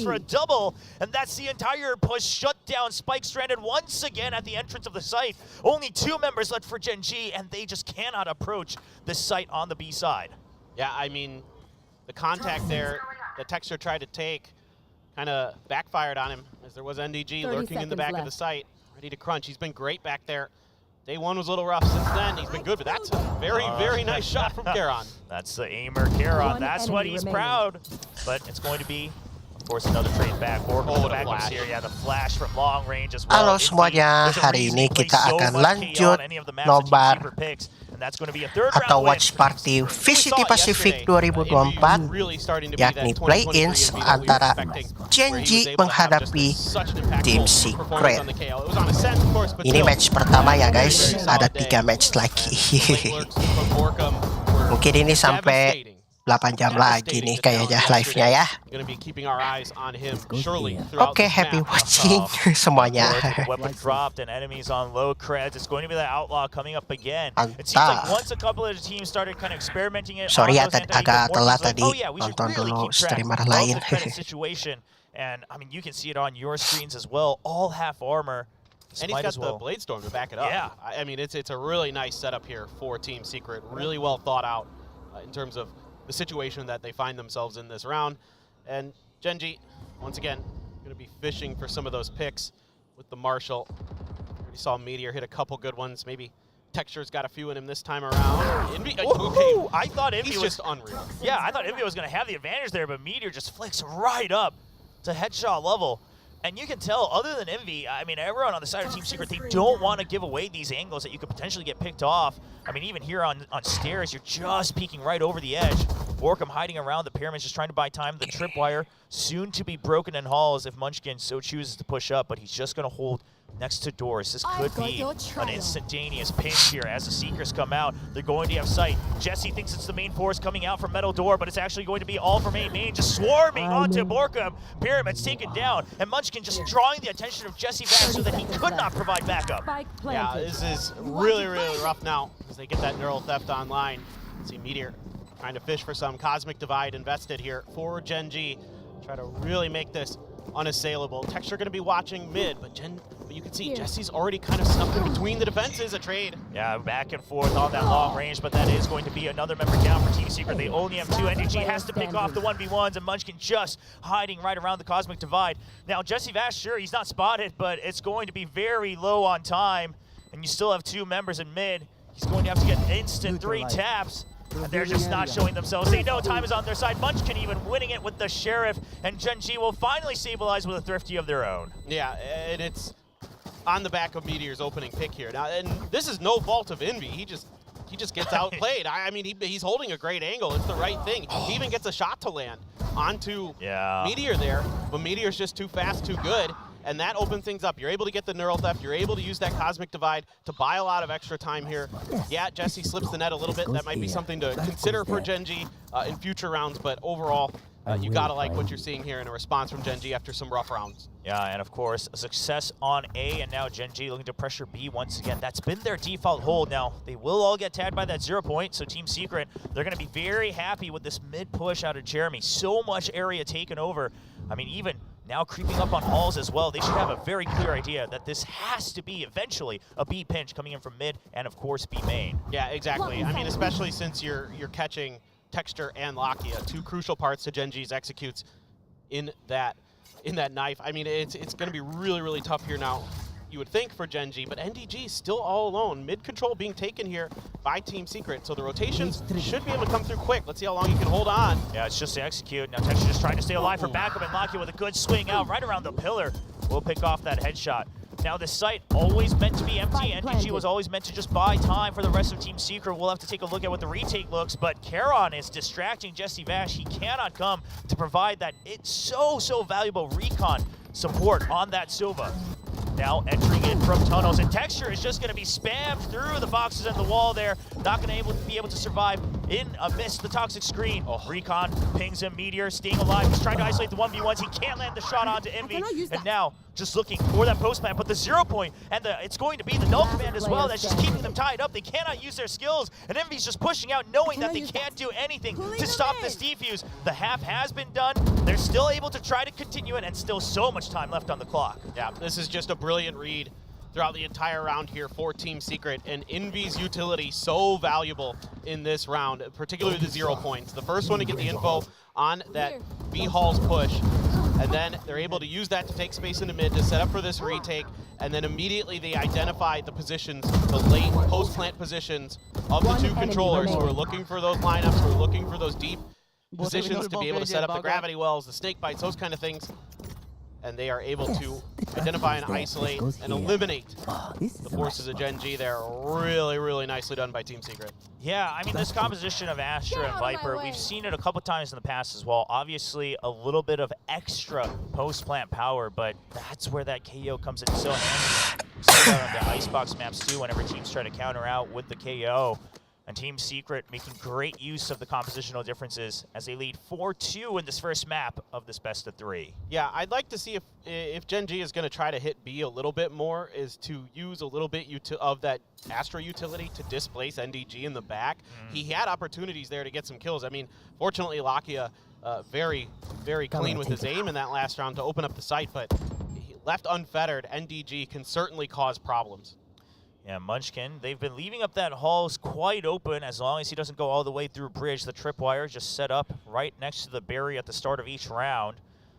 for a double, and that's the entire push shut down. Spike stranded once again at the entrance of the site. Only 2 members left for Gen G, and they just cannot approach this site on the B side. Yeah, I mean, the contact there that Texture tried to take kind of backfired on him, as there was NDG lurking in the back of the site, ready to crunch. He's been great back there. Day 1 was a little rough. Since then, he's been good, but that's a very nice shot from kalian. That's the aimer, kalian. That's what he's proud. But it's going to be, of course, another trade back. Or the back here. Yeah, the flash from long range as well. Halo semuanya, hari ini kita akan lanjut nobar atau watch party VCT Pacific 2024, yakni play-ins antara Gen G menghadapi Team Secret. Ini match pertama ya guys, ada 3 match lagi. Mungkin ini sampai 8 jam lagi nih kayaknya live-nya ya. Oke, happy watching semuanya. Sorry ya, agak telat tadi nonton dulu streamer lain. And I mean, you can see it on your screens as well. All half armor. And he's got the Blade Storm to back it up. Yeah. I mean, it's a really nice setup here for Team Secret. Really well thought out in terms of the situation that they find themselves in this round. And Gen G, once again, going to be fishing for some of those picks with the Marshall. Already saw Meteor hit a couple good ones. Maybe Texture's got a few in him this time around. Envy, okay. I thought Envy was just unreal. Yeah, I thought Envy was going to have the advantage there, but Meteor just flicks right up to headshot level. And you can tell, other than Envy, I mean, everyone on the side of Team Secret, they don't want to give away these angles that you could potentially get picked off. I mean, even here on stairs, you're just peeking right over the edge. Borkum hiding around the pyramids, just trying to buy time. The tripwire soon to be broken in halls if Munchkin so chooses to push up, but he's just going to hold next to doors. This could be an instantaneous pinch here as the Seekers come out. They're going to have sight. Jesse thinks it's the main force coming out from Metal Door, but it's actually going to be all from main just swarming onto Borkum. Pyramids taken down, and Munchkin just drawing the attention of Jesse back so that he could not provide backup. Yeah, this is really rough now as they get that neural theft online. See Meteor trying to fish for some Cosmic Divide invested here for Gen G. Try to really make this unassailable. Texture going to be watching mid, but you can see Jesse's already kind of snuck in between the defenses. A trade. Yeah, back and forth on that long range, but that is going to be another member down for Team Secret. They only have 2. NDG has to pick off the 1v1s, and Munchkin just hiding right around the Cosmic Divide. Now, Jesse Vash, sure, he's not spotted, but it's going to be very low on time, and you still have 2 members in mid. He's going to have to get instant 3 taps. And they're just not showing themselves. They know time is on their side. Munchkin even winning it with the Sheriff, and Gen G will finally stabilize with a Thrifty of their own. Yeah, and it's on the back of Meteor's opening pick here. Now, and this is no fault of Envy. He just gets outplayed. I mean, he's holding a great angle. It's the right thing. He even gets a shot to land onto Meteor there, but Meteor's just too fast, too good. And that opens things up. You're able to get the neural theft. You're able to use that Cosmic Divide to buy a lot of extra time here. Yeah, Jesse slips the net a little bit. That might be something to consider for Gen G in future rounds. But overall, you got to like what you're seeing here in a response from Gen G after some rough rounds. Yeah, and of course, a success on A, and now Gen G looking to pressure B once again. That's been their default hold. Now, they will all get tagged by that 0 point, so Team Secret, they're going to be very happy with this mid-push out of Jeremy. So much area taken over. I mean, even now creeping up on halls as well. They should have a very clear idea that this has to be eventually a B pinch coming in from mid, and of course, B main. Yeah, exactly. I mean, especially since you're catching Texture and Lakia, 2 crucial parts to Gen G's executes in that knife. I mean, it's going to be really tough here now, you would think, for Gen G, but NDG still all alone. Mid control being taken here by Team Secret, so the rotations should be able to come through quick. Let's see how long he can hold on. Yeah, it's just to execute. Now Texture just trying to stay alive for backup, and Lakia with a good swing out right around the pillar will pick off that headshot. Now this site always meant to be empty. NDG was always meant to just buy time for the rest of Team Secret. We'll have to take a look at what the retake looks, but kalian is distracting Jesse Vash. He cannot come to provide that so valuable recon support on that Sova. Now entering in from tunnels, and Texture is just going to be spammed through the boxes and the wall there. Not going to be able to survive. in amidst the toxic screen. Recon pings him, Meteor staying alive. He's trying to isolate the 1v1s. He can't land the shot onto Envy. And now just looking for that post plant, but the 0 point, and it's going to be the null command as well that's just keeping them tied up. They cannot use their skills, and Envy's just pushing out knowing that they can't do anything to stop this defuse. The half has been done. They're still able to try to continue it, and still so much time left on the clock. Yeah, this is just a brilliant read throughout the entire round here for Team Secret, and Envy's utility so valuable in this round, particularly the 0 points. The first one to get the info on that B-Hall's push, and then they're able to use that to take space in the mid to set up for this retake, and then immediately they identify the positions, the late post-plant positions of the two controllers who are looking for those lineups, who are looking for those deep positions to be able to set up the gravity wells, the snake bites, those kind of things. And they are able to identify and isolate and eliminate the forces of Gen G there. Really, really nicely done by Team Secret. Yeah, I mean, this composition of Astra and Viper, we've seen it a couple times in the past as well. Obviously, a little bit of extra post-plant power, but that's where that KO comes in so handy. So on the Icebox maps too, whenever teams try to counter out with the KO. And Team Secret making great use of the compositional differences as they lead 4-2 in this first map of this best of 3. Yeah, I'd like to see if Gen G is going to try to hit B a little bit more, is to use a little bit of that Astra utility to displace NDG in the back. He had opportunities there to get some kills. I mean, fortunately, a.k.a. Very, very clean with his aim in that last round to open up the site, but left unfettered, NDG can certainly cause problems. Yeah, Munchkin, they've been leaving up that halls quite open as long as he doesn't go all the way through bridge. The tripwire just set up right next to the berry at the start of each round.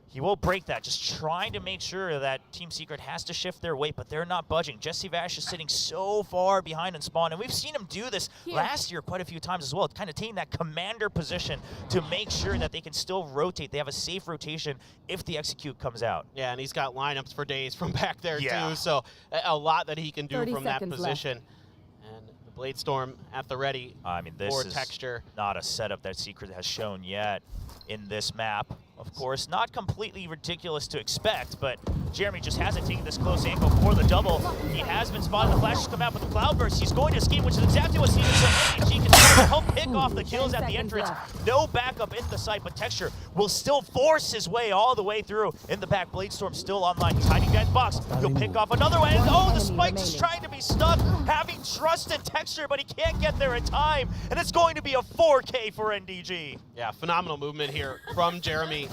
He will break that, just trying to make sure that Team Secret has to shift their weight, but they're not budging. Jesse Vash is sitting so far behind in spawn, and we've seen him do this last year quite a few times as well, kind of taking that commander position to make sure that they can still rotate. They have a safe rotation if the execute comes out. Yeah, and he's got lineups for days from back there too, so a lot that he can do from that position. And the Blade Storm at the ready. I mean, this is Texture. Not a setup that Secret has shown yet in this map. Of course, not completely ridiculous to expect, but Jeremy just hasn't taken this close angle for the double. He has been spotted. The flashes come out with the Cloudburst. He's going to escape, which is exactly what Steven said. He can help pick off the kills at the entrance. No backup in the site, but Texture will still force his way all the way through. In the back, Bladestorm still online. He's hiding behind the box. He'll pick off another one. And oh, the Spike is trying to be stuck, having trust in Texture, but he can't get there in time. And it's going to be a 4K for NDG. Yeah, phenomenal movement here from Jeremy.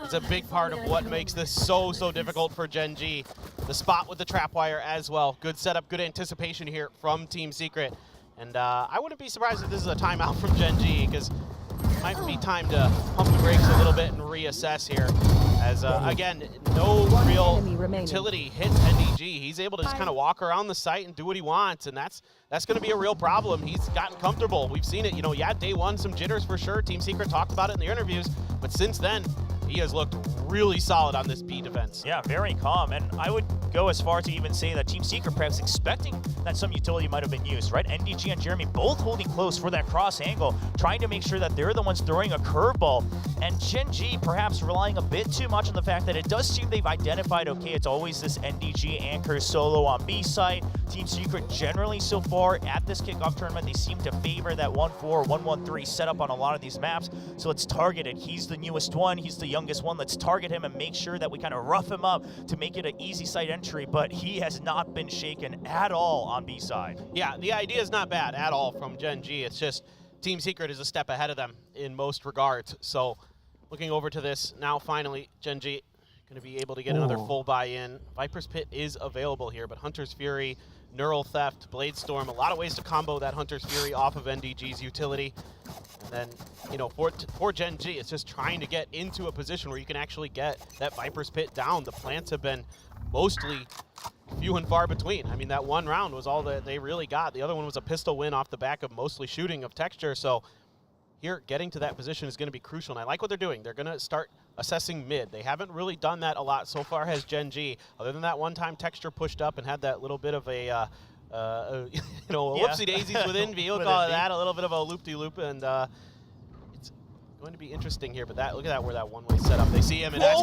It's a big part of what makes this so difficult for Gen G. The spot with the trapwire as well. Good setup, good anticipation here from Team Secret. And I wouldn't be surprised if this is a timeout from Gen G, because it might be time to pump the brakes a little bit and reassess here. As, again, no real utility hits NDG. He's able to just kind of walk around the site and do what he wants, and that's going to be a real problem. He's gotten comfortable. We've seen it, you know, yeah, day one, some jitters for sure. Team Secret talked about it in the interviews, but since then, he has looked really solid on this B defense. Yeah, very calm, and I would go as far to even say that Team Secret perhaps expecting that some utility might have been used, right? NDG and Jeremy both holding close for that cross angle, trying to make sure that they're the ones throwing a curveball, and Gen G perhaps relying a bit too much on the fact that it does seem they've identified, okay, it's always this NDG anchor solo on B site. Team Secret generally so far at this kickoff tournament, they seem to favor that 1-4, 1-1-3 setup on a lot of these maps, so let's target it. He's the newest one, he's the youngest one. Let's target him and make sure that we kind of rough him up to make it an easy site entry, but he has not been shaken at all on B side. Yeah, the idea is not bad at all from Gen G. It's just Team Secret is a step ahead of them in most regards. So looking over to this now, finally, Gen G going to be able to get another full buy-in. Viper's Pit is available here, but Hunter's Fury, Neural Theft, Bladestorm, a lot of ways to combo that Hunter's Fury off of NDG's utility. And then, you know, for Gen G, it's just trying to get into a position where you can actually get that Viper's Pit down. The plants have been mostly few and far between. I mean, that one round was all that they really got. The other one was a pistol win off the back of mostly shooting of Texture. So here, getting to that position is going to be crucial, and I like what they're doing. They're going to start assessing mid. They haven't really done that a lot so far, has Gen G, other than that one time Texture pushed up and had that little bit of a, you know, whoopsie daisies with Envy. We'll call it that, a little bit of a loop-de-loop, and it's going to be interesting here. But that, look at that, where that one-way setup. They see him, and that's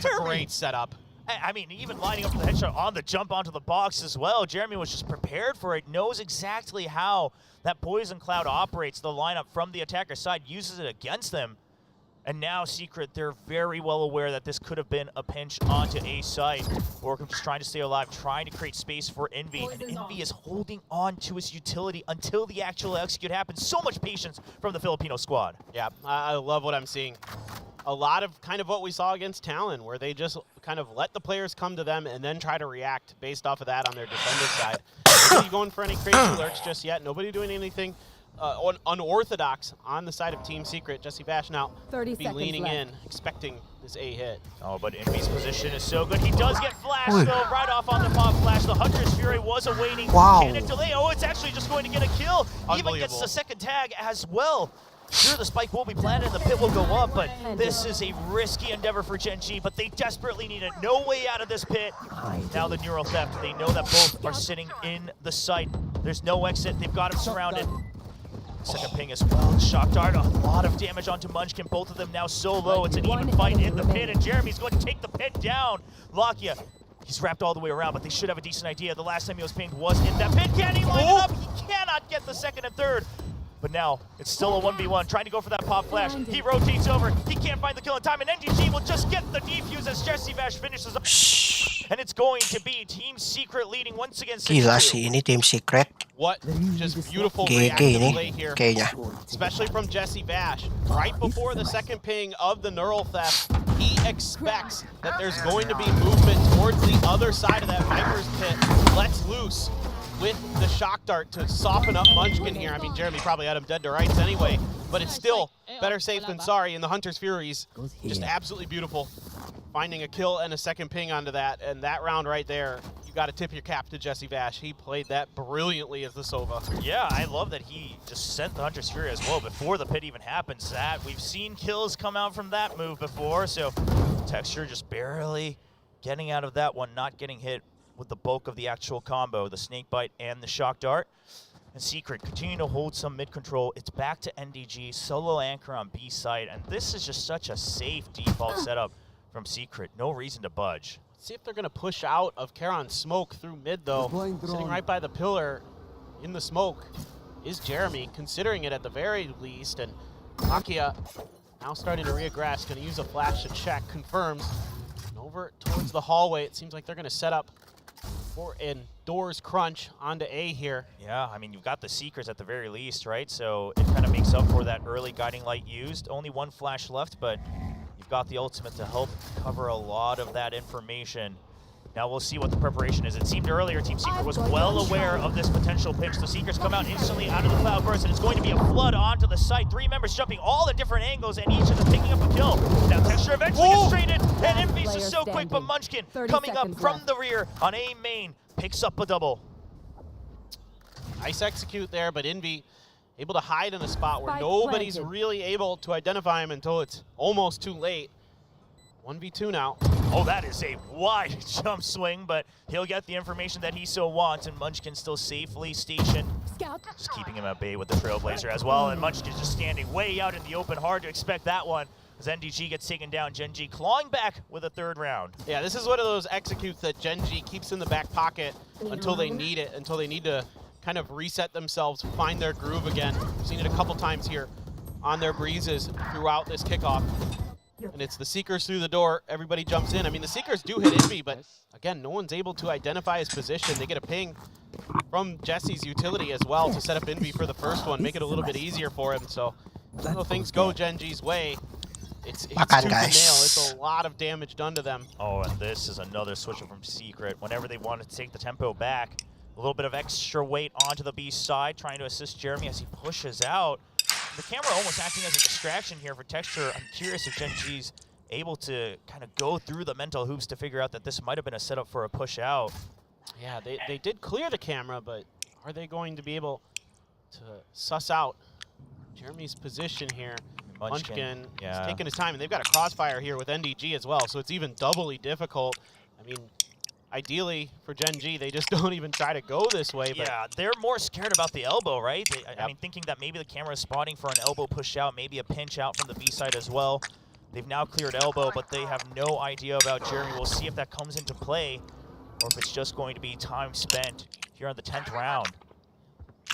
a great setup. I mean, even lining up for the headshot on the jump onto the box as well. Jeremy was just prepared for it, knows exactly how that poison cloud operates. The lineup from the attacker side uses it against them. And now Secret, they're very well aware that this could have been a pinch onto A site. Orcam just trying to stay alive, trying to create space for Envy. And Envy is holding on to his utility until the actual execute happens. So much patience from the Filipino squad. Yeah, I love what I'm seeing. A lot of kind of what we saw against Talon, where they just kind of let the players come to them and then try to react based off of that on their defender side. Nobody going for any crazy lurks just yet. Nobody doing anything unorthodox on the side of Team Secret. Jesse Bash now be leaning in, expecting this A hit. Oh, but Envy's position is so good. He does get flashed, though, right off on the pop flash. The Hunter's Fury was awaiting. Wow. Can it delay? Oh, it's actually just going to get a kill. Even gets the second tag as well. Sure, the spike will be planted and the pit will go up, but this is a risky endeavor for Gen G, but they desperately need it. No way out of this pit. Now the neural theft. They know that both are sitting in the site. There's no exit. They've got him surrounded. Second ping as well. Shock dart, a lot of damage onto Munchkin. Both of them now so low. It's an even fight in the pit, and Jeremy's going to take the pit down. Lakia, he's wrapped all the way around, but they should have a decent idea. The last time he was pinged was in that pit. Can he line it up? He cannot get the second and third. But now, it's still a 1v1, trying to go for that pop flash. He rotates over, he can't find the kill in time, and NDG will just get the defuse as Jesse Bash finishes up. And it's going to be Team Secret leading once again. Gila sih ini Team Secret. What just beautiful GG reactive ini play here, kayaknya. especially from Jesse Bash. Right before the second ping of the neural theft, he expects that there's going to be movement towards the other side of that Viper's pit. Lets loose with the shock dart to soften up Munchkin here. I mean, Jeremy probably had him dead to rights anyway, but it's still better safe than sorry, and the Hunter's Furies just absolutely beautiful. Finding a kill and a second ping onto that, and that round right there, you got to tip your cap to Jesse Bash. He played that brilliantly as the Sova. Yeah, I love that he just sent the Hunter's Fury as well before the pit even happens. That we've seen kills come out from that move before, so Texture just barely getting out of that one, not getting hit with the bulk of the actual combo, the snake bite and the shock dart. And Secret continue to hold some mid control. It's back to NDG, solo anchor on B site, and this is just such a safe default setup from Secret. No reason to budge. Let's see if they're going to push out of Karon's smoke through mid, though. Sitting right by the pillar in the smoke is Jeremy, considering it at the very least. And a.k.a. now starting to reaggress, going to use a flash to check, confirms. And over towards the hallway, it seems like they're going to set up for an doors crunch onto A here. Yeah, I mean, you've got the Seekers at the very least, right? So it kind of makes up for that early guiding light used. Only one flash left, but you've got the ultimate to help cover a lot of that information. Now we'll see what the preparation is. It seemed earlier Team Secret was well aware of this potential pinch. The Seekers come out instantly out of the cloud burst, and it's going to be a flood onto the site. Three members jumping all in different angles, and each of them picking up a kill. Now Texture eventually gets straight in, and Envy's is so quick, but Munchkin coming up from the rear on A main picks up a double. Nice execute there, but Envy able to hide in a spot where nobody's really able to identify him until it's almost too late. 1v2 now. Oh, that is a wide jump swing, but he'll get the information that he so wants, and Munchkin still safely stationed. Just keeping him at bay with the Trailblazer as well, and Munchkin just standing way out in the open. Hard to expect that one as NDG gets taken down. Gen G clawing back with a third round. Yeah, this is one of those executes that Gen G keeps in the back pocket until they need it, until they need to kind of reset themselves, find their groove again. We've seen it a couple times here on their breezes throughout this kickoff. And it's the Seekers through the door. Everybody jumps in. I mean, the Seekers do hit Envy, but again, no one's able to identify his position. They get a ping from Jesse's utility as well to set up Envy for the first one, make it a little bit easier for him. So, even though things go Gen G's way, it's tooth and nail. It's a lot of damage done to them. Oh, and this is another switcher from Secret. Whenever they want to take the tempo back, a little bit of extra weight onto the B side, trying to assist Jeremy as he pushes out. The camera almost acting as a distraction here for Texture. I'm curious if Gen G's able to kind of go through the mental hoops to figure out that this might have been a setup for a push out. Yeah, they did clear the camera, but are they going to be able to suss out Jeremy's position here? Munchkin is taking his time, and they've got a crossfire here with NDG as well, so it's even doubly difficult. I mean, ideally for Gen G, they just don't even try to go this way. But yeah, they're more scared about the elbow, right? I mean, thinking that maybe the camera is spotting for an elbow push out, maybe a pinch out from the B side as well. They've now cleared elbow, but they have no idea about Jeremy. We'll see if that comes into play, or if it's just going to be time spent here on the 10th round.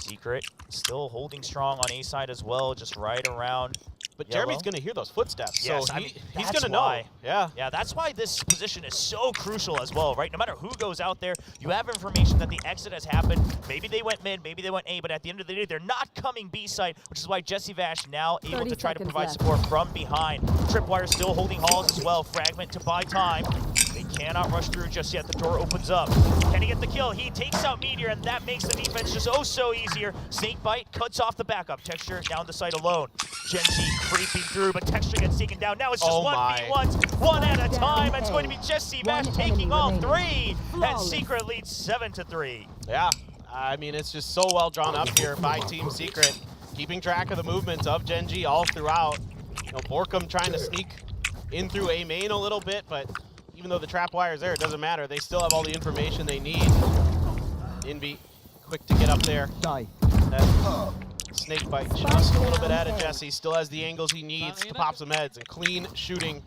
Secret still holding strong on A side as well, just right around. But yellow. Jeremy's going to hear those footsteps, Yes, so I mean, he's going to know. why. Yeah. Yeah, that's why this position is so crucial as well, right? No matter who goes out there, you have information that the exit has happened. Maybe they went mid, maybe they went A, but at the end of the day, they're not coming B side, which is why Jesse Vash now able to try to provide support from behind. Tripwire still holding halls as well. Fragment to buy time. They cannot rush through just yet. The door opens up. Can he get the kill? He takes out Meteor, and that makes the defense just oh so easier. Snake Bite cuts off the backup. Texture down the site alone. Gen G creeping through, but Texture gets taken down. Now it's just 1v1s, one at a time. It's going to be Jesse Vash taking all three, and Secret leads 7-3. Yeah, I mean, it's just so well drawn up here by Team Secret, keeping track of the movements of Gen G all throughout. You know, Borkum trying to sneak in through A main a little bit, but even though the trap wire is there, it doesn't matter. They still have all the information they need. Envy, quick to get up there. That snake bite just a little bit out of Jesse. Still has the angles he needs to pop some heads. And clean shooting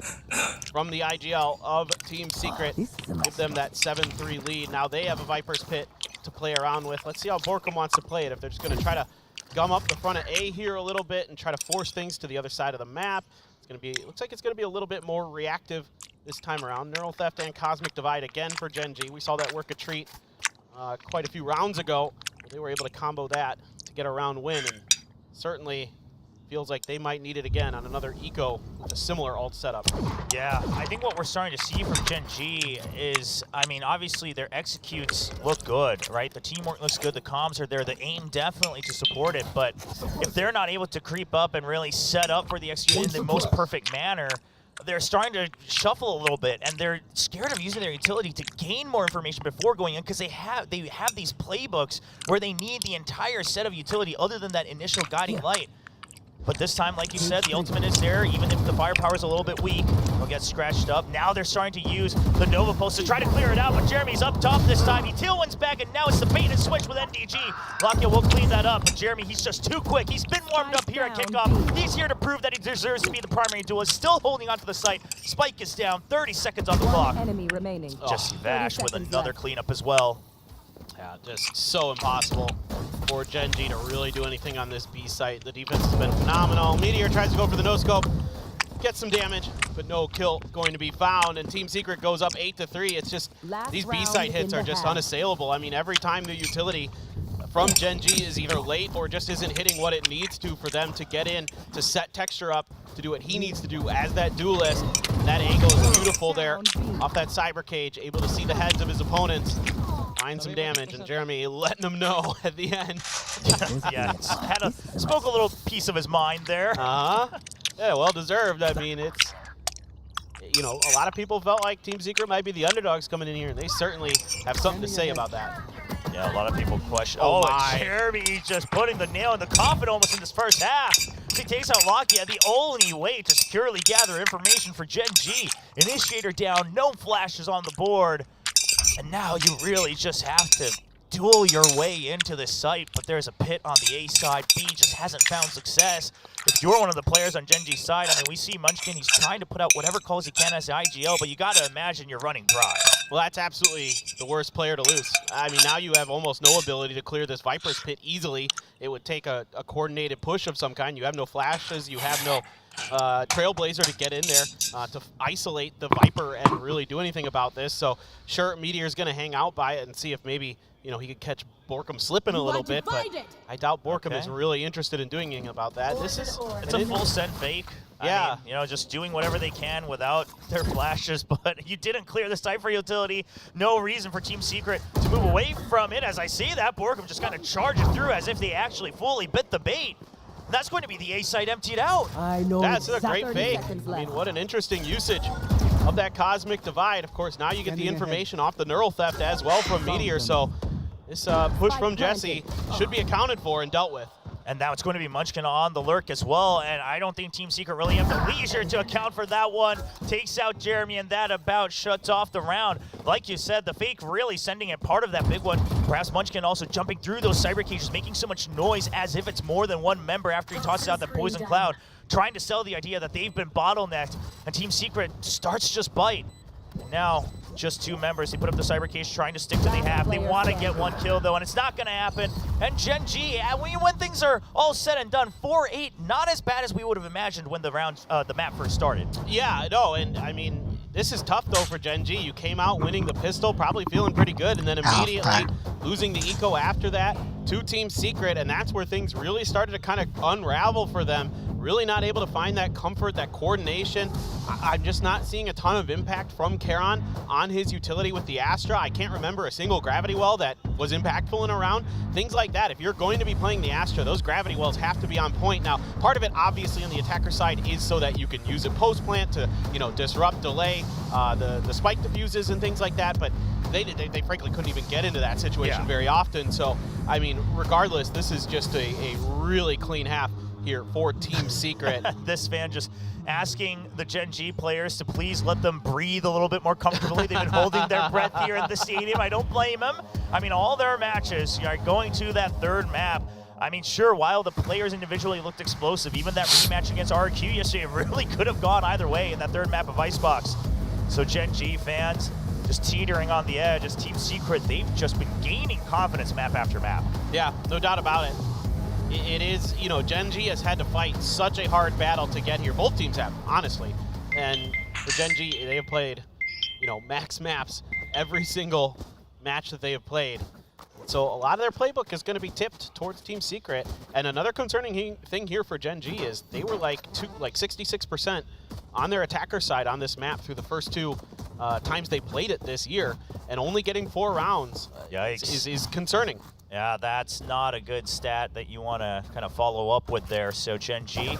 from the IGL of Team Secret. Give them that 7-3 lead. Now they have a Viper's Pit to play around with. Let's see how Borkum wants to play it. If they're just going to try to gum up the front of A here a little bit and try to force things to the other side of the map. It's going to be, looks like it's going to be a little bit more reactive this time around. Neural Theft and Cosmic Divide again for Gen G. We saw that work a treat quite a few rounds ago. They were able to combo that to get a round win, and certainly feels like they might need it again on another eco with a similar alt setup. Yeah, I think what we're starting to see from Gen G is, I mean, obviously their executes look good, right? The teamwork looks good, the comms are there, the aim definitely to support it, but if they're not able to creep up and really set up for the execute in the most perfect manner, they're starting to shuffle a little bit, and they're scared of using their utility to gain more information before going in, because they have these playbooks where they need the entire set of utility other than that initial guiding light. But this time, like you said, the ultimate is there, even if the firepower is a little bit weak. They'll get scratched up. Now they're starting to use the Nova Pulse to try to clear it out, but Jeremy's up top this time. He tailwinds back, and now it's the bait and switch with NDG. Lakia will clean that up, but Jeremy, he's just too quick. He's been warmed up here at kickoff. He's here to prove that he deserves to be the primary duelist. Still holding onto the site. Spike is down, 30 seconds on the clock. Enemy remaining. Jesse Vash with another cleanup as well. Yeah, just so impossible for Gen G to really do anything on this B site. The defense has been phenomenal. Meteor tries to go for the no-scope, gets some damage, but no kill going to be found, and Team Secret goes up 8-3. It's just, these B site hits are just unassailable. I mean, every time the utility from Gen G is either late or just isn't hitting what it needs to for them to get in, to set Texture up, to do what he needs to do as that duelist. And that angle is beautiful there off that cyber cage, able to see the heads of his opponents. Find some damage, and Jeremy letting them know at the end. Yeah, spoke a little piece of his mind there. Yeah, well deserved. I mean, it's, you know, a lot of people felt like Team Secret might be the underdogs coming in here, and they certainly have something to say about that. Yeah, a lot of people question. Oh, Jeremy just putting the nail in the coffin almost in this first half. He takes out Lakia, the only way to securely gather information for Gen G. Initiator down, no flashes on the board. And now you really just have to duel your way into this site, but there's a pit on the A side. B just hasn't found success. If you're one of the players on Gen G's side, I mean, we see Munchkin, he's trying to put out whatever calls he can as IGL, but you got to imagine you're running dry. Well, that's absolutely the worst player to lose. I mean, now you have almost no ability to clear this Viper's Pit easily. It would take a coordinated push of some kind. You have no flashes, you have no Trailblazer to get in there to isolate the Viper and really do anything about this. So sure, Meteor's going to hang out by it and see if maybe, you know, he could catch Borkum slipping a little bit, but I doubt Borkum is really interested in doing anything about that. This is it's a full send fake. Yeah. I mean, you know, just doing whatever they can without their flashes, but you didn't clear the site for utility. No reason for Team Secret to move away from it. As I see that, Borkum just kind of charges through as if they actually fully bit the bait. That's going to be the A site emptied out. I know. That's a great fake. I mean, what an interesting usage of that Cosmic Divide. Of course, now you get the information off the Neural Theft as well from Meteor, so this push from Jesse should be accounted for and dealt with. And now it's going to be Munchkin on the lurk as well, and I don't think Team Secret really have the leisure to account for that one. Takes out Jeremy, and that about shuts off the round. Like you said, the fake really sending it part of that big one. Perhaps Munchkin also jumping through those cyber cages, making so much noise as if it's more than one member after he tosses out that poison cloud. trying to sell the idea that they've been bottlenecked, and Team Secret starts to just bite. And now, just 2 members. They put up the cyber case trying to stick to the half. They want to get 1 kill, though, and it's not going to happen. And Gen G, when things are all said and done, 4-8, not as bad as we would have imagined when the map first started. Yeah, no, and I mean, this is tough, though, for Gen G. You came out winning the pistol, probably feeling pretty good, and then immediately losing the eco after that to Team Secret, and that's where things really started to kind of unravel for them. Really not able to find that comfort, that coordination. I'm just not seeing a ton of impact from kalian on his utility with the Astra. I can't remember a single gravity well that was impactful in a round. Things like that. If you're going to be playing the Astra, those gravity wells have to be on point. Now, part of it, obviously, on the attacker side is so that you can use it post-plant to, you know, disrupt, delay the spike diffuses and things like that, but they frankly couldn't even get into that situation very often. So, I mean, regardless, this is just a really clean half here for Team Secret. This fan just asking the Gen G players to please let them breathe a little bit more comfortably. They've been holding their breath here in the stadium. I don't blame them. I mean, all their matches are going to that 3rd map. I mean, sure, while the players individually looked explosive, even that rematch against RQ yesterday really could have gone either way in that 3rd map of Icebox. So Gen G fans just teetering on the edge as Team Secret, they've just been gaining confidence map after map. Yeah, no doubt about it. It is, you know, Gen G has had to fight such a hard battle to get here. Both teams have, honestly. And for Gen G, they have played, you know, max maps every single match that they have played. So a lot of their playbook is going to be tipped towards Team Secret. And another concerning thing here for Gen G is they were like 66% on their attacker side on this map through the first 2 times they played it this year. And only getting 4 rounds is concerning. Yeah, that's not a good stat that you want to kind of follow up with there. So Gen G,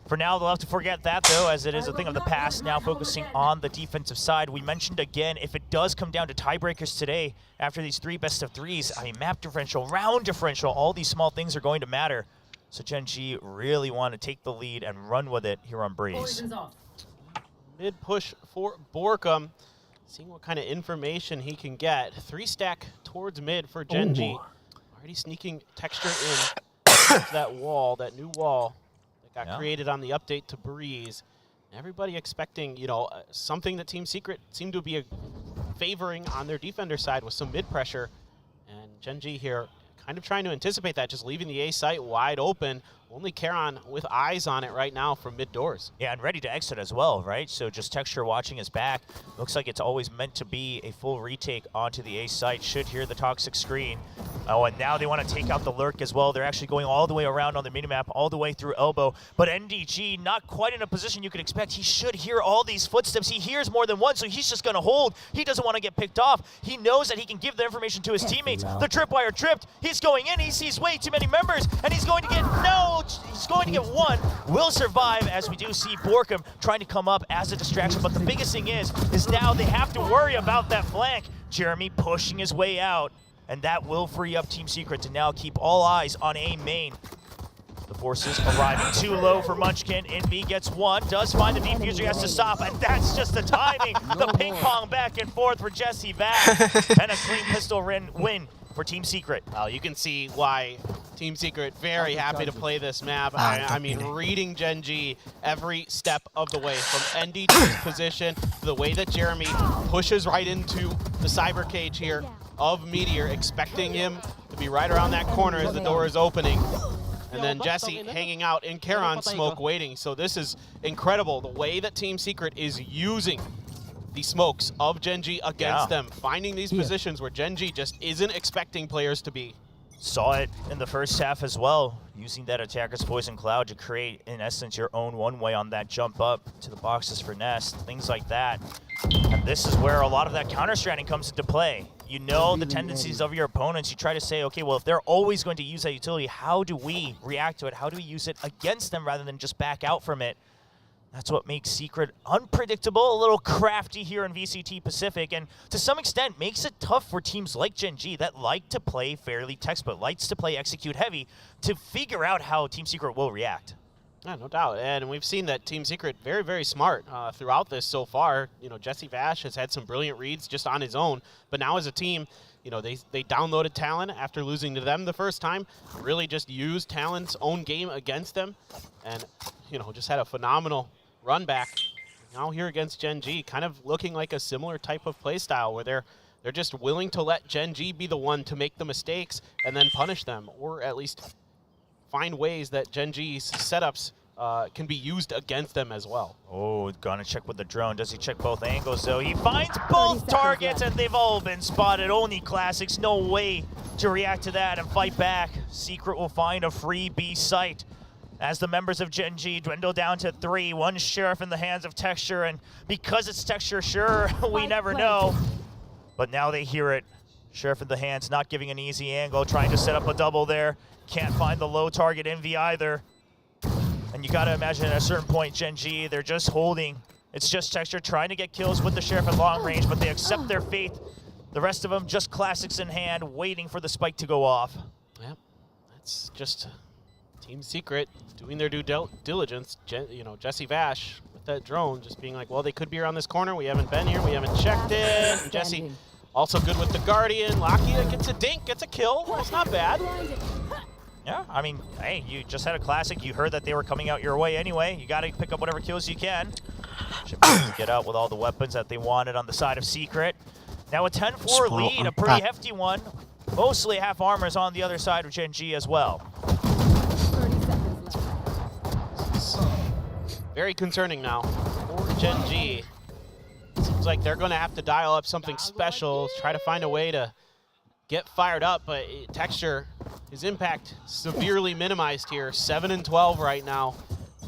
for now, they'll have to forget that, though, as it is a thing of the past, now focusing on the defensive side. We mentioned again, if it does come down to tiebreakers today, after these 3 best-of-3s, I mean, map differential, round differential, all these small things are going to matter. So Gen G really want to take the lead and run with it here on Breeze. Mid push for Borkum, seeing what kind of information he can get. 3-stack towards mid for Gen G. Already sneaking texture in to that wall, that new wall that got created on the update to Breeze. Everybody expecting, you know, something that Team Secret seemed to be favoring on their defender side with some mid pressure. And Gen G here kind of trying to anticipate that, just leaving the A site wide open. Only kalian with eyes on it right now from mid doors. Yeah, and ready to exit as well, right? So just texture watching his back. Looks like it's always meant to be a full retake onto the A site. Should hear the toxic screen. Oh, and now they want to take out the lurk as well. They're actually going all the way around on the minimap, all the way through elbow. But NDG not quite in a position you could expect. He should hear all these footsteps. He hears more than one, so he's just going to hold. He doesn't want to get picked off. He knows that he can give the information to his teammates. The tripwire tripped. He's going in. He sees way too many members, and he's going to get he's going to get 1. Will survive, as we do see Borkum trying to come up as a distraction. But the biggest thing is now they have to worry about that flank. Jeremy pushing his way out. And that will free up Team Secret to now keep all eyes on A main. The forces arriving too low for Munchkin. Envy gets 1, does find the defuser, has to stop, and that's just the timing. The ping pong back and forth for Jesse Vac. And a clean pistol win for Team Secret. You can see why Team Secret very happy to play this map. I mean, reading Gen G every step of the way, from NDG's position, the way that Jeremy pushes right into the cyber cage here of Meteor, expecting him to be right around that corner as the door is opening. And then Jesse hanging out in kalian smoke waiting. So this is incredible, the way that Team Secret is using the smokes of Gen G against them, finding these positions where Gen G just isn't expecting players to be. Saw it in the first half as well, using that attacker's poison cloud to create, in essence, your own one-way on that jump up to the boxes for Nest, things like that. And this is where a lot of that counter-stratting comes into play. You know the tendencies of your opponents. You try to say, okay, well, if they're always going to use that utility, how do we react to it? How do we use it against them rather than just back out from it? That's what makes Secret unpredictable, a little crafty here in VCT Pacific, and to some extent makes it tough for teams like Gen G that like to play fairly textbook, likes to play execute heavy, to figure out how Team Secret will react. Yeah, no doubt. And we've seen that Team Secret very, very smart throughout this so far. You know, Jesse Vash has had some brilliant reads just on his own, but now as a team, you know, they downloaded Talon after losing to them the first time, really just used Talon's own game against them, and, you know, just had a phenomenal run back. Now here against Gen G, kind of looking like a similar type of play style where they're just willing to let Gen G be the one to make the mistakes and then punish them, or at least find ways that Gen G's setups can be used against them as well. Oh, gonna check with the drone. Does he check both angles, though? He finds both targets, and they've all been spotted. Only Classics, no way to react to that and fight back. Secret will find a free B site as the members of Gen G dwindle down to 3. One Sheriff in the hands of Texture, and because it's Texture, sure, we never know. But now they hear it. Sheriff in the hands, not giving an easy angle, trying to set up a double there. Can't find the low target Envy either. And you gotta imagine at a certain point, Gen G, they're just holding. It's just Texture trying to get kills with the Sheriff at long range, but they accept their fate. The rest of them just Classics in hand, waiting for the spike to go off. Yep, that's just Team Secret doing their due diligence. You know, Jesse Vash with that drone just being like, well, they could be around this corner. We haven't been here. We haven't checked it. And Jesse also good with the Guardian. Lakia gets a dink, gets a kill. That's not bad. Yeah, I mean, hey, you just had a Classic. You heard that they were coming out your way anyway. You got to pick up whatever kills you can. Should be able to get out with all the weapons that they wanted on the side of Secret. Now a 10-4 lead, a pretty hefty one. Mostly half armors on the other side of Gen G as well. 30 seconds left. Very concerning now for Gen G. Seems like they're going to have to dial up something special, try to find a way to get fired up, but Texture, his impact severely minimized here. 7 and 12 right now.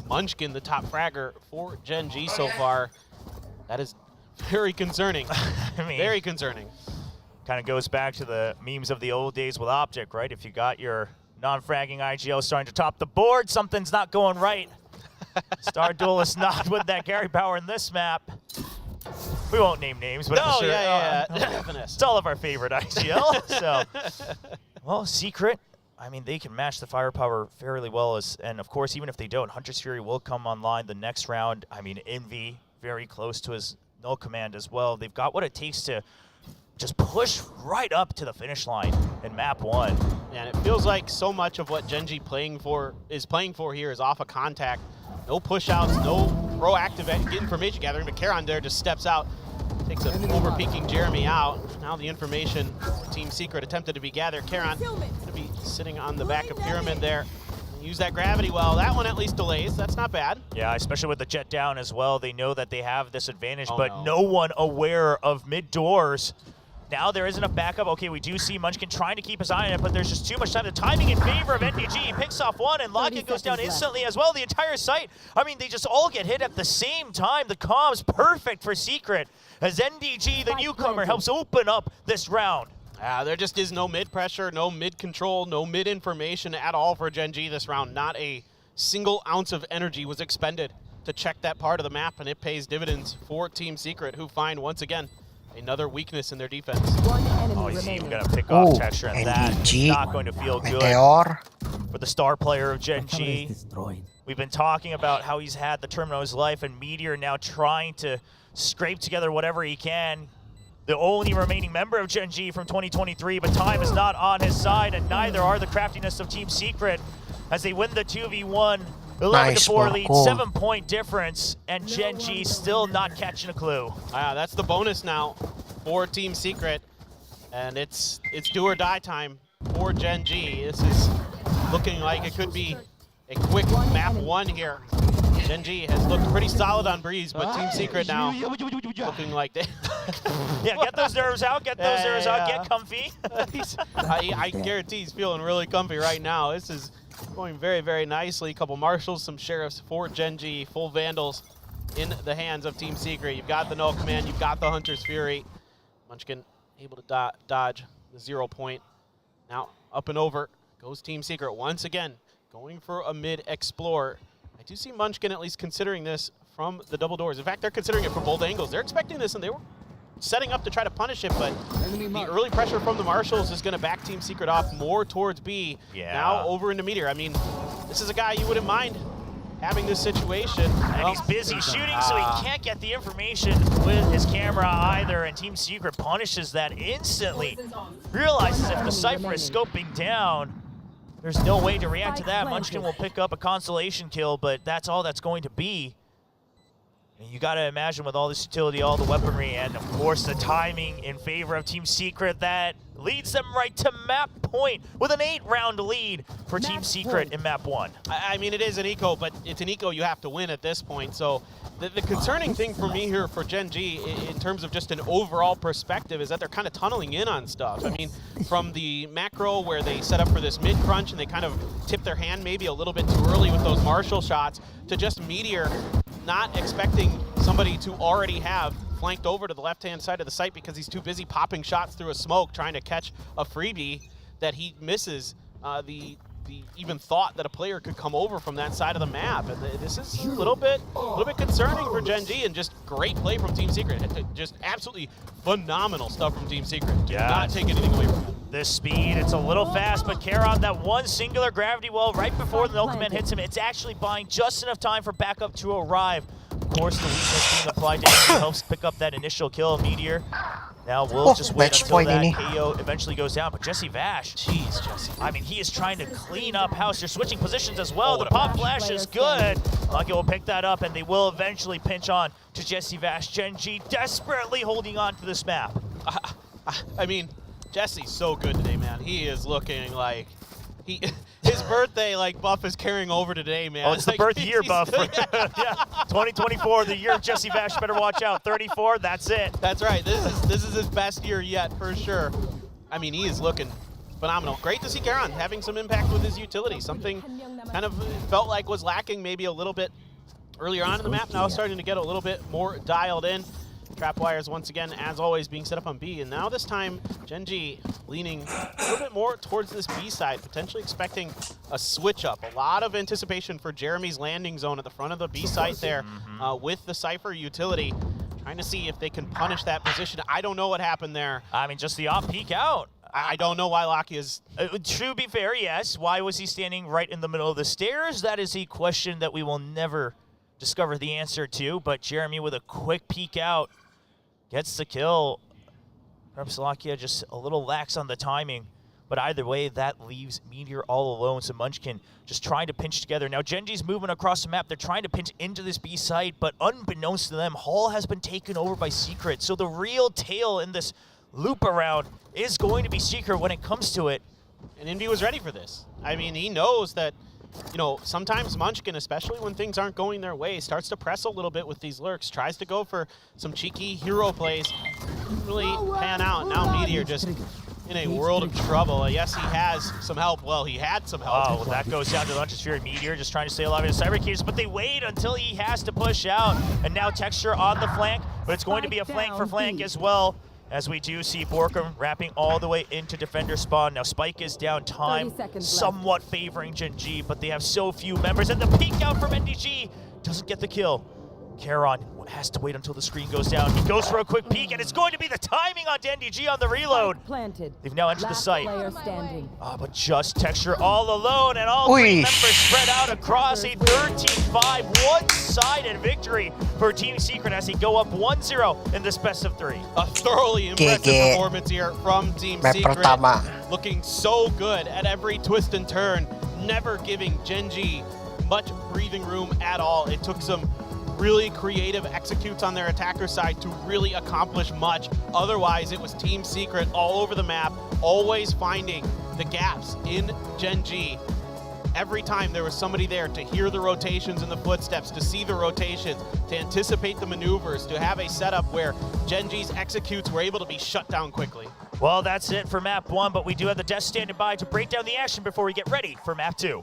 Munchkin, the top fragger for Gen G so far. That is very concerning. I mean, very concerning. Kind of goes back to the memes of the old days with Optic, right? If you got your non-fragging IGL starting to top the board, something's not going right. Star Duelist not with that carry power in this map. We won't name names, but No, I'm sure, yeah. it's all of our favorite IGL. So, well, Secret, I mean, they can match the firepower fairly well. And, of course, even if they don't, Hunter's Fury will come online the next round. I mean, Envy, very close to his null command as well. They've got what it takes to just push right up to the finish line in map 1. Yeah, and it feels like so much of what Gen G is playing for here is off of contact. No push-outs, no proactive information gathering, but Karon there just steps out, takes a over-peeking Jeremy out. Now the information Team Secret attempted to be gathered. Karon going to be sitting on the back of Pyramid there. Use that gravity well. That one at least delays. That's not bad. Yeah, especially with the jet down as well. They know that they have this advantage, but no one aware of mid-doors. Now there isn't a backup. Okay, we do see Munchkin trying to keep his eye on it, but there's just too much time. The timing in favor of NDG. He picks off one, and Lockett goes down instantly as well. The entire site, I mean, they just all get hit at the same time. The comms perfect for Secret as NDG, the newcomer, helps open up this round. There just is no mid pressure, no mid control, no mid information at all for Gen G this round. Not a single ounce of energy was expended to check that part of the map, and it pays dividends for Team Secret, who find, once again, another weakness in their defense. Oh, you see, we're going to pick off Texture, and that is not going to feel good for the star player of Gen G. We've been talking about how he's had the tournament of his life, and Meteor now trying to scrape together whatever he can. The only remaining member of Gen G from 2023, but time is not on his side, and neither are the craftiness of Team Secret as they win the 2v1. 11-4 lead, 7-point difference, and Gen G still not catching a clue. That's the bonus now for Team Secret, and it's do or die time for Gen G. This is looking like it could be a quick map 1 here. Gen G has looked pretty solid on Breeze, but Team Secret now looking like they... Yeah, get those nerves out, get those nerves out, get comfy. I guarantee he's feeling really comfy right now. This is going very, very nicely. A couple Marshals, some Sheriffs for Gen G, full Vandals in the hands of Team Secret. You've got the Null Command, you've got the Hunter's Fury. Munchkin able to dodge the 0 point. Now up and over goes Team Secret once again, going for a mid-explore. I do see Munchkin at least considering this from the double doors. In fact, they're considering it from both angles. They're expecting this, and they were setting up to try to punish it, but the early pressure from the Marshals is going to back Team Secret off more towards B. Yeah. Now over into Meteor. I mean, this is a guy you wouldn't mind having this situation. And he's busy shooting, so he can't get the information with his camera either, and Team Secret punishes that instantly. Realizes if the Cypher is scoping down, there's no way to react to that. Munchkin will pick up a consolation kill, but that's all that's going to be. And you gotta imagine with all this utility, all the weaponry, and of course the timing in favor of Team Secret, that leads them right to map point with an 8-round lead for Team Secret in map 1. I mean, it is an eco, but it's an eco you have to win at this point. So the concerning thing for me here for Gen G in terms of just an overall perspective is that they're kind of tunneling in on stuff. I mean, from the macro where they set up for this mid crunch and they kind of tip their hand maybe a little bit too early with those Marshall shots, to just Meteor not expecting somebody to already have flanked over to the left-hand side of the site because he's too busy popping shots through a smoke trying to catch a freebie that he misses the even thought that a player could come over from that side of the map. And this is a little bit concerning for Gen G, and just great play from Team Secret. Just absolutely phenomenal stuff from Team Secret. Do not take anything away from them. This speed, it's a little fast, but kalian, that one singular gravity well right before the no command hits him, it's actually buying just enough time for backup to arrive. Of course, the weakness being applied to him helps pick up that initial kill. Meteor now we'll just wait until that KO eventually goes down. But Jesse Vash, jeez, Jesse. I mean, he is trying to clean up house. They're switching positions as well. The pop flash is good. Lucky will pick that up, and they will eventually pinch on to Jesse Vash. Gen G desperately holding on to this map. I mean, Jesse's so good today, man. He is looking like his birthday buff is carrying over today, man. Oh, it's the birth year buff. Yeah, 2024, the year of Jesse Vash. Better watch out. 34, that's it. That's right. This is his best year yet for sure. I mean, he is looking phenomenal. Great to see kalian having some impact with his utility. Something kind of felt like was lacking maybe a little bit earlier on in the map. Now starting to get a little bit more dialed in. Trap wires once again, as always, being set up on B, and now this time Gen G leaning a little bit more towards this B side, potentially expecting a switch up. A lot of anticipation for Jeremy's landing zone at the front of the B site there with the Cypher utility, trying to see if they can punish that position. I don't know what happened there. I mean, just the off peek out. I don't know why Lockie is... To be fair, yes. Why was he standing right in the middle of the stairs? That is a question that we will never discover the answer to, but Jeremy with a quick peek out gets the kill. Perhaps Lakia just a little lax on the timing, but either way, that leaves Meteor all alone. So Munchkin just trying to pinch together. Now Gen G's moving across the map. They're trying to pinch into this B site, but unbeknownst to them, Hall has been taken over by Secret. So the real tail in this loop around is going to be Secret when it comes to it. And Envy was ready for this. I mean, he knows that, you know, sometimes Munchkin, especially when things aren't going their way, starts to press a little bit with these lurks, tries to go for some cheeky hero plays, really pan out. Now Meteor just in a world of trouble. Yes, he has some help. Well, he had some help. Oh, well, that goes down to the Lunchsphere. Meteor just trying to stay alive in the cyber keys, but they wait until he has to push out. And now Texture on the flank, but it's going to be a flank for flank as well, as we do see Borkum wrapping all the way into defender spawn. Now Spike is down time, somewhat favoring Gen G, but they have so few members, and the peek out from NDG doesn't get the kill. kalian has to wait until the screen goes down. He goes for a quick peek, and it's going to be the timing on NDG on the reload. They've now entered the site. But just Texture all alone, and all three members spread out across a 13-5 one-sided victory for Team Secret as they go up 1-0 in this best of 3. A thoroughly impressive performance here from Team Secret. Looking so good at every twist and turn, never giving Gen G much breathing room at all. It took some really creative executes on their attacker side to really accomplish much. Otherwise, it was Team Secret all over the map, always finding the gaps in Gen G. Every time there was somebody there to hear the rotations and the footsteps, to see the rotations, to anticipate the maneuvers, to have a setup where Gen G's executes were able to be shut down quickly. Well, that's it for map 1, but we do have the Death standing by to break down the action before we get ready for map 2.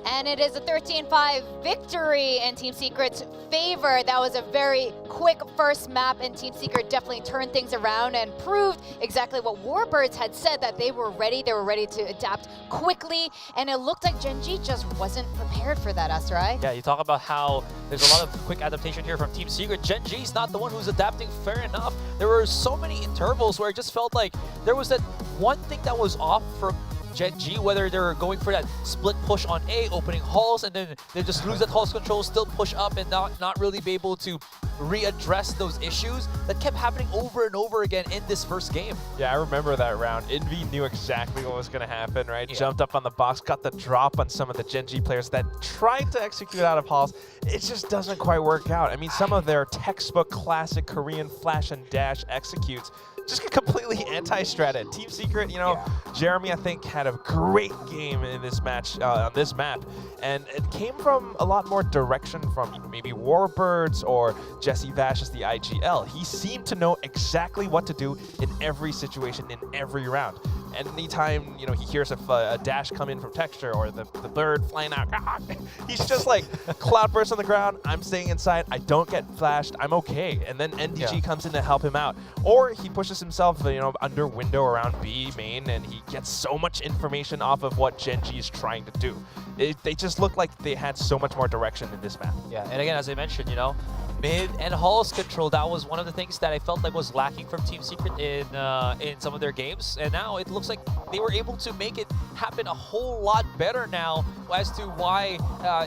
And it is a 13-5 victory in Team Secret's favor. That was a very quick first map, and Team Secret definitely turned things around and proved exactly what Warbirds had said, that they were ready. They were ready to adapt quickly, and it looked like Gen G just wasn't prepared for that, Asarai. Yeah, you talk about how there's a lot of quick adaptation here from Team Secret. Gen G's not the one who's adapting fair enough. There were so many intervals where it just felt like there was that one thing that was off from Gen G, whether they're going for that split push on A, opening halls, and then they just lose that halls control, still push up, and not really be able to readdress those issues that kept happening over and over again in this first game. Yeah, I remember that round. Envy knew exactly what was going to happen, right? Yeah. Jumped up on the box, got the drop on some of the Gen G players that tried to execute out of halls. It just doesn't quite work out. I mean, some of their textbook classic Korean flash and dash executes just get completely anti-stratted. Team Secret, you know, Jeremy, I think, had a great game in this match, on this map, and it came from a lot more direction from maybe Warbirds or Jesse Vash as the IGL. He seemed to know exactly what to do in every situation, in every round. And anytime, you know, he hears a dash come in from Texture or the bird flying out, he's just like, cloud burst on the ground, I'm staying inside, I don't get flashed, I'm okay. And then NDG comes in to help him out. Or he pushes himself, you know, under window around B main, and he gets so much information off of what Gen G is trying to do. They just look like they had so much more direction in this map. Yeah, and again, as I mentioned, you know, mid and halls control, that was one of the things that I felt like was lacking from Team Secret in some of their games, and now it looks like they were able to make it happen a whole lot better now as to why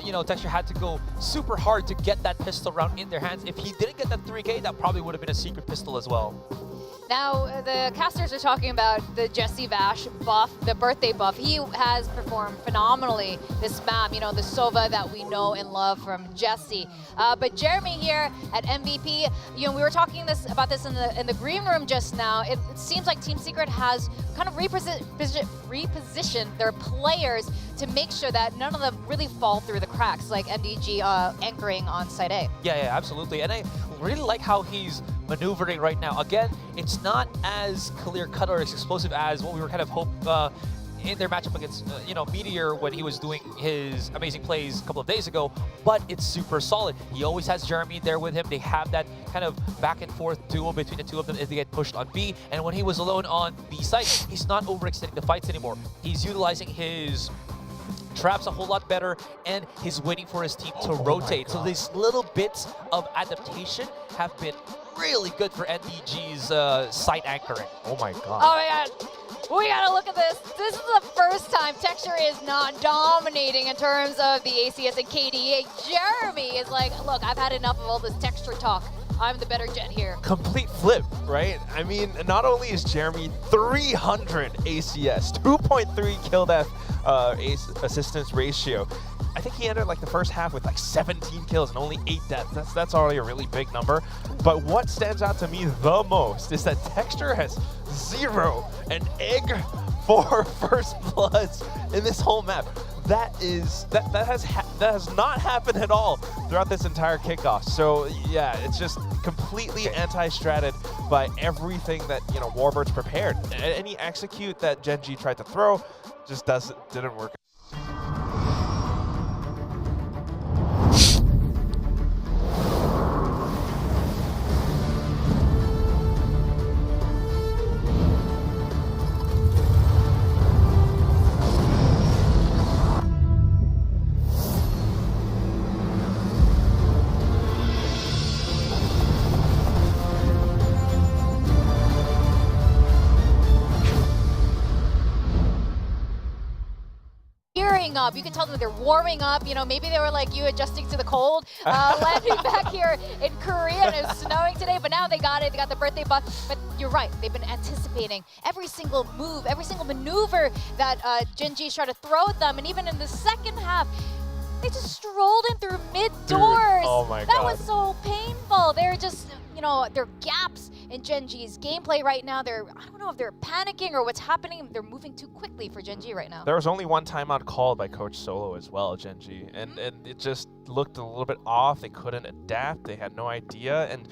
you know, Texture had to go super hard to get that pistol round in their hands. If he didn't get that 3K, that probably would have been a secret pistol as well. Now, the casters are talking about the Jesse Vash buff, the birthday buff. He has performed phenomenally this map, you know, the Sova that we know and love from Jesse. But Jeremy here at MVP, you know, we were talking about this in the green room just now. It seems like Team Secret has kind of repositioned their players to make sure that none of them really fall through the cracks, like MDG anchoring on side A. Yeah, absolutely. And I really like how he's maneuvering right now. Again, it's not as clear-cut or as explosive as what we were kind of hope in their matchup against you know, Meteor when he was doing his amazing plays a couple of days ago, but it's super solid. He always has Jeremy there with him. They have that kind of back and forth duo between the two of them if they get pushed on B, and when he was alone on B site, he's not overextending the fights anymore. He's utilizing his traps a whole lot better, and he's waiting for his team to rotate. So these little bits of adaptation have been really good for NDG's site anchoring. Oh my god. Oh my god. We gotta look at this. This is the first time Texture is not dominating in terms of the ACS and KDA. Jeremy is like, look, I've had enough of all this Texture talk. I'm the better jet here. Complete flip, right? I mean, not only is Jeremy 300 ACS, 2.3 kill death assistance ratio, I think he entered like the first half with like 17 kills and only 8 deaths. That's already a really big number. But what stands out to me the most is that Texture has 0 and egg for first bloods in this whole map. That has not happened at all throughout this entire kickoff. So yeah, it's just completely anti-stratted by everything that, you know, Warbirds prepared. Any execute that Gen G tried to throw just didn't work. Up. You can tell them they're warming up. You know, maybe they were like you, adjusting to the cold, landing back here in Korea, and it was snowing today, but now they got it. They got the birthday buff. But you're right. They've been anticipating every single move, every single maneuver that Gen G tried to throw at them. And even in the second half, they just strolled in through mid-doors. Oh my God. That was so painful. They're just, you know, there are gaps in Gen G's gameplay right now. I don't know if they're panicking or what's happening. They're moving too quickly for Gen G right now. There was only one timeout called by Coach Solo as well, Gen G, and it just looked a little bit off. They couldn't adapt. They had no idea, and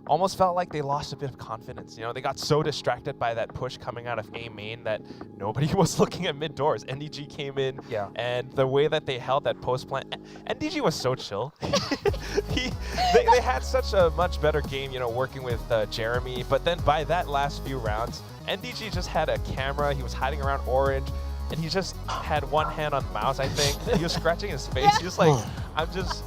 almost felt like they lost a bit of confidence. You know, they got so distracted by that push coming out of A main that nobody was looking at mid doors. NDG came in, and the way that they held that post plant, NDG was so chill. They had such a much better game, you know, working with Jeremy. But then by that last few rounds, NDG just had a camera. He was hiding around orange, and he just had one hand on the mouse, I think. He was scratching his face. He was like, I'm just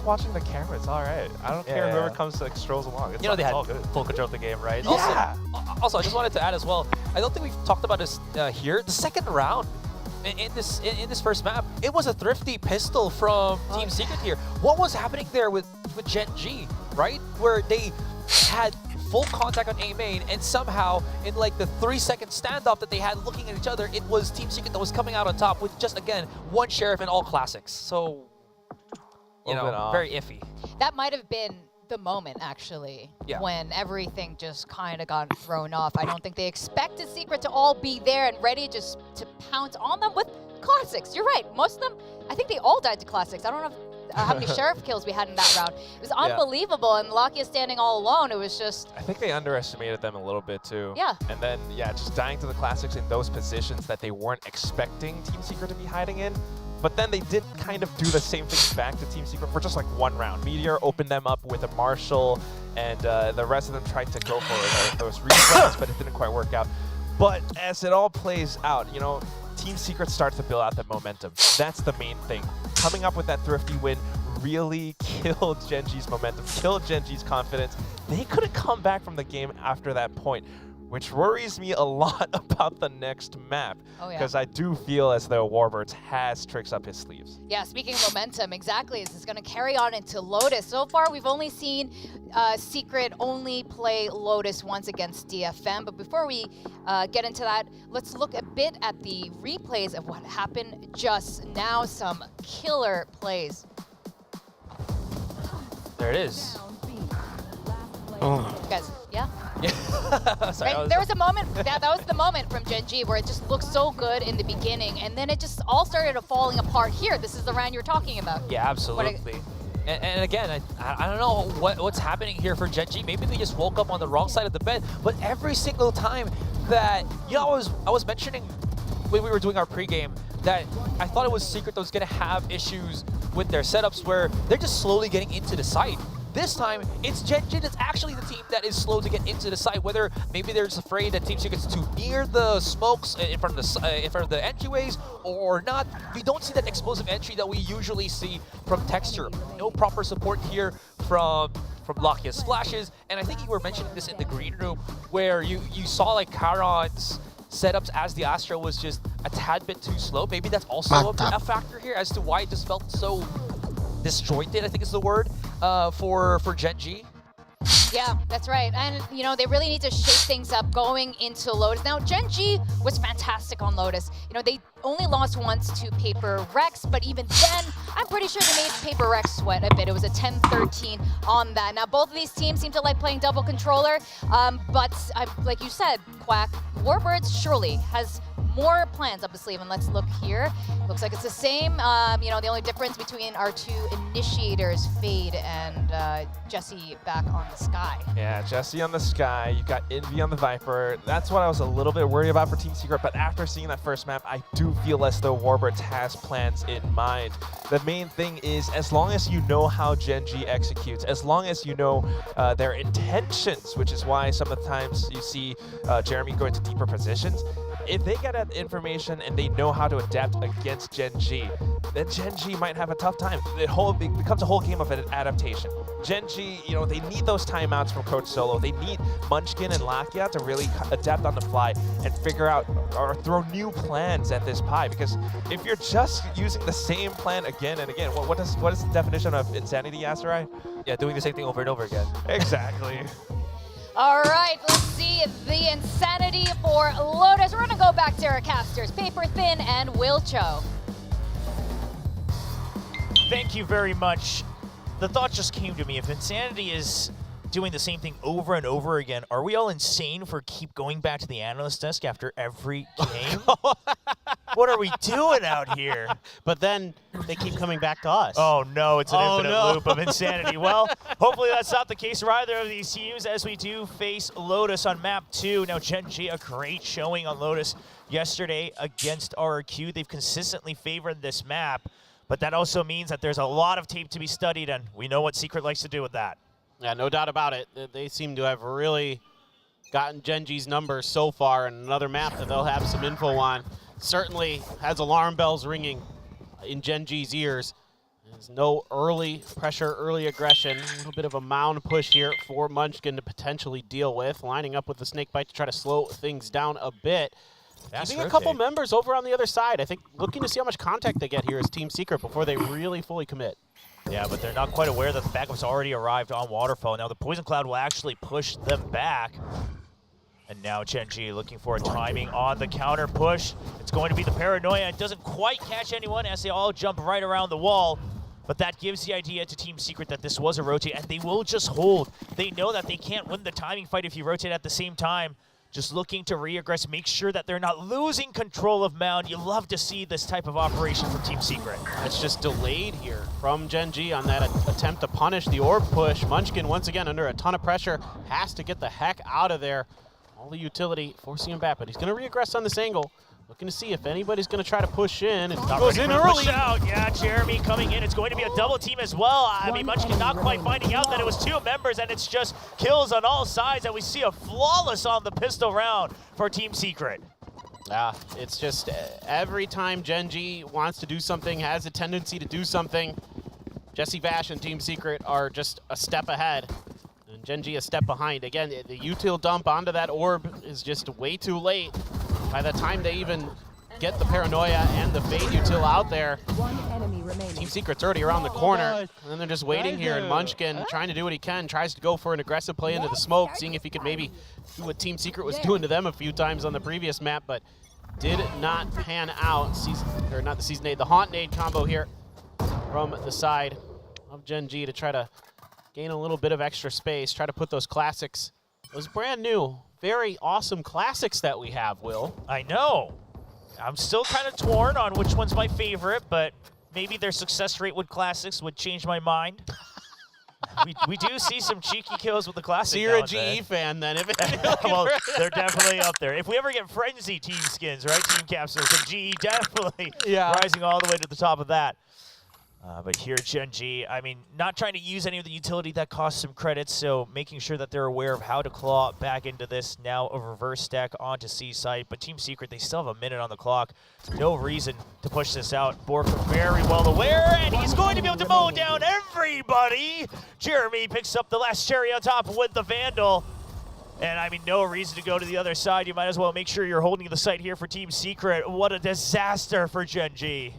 watching the camera. It's all right. I don't care whoever comes like strolls along. It's, you know, they had all good. full control of the game, right? Yeah. Also, I just wanted to add as well, I don't think we've talked about this here. The second round in this first map, it was a thrifty pistol from Team Secret here. What was happening there with Gen G, right? Where they had full contact on A main, and somehow in like the 3-second standoff that they had looking at each other, it was Team Secret that was coming out on top with just, again, one Sheriff and all classics. So, you know, very iffy. That might have been the moment, actually, when everything just kind of got thrown off. I don't think they expected Secret to all be there and ready just to pounce on them with classics. You're right. Most of them, I think they all died to classics. I don't know how many Sheriff kills we had in that round. It was unbelievable, and Lakia standing all alone, it was just... I think they underestimated them a little bit, too. Yeah. And then, just dying to the classics in those positions that they weren't expecting Team Secret to be hiding in. But then they did kind of do the same thing back to Team Secret for just like one round. Meteor opened them up with a Marshall, and the rest of them tried to go for those reflex, but it didn't quite work out. But as it all plays out, you know, Team Secret starts to build out that momentum. That's the main thing. Coming up with that thrifty win really killed Gen G's momentum, killed Gen G's confidence. They couldn't come back from the game after that point, which worries me a lot about the next map, because I do feel as though Warbirds has tricks up his sleeves. Yeah, speaking of momentum, exactly. This is going to carry on into Lotus. So far, we've only seen Secret only play Lotus once against DFM. But before we get into that, let's look a bit at the replays of what happened just now. Some killer plays. There it is. Guys, yeah? Sorry, Right? There was a moment, that was the moment from Gen G where it just looked so good in the beginning, and then it just all started falling apart here. This is the round you're talking about. Yeah, absolutely. And again, I don't know what's happening here for Gen G. Maybe they just woke up on the wrong side of the bed, but every single time that, you know, I was mentioning when we were doing our pregame that I thought it was Secret that was going to have issues with their setups where they're just slowly getting into the site. This time, it's Gen G that's actually the team that is slow to get into the site. Whether maybe they're just afraid that Team Secret's too near the smokes in front of the entryways or not. We don't see that explosive entry that we usually see from Texture. No proper support here from Lakia's flashes, and I think you were mentioning this in the green room where you saw like Charon's setups as the Astra was just a tad bit too slow. Maybe that's also a factor here as to why it just felt so disjointed, I think is the word, for Gen G. Yeah, that's right. And, you know, they really need to shake things up going into Lotus. Now, Gen G was fantastic on Lotus. You know, they only lost once to Paper Rex, but even then, I'm pretty sure they made Paper Rex sweat a bit. It was a 10-13 on that. Now, both of these teams seem to like playing double controller, but like you said, Quack, Warbirds surely has more plans up the sleeve, and let's look here. Looks like it's the same. You know, the only difference between our two initiators, Fade and Jesse back on the Sky. Yeah, Jesse on the Sky. You've got Envy on the Viper. That's what I was a little bit worried about for Team Secret, but after seeing that first map, I do feel as though Warbirds has plans in mind. The main thing is, as long as you know how Gen G executes, as long as you know their intentions, which is why sometimes you see Jeremy go into deeper positions, if they get that information and they know how to adapt against Gen G, then Gen G might have a tough time. It becomes a whole game of an adaptation. Gen G, you know, they need those timeouts from Coach Solo. They need Munchkin and Lakia to really adapt on the fly and figure out or throw new plans at this pie. Because if you're just using the same plan again and again, what is the definition of insanity, Asarai? Yeah, doing the same thing over and over again. Exactly. All right, let's see the insanity for Lotus. We're gonna go back to our casters, Paper Thin and Wilcho. Thank you very much. The thought just came to me. If Insanity is doing the same thing over and over again, are we all insane for keep going back to the analyst desk after every game? What are we doing out here? But then they keep coming back to us. Oh no, it's an infinite loop of insanity. Well, hopefully that's not the case for either of these teams as we do face Lotus on map 2. Now Gen G, a great showing on Lotus yesterday against RRQ. They've consistently favored this map, but that also means that there's a lot of tape to be studied, and we know what Secret likes to do with that. Yeah, no doubt about it. They seem to have really gotten Gen G's numbers so far, and another map that they'll have some info on. Certainly has alarm bells ringing in Gen G's ears. There's no early pressure, early aggression. A little bit of a mound push here for Munchkin to potentially deal with, lining up with the snake bite to try to slow things down a bit. Keeping a couple members over on the other side. I think looking to see how much contact they get here as Team Secret before they really fully commit. Yeah, but they're not quite aware that the backup's already arrived on Waterfall. Now the Poison Cloud will actually push them back. And now Gen.G looking for a timing on the counter push. It's going to be the Paranoia. It doesn't quite catch anyone as they all jump right around the wall. But that gives the idea to Team Secret that this was a rotate, and they will just hold. They know that they can't win the timing fight if you rotate at the same time. Just looking to re-aggress, make sure that they're not losing control of Mound. You love to see this type of operation from Team Secret. It's just delayed here from Gen.G on that attempt to punish the orb push. Munchkin, once again, under a ton of pressure, has to get the heck out of there. All the utility forcing him back, but he's going to re-aggress on this angle. Looking to see if anybody's going to try to push in. And goes in early. Push out. Yeah, Jeremy coming in. It's going to be a double team as well. I mean, Munchkin not quite finding out that it was 2 members, and it's just kills on all sides, and we see a flawless on the pistol round for Team Secret. Yeah, it's just every time Gen.G wants to do something, has a tendency to do something, Jesse Vash and Team Secret are just a step ahead. And Gen.G a step behind. Again, the util dump onto that orb is just way too late. By the time they even get the Paranoia and the Fade util out there, One enemy remaining. Team Secret's already around the corner. And then they're just waiting here, and Munchkin trying to do what he can, tries to go for an aggressive play into the smoke, seeing if he could maybe do what Team Secret was doing to them a few times on the previous map, but did not pan out. The Haunt Nade combo here from the side of Gen.G to try to gain a little bit of extra space, try to put those classics, those brand new, very awesome classics that we have, Will. I know. I'm still kind of torn on which one's my favorite, but maybe their success rate with classics would change my mind. we do see some cheeky kills with the classics. So you're a GE fan then. Well, they're definitely up there. If we ever get Frenzy team skins, right, team capsules, then GE definitely rising all the way to the top of that. But here, Gen.G, I mean, not trying to use any of the utility that costs some credits, so making sure that they're aware of how to claw back into this. Now a reverse stack onto C-site, but Team Secret, they still have a minute on the clock. No reason to push this out. Bork very well aware, and he's going to be able to mow down everybody. Jeremy picks up the last cherry on top with the Vandal. And I mean, no reason to go to the other side. You might as well make sure you're holding the site here for Team Secret. What a disaster for Gen.G.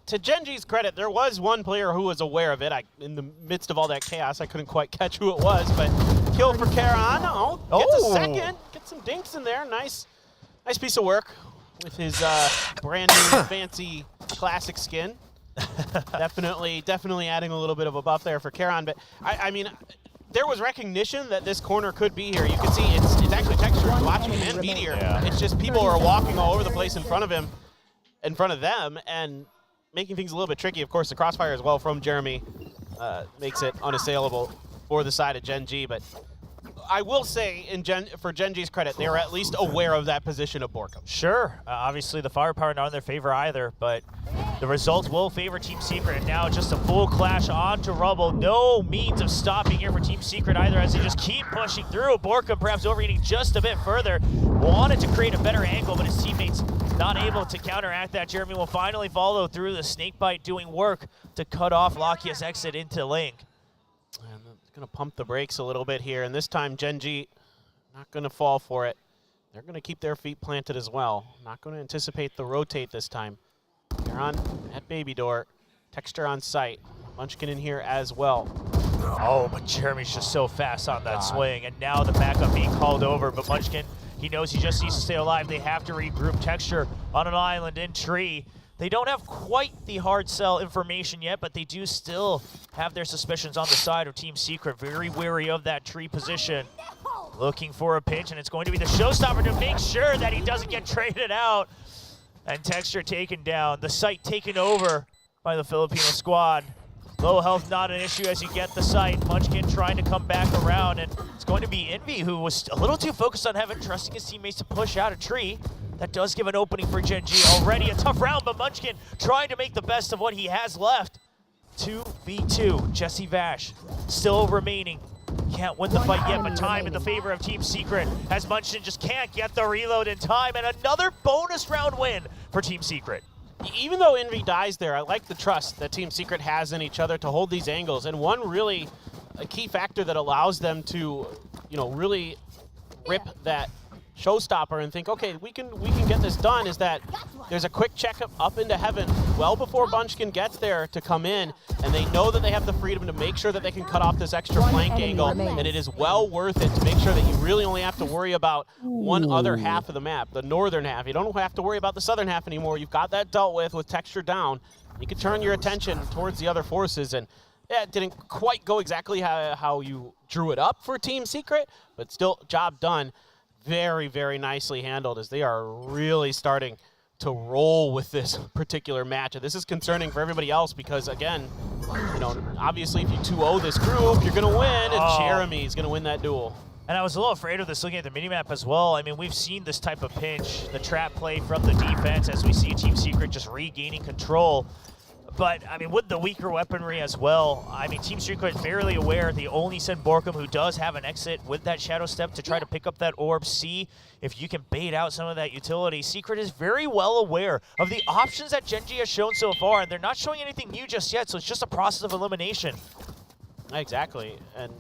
To Gen.G's credit, there was one player who was aware of it. In the midst of all that chaos, I couldn't quite catch who it was, but kill for kalian. Gets a second. Get some dinks in there. Nice piece of work with his brand new fancy classic skin. definitely adding a little bit of a buff there for kalian. But I mean, there was recognition that this corner could be here. You can see it's actually Texture watching him and Meteor. Yeah. It's just people are walking all over the place in front of him, in front of them, and making things a little bit tricky. Of course, the crossfire as well from Jeremy makes it unassailable for the side of Gen.G. But I will say, for Gen.G's credit, they are at least aware of that position of Borkum. Sure. Obviously, the firepower not in their favor either, but the result will favor Team Secret. And now just a full clash onto Rubble. No means of stopping here for Team Secret either, as they just keep pushing through. Borkum perhaps overeating just a bit further. Wanted to create a better angle, but his teammates not able to counteract that. Jeremy will finally follow through the snakebite, doing work to cut off Lakia's exit into Link. And going to pump the brakes a little bit here, and this time Gen.G not going to fall for it. They're going to keep their feet planted as well. Not going to anticipate the rotate this time. They're on at Baby Door. Texture on site. Munchkin in here as well. Oh, but Jeremy's just so fast on that swing, and now the backup being called over, but Munchkin, he knows he just needs to stay alive. They have to regroup. Texture on an island in tree. They don't have quite the hard sell information yet, but they do still have their suspicions on the side of Team Secret. Very wary of that tree position. Looking for a pinch, and it's going to be the showstopper to make sure that he doesn't get traded out. And Texture taken down. The site taken over by the Filipino squad. Low health not an issue as you get the site. Munchkin trying to come back around, and it's going to be Envy, who was a little too focused on Heaven, trusting his teammates to push out a tree. That does give an opening for Gen.G. Already a tough round, but Munchkin trying to make the best of what he has left. 2v2, Jesse Vash still remaining. Can't win the fight yet, but time in the favor of Team Secret, as Munchkin just can't get the reload in time, and another bonus round win for Team Secret. Even though Envy dies there, I like the trust that Team Secret has in each other to hold these angles, and one really a key factor that allows them to, really rip that showstopper and think, okay, we can get this done, is that there's a quick check up into heaven well before Bunchkin gets there to come in, and they know that they have the freedom to make sure that they can cut off this extra flank angle, and it is well worth it to make sure that you really only have to worry about one other half of the map, the northern half. You don't have to worry about the southern half anymore. You've got that dealt with texture down. You can turn your attention towards the other forces, and yeah, it didn't quite go exactly how you drew it up for Team Secret, but still, job done. Very, very nicely handled, as they are really starting to roll with this particular match. And this is concerning for everybody else because, again, you know, obviously if you 2-0 this group, you're going to win, and Jeremy's going to win that duel. And I was a little afraid of this looking at the minimap as well. I mean, we've seen this type of pinch, the trap play from the defense, as we see Team Secret just regaining control. But, I mean, with the weaker weaponry as well, I mean, Team Secret fairly aware. They only send Borkum, who does have an exit with that Shadow Step, to try to pick up that orb. See if you can bait out some of that utility. Secret is very well aware of the options that Gen.G has shown so far, and they're not showing anything new just yet, so it's just a process of elimination. Exactly, and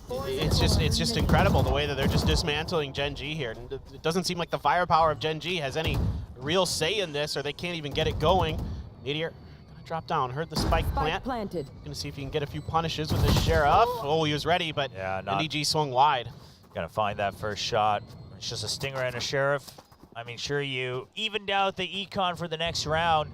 it's just incredible the way that they're just dismantling Gen.G here. And it doesn't seem like the firepower of Gen.G has any real say in this, or they can't even get it going. Meteor gonna drop down. Heard the spike planted. Gonna see if he can get a few punishes with the Sheriff. Oh, he was ready, but NDG swung wide. Gotta find that first shot. It's just a Stinger and a Sheriff. I mean, sure, you evened out the econ for the next round.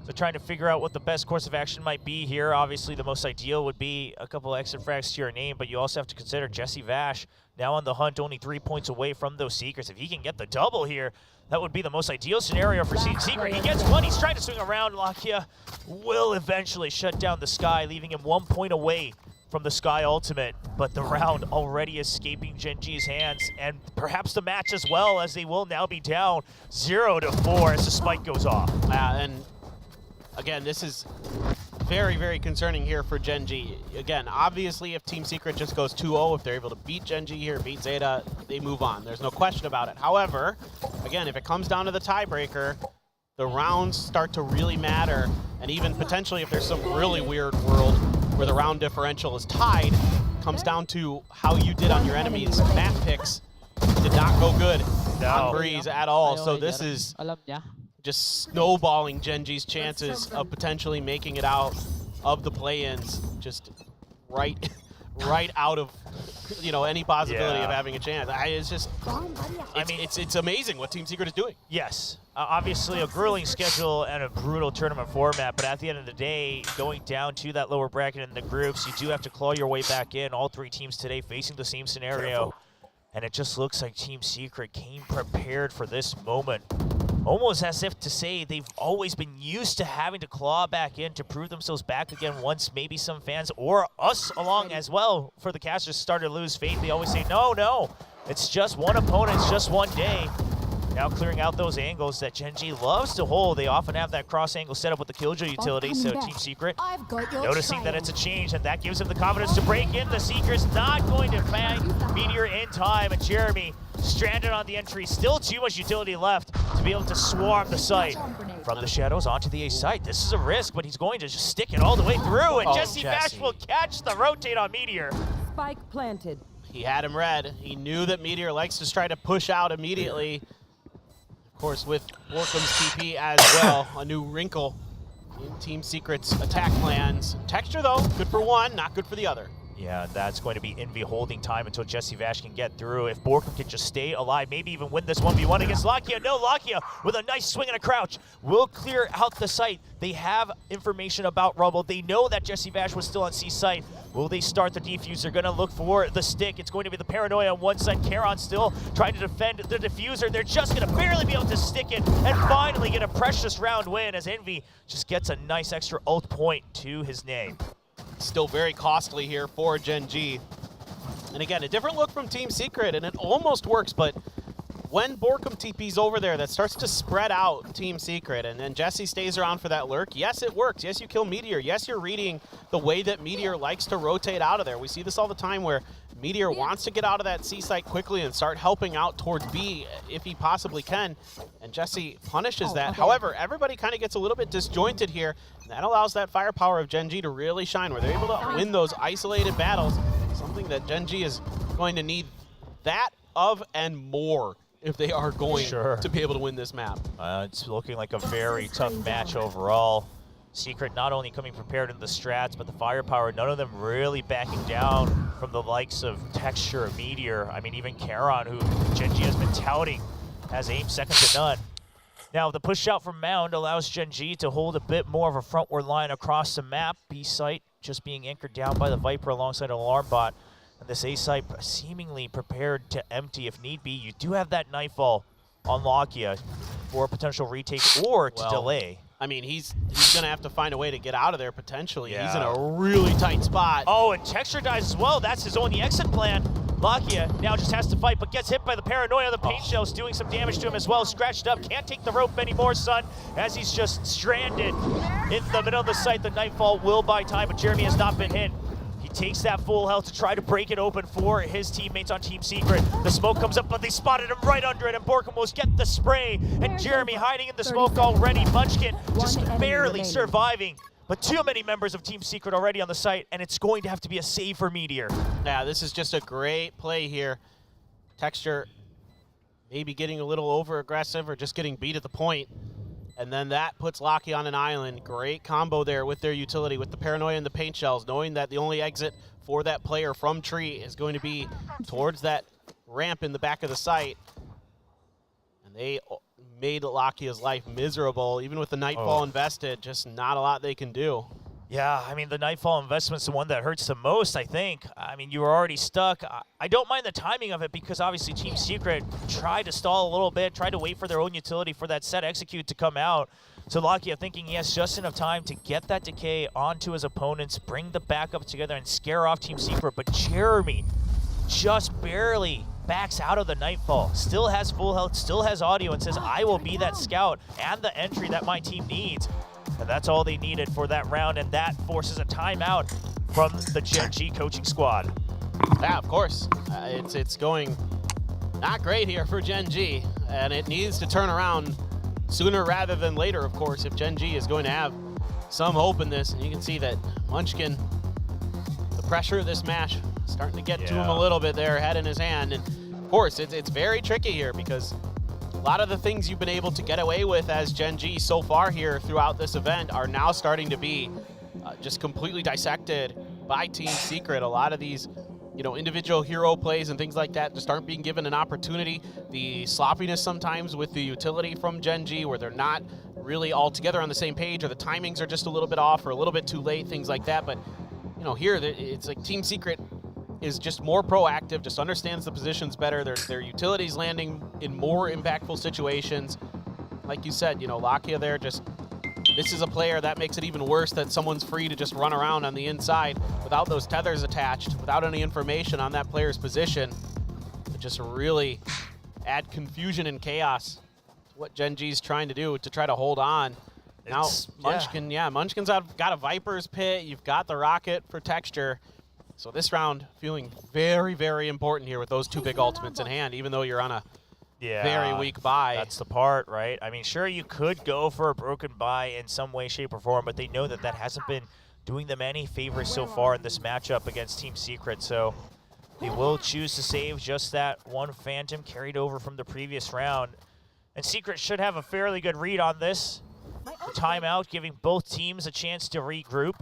So trying to figure out what the best course of action might be here. Obviously, the most ideal would be a couple exit frags to your name, but you also have to consider Jesse Vash now on the hunt, only 3 points away from those Seekers. If he can get the double here, that would be the most ideal scenario for Secret. He gets one. He's trying to swing around. Lakia will eventually shut down the Sky, leaving him 1 point away from the Sky ultimate. But the round already escaping Gen.G's hands, and perhaps the match as well, as they will now be down 0-4 as the spike goes off. And again, this is very, very concerning here for Gen.G. Again, obviously, if Team Secret just goes 2-0, if they're able to beat Gen.G here, beat Zeta, they move on. There's no question about it. However, again, if it comes down to the tiebreaker, the rounds start to really matter. And even potentially if there's some really weird world where the round differential is tied, comes down to how you did on your enemies. Map picks did not go good on Breeze at all. So this is just snowballing Gen.G's chances of potentially making it out of the play-ins, just right out of, you know, any possibility of having a chance. It's amazing what Team Secret is doing. Yes, obviously a grueling schedule and a brutal tournament format, but at the end of the day, going down to that lower bracket in the groups, you do have to claw your way back in. All three teams today facing the same scenario, and it just looks like Team Secret came prepared for this moment. Almost as if to say they've always been used to having to claw back in to prove themselves back again once maybe some fans or us along as well for the casters started to lose faith. They always say, no, it's just one opponent, it's just one day. Now clearing out those angles that Gen.G loves to hold. They often have that cross angle set up with the Killjoy utility, so Team Secret noticing that it's a change, and that gives them the confidence to break in. The Seeker's not going to find Meteor in time, and Jeremy stranded on the entry. Still too much utility left to be able to swarm the site. From the shadows onto the A site. This is a risk, but he's going to just stick it all the way through, and Jesse Bash will catch the rotate on Meteor. Spike planted. He had him read. He knew that Meteor likes to try to push out immediately. Of course, with Borkum's TP as well, a new wrinkle in Team Secret's attack plans. Texture, though, good for one, not good for the other. Yeah, that's going to be Envy holding time until Jesse Vash can get through. If Borkum can just stay alive, maybe even win this 1v1 against Lakia. No, Lakia with a nice swing and a crouch will clear out the site. They have information about Rubble. They know that Jesse Vash was still on C site. Will they start the defuse? They're going to look for the stick. It's going to be the Paranoia on one side. Charon still trying to defend the diffuser. They're just going to barely be able to stick it and finally get a precious round win as Envy just gets a nice extra ult point to his name. Still very costly here for Gen.G. And again, a different look from Team Secret, and it almost works, but when Borkum TP's over there, that starts to spread out Team Secret, and then Jesse stays around for that lurk. Yes, it works. Yes, you kill Meteor. Yes, you're reading the way that Meteor likes to rotate out of there. We see this all the time where Meteor wants to get out of that C site quickly and start helping out towards B if he possibly can, and Jesse punishes that. However, everybody kind of gets a little bit disjointed here, and that allows that firepower of Gen.G to really shine, where they're able to win those isolated battles, something that Gen.G is going to need that of and more if they are going to be able to win this map. It's looking like a very tough match overall. Secret not only coming prepared in the strats, but the firepower, none of them really backing down from the likes of Texture, Meteor. I mean, even Charon, who Gen.G has been touting, has aim second to none. Now, the push out from Mound allows Gen.G to hold a bit more of a frontward line across the map. B site just being anchored down by the Viper alongside an alarm bot. And this A site seemingly prepared to empty if need be. You do have that Nightfall on Lakia for a potential retake or to delay. I mean, he's going to have to find a way to get out of there potentially. Yeah. He's in a really tight spot. Oh, and Texture dies as well. That's his only exit plan. Lakia now just has to fight, but gets hit by the Paranoia. The paint shell's doing some damage to him as well. Scratched up, can't take the rope anymore, son, as he's just stranded in the middle of the site. The Nightfall will buy time, but Jeremy has not been hit. He takes that full health to try to break it open for his teammates on Team Secret. The smoke comes up, but they spotted him right under it, and Borkamos get the spray, and Jeremy hiding in the smoke already. Munchkin just barely surviving. But too many members of Team Secret already on the site, and it's going to have to be a save for Meteor. Yeah, this is just a great play here. Texture maybe getting a little over-aggressive or just getting beat at the point. And then that puts Locky on an island. Great combo there with their utility, with the Paranoia and the paint shells, knowing that the only exit for that player from tree is going to be towards that ramp in the back of the site. And they made Lakia's life miserable. Even with the Nightfall invested, just not a lot they can do. Yeah, I mean, the Nightfall investment's the one that hurts the most, I think. I mean, you were already stuck. I don't mind the timing of it because obviously Team Secret tried to stall a little bit, tried to wait for their own utility for that set execute to come out. So Lakia thinking he has just enough time to get that decay onto his opponents, bring the backup together, and scare off Team Secret. But Jeremy just barely backs out of the Nightfall, still has full health, still has audio, and says, I will be that scout and the entry that my team needs. And that's all they needed for that round, and that forces a timeout from the Gen.G coaching squad. Yeah, of course. It's going not great here for Gen.G, and it needs to turn around sooner rather than later, of course, if Gen.G is going to have some hope in this. And you can see that Munchkin, the pressure of this match, starting to get to him a little bit there, head in his hand. And of course, it's very tricky here because a lot of the things you've been able to get away with as Gen.G so far here throughout this event are now starting to be just completely dissected by Team Secret. A lot of these, individual hero plays and things like that just aren't being given an opportunity. The sloppiness sometimes with the utility from Gen.G where they're not really all together on the same page, or the timings are just a little bit off or a little bit too late, things like that. But, here it's like Team Secret is just more proactive, just understands the positions better. Their utilities landing in more impactful situations. Like you said, Lakia there just, this is a player that makes it even worse that someone's free to just run around on the inside without those tethers attached, without any information on that player's position. It just really add confusion and chaos to what Gen.G's trying to do to try to hold on. Now, Munchkin, Munchkin's got a Viper's Pit. You've got the Rocket for Texture. So this round feeling very, very important here with those two big ultimates in hand, even though you're on a very weak buy. That's the part, right? I mean, sure, you could go for a broken buy in some way, shape, or form, but they know that hasn't been doing them any favors so far in this matchup against Team Secret. So they will choose to save just that one Phantom carried over from the previous round. And Secret should have a fairly good read on this. The timeout, giving both teams a chance to regroup.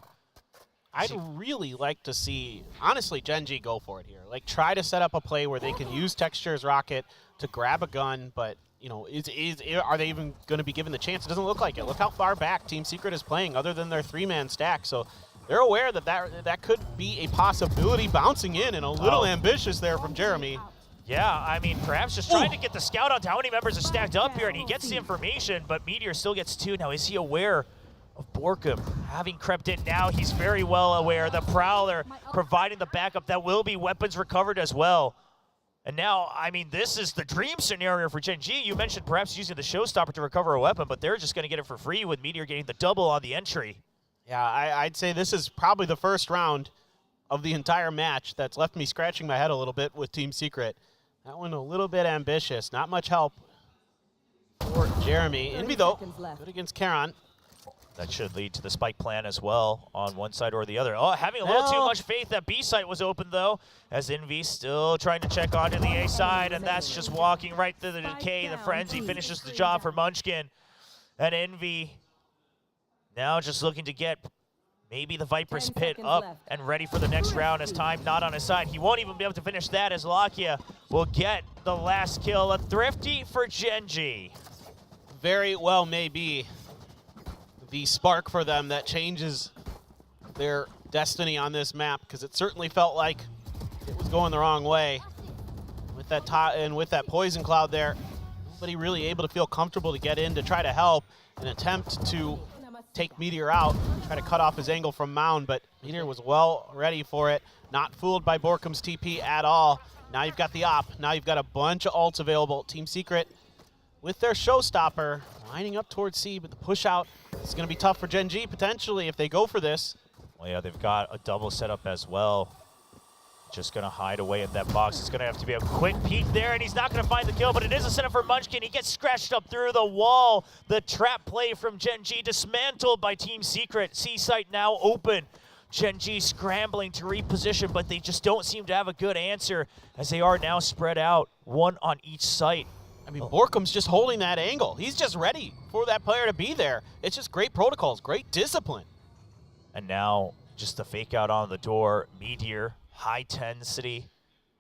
I'd really like to see, honestly, Gen.G go for it here. Like, try to set up a play where they can use Texture's Rocket to grab a gun, but, are they even going to be given the chance? It doesn't look like it. Look how far back Team Secret is playing other than their three-man stack. So they're aware that could be a possibility bouncing in, and a little ambitious there from Jeremy. Yeah, I mean, perhaps just trying to get the scout onto how many members are stacked up here, and he gets the information, but Meteor still gets two. Now, is he aware of Borkum having crept in? Now he's very well aware. The Prowler providing the backup. That will be weapons recovered as well. And now, I mean, this is the dream scenario for Gen.G. You mentioned perhaps using the showstopper to recover a weapon, but they're just going to get it for free with Meteor getting the double on the entry. Yeah, I'd say this is probably the first round of the entire match that's left me scratching my head a little bit with Team Secret. That one a little bit ambitious. Not much help for Jeremy. Envy, though, good against Charon. That should lead to the spike plan as well on one side or the other. Oh, having a little too much faith that B site was open though, as Envy still trying to check onto the A side, and that's just walking right through the decay. The frenzy finishes the job for Munchkin. And Envy now just looking to get maybe the Viper's Pit up and ready for the next round as time not on his side. He won't even be able to finish that as Lakia will get the last kill. A thrifty for Genji. Very well may be the spark for them that changes their destiny on this map, because it certainly felt like it was going the wrong way with that with that poison cloud there. Nobody really able to feel comfortable to get in to try to help and attempt to take Meteor out, try to cut off his angle from Mound, but Meteor was well ready for it. Not fooled by Borkum's TP at all. Now you've got the op. Now you've got a bunch of ults available. Team Secret with their showstopper lining up towards C, but the push out is going to be tough for Genji potentially if they go for this. Well, yeah, they've got a double setup as well. Just going to hide away at that box. It's going to have to be a quick peek there, and he's not going to find the kill, but it is a setup for Munchkin. He gets scratched up through the wall. The trap play from Genji dismantled by Team Secret. C site now open. Genji scrambling to reposition, but they just don't seem to have a good answer as they are now spread out, one on each site. I mean, Borkum's just holding that angle. He's just ready for that player to be there. It's just great protocols, great discipline. And now just the fake out on the door. Meteor, high intensity.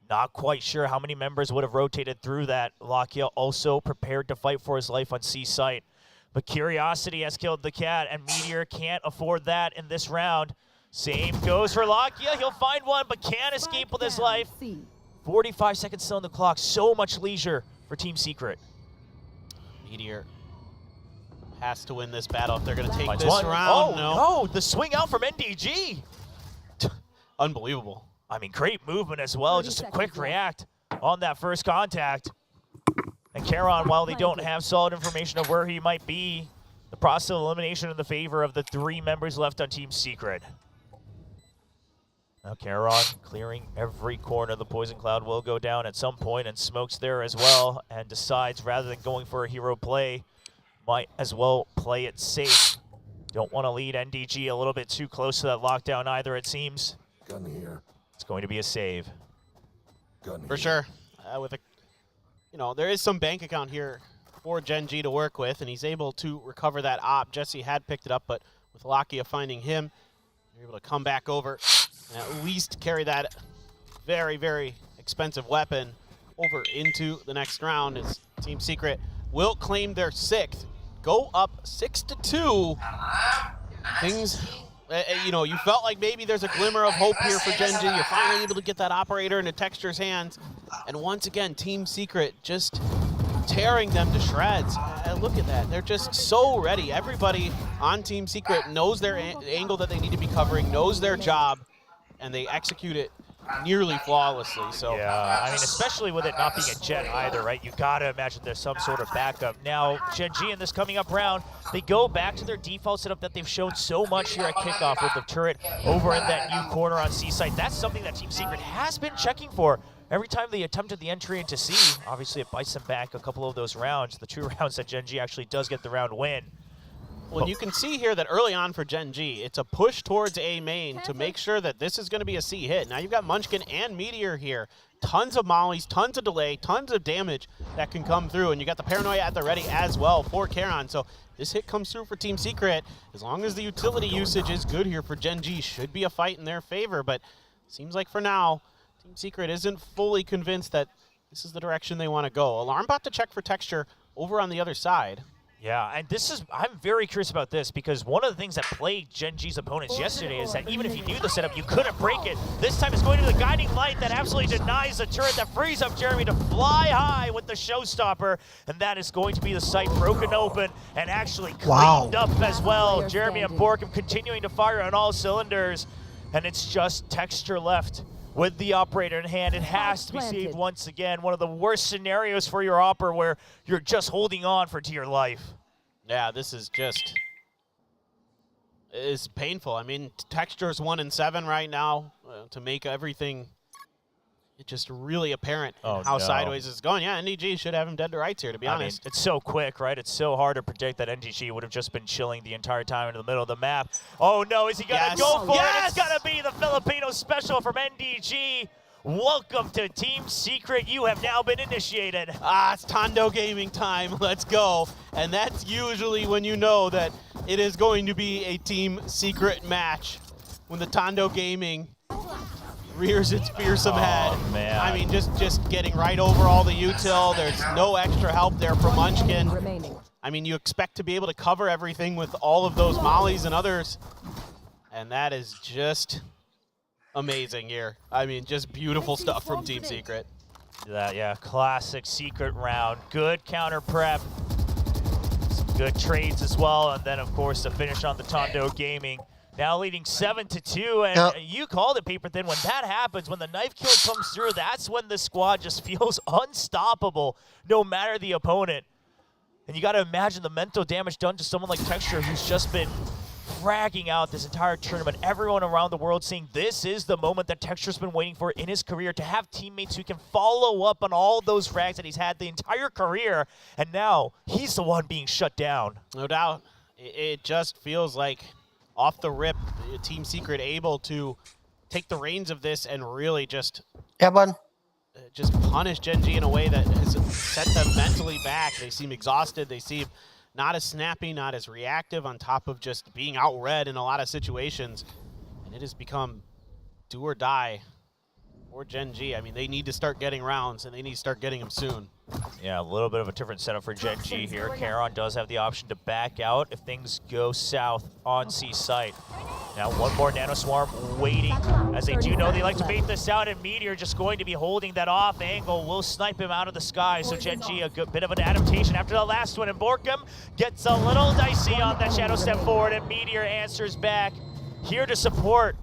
Not quite sure how many members would have rotated through that. Lakia also prepared to fight for his life on C site. But Curiosity has killed the cat, and Meteor can't afford that in this round. Same goes for Lakia. He'll find one, but can't escape with his life. 45 seconds still on the clock. So much leisure for Team Secret. Meteor has to win this battle if they're going to take Finds this one. round. Oh, no, the swing out from NDG. Unbelievable. I mean, great movement as well. Just a quick react on that first contact. And Charon, while they don't have solid information of where he might be, the process of elimination in the favor of the 3 members left on Team Secret. Now Charon clearing every corner. The poison cloud will go down at some point, and Smoke's there as well, and decides rather than going for a hero play, might as well play it safe. Don't want to lead NDG a little bit too close to that lockdown either, it seems. Gun here. It's going to be a save. Gun For here. sure. With a, there is some bank account here for Genji to work with, and he's able to recover that op. Jesse had picked it up, but with Lakia finding him, they're able to come back over and at least carry that very, very expensive weapon over into the next round as Team Secret will claim their 6th. Go up 6-2. Things, you felt like maybe there's a glimmer of hope here for Genji. You're finally able to get that operator into Texture's hands. And once again, Team Secret just tearing them to shreds. Look at that. They're just so ready. Everybody on Team Secret knows their angle that they need to be covering, knows their job, and they execute it nearly flawlessly. So yeah, I mean, especially with it not being a jet either, right? You gotta imagine there's some sort of backup. Now, Genji in this coming up round, they go back to their default setup that they've shown so much here at kickoff with the turret over in that new corner on C site. That's something that Team Secret has been checking for every time they attempted the entry into C. Obviously, it bites them back a couple of those rounds, the 2 rounds that Genji actually does get the round win. Well, you can see here that early on for Genji, it's a push towards A main to make sure that this is going to be a C hit. Now you've got Munchkin and Meteor here. Tons of mollies, tons of delay, tons of damage that can come through. And you got the Paranoia at the ready as well for Charon. So this hit comes through for Team Secret. As long as the utility usage is good here for Genji, should be a fight in their favor. But seems like for now, Team Secret isn't fully convinced that this is the direction they want to go. Alarm bot to check for Texture over on the other side. Yeah, and I'm very curious about this because one of the things that plagued Genji's opponents yesterday is that even if you knew the setup, you couldn't break it. This time it's going to be the guiding light that absolutely denies the turret that frees up Jeremy to fly high with the showstopper, and that is going to be the site broken open and actually cleaned up as well. Jeremy and Borkum continuing to fire on all cylinders, and it's just Texture left with the operator in hand. It has to be saved once again. One of the worst scenarios for your opera where you're just holding on for dear life. Yeah, this is just, it's painful. I mean, Texture's 1-7 right now to make everything it's just really apparent Oh, how no. sideways it's going. Yeah, NDG should have him dead to rights here, to be I mean, honest. it's so quick, right? It's so hard to predict that NGG would have just been chilling the entire time into the middle of the map. Oh no, is he gonna Yes. go for it? Yes. It's gonna be the Filipino special from NDG. Welcome to Team Secret. You have now been initiated. It's Tondo Gaming time. Let's go. And that's usually when you know that it is going to be a Team Secret match. When the Tondo Gaming rears its fearsome head. Man. I mean, just getting right over all the util. There's no extra help there for Munchkin. Remaining. I mean, you expect to be able to cover everything with all of those mollies and others. And that is just amazing here. I mean, just beautiful stuff from Team Secret. Yeah, classic Secret round. Good counter prep. Some good trades as well. And then, of course, the finish on the Tondo Gaming. Now leading 7-2, and you called it, Paper Thin. When that happens, when the knife kill comes through, that's when the squad just feels unstoppable, no matter the opponent. And you got to imagine the mental damage done to someone like Texture, who's just been fragging out this entire tournament. Everyone around the world saying this is the moment that Texture's been waiting for in his career, to have teammates who can follow up on all those frags that he's had the entire career, and now he's the one being shut down. No doubt. It just feels like off the rip, Team Secret able to take the reins of this and really just punish Gen G in a way that has set them mentally back. They seem exhausted. They seem not as snappy, not as reactive, on top of just being outread in a lot of situations. And it has become do or die for Gen G. I mean, they need to start getting rounds, and they need to start getting them soon. Yeah, a little bit of a different setup for Gen G here. kalian does have the option to back out if things go south on C site. Now one more Nano Swarm waiting, as they do know they like to bait this out, and Meteor just going to be holding that off angle. Will snipe him out of the sky, so Gen G a good bit of an adaptation after the last one, and Borkum gets a little dicey on that shadow step forward, and Meteor answers back, here to support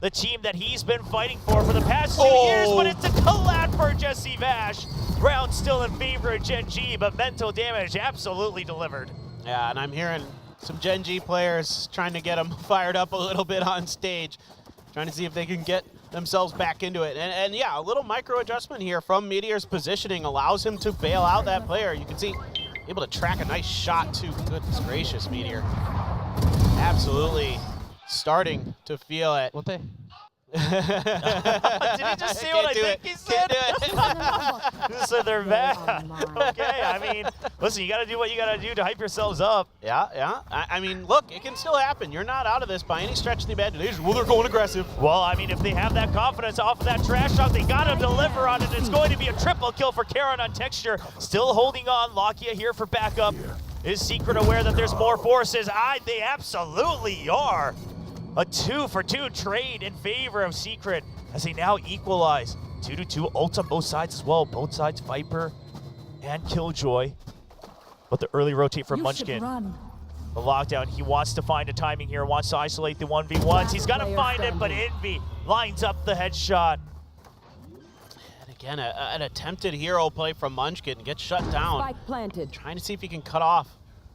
the team that he's been fighting for the past 2 years, but it's a collab for Jesse Vash. Round still in favor of Gen G, but mental damage absolutely delivered. Yeah, and I'm hearing some Gen G players trying to get them fired up a little bit on stage, trying to see if they can get themselves back into it. And yeah, a little micro adjustment here from Meteor's positioning allows him to bail out that player. You can see, able to track a nice shot too. Goodness gracious, Meteor. Absolutely starting to feel it. What they? Did he just say what I think he said? So they're bad. Okay, I mean, listen, you got to do what you got to do to hype yourselves up. Yeah. I mean, look, it can still happen. You're not out of this by any stretch of the imagination. Well, they're going aggressive. Well, I mean, if they have that confidence off of that trash talk, they got to deliver on it. It's going to be a triple kill for kalian on Texture. Still holding on. Lakia here for backup. Is Secret aware that there's more forces? They absolutely are. A 2-for-2 trade in favor of Secret as they now equalize. 2-2 ults on both sides as well. Both sides, Viper and Killjoy. But the early rotate from Munchkin. The lockdown, he wants to find a timing here, wants to isolate the 1v1s. He's got to find it, but Envy lines up the headshot. And again, an attempted hero play from Munchkin gets shut down. Spike planted. Trying to see if he can cut off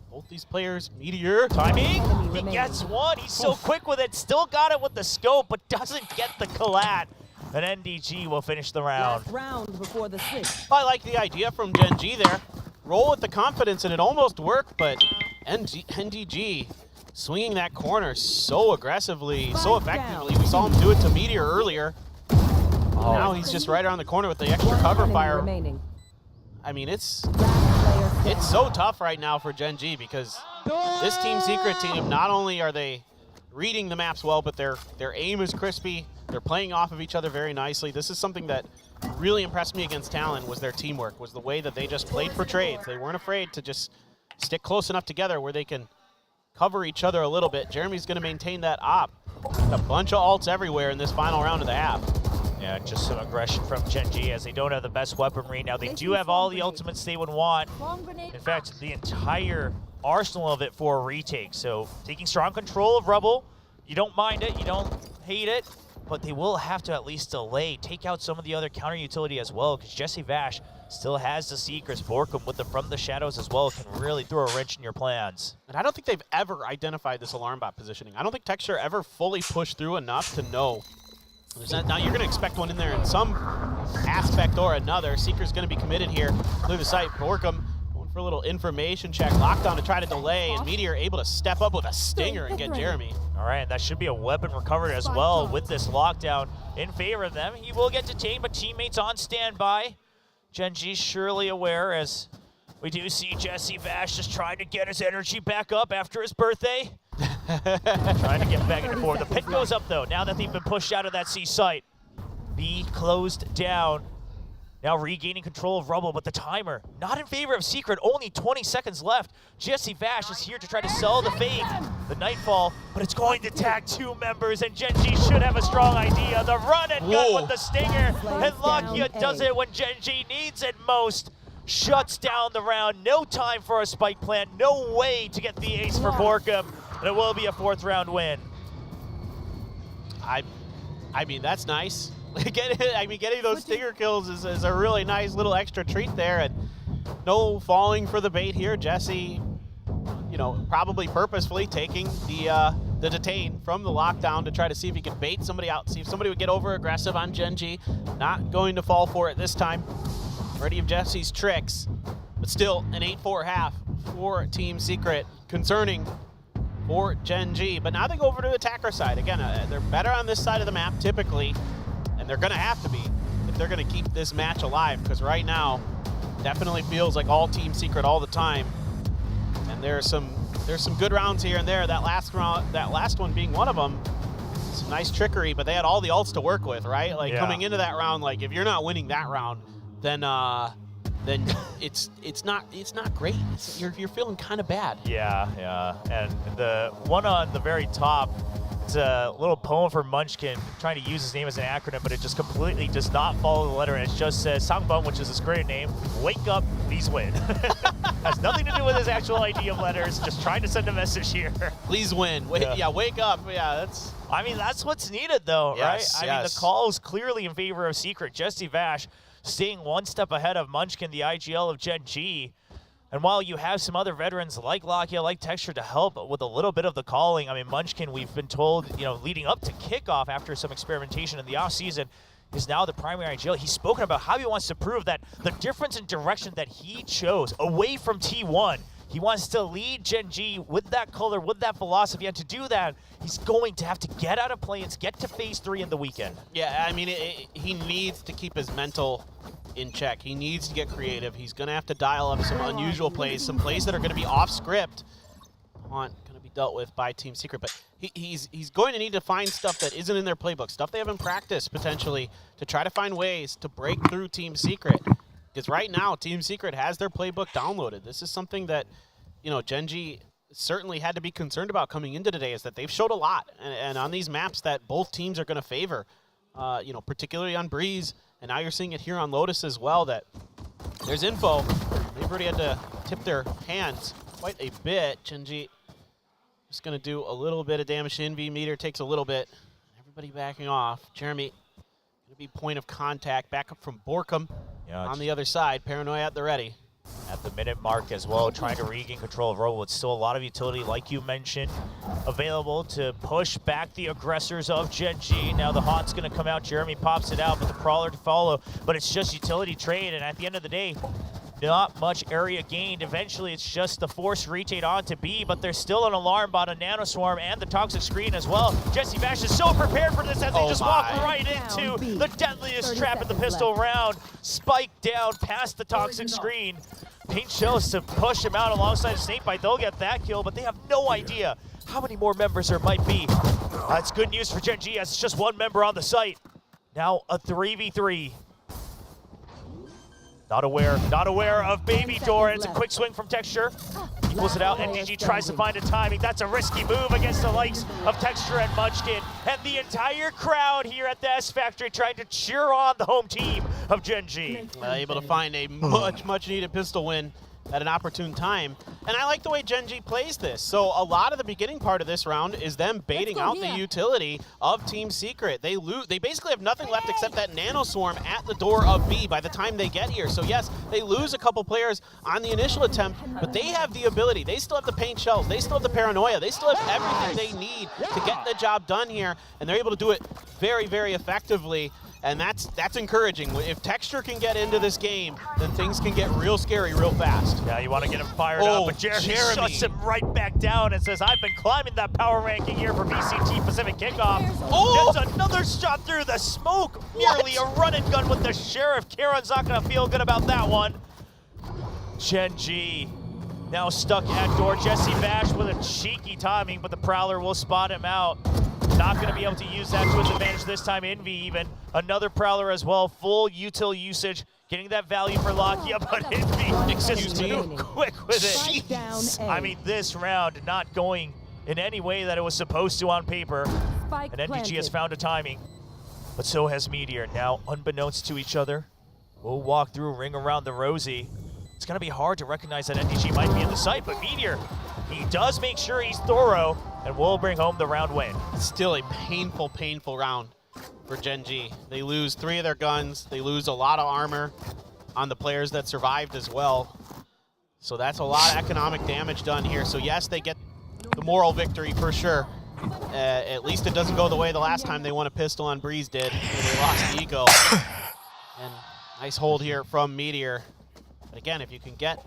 both these players. Meteor. Timing, he gets one. He's so quick with it. Still got it with the scope, but doesn't get the collat. And NDG will finish the round. Last round before the switch. I like the idea from Gen G there. Roll with the confidence, and it almost worked, but NDG swinging that corner so aggressively, so effectively. We saw him do it to Meteor earlier. Now he's just right around the corner with the extra cover fire. Remaining. I mean, it's so tough right now for Gen G, because this Team Secret team, not only are they reading the maps well, but their aim is crispy. They're playing off of each other very nicely. This is something that really impressed me against Talon, was their teamwork, was the way that they just played for trades. They weren't afraid to just stick close enough together where they can cover each other a little bit. Jeremy's going to maintain that op. A bunch of ults everywhere in this final round of the half. Yeah, just some aggression from Gen G, as they don't have the best weaponry. Now, they do have all the ultimates they would want. In fact, the entire arsenal of it for a retake. So, taking strong control of Rubble. You don't mind it, you don't hate it, but they will have to at least delay, take out some of the other counter utility as well, because Jesse Vash still has the Seekers. Borkum with the From the Shadows as well can really throw a wrench in your plans. And I don't think they've ever identified this alarm bot positioning. I don't think Texture ever fully pushed through enough to know. Now you're going to expect one in there in some aspect or another. Seeker's going to be committed here. Clear the site. Borkum going for a little information check. Lockdown to try to delay, and Meteor able to step up with a stinger and get Jeremy. All right, that should be a weapon recovered as well with this lockdown in favor of them. He will get detained, but teammates on standby. Gen G surely aware, as we do see Jesse Vash just trying to get his energy back up after his birthday. Trying to get back into forward. The pit goes up, though, now that they've been pushed out of that C site. B closed down. Now regaining control of Rubble, but the timer not in favor of Secret. Only 20 seconds left. Jesse Vash is here to try to sell the fake, the Nightfall, but it's going to tag 2 members, and Gen G should have a strong idea. The run and gun with the stinger, and Lakia does it when Gen G needs it most. Shuts down the round. No time for a spike plant. No way to get the ace for Borkum, and it will be a 4th round win. I mean, that's nice. Getting those stinger kills is a really nice little extra treat there, and no falling for the bait here. Jesse, you know, probably purposefully taking the detain from the lockdown to try to see if he can bait somebody out, see if somebody would get over aggressive on Gen G. Not going to fall for it this time. Ready of Jesse's tricks, but still an 8-4 half for Team Secret. Concerning for Gen G, but now they go over to the attacker side. Again, they're better on this side of the map typically, and they're going to have to be if they're going to keep this match alive, because right now definitely feels like all Team Secret all the time. And there's some good rounds here and there. That last one being one of them. Some nice trickery, but they had all the ults to work with, right? Like coming into that round, like if you're not winning that round, then it's not great. You're feeling kind of bad. Yeah. And the one on the very top, it's a little poem for Munchkin, trying to use his name as an acronym, but it just completely does not follow the letter, and it just says Sangbum, which is his great name. Wake up, please win. Has nothing to do with his actual ID of letters. Just trying to send a message here. Please win. Wake up. Yeah, that's. I mean, that's what's needed, though, right? I mean, the call is clearly in favor of Secret. Jesse Vash staying one step ahead of Munchkin, the IGL of Gen G. And while you have some other veterans like Lakia, like Texture to help with a little bit of the calling, I mean, Munchkin, we've been told, you know, leading up to kickoff after some experimentation in the offseason, is now the primary IGL. He's spoken about how he wants to prove that the difference in direction that he chose away from T1, he wants to lead Gen G with that color, with that philosophy, and to do that, he's going to have to get out of play-ins, get to Phase 3 in the weekend. Yeah, I mean, he needs to keep his mental in check. He needs to get creative. He's going to have to dial up some unusual plays, some plays that are going to be off script, going to be dealt with by Team Secret. But he's going to need to find stuff that isn't in their playbook, stuff they haven't practiced potentially, to try to find ways to break through Team Secret. Because right now, Team Secret has their playbook downloaded. This is something that, you know, Gen G certainly had to be concerned about coming into today, is that they've showed a lot. And on these maps that both teams are going to favor, you know, particularly on Breeze, and now you're seeing it here on Lotus as well, that there's info. They've already had to tip their hands quite a bit. Gen G just going to do a little bit of damage to NV. Meter takes a little bit. Everybody backing off. Jeremy going to be point of contact. Back up from Borkum on the other side. Paranoia at the ready. At the minute mark as well, trying to regain control of Robo. It's still a lot of utility, like you mentioned, available to push back the aggressors of Gen G. Now the Haunt's going to come out. Jeremy pops it out, but the Prowler to follow. But it's just utility trade, and at the end of the day, not much area gained. Eventually, it's just the force rotate on to B, but there's still an alarm bot, a Nanoswarm, and the Toxic Screen as well. Jesse Vash is so prepared for this as they just walk right into the deadliest trap in the pistol round. Spike down past the Toxic Screen. Pink Shells to push him out alongside Snakebite. They'll get that kill, but they have no idea how many more members there might be. That's good news for Gen G, as it's just one member on the site. Now a 3v3. Not aware of Baby Door. It's a quick swing from Texture. Equals it out. NGG tries to find a timing. That's a risky move against the likes of Texture and Munchkin. And the entire crowd here at the S Factory trying to cheer on the home team of Gen G. Able to find a much needed pistol win at an opportune time. And I like the way Gen G plays this. So a lot of the beginning part of this round is them baiting out the utility of Team Secret. They basically have nothing left except that Nanoswarm at the door of B by the time they get here. So yes, they lose a couple players on the initial attempt, but they have the ability. They still have the paint shells. They still have the paranoia. They still have everything they need to get the job done here, and they're able to do it very, very effectively. And that's encouraging. If Texture can get into this game, then things can get real scary real fast. Yeah, you want to get him fired up, but Jeremy shuts him right back down and says, I've been climbing that power ranking here for VCT Pacific Kickoff. Gets another shot through the smoke. Nearly a run and gun with the Sheriff. Karen's not going to feel good about that one. Gen G now stuck at door. Jesse Bash with a cheeky timing, but the Prowler will spot him out. Not going to be able to use that to his advantage this time. Envy even. Another Prowler as well. Full util usage. Getting that value for Lakia, but Envy is just too quick with it. I mean, this round not going in any way that it was supposed to on paper. And NDG has found a timing, but so has Meteor. Now, unbeknownst to each other, we'll walk through ring around the Rosie. It's going to be hard to recognize that NDG might be in the site, but Meteor, he does make sure he's thorough, and will bring home the round win. Still a painful, painful round for Gen G. They lose 3 of their guns. They lose a lot of armor on the players that survived as well. So that's a lot of economic damage done here. So yes, they get the moral victory for sure. At least it doesn't go the way the last time they won a pistol on Breeze did, when they lost Ego. And nice hold here from Meteor. But again, if you can get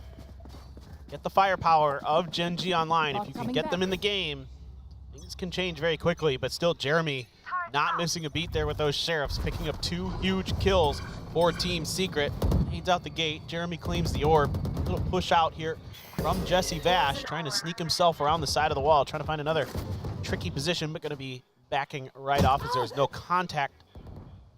the firepower of Gen G online, if you can get them in the game, things can change very quickly. But still, Jeremy not missing a beat there with those Sheriffs, picking up 2 huge kills for Team Secret. He's out the gate. Jeremy claims the orb. A little push out here from Jesse Vash, trying to sneak himself around the side of the wall, trying to find another tricky position, but going to be backing right off as there's no contact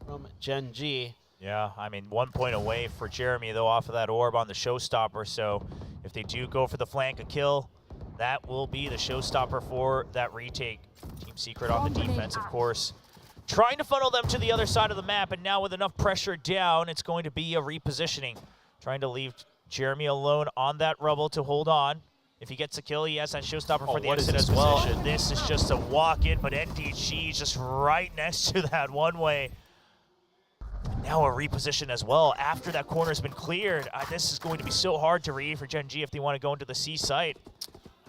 from Gen G. Yeah, I mean, 1 point away for Jeremy, though, off of that orb on the showstopper. So if they do go for the flank, a kill, that will be the showstopper for that retake. Team Secret on the defense, of course. Trying to funnel them to the other side of the map, and now with enough pressure down, it's going to be a repositioning. Trying to leave Jeremy alone on that rubble to hold on. If he gets a kill, he has that showstopper for the exit as well. This is just a walk-in, but NDG is just right next to that one-way. Now a reposition as well after that corner's been cleared. This is going to be so hard to read for Gen G if they want to go into the C site.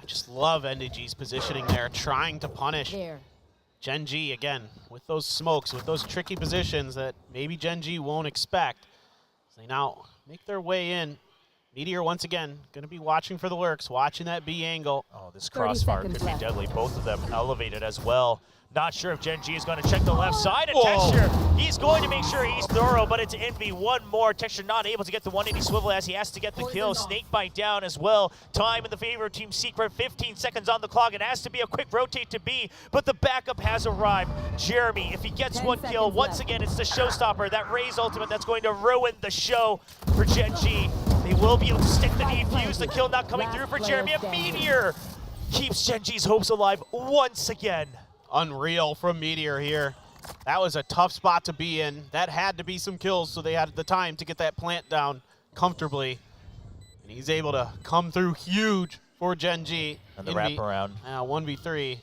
I just love NDG's positioning there, trying to punish Gen G again with those smokes, with those tricky positions that maybe Gen G won't expect. So they now make their way in. Meteor once again going to be watching for the lurks, watching that B angle. Oh, this crossfire could be deadly. Both of them elevated as well. Not sure if Gen G is going to check the left side. And Texture, he's going to make sure he's thorough, but it's Envy. One more. Texture not able to get the 180 swivel as he has to get the kill. Snakebite down as well. Time in the favor of Team Secret. 15 seconds on the clock. It has to be a quick rotate to B, but the backup has arrived. Jeremy, if he gets 1 kill, once again, it's the showstopper. That Raze ultimate that's going to ruin the show for Gen G. They will be able to stick the defuse. The kill not coming through for Jeremy. A Meteor keeps Gen G's hopes alive once again. Unreal from Meteor here. That was a tough spot to be in. That had to be some kills, so they had the time to get that plant down comfortably. And he's able to come through huge for Gen G. And the wraparound. 1v3.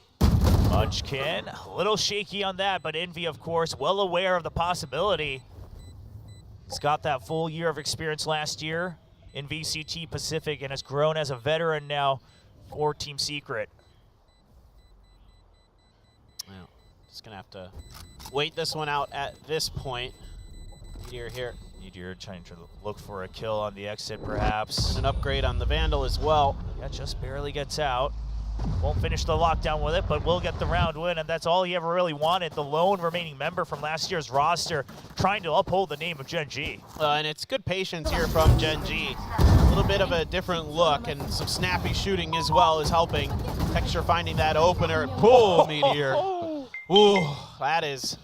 Munchkin, a little shaky on that, but Envy, of course, well aware of the possibility. He's got that full year of experience last year in VCT Pacific and has grown as a veteran now for Team Secret. Well, just gonna have to wait this one out at this point. Meteor here. Meteor trying to look for a kill on the exit, perhaps. And an upgrade on the Vandal as well. Yeah, just barely gets out. Won't finish the lockdown with it, but will get the round win, and that's all he ever really wanted. The lone remaining member from last year's roster trying to uphold the name of Gen G. And it's good patience here from Gen G. A little bit of a different look, and some snappy shooting as well is helping. Texture finding that opener. Pull Meteor. Ooh, that is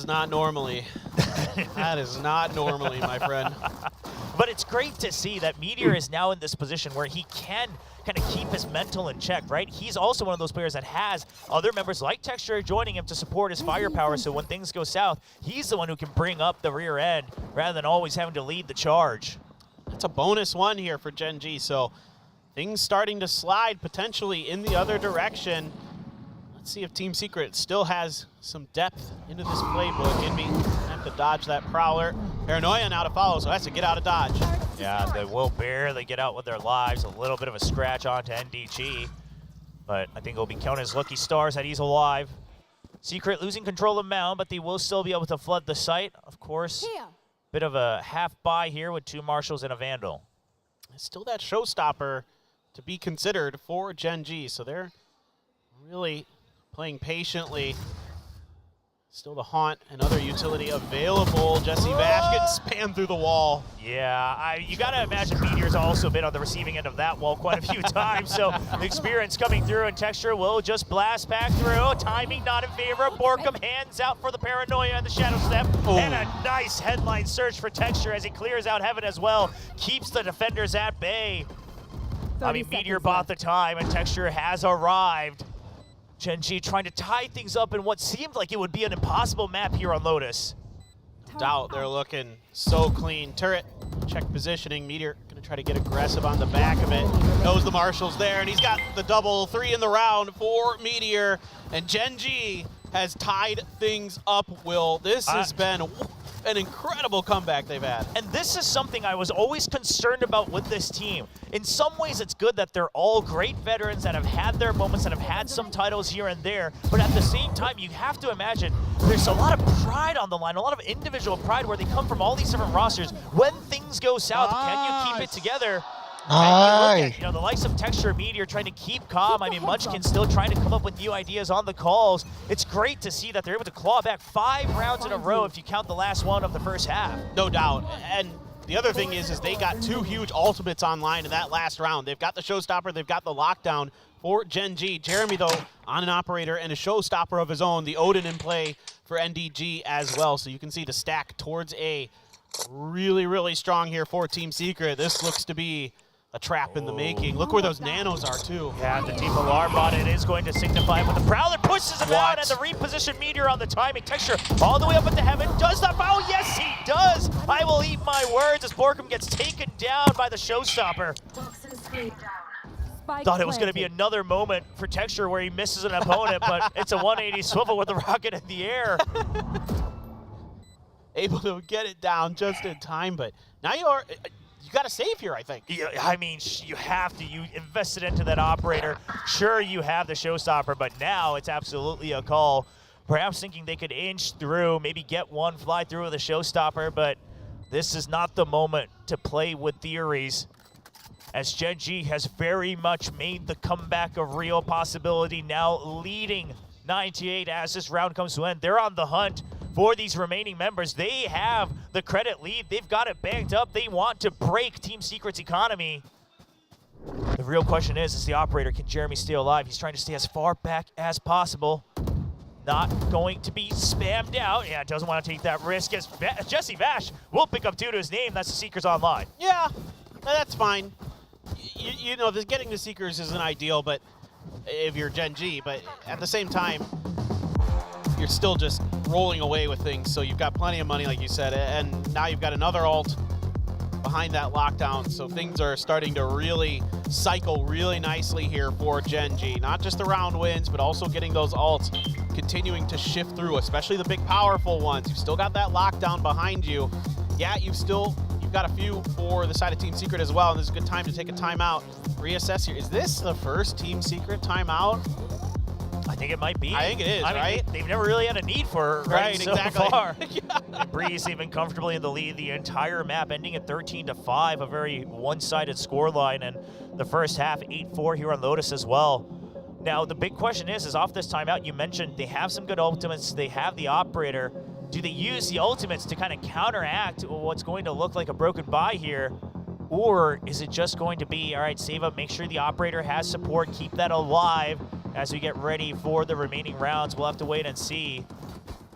not normally. That is not normally, my friend. But it's great to see that Meteor is now in this position where he can kind of keep his mental in check, right? He's also one of those players that has other members like Texture joining him to support his firepower, so when things go south, he's the one who can bring up the rear end rather than always having to lead the charge. That's a bonus one here for Gen G, so things starting to slide potentially in the other direction. Let's see if Team Secret still has some depth into this playbook. Envy have to dodge that Prowler. Paranoia now to follow, so has to get out of dodge. Yeah, they will barely get out with their lives. A little bit of a scratch onto NDG, but I think it'll be counted as lucky stars that he's alive. Secret losing control of Mound, but they will still be able to flood the site. Of course, Here. bit of a half buy here with 2 Marshals and a Vandal. Still that showstopper to be considered for Gen G, so they're really playing patiently. Still the Haunt, another utility available. Jesse Vash getting spammed through the wall. Yeah, you got to imagine Meteor's also been on the receiving end of that wall quite a few times, so the experience coming through, and Texture will just blast back through. Timing not in favor of Borkum, hands out for the Paranoia and the Shadow Step, and a nice headline search for Texture as he clears out Heaven as well, keeps the defenders at bay. I mean, Meteor bought the time, and Texture has arrived. Gen G trying to tie things up in what seemed like it would be an impossible map here on Lotus. Doubt they're looking so clean. Turret, check positioning. Meteor gonna try to get aggressive on the back of it. Knows the Marshall's there, and he's got the double 3 in the round for Meteor. And Gen G has tied things up, Will. This has been an incredible comeback they've had. And this is something I was always concerned about with this team. In some ways, it's good that they're all great veterans that have had their moments, that have had some titles here and there, but at the same time, you have to imagine there's a lot of pride on the line, a lot of individual pride where they come from all these different rosters. When things go south, can you keep it together? And you look at, the likes of Texture and Meteor trying to keep calm. I mean, Munchkin still trying to come up with new ideas on the calls. It's great to see that they're able to claw back 5 rounds in a row if you count the last one of the first half. No doubt. And the other thing is they got 2 huge ultimates online in that last round. They've got the showstopper, they've got the lockdown for Gen G. Jeremy, though, on an operator and a showstopper of his own, the Odin in play for NDG as well. So you can see the stack towards A. Really, really strong here for Team Secret. This looks to be a trap in the making. Look where those nanos are, too. Yeah, the Team Alarm bot, it is going to signify, but the Prowler pushes him out, and the repositioned Meteor on the timing. Texture all the way up into Heaven. Does not foul? Yes, he does! I will eat my words as Borkum gets taken down by the showstopper. Thought it was going to be another moment for Texture where he misses an opponent, but it's a 180 swivel with the rocket in the air. Able to get it down just in time, but now you got to save here, I think. Yeah, I mean, you have to. You invested into that operator. Sure, you have the showstopper, but now it's absolutely a call. Perhaps thinking they could inch through, maybe get one fly through with a showstopper, but this is not the moment to play with theories, as Gen G has very much made the comeback a real possibility, now leading 98 as this round comes to an end. They're on the hunt for these remaining members. They have the credit lead. They've got it banked up. They want to break Team Secret's economy. The real question is the operator, can Jeremy stay alive? He's trying to stay as far back as possible. Not going to be spammed out. Yeah, doesn't want to take that risk as Jesse Vash will pick up 2 to his name. That's the Seekers Online. Yeah, that's fine. You know, getting the Seekers isn't ideal, but if you're Gen G, but at the same time, you're still just rolling away with things, so you've got plenty of money, like you said, and now you've got another ult behind that lockdown, so things are starting to really cycle really nicely here for Gen G. Not just the round wins, but also getting those ults continuing to shift through, especially the big powerful ones. You've still got that lockdown behind you. Yeah, you've got a few for the side of Team Secret as well, and this is a good time to take a timeout, reassess here. Is this the first Team Secret timeout? I think it might be. I think it is, right? They've never really had a need for it right so exactly. far. Yeah. And Breeze even comfortably in the lead the entire map, ending at 13-5, a very one-sided scoreline, and the first half 8-4 here on Lotus as well. Now, the big question is off this timeout, you mentioned they have some good ultimates, they have the operator. Do they use the ultimates to kind of counteract what's going to look like a broken buy here? Or is it just going to be, all right, save up, make sure the operator has support, keep that alive as we get ready for the remaining rounds? We'll have to wait and see.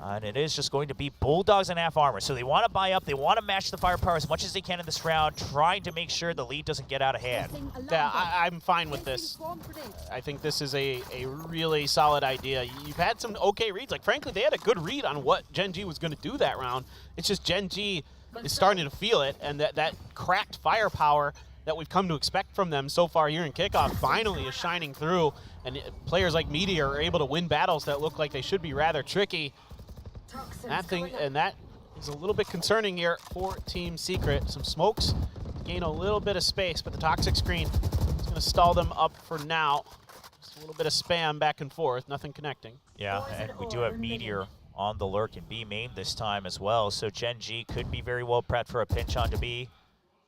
And it is just going to be Bulldogs and half armor. So they want to buy up, they want to match the firepower as much as they can in this round, trying to make sure the lead doesn't get out of hand. Yeah, I'm fine with this. I think this is a really solid idea. You've had some okay reads. Like, frankly, they had a good read on what Gen G was going to do that round. It's just Gen G is starting to feel it, and that cracked firepower that we've come to expect from them so far here in kickoff finally is shining through, and players like Meteor are able to win battles that look like they should be rather tricky. That is a little bit concerning here for Team Secret. Some smokes gain a little bit of space, but the toxic screen is going to stall them up for now. Just little bit of spam back and forth, nothing connecting. Yeah, and we do have Meteor on the lurk in B main this time as well, so Gen G could be very well prepped for a pinch onto B,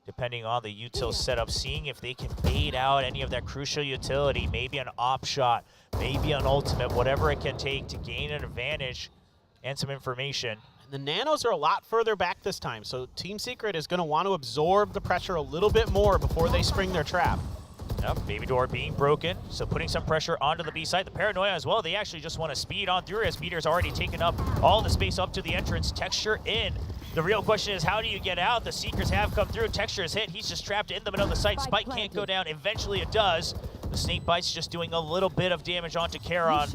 depending on the util setup, seeing if they can bait out any of that crucial utility, maybe an op shot, maybe an ultimate, whatever it can take to gain an advantage and some information. The Nanos are a lot further back this time, so Team Secret is going to want to absorb the pressure a little bit more before they spring their trap. Yep, baby door being broken, so putting some pressure onto the B side. The Paranoia as well, they actually just want to speed on through as Meteor's already taken up all the space up to the entrance. Texture in. The real question is, how do you get out? The Seekers have come through. Texture is hit. He's just trapped in the middle of the site. Spike can't go down. Eventually it does. The Snake Bite's just doing a little bit of damage onto Charon.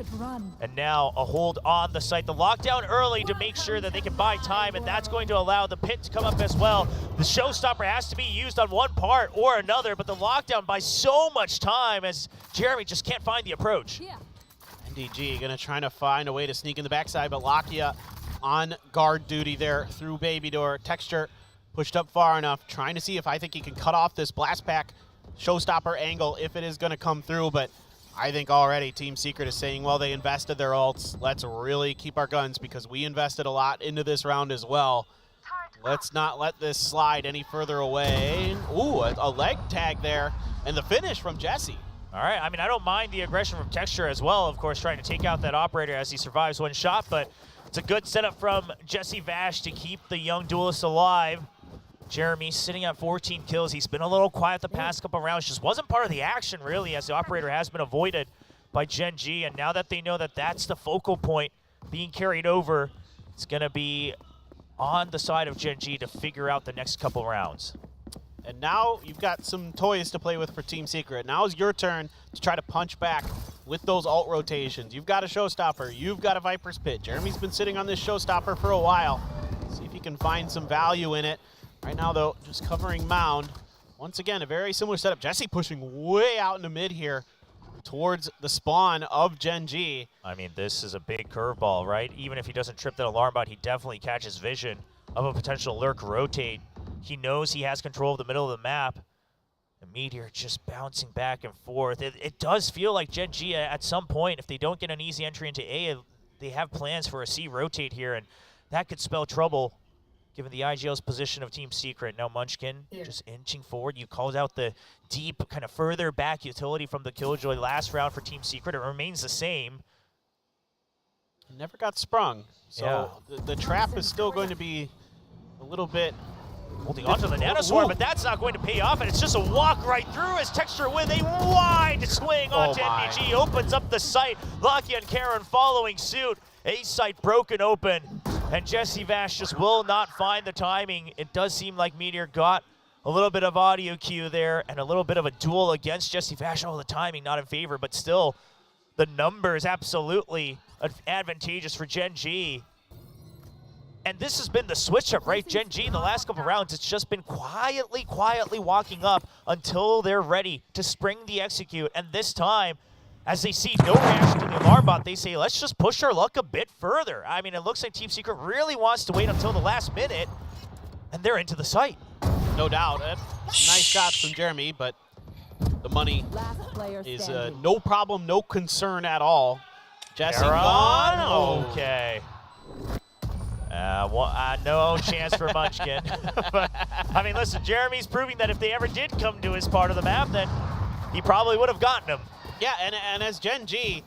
And now a hold on the site. The lockdown early to make sure that they can buy time, and that's going to allow the pit to come up as well. The showstopper has to be used on one part or another, but the lockdown buys so much time as Jeremy just can't find the approach. NDG going to try to find a way to sneak in the backside, but Lakia on guard duty there through baby door. Texture pushed up far enough, trying to see if I think he can cut off this blast pack showstopper angle if it is going to come through, but I think already Team Secret is saying, well, they invested their ults. Let's really keep our guns because we invested a lot into this round as well. Let's not let this slide any further away. Ooh, a leg tag there, and the finish from Jesse. All right, I mean, I don't mind the aggression from Texture as well, of course, trying to take out that operator as he survives one shot, but it's a good setup from Jesse Vash to keep the young duelist alive. Jeremy sitting at 14 kills. He's been a little quiet the past couple rounds. Just wasn't part of the action, really, as the operator has been avoided by Gen G. And now that they know that that's the focal point being carried over, it's going to be on the side of Gen G to figure out the next couple rounds. And now you've got some toys to play with for Team Secret. Now is your turn to try to punch back with those alt rotations. You've got a showstopper. You've got a Viper's Pit. Jeremy's been sitting on this showstopper for a while. See if he can find some value in it. Right now, though, just covering Mound. Once again, a very similar setup. Jesse pushing way out in the mid here towards the spawn of Gen G. I mean, this is a big curveball, right? Even if he doesn't trip that alarm bot, he definitely catches vision of a potential lurk rotate. He knows he has control of the middle of the map. The Meteor just bouncing back and forth. It does feel like Gen G at some point, if they don't get an easy entry into A, they have plans for a C rotate here, and that could spell trouble given the IGL's position of Team Secret. Now Munchkin just inching forward. You called out the deep, kind of further back utility from the Killjoy last round for Team Secret. It remains the same. Never got sprung. So the trap is still going to be a little bit holding on to the Nanosword, but that's not going to pay off, and it's just a walk right through as Texture with a wide swing onto NBG. Opens up the site. Lucky and Karen following suit. A site broken open, and Jesse Vash just will not find the timing. It does seem like Meteor got a little bit of audio cue there and a little bit of a duel against Jesse Vash. Oh, the timing not in favor, but still the numbers absolutely advantageous for Gen G. And this has been the switch up, right? Gen G in the last couple rounds, it's just been quietly walking up until they're ready to spring the execute. And this time, as they see no reaction to the alarm bot, they say, let's just push our luck a bit further. I mean, it looks like Team Secret really wants to wait until the last minute, and they're into the site. No doubt. Nice shots from Jeremy, but the money is no problem, no concern at all. Jesse gone. Okay. No chance for Munchkin. But, I mean, listen, Jeremy's proving that if they ever did come to his part of the map, then he probably would have gotten him. Yeah, and as Gen G,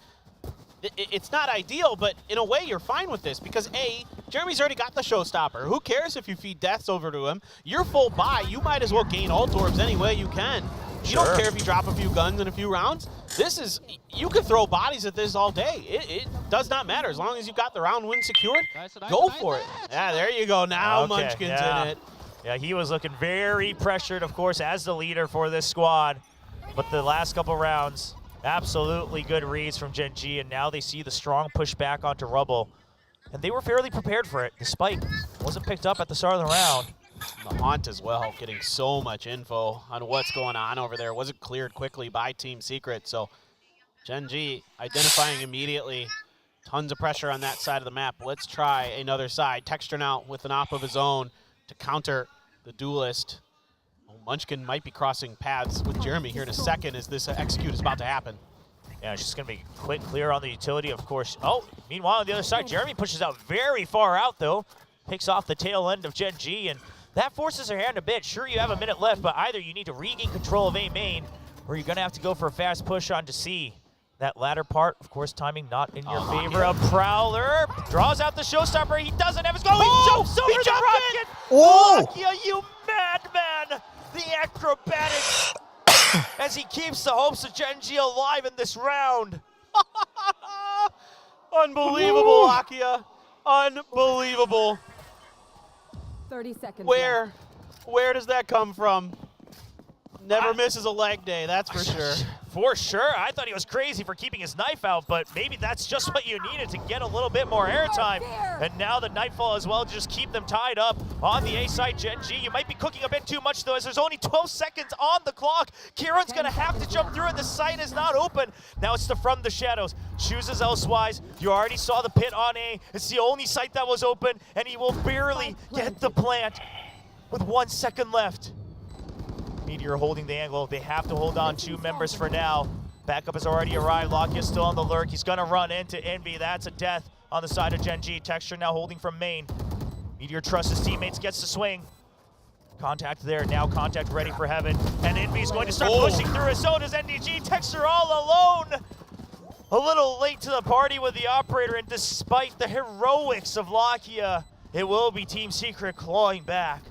it's not ideal, but in a way you're fine with this because A, Jeremy's already got the showstopper. Who cares if you feed deaths over to him? You're full buy. You might as well gain ult orbs any way you can. You don't care if you drop a few guns in a few rounds. This is, you can throw bodies at this all day. It does not matter. As long as you've got the round win secured, go for it. Yeah, there you go. Now Munchkin's in it. Yeah, he was looking very pressured, of course, as the leader for this squad. But the last couple rounds, absolutely good reads from Gen G, and now they see the strong push back onto Rubble. And they were fairly prepared for it. The spike wasn't picked up at the start of the round. The Haunt as well, getting so much info on what's going on over there. Wasn't cleared quickly by Team Secret, so Gen G identifying immediately. Tons of pressure on that side of the map. Let's try another side. Texture now with an op of his own to counter the duelist. Oh, Munchkin might be crossing paths with Jeremy here in a second as this execute is about to happen. Yeah, it's just going to be quick clear on the utility, of course. Oh, meanwhile, on the other side, Jeremy pushes out very far out, though. Picks off the tail end of Gen G, and that forces her hand a bit. Sure, you have a minute left, but either you need to regain control of A main, or you're going to have to go for a fast push onto C. That latter part, of course, timing not in your favor. A Prowler draws out the showstopper. He doesn't have his goal. He jumps over the rocket. Oh! Lakia, you madman! The acrobatics as he keeps the hopes of Gen G alive in this round. Unbelievable, Lakia. Unbelievable. 30 seconds. Where does that come from? Never misses a leg day, that's for sure. For sure. I thought he was crazy for keeping his knife out, but maybe that's just what you needed to get a little bit more airtime. And now the Nightfall as well to just keep them tied up on the A side. Gen G, you might be cooking a bit too much though, as there's only 12 seconds on the clock. Kieran's gonna have to jump through and the site is not open. Now it's the From the Shadows. Chooses elsewise. You already saw the pit on A. It's the only site that was open, and he will barely get the plant with 1 second left. Meteor holding the angle. They have to hold on 2 members for now. Backup has already arrived. Lakia's still on the lurk. He's gonna run into Envy. That's a death on the side of Gen G. Texture now holding from main. Meteor trusts his teammates, gets the swing. Contact there, now contact ready for heaven. And Envy's going to start pushing through his own as NDG. Texture all alone. A little late to the party with the operator, and despite the heroics of Lakia, it will be Team Secret clawing back.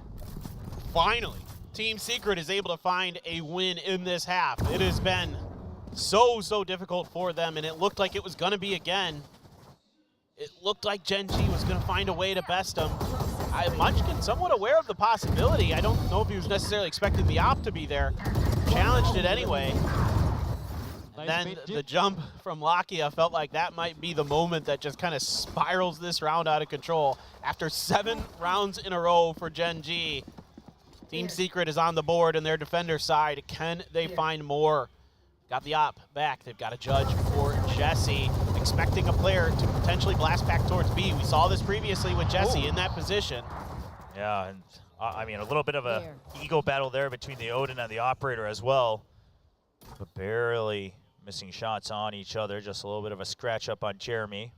Finally, Team Secret is able to find a win in this half. It has been so difficult for them, and it looked like it was going to be again. It looked like Gen G was going to find a way to best them. Munchkin somewhat aware of the possibility. I don't know if he was necessarily expecting the op to be there. Challenged it anyway. Then the jump from Lakia felt like that might be the moment that just kind of spirals this round out of control. After 7 rounds in a row for Gen G, Team Secret is on the board and their defender side. Can they find more? Got the op back. They've got a judge for Jesse, expecting a player to potentially blast back towards B. We saw this previously with Jesse in that position. Yeah, and I mean, a little bit of a ego battle there between the Odin and the operator as well. But barely missing shots on each other. Just a little bit of a scratch up on Jeremy.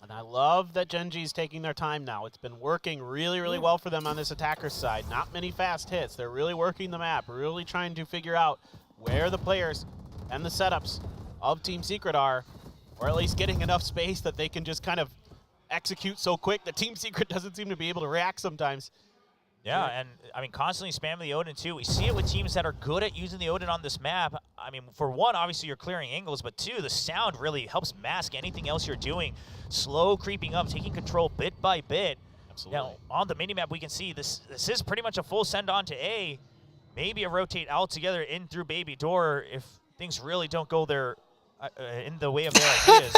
And I love that Gen G's taking their time now. It's been working really well for them on this attacker's side. Not many fast hits. They're really working the map, really trying to figure out where the players and the setups of Team Secret are, or at least getting enough space that they can just kind of execute so quick that Team Secret doesn't seem to be able to react sometimes. Yeah, and I mean, constantly spamming the Odin too. We see it with teams that are good at using the Odin on this map. I mean, for one, obviously you're clearing angles, but 2, the sound really helps mask anything else you're doing. Slow creeping up, taking control bit by bit. Absolutely. Now, on the minimap, we can see this is pretty much a full send on to A. Maybe a rotate out together in through Baby Door if things really don't go there in the way of their ideas.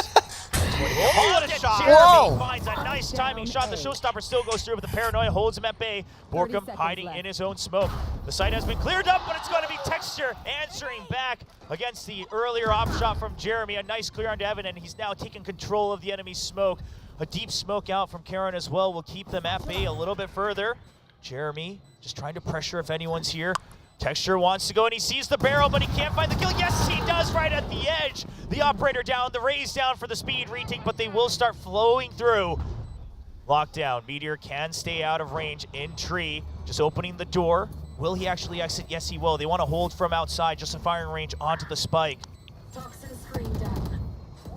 What a shot! Jeremy finds a nice timing shot. The showstopper still goes through, but the paranoia holds him at bay. Borkum hiding in his own smoke. The site has been cleared up, but it's going to be Texture answering back against the earlier op shot from Jeremy. A nice clear onto Evan, and he's now taking control of the enemy's smoke. A deep smoke out from Karen as well will keep them at bay a little bit further. Jeremy just trying to pressure if anyone's here. Texture wants to go, and he sees the barrel, but he can't find the kill. Yes, he does, right at the edge. The operator down, the raise down for the speed retake, but they will start flowing through. Lockdown, Meteor can stay out of range in tree, just opening the door. Will he actually exit? Yes, he will. They want to hold from outside, just in firing range onto the spike.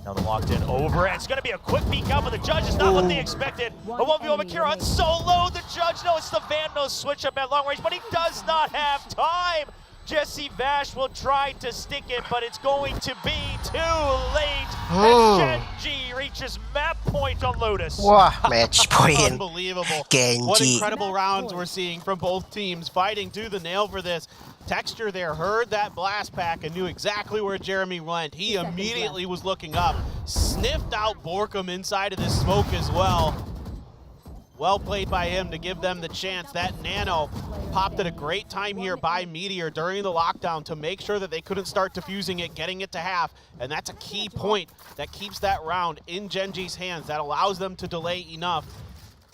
Now the locked in over, and it's going to be a quick peek out, but the judge is not what they expected. A 1v1 with Kieran solo. The judge, no, it's the Vandal switch up at long range, but he does not have time. Jesse Vash will try to stick it, but it's going to be too late. And Gen G reaches map point on Lotus. Wah, match point. Unbelievable. Genji. What incredible rounds we're seeing from both teams, fighting to the nail for this. Texture there heard that blast pack and knew exactly where Jeremy went. He immediately was looking up, sniffed out Borkum inside of this smoke as well. Well played by him to give them the chance. That nano popped at a great time here by Meteor during the lockdown to make sure that they couldn't start defusing it, getting it to half. And that's a key point that keeps that round in Gen G's hands. That allows them to delay enough.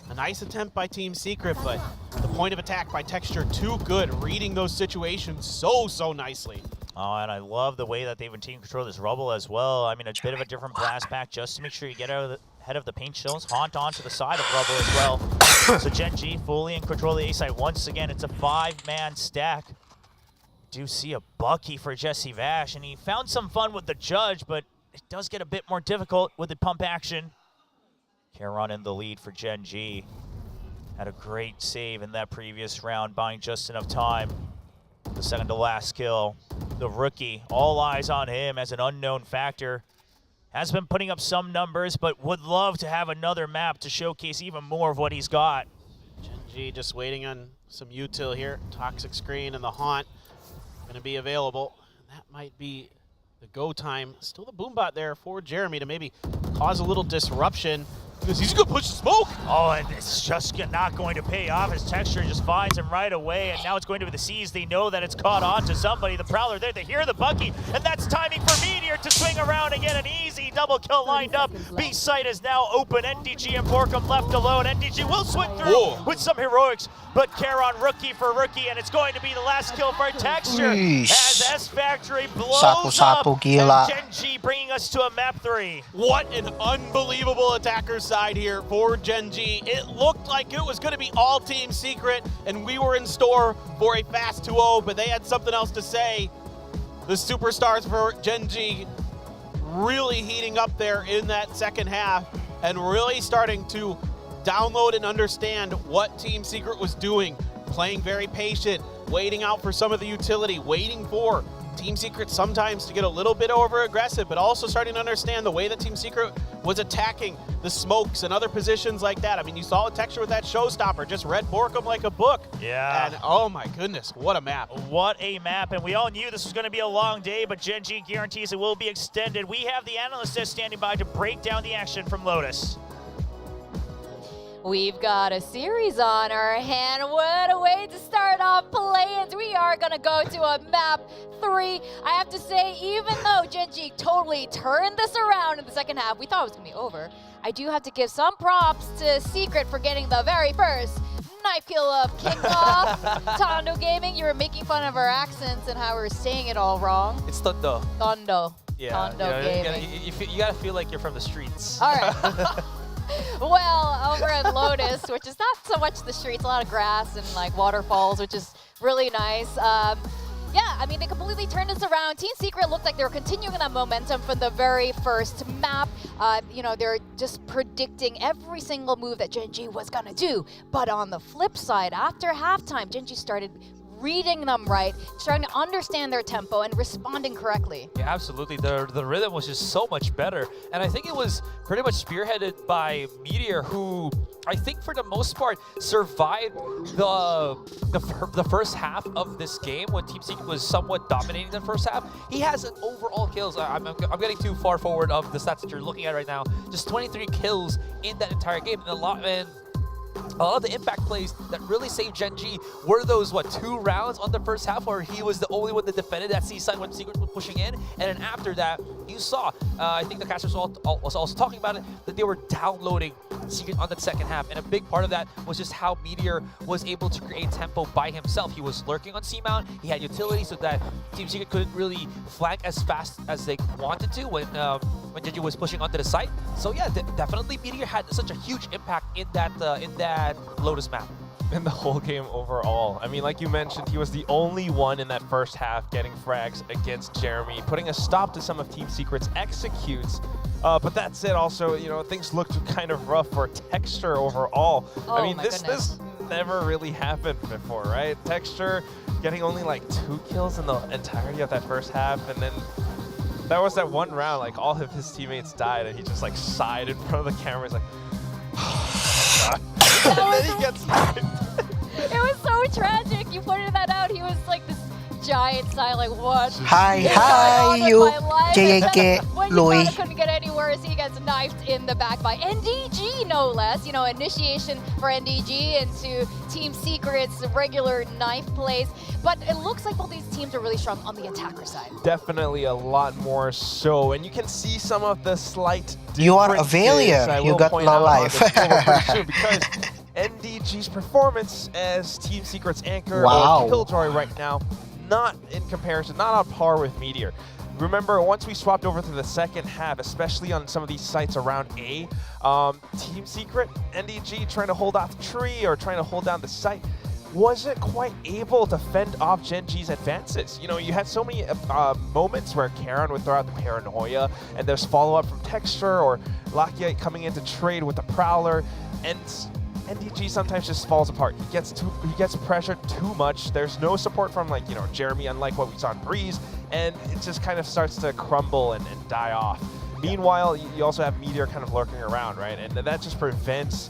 A nice attempt by Team Secret, but the point of attack by Texture too good, reading those situations so nicely. Oh, and I love the way that they've been taking control of this rubble as well. I mean, a bit of a different blast pack just to make sure you get out of the head of the paint shells. Haunt onto the side of rubble as well. So Gen G fully in control of the A side. Once again, it's a 5-man stack. Do see a Bagi for Jesse Vash, and he found some fun with the judge, but it does get a bit more difficult with the pump action. kalian in the lead for Gen G. Had a great save in that previous round, buying just enough time. The second to last kill. The rookie, all eyes on him as an unknown factor. Has been putting up some numbers, but would love to have another map to showcase even more of what he's got. Gen G just waiting on some util here. Toxic screen and the haunt going to be available. And that might be the go time. Still the boombot there for Jeremy to maybe cause a little disruption. Because he's going to push the smoke. Oh, and it's just not going to pay off. His texture just finds him right away, and now it's going to be the C's. They know that it's caught on to somebody. The Prowler there, they hear the Bagi, and that's timing for Meteor to swing around and get an easy double kill lined up. B site is now open. NDG and Borkum left alone. NDG will swing through with some heroics, but kalian rookie for rookie, and it's going to be the last kill for Texture as S Factory blows up. Gila. And Gen G bringing us to a map 3. What an unbelievable attacker side here for Gen G. It looked like it was going to be all Team Secret, and we were in store for a fast 2-0, but they had something else to say. The superstars for Gen G really heating up there in that second half and really starting to download and understand what Team Secret was doing. Playing very patient, waiting out for some of the utility, waiting for Team Secret sometimes to get a little bit over aggressive, but also starting to understand the way that Team Secret was attacking the smokes and other positions like that. I mean, you saw a texture with that showstopper, just read Borkum like a book. Yeah. And oh my goodness, what a map. What a map, and we all knew this was going to be a long day, but Gen G guarantees it will be extended. We have the analyst standing by to break down the action from Lotus. We've got a series on our hand. What a way to start off play-ins. We are going to go to a map 3. I have to say, even though Gen G totally turned this around in the second half, we thought it was going to be over. I do have to give some props to Secret for getting the very first knife kill of kickoff. Tondo Gaming, you were making fun of our accents and how we were saying it all wrong. It's Tondo. Tondo. Yeah, Tondo Gaming. You gotta feel like you're from the streets. All right. Well, over at Lotus, which is not so much the streets, a lot of grass and like waterfalls, which is really nice. Yeah, I mean, they completely turned this around. Team Secret looked like they were continuing that momentum from the very first map. You know, they're just predicting every single move that Gen G was gonna do. But on the flip side, after halftime, Gen G started reading them right, starting to understand their tempo and responding correctly. Yeah, absolutely. The rhythm was just so much better. And I think it was pretty much spearheaded by Meteor, who I think for the most part survived the first half of this game when Team Secret was somewhat dominating the first half. He has an overall kills. I'm getting too far forward of the stats that you're looking at right now. Just 23 kills in that entire game, and a lot of the impact plays that really saved Gen G were those, 2 rounds on the first half where he was the only one that defended that C side when Secret was pushing in. And then after that, you saw, I think the caster was also talking about it, that they were downloading Secret on the second half. And a big part of that was just how Meteor was able to create tempo by himself. He was lurking on C-mount, he had utility so that Team Secret couldn't really flank as fast as they wanted to when Gen G was pushing onto the site. So yeah, definitely Meteor had such a huge impact in that Lotus map. In the whole game overall. I mean, like you mentioned, he was the only one in that first half getting frags against Jeremy, putting a stop to some of Team Secret's executes. But that said, also, you know, things looked kind of rough for Texture overall. Oh, I mean, my this goodness. never really happened before, right? Texture getting only like 2 kills in the entirety of that first half, and then that was that one round, like all of his teammates died, and he just like sighed in front of the camera. He's like, and then he gets It was so tragic. You pointed that out. He was like this giant sigh, like, what? Hi, you JNK When you Louis. thought it couldn't get any worse, he gets knifed in the back by NDG, no less. You know, initiation for NDG into Team Secret's regular knife plays. But it looks like both these teams are really strong on the attacker side. definitely a lot more so, and you can see some of the slight You are a differences, failure. I You will got point no out on life. this promo pretty soon, because NDG's performance as Team Secret's anchor Wow. or Killjoy right now not in comparison, not on par with Meteor. Remember, once we swapped over to the second half, especially on some of these sites around A, Team Secret, NDG trying to hold off tree or trying to hold down the site, wasn't quite able to fend off Gen G's advances. You know, you had so many moments where Karen would throw out the Paranoia, and there's follow-up from Texture or Lakia coming in to trade with the Prowler, and NDG sometimes just falls apart. He gets pressured too much. There's no support from, like, you know, Jeremy, unlike what we saw in Breeze, and it just kind of starts to crumble and die off. Meanwhile, you also have Meteor kind of lurking around, right? And that just prevents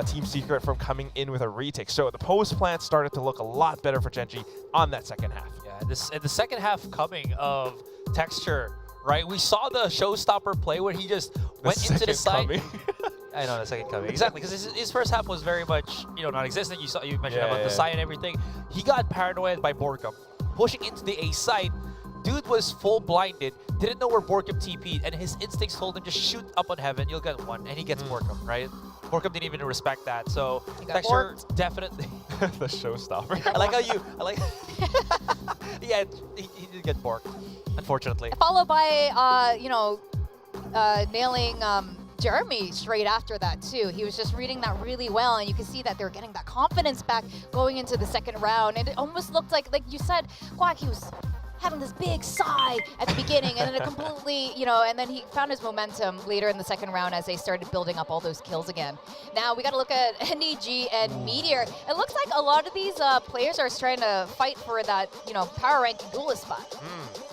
Team Secret from coming in with a retake. So the post plant started to look a lot better for Gen G on that second half. Yeah, the second half coming of Texture, right? We saw the showstopper play where he just went into the side. I know, the second coming. Exactly, because his first half was very much, you know, non-existent. You mentioned about the side and everything. He got paranoid by Borkum. Pushing into the A side, dude was full blinded, didn't know where Borkum TP'd, and his instincts told him just shoot up on heaven, you'll get one, and he gets Borkum, right? Borkum didn't even respect that, so Texture definitely. The showstopper. I like yeah, he did get borked, unfortunately. Followed by, nailing Jeremy straight after that too. He was just reading that really well, and you can see that they were getting that confidence back going into the second round. And it almost looked like you said, Quack, he was having this big sigh at the beginning, and then it completely, and then he found his momentum later in the second round as they started building up all those kills again. Now we got to look at NDG and Meteor. It looks like a lot of these players are trying to fight for that, power ranking duelist spot.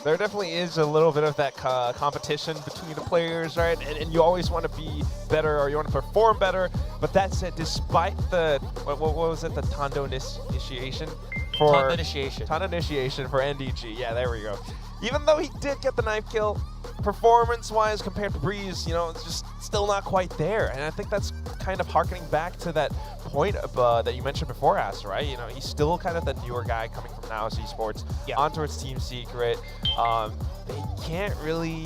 There definitely is a little bit of that competition between the players, right? And you always want to be better, or you want to perform better. But that said, despite the, what was it, the Tondo initiation? Tondo initiation. Tondo initiation for NDG. Yeah, there we go. Even though he did get the knife kill, performance-wise compared to Breeze, it's just still not quite there. And I think that's kind of harkening back to that point of, that you mentioned before, Ass, right? He's still kind of the newer guy coming from Now Esports onto its Team Secret. They can't really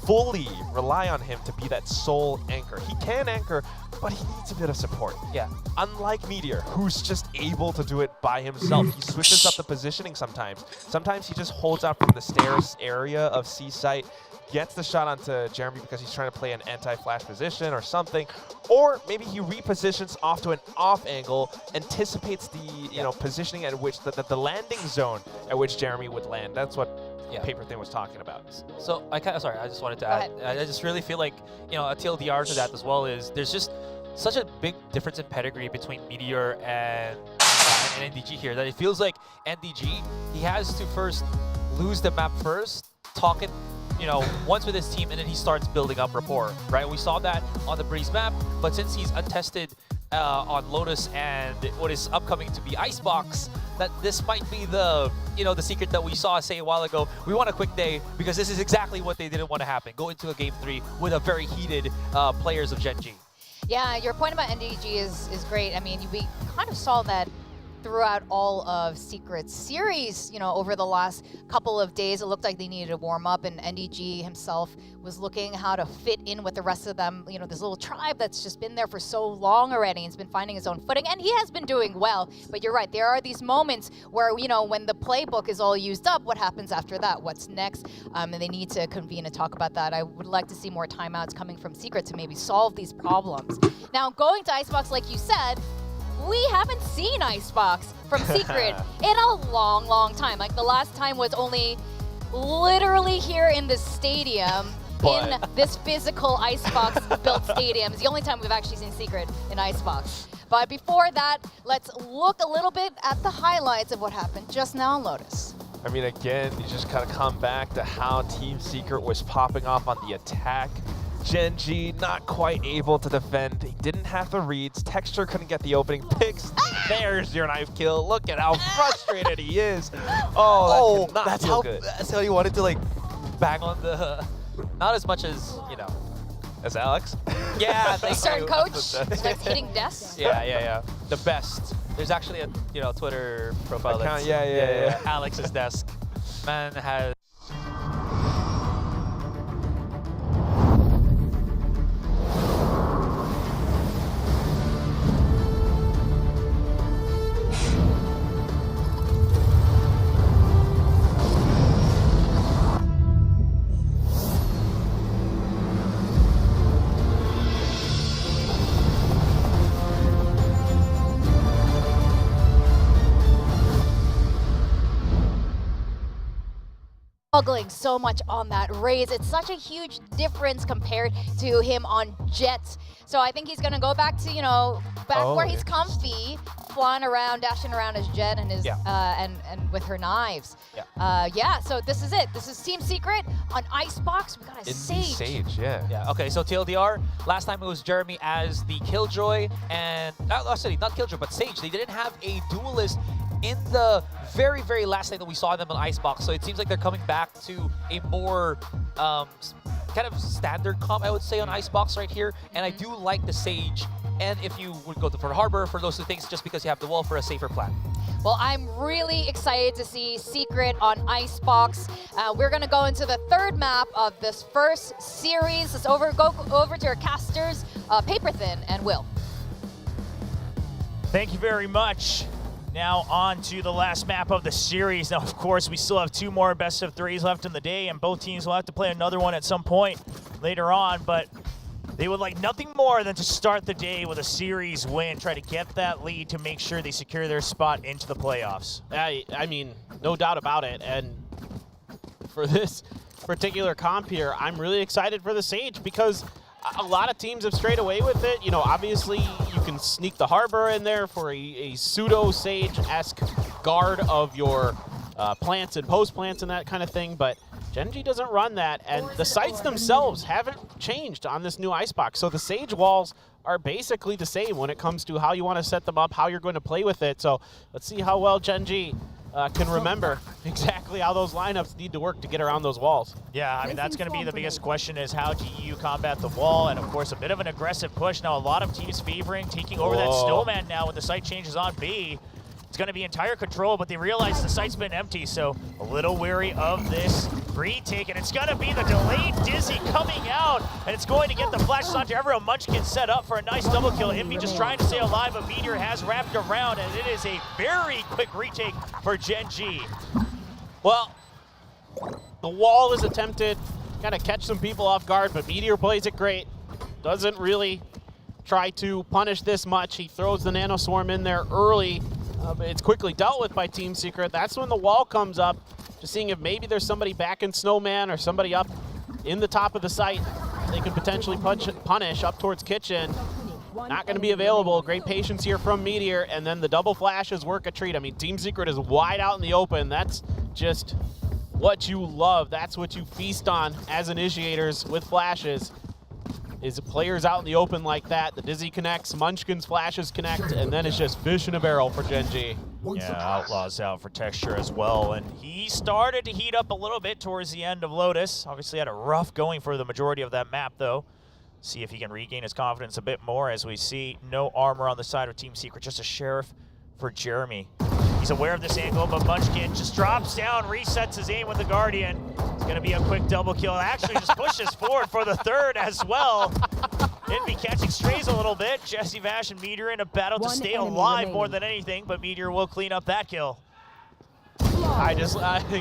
fully rely on him to be that sole anchor. He can anchor, but he needs a bit of support. Yeah. Unlike Meteor, who's just able to do it by himself. He switches up the positioning sometimes. Sometimes he just holds out from the stairs area of C site, gets the shot onto Jeremy because he's trying to play an anti-flash position or something, or maybe he repositions off to an off angle, anticipates the positioning at which the landing zone at which Jeremy would land. That's what Paper Thin was talking about. So I just wanted to add. I just really feel like a TLDR to that as well is there's just such a big difference in pedigree between Meteor and NDG here that it feels like NDG, he has to first lose the map first, talking once with his team, and then he starts building up rapport, right? We saw that on the Breeze map, but since he's untested on Lotus and what is upcoming to be Icebox, that this might be the the secret that we saw say a while ago. We want a quick day because this is exactly what they didn't want to happen. Go into a game 3 with a very heated players of Gen G. Yeah, your point about NDG is great. I mean, we kind of saw that throughout all of Secret's series, over the last couple of days. It looked like they needed to warm up, and NDG himself was looking how to fit in with the rest of them. This little tribe that's just been there for so long already and's been finding his own footing, and he has been doing well. But you're right, there are these moments where, when the playbook is all used up, what happens after that? What's next? And they need to convene and talk about that. I would like to see more timeouts coming from Secret to maybe solve these problems. Now, going to Icebox, like you said, we haven't seen Icebox from Secret in a long, long time. Like, the last time was only literally here in the stadium, in this physical Icebox-built stadium. It's the only time we've actually seen Secret in Icebox. But before that, let's look a little bit at the highlights of what happened just now on Lotus. I mean, again, you just kind of come back to how Team Secret was popping off on the attack. Gen G not quite able to defend. He didn't have the reads. Texture couldn't get the opening picks. There's your knife kill. Look at how frustrated he is. Oh, that that's good. That's how he wanted to bang on the. Not as much as As Alex? Yeah, Certain coach starts hitting desks. Yeah. The best. There's actually a Twitter profile that's yeah. Alex's desk. Man has. struggling so much on that raise. It's such a huge difference compared to him on Jets. So I think he's going to go back to, where he's comfy, flying around, dashing around his Jet and his and with her knives. So this is it. This is Team Secret on Icebox. We got a Sage. Sage, yeah. Okay, so TLDR, last time it was Jeremy as the Killjoy, and sorry, not Killjoy, but Sage. They didn't have a duelist in the very, very last night that we saw them on Icebox, so it seems like they're coming back to a more kind of standard comp, I would say, on Icebox right here. And I do like the Sage, and if you would go for Harbor, for those two things, just because you have the wall for a safer plan. Well, I'm really excited to see Secret on Icebox. We're going to go into the third map of this first series. Let's go over to our casters, Paper Thin and Will. Thank you very much. Now on to the last map of the series. Now, of course, we still have 2 more best of 3s left in the day, and both teams will have to play another one at some point later on, but they would like nothing more than to start the day with a series win, try to get that lead to make sure they secure their spot into the playoffs. I mean, no doubt about it, and for this particular comp here, I'm really excited for the Sage because a lot of teams have strayed away with it. Obviously you can sneak the Harbor in there for a pseudo-Sage-esque guard of your plants and post-plants and that kind of thing, but Gen.G doesn't run that, and the sites themselves haven't changed on this new Icebox. So the Sage walls are basically the same when it comes to how you want to set them up, how you're going to play with it. So let's see how well Gen.G can remember exactly how those lineups need to work to get around those walls. Yeah, I mean, that's going to be the biggest question is how do you combat the wall? And, of course, a bit of an aggressive push. Now, a lot of teams favoring taking over that Snowman now when the site changes on B. It's going to be entire control, but they realize the site's been empty, so a little wary of this retake, and it's going to be the delayed Dizzy coming out, and it's going to get the flashes onto everyone. Munchkin set up for a nice double kill. Envy just trying to stay alive, but Meteor has wrapped around, and it is a very quick retake for Gen.G. Well, the wall is attempted, kind of catch some people off guard, but Meteor plays it great. Doesn't really try to punish this much. He throws the Nano Swarm in there early. But it's quickly dealt with by Team Secret. That's when the wall comes up, just seeing if maybe there's somebody back in Snowman or somebody up in the top of the site they could potentially punish up towards Kitchen. Not going to be available. Great patience here from Meteor, and then the double flashes work a treat. I mean, Team Secret is wide out in the open. That's just what you love. That's what you feast on as initiators with flashes. Is players out in the open like that. The Dizzy connects, Munchkin's flashes connect, and then it's just fish in a barrel for Gen.G. Yeah, Outlaw's out for texture as well, and he started to heat up a little bit towards the end of Lotus. Obviously had a rough going for the majority of that map, though. See if he can regain his confidence a bit more as we see no armor on the side of Team Secret, just a Sheriff for Jeremy. He's aware of this angle, but Munchkin just drops down, resets his aim with the Guardian. It's going to be a quick double kill. Actually just pushes forward for the third as well. Envy catching strays a little bit. Jesse Vash and Meteor in a battle to stay alive more than anything, but Meteor will clean up that kill.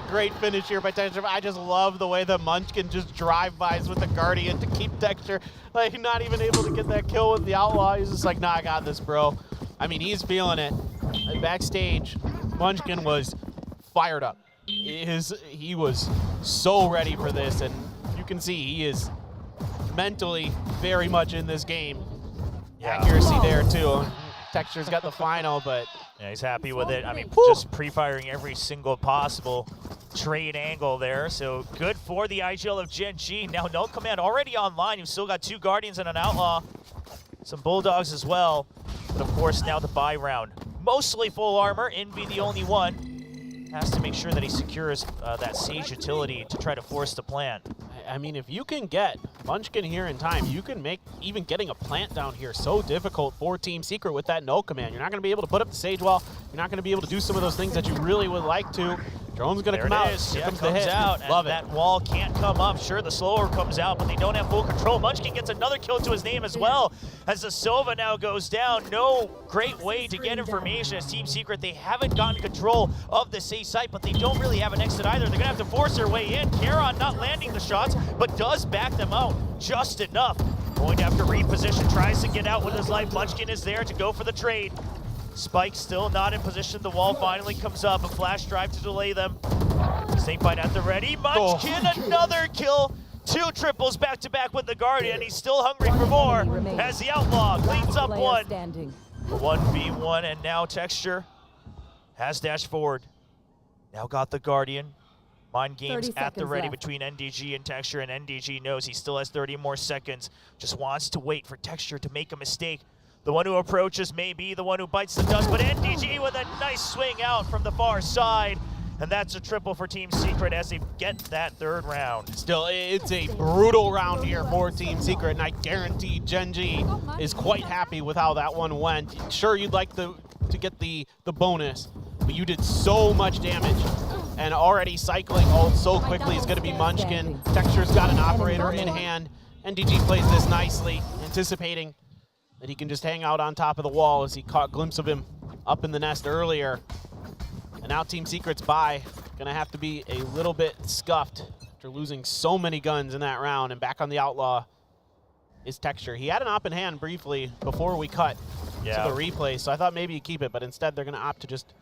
Great finish here by Texture. I just love the way that Munchkin just drive-bys with the Guardian to keep Texture, like, not even able to get that kill with the Outlaw. He's just like, nah, I got this, bro. I mean, he's feeling it. Backstage, Munchkin was fired up. He was so ready for this, and you can see he is mentally very much in this game. Yeah. Accuracy there, too. Texture's got the final, but yeah, he's happy with it. I mean, just pre-firing every single possible trade angle there. So good for the IGL of Gen.G. Now, no command already online. You've still got 2 Guardians and an Outlaw. Some Bulldogs as well. But, of course, now the buy round. Mostly full armor. Envy the only one. Has to make sure that he secures that Sage utility to try to force the plan. I mean, if you can get Munchkin here in time, you can make even getting a plant down here so difficult for Team Secret with that no command. You're not going to be able to put up the Sage wall. You're not going to be able to do some of those things that you really would like to. Drone's going to come out. Here comes the hit. Love it. That wall can't come up. Sure, the slower comes out, but they don't have full control. Munchkin gets another kill to his name as well as the Sova now goes down. No great way to get information as Team Secret. They haven't gotten control of the safe site, but they don't really have an exit either. They're going to have to force their way in. Charon not landing the shots, but does back them out just enough. Going to have to reposition. Tries to get out with his life. Munchkin is there to go for the trade. Spike still not in position. The wall finally comes up. A flash drive to delay them. Snake bite at the ready. Munchkin, another kill. 2 triples back-to-back with the Guardian. He's still hungry for more as the Outlaw cleans up one. 1v1, and now Texture has dashed forward. Now got the Guardian. Mind games at the ready between NDG and Texture, and NDG knows he still has 30 more seconds. Just wants to wait for Texture to make a mistake. The one who approaches may be the one who bites the dust, but NDG with a nice swing out from the far side. And that's a triple for Team Secret as they get that 3rd round. Still, it's a brutal round here for Team Secret, and I guarantee Gen.G is quite happy with how that one went. Sure, you'd like to get the bonus, but you did so much damage. And already cycling ult so quickly is going to be Munchkin. Texture's got an operator in hand. NDG plays this nicely, anticipating that he can just hang out on top of the wall as he caught a glimpse of him up in the nest earlier. And now Team Secret's bye. Gonna have to be a little bit scuffed after losing so many guns in that round. And back on the Outlaw is Texture. He had an op in hand briefly before we cut to the replay, so I thought maybe he'd keep it, but instead they're gonna opt to just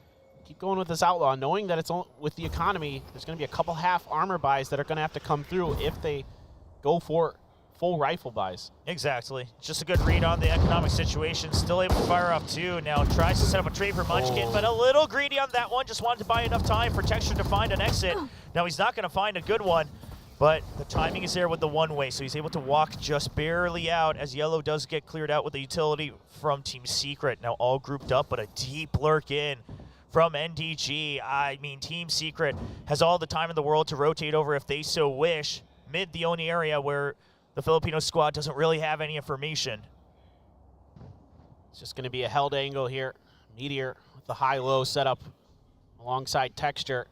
keep going with this Outlaw, knowing that it's with the economy, there's gonna be a couple half armor buys that are gonna have to come through if they go for full rifle buys. Exactly. Just a good read on the economic situation. Still able to fire off 2. Now tries to set up a trade for Munchkin, but a little greedy on that one. Just wanted to buy enough time for Texture to find an exit. Now he's not going to find a good one, but the timing is there with the one-way, so he's able to walk just barely out as Yellow does get cleared out with the utility from Team Secret. Now all grouped up, but a deep lurk in from NDG. I mean, Team Secret has all the time in the world to rotate over if they so wish. Mid, the only area where the Filipino squad doesn't really have any information. It's just going to be a held angle here. Meteor with the high-low setup alongside Texture.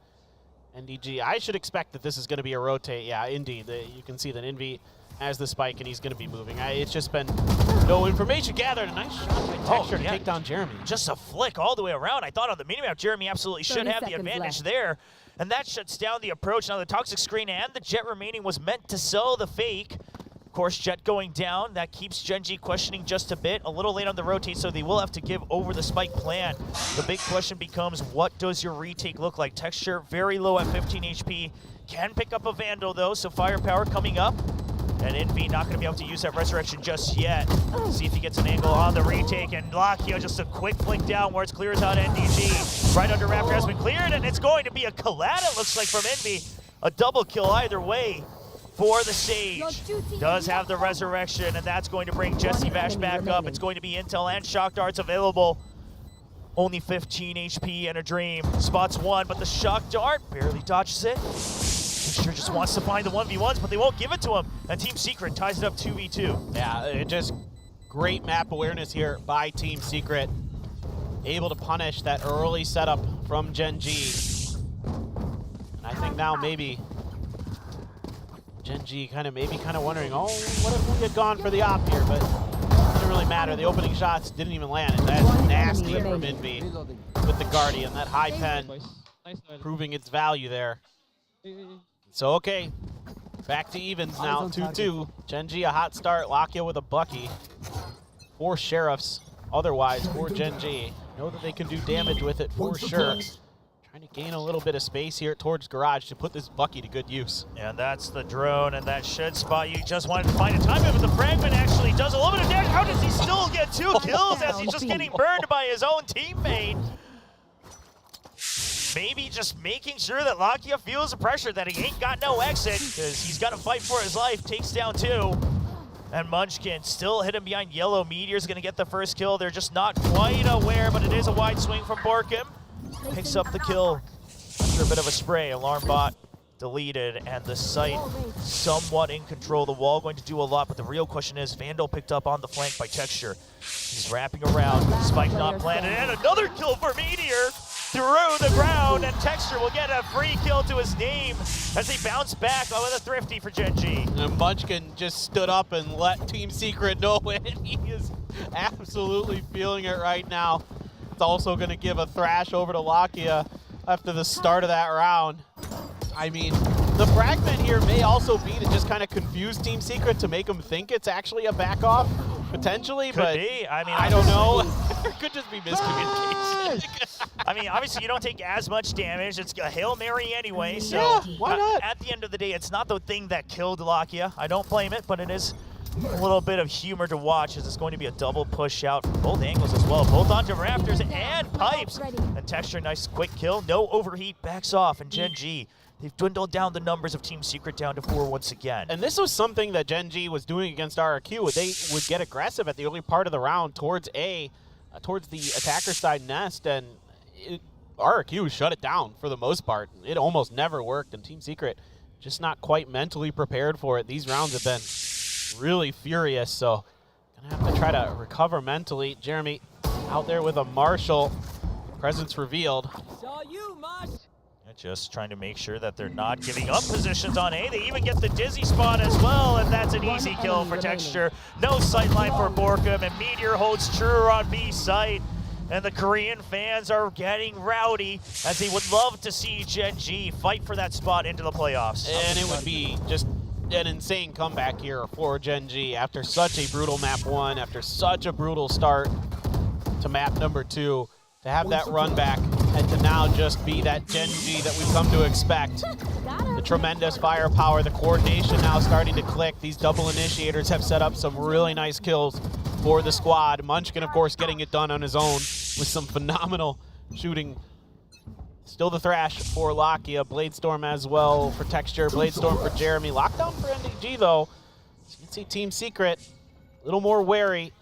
NDG, I should expect that this is going to be a rotate. Yeah, indeed. You can see that Envy has the spike and he's going to be moving. It's just been no information gathered. A nice shot by Texture to take down Jeremy. Just a flick all the way around. I thought on the minimap, Jeremy absolutely should have the advantage there. And that shuts down the approach. Now the toxic screen and the Jet remaining was meant to sell the fake. Of course, Jet going down, that keeps Gen.G questioning just a bit. A little late on the rotate, so they will have to give over the spike plan. The big question becomes, what does your retake look like? Texture very low at 15 HP. Can pick up a Vandal though, so firepower coming up. And Envy not going to be able to use that resurrection just yet. See if he gets an angle on the retake, and Lakio just a quick flick downwards, clears out NDG. Right under Raptor has been cleared, and it's going to be a kalian, it looks like, from Envy. A double kill either way for the Sage. Does have the resurrection, and that's going to bring Jesse Vash back up. It's going to be Intel and Shock Darts available. Only 15 HP and a dream. Spots one, but the Shock Dart barely dodges it. Sure just wants to find the 1v1s, but they won't give it to him. And Team Secret ties it up 2v2. Yeah, just great map awareness here by Team Secret. Able to punish that early setup from Gen.G. And I think now maybe Gen.G kind of wondering, oh, what if we had gone for the op here? But it didn't really matter. The opening shots didn't even land. And that's nasty from Envy with the Guardian. That high pen proving its value there. So, okay, back to evens now, 2-2. Gen.G a hot start, Lakio with a Bucky. 4 Sheriffs, otherwise for Gen.G. Know that they can do damage with it for sure. Trying to gain a little bit of space here towards Garage to put this Bucky to good use. And that's the drone, and that should spot you. Just wanted to find a time, but the fragment actually does a little bit of damage. How does he still get 2 kills as he's just getting burned by his own teammate? Maybe just making sure that Lakio feels the pressure that he ain't got no exit, because he's got to fight for his life. Takes down 2. And Munchkin still hidden behind Yellow. Meteor's going to get the first kill. They're just not quite aware, but it is a wide swing from Borkim. Picks up the kill after a bit of a spray. Alarm bot deleted, and the site somewhat in control. The wall going to do a lot, but the real question is, Vandal picked up on the flank by Texture. He's wrapping around. Spike not planted, and another kill for Meteor through the ground, and Texture will get a free kill to his name as they bounce back with a thrifty for Gen.G. And Munchkin just stood up and let Team Secret know it. He is absolutely feeling it right now. It's also going to give a thrash over to Lakio after the start of that round. I mean, the fragment here may also be to just kind of confuse Team Secret to make them think it's actually a back off. Potentially, Could but be. I mean, I don't know. There could just be miscommunication. I mean, obviously you don't take as much damage. It's a Hail Mary anyway, so Yeah, why not? At the end of the day, it's not the thing that killed Lakia. I don't blame it, but it is a little bit of humor to watch as it's going to be a double push out from both angles as well. Both onto Rafters and Pipes. And Texture, nice quick kill. No overheat, backs off, and Gen G, they've dwindled down the numbers of Team Secret down to 4 once again. And this was something that Gen G was doing against RRQ. They would get aggressive at the early part of the round towards towards the attacker side nest, and RRQ shut it down for the most part. It almost never worked, and Team Secret just not quite mentally prepared for it. These rounds have been really furious, so gonna have to try to recover mentally. Jeremy out there with a Marshall, presence revealed. Just trying to make sure that they're not giving up positions on A. They even get the Dizzy spot as well, and that's an easy kill for Texture. No sightline for Borkum, and Meteor holds true on B site. And the Korean fans are getting rowdy as they would love to see Gen G fight for that spot into the playoffs. And it would be just an insane comeback here for Gen G after such a brutal map 1, after such a brutal start to map number 2. To have that run back and to now just be that Gen G that we've come to expect. The tremendous firepower, the coordination now starting to click. These double initiators have set up some really nice kills for the squad. Munchkin, of course, getting it done on his own with some phenomenal shooting. Still the thrash for Lakia, Bladestorm as well for Texture, Bladestorm for Jeremy. Lockdown for NDG though. So you can see Team Secret a little more wary,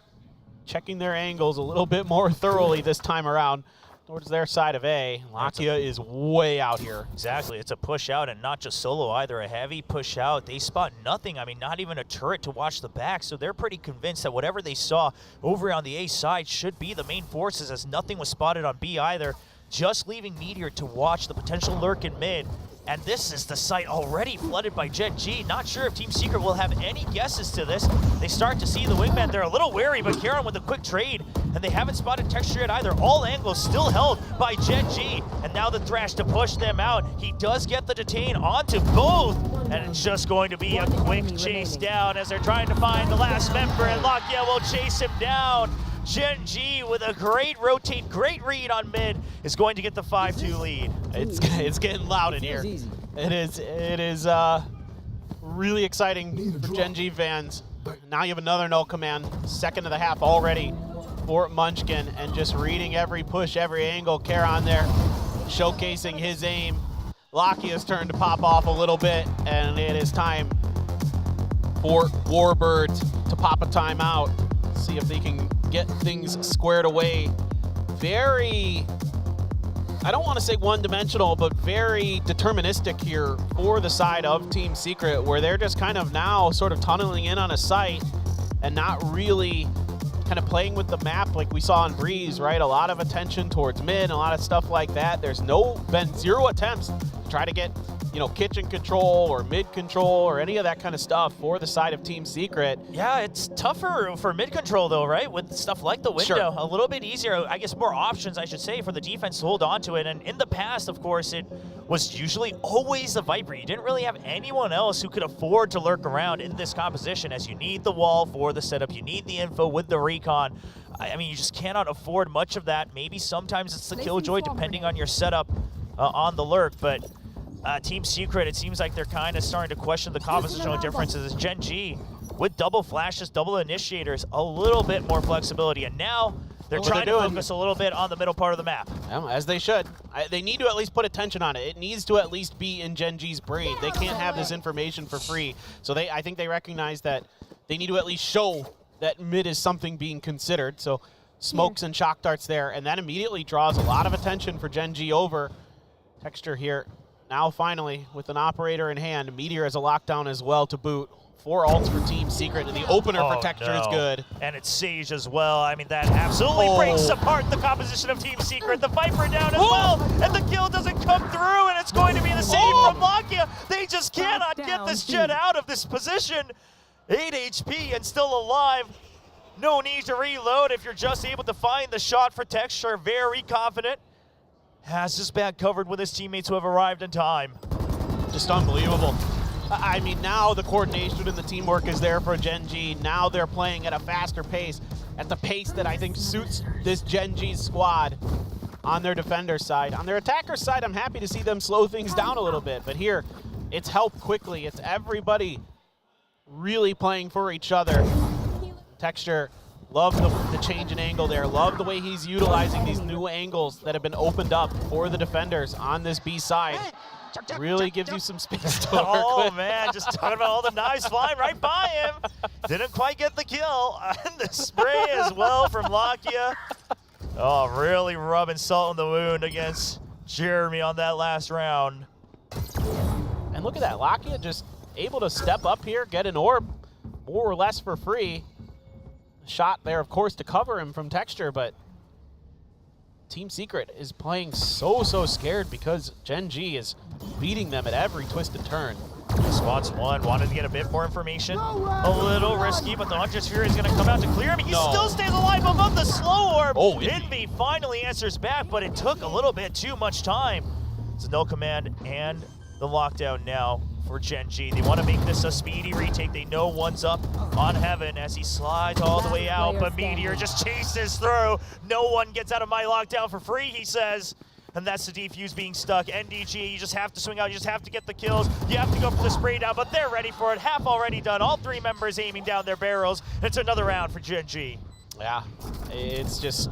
checking their angles a little bit more thoroughly this time around towards their side of A. Lakia is way out here. Exactly, it's a push out, and not just solo either, a heavy push out. They spot nothing, I mean, not even a turret to watch the back, so they're pretty convinced that whatever they saw over on the A side should be the main forces, as nothing was spotted on B either. Just leaving Meteor to watch the potential lurk in mid. And this is the site already flooded by Gen G. Not sure if Team Secret will have any guesses to this. They start to see the wingman. They're a little wary, but Karen with a quick trade. And they haven't spotted Texture yet either. All angles still held by Gen G. And now the thrash to push them out. He does get the detain onto both. And it's just going to be a quick chase down as they're trying to find the last member. And Lakia will chase him down. Gen G with a great rotate, great read on mid is going to get the 5-2 lead. It's getting loud in here. It is really exciting for Gen G fans. Now you have another no command, second of the half already for Munchkin, and just reading every push, every angle. Karon there showcasing his aim. Lakia's turn to pop off a little bit, and it is time for Warbird to pop a timeout. See if they can get things squared away. Very, I don't want to say one-dimensional, but very deterministic here for the side of Team Secret, where they're just kind of now sort of tunneling in on a site and not really kind of playing with the map like we saw in Breeze, right? A lot of attention towards mid, a lot of stuff like that. There's been zero attempts to try to get, you know, kitchen control or mid control or any of that kind of stuff for the side of Team Secret. Yeah, it's tougher for mid control though, right? With stuff like the window, Sure. A little bit easier, I guess more options, I should say, for the defense to hold on to it. And in the past, of course, it was usually always the Viper. You didn't really have anyone else who could afford to lurk around in this composition, as you need the wall for the setup, you need the info with the recon. I mean, you just cannot afford much of that. Maybe sometimes it's the Killjoy, depending on your setup on the lurk, but Team Secret, it seems like they're kind of starting to question the compositional differences. Gen G, with double flashes, double initiators, a little bit more flexibility, and now they're trying to focus a little bit on the middle part of the map. Yeah, as they should. They need to at least put attention on it. It needs to at least be in Gen G's brain. They can't have this information for free. So I think they recognize that they need to at least show that mid is something being considered. So smokes and shock darts there, and that immediately draws a lot of attention for Gen G over. Texture here. Now finally, with an operator in hand, Meteor has a lockdown as well to boot. 4 ults for Team Secret, and the opener for Texture is good. And it's Sage as well. I mean, that absolutely breaks apart the composition of Team Secret. The Viper down as well, and the kill doesn't come through, and it's going to be the save from Lakia. They just cannot get this Jet out of this position. 8 HP and still alive. No need to reload if you're just able to find the shot for Texture. Very confident. Has his back covered with his teammates who have arrived in time. Just unbelievable. I mean, now the coordination and the teamwork is there for Gen G. Now they're playing at a faster pace, at the pace that I think suits this Gen G squad on their defender side. On their attacker side, I'm happy to see them slow things down a little bit, but here, it's help quickly. It's everybody really playing for each other. Texture, love the change in angle there. Love the way he's utilizing these new angles that have been opened up for the defenders on this B side. Really gives you some space to work with. Man, just talking about all the knives flying right by him. Didn't quite get the kill. And the spray as well from Lakia. Oh, really rubbing salt in the wound against Jeremy on that last round. And look at that, Lakia just able to step up here, get an orb, more or less for free. Shot there, of course, to cover him from Texture, but Team Secret is playing so scared because Gen G is beating them at every twisted turn. Spots one, wanted to get a bit more information. A little risky, but the Hunter's Fury is going to come out to clear him. He still stays alive above the slow orb. Oh, Envy finally answers back, but it took a little bit too much time. It's no command and the lockdown now for Gen G. They want to make this a speedy retake. They know one's up on Heaven as he slides all the way out, but Meteor just chases through. No one gets out of my lockdown for free, he says. And that's the defuse being stuck. NDG, you just have to swing out. You just have to get the kills. You have to go for the spray down, but they're ready for it. Half already done. All three members aiming down their barrels. It's another round for Gen G. Yeah, it's just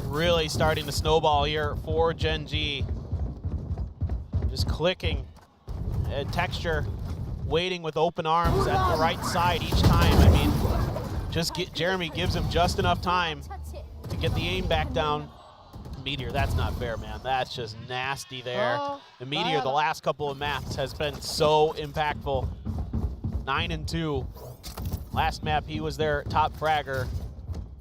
really starting to snowball here for Gen G. Just clicking. Texture waiting with open arms at the right side each time. I mean, Jeremy gives him just enough time to get the aim back down. Meteor, that's not fair, man. That's just nasty there. The Meteor, the last couple of maps, has been so impactful. 9-2. Last map, he was their top fragger.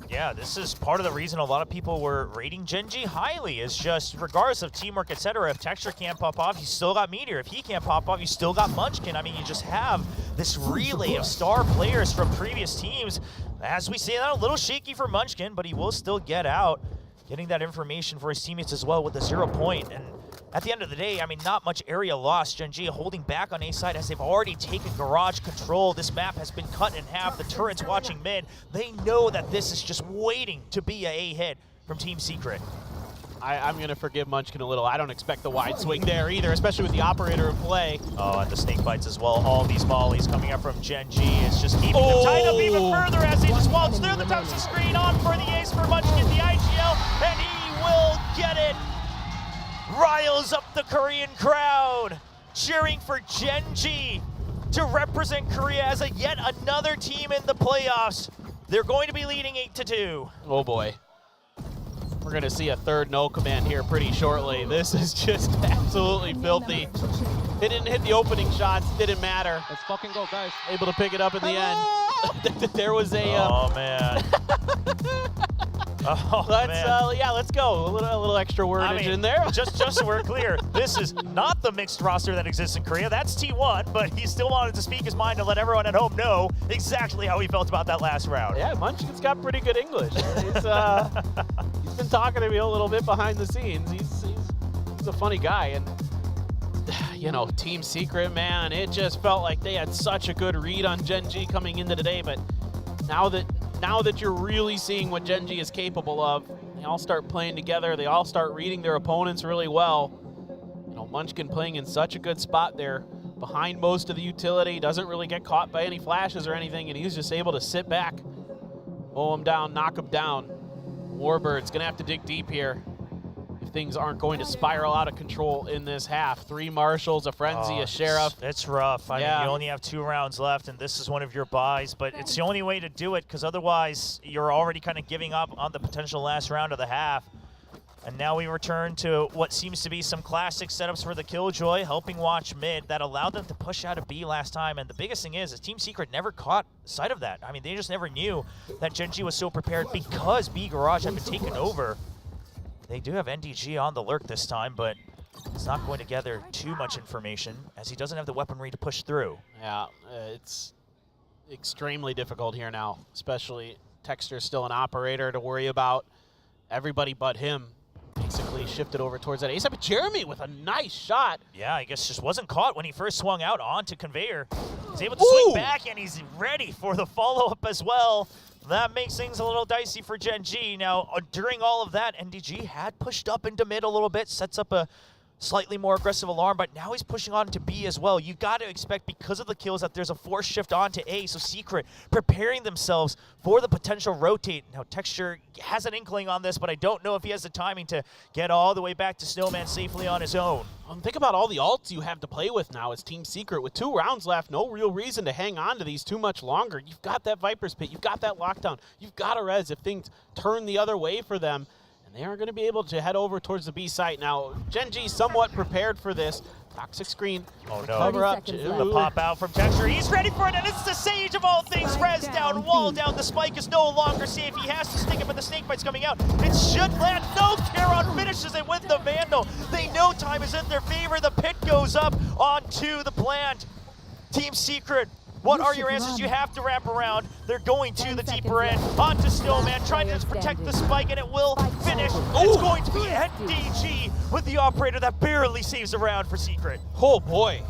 Yeah, this is part of the reason a lot of people were rating Gen G highly, is just regardless of teamwork, etc. If Texture can't pop off, you still got Meteor. If he can't pop off, you still got Munchkin. I mean, you just have this relay of star players from previous teams. As we say, that a little shaky for Munchkin, but he will still get out, getting that information for his teammates as well with the 0 point. And at the end of the day, I mean, not much area lost. Gen G holding back on A side as they've already taken garage control. This map has been cut in half. The turret's watching mid. They know that this is just waiting to be a hit from Team Secret. I'm going to forgive Munchkin a little. I don't expect the wide swing there either, especially with the operator in play. Oh, and the snake bites as well. All these mollies coming up from Gen G. It's just keeping them tied up even further as he just walks through the top of the screen. On for the ace for Munchkin, the IGL, and he will get it. Riles up the Korean crowd, cheering for Gen G to represent Korea as yet another team in the playoffs. They're going to be leading 8-2. Oh boy. We're going to see a third no command here pretty shortly. This is just absolutely filthy. They didn't hit the opening shots, didn't matter. Let's fucking go, guys. Able to pick it up in the end. There was a... oh, man. Oh, man. Yeah, let's go. A little extra wordage in there. just so we're clear, this is not the mixed roster that exists in Korea. That's T1, but he still wanted to speak his mind and let everyone at home know exactly how he felt about that last round. Yeah, Munchkin's got pretty good English. He's been talking to me a little bit behind the scenes. He's a funny guy, and you know, Team Secret, man, it just felt like they had such a good read on Gen G coming into today, but now that you're really seeing what Gen G is capable of, they all start playing together, they all start reading their opponents really well. You know, Munchkin playing in such a good spot there, behind most of the utility, doesn't really get caught by any flashes or anything, and he's just able to sit back, mow him down, knock him down. Warbird's gonna have to dig deep here if things aren't going to spiral out of control in this half. 3 Marshals, a Frenzy, a Sheriff. It's rough. I mean, you only have 2 rounds left, and this is one of your buys, but it's the only way to do it, because otherwise you're already kind of giving up on the potential last round of the half. And now we return to what seems to be some classic setups for the Killjoy, helping watch mid. That allowed them to push out a B last time, and the biggest thing is Team Secret never caught sight of that. I mean, they just never knew that Gen G was so prepared because B Garage had been taken over. They do have NDG on the lurk this time, but it's not going to gather too much information as he doesn't have the weaponry to push through. Yeah, it's extremely difficult here now, especially Texter's still an operator to worry about. Everybody but him makes basically shifted over towards that ace. But Jeremy with a nice shot. Yeah, I guess just wasn't caught when he first swung out onto Conveyor. He's able to swing back, and he's ready for the follow-up as well. That makes things a little dicey for Gen G. Now, during all of that, NDG had pushed up into mid a little bit, sets up a slightly more aggressive alarm, but now he's pushing on to B as well. You got to expect, because of the kills, that there's a force shift onto A, so Secret preparing themselves for the potential rotate. Now, Texture has an inkling on this, but I don't know if he has the timing to get all the way back to Snowman safely on his own. Think about all the ults you have to play with now as Team Secret. With 2 rounds left, no real reason to hang on to these too much longer. You've got that Viper's Pit, you've got that lockdown, you've got a res if things turn the other way for them. They are going to be able to head over towards the B site. Now, Gen G somewhat prepared for this. Toxic screen. Oh no. Cover up. The pop out from Texture. He's ready for it, and it's the Sage of all things. Res down, wall down. The spike is no longer safe. He has to stick it, but the snake bite's coming out. It should land. No, Charon finishes it with the Vandal. They know time is in their favor. The pit goes up onto the plant. Team Secret, what are your answers? You have to wrap around. They're going to the deeper end. Onto Snowman, trying to just protect the spike, and it will finish. It's going to be NDG with the operator that barely saves a round for Secret. Oh boy.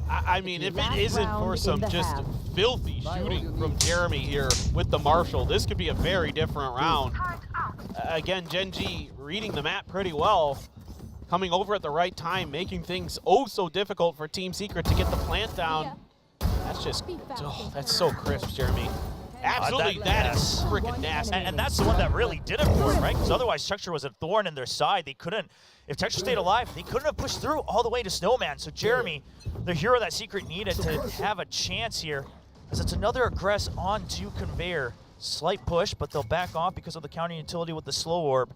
I mean, if it isn't for some just filthy shooting from Jeremy here with the Marshall, this could be a very different round. Again, Gen G reading the map pretty well, coming over at the right time, making things oh so difficult for Team Secret to get the plant down. That's just, oh, that's so crisp, Jeremy. Absolutely, that is freaking nasty. And that's the one that really did it for him, right? Because otherwise, Texture was a thorn in their side. They couldn't, if Texture stayed alive, they couldn't have pushed through all the way to Snowman. So Jeremy, the hero that Secret needed to have a chance here, as it's another aggress onto Conveyor. Slight push, but they'll back off because of the counter utility with the slow orb.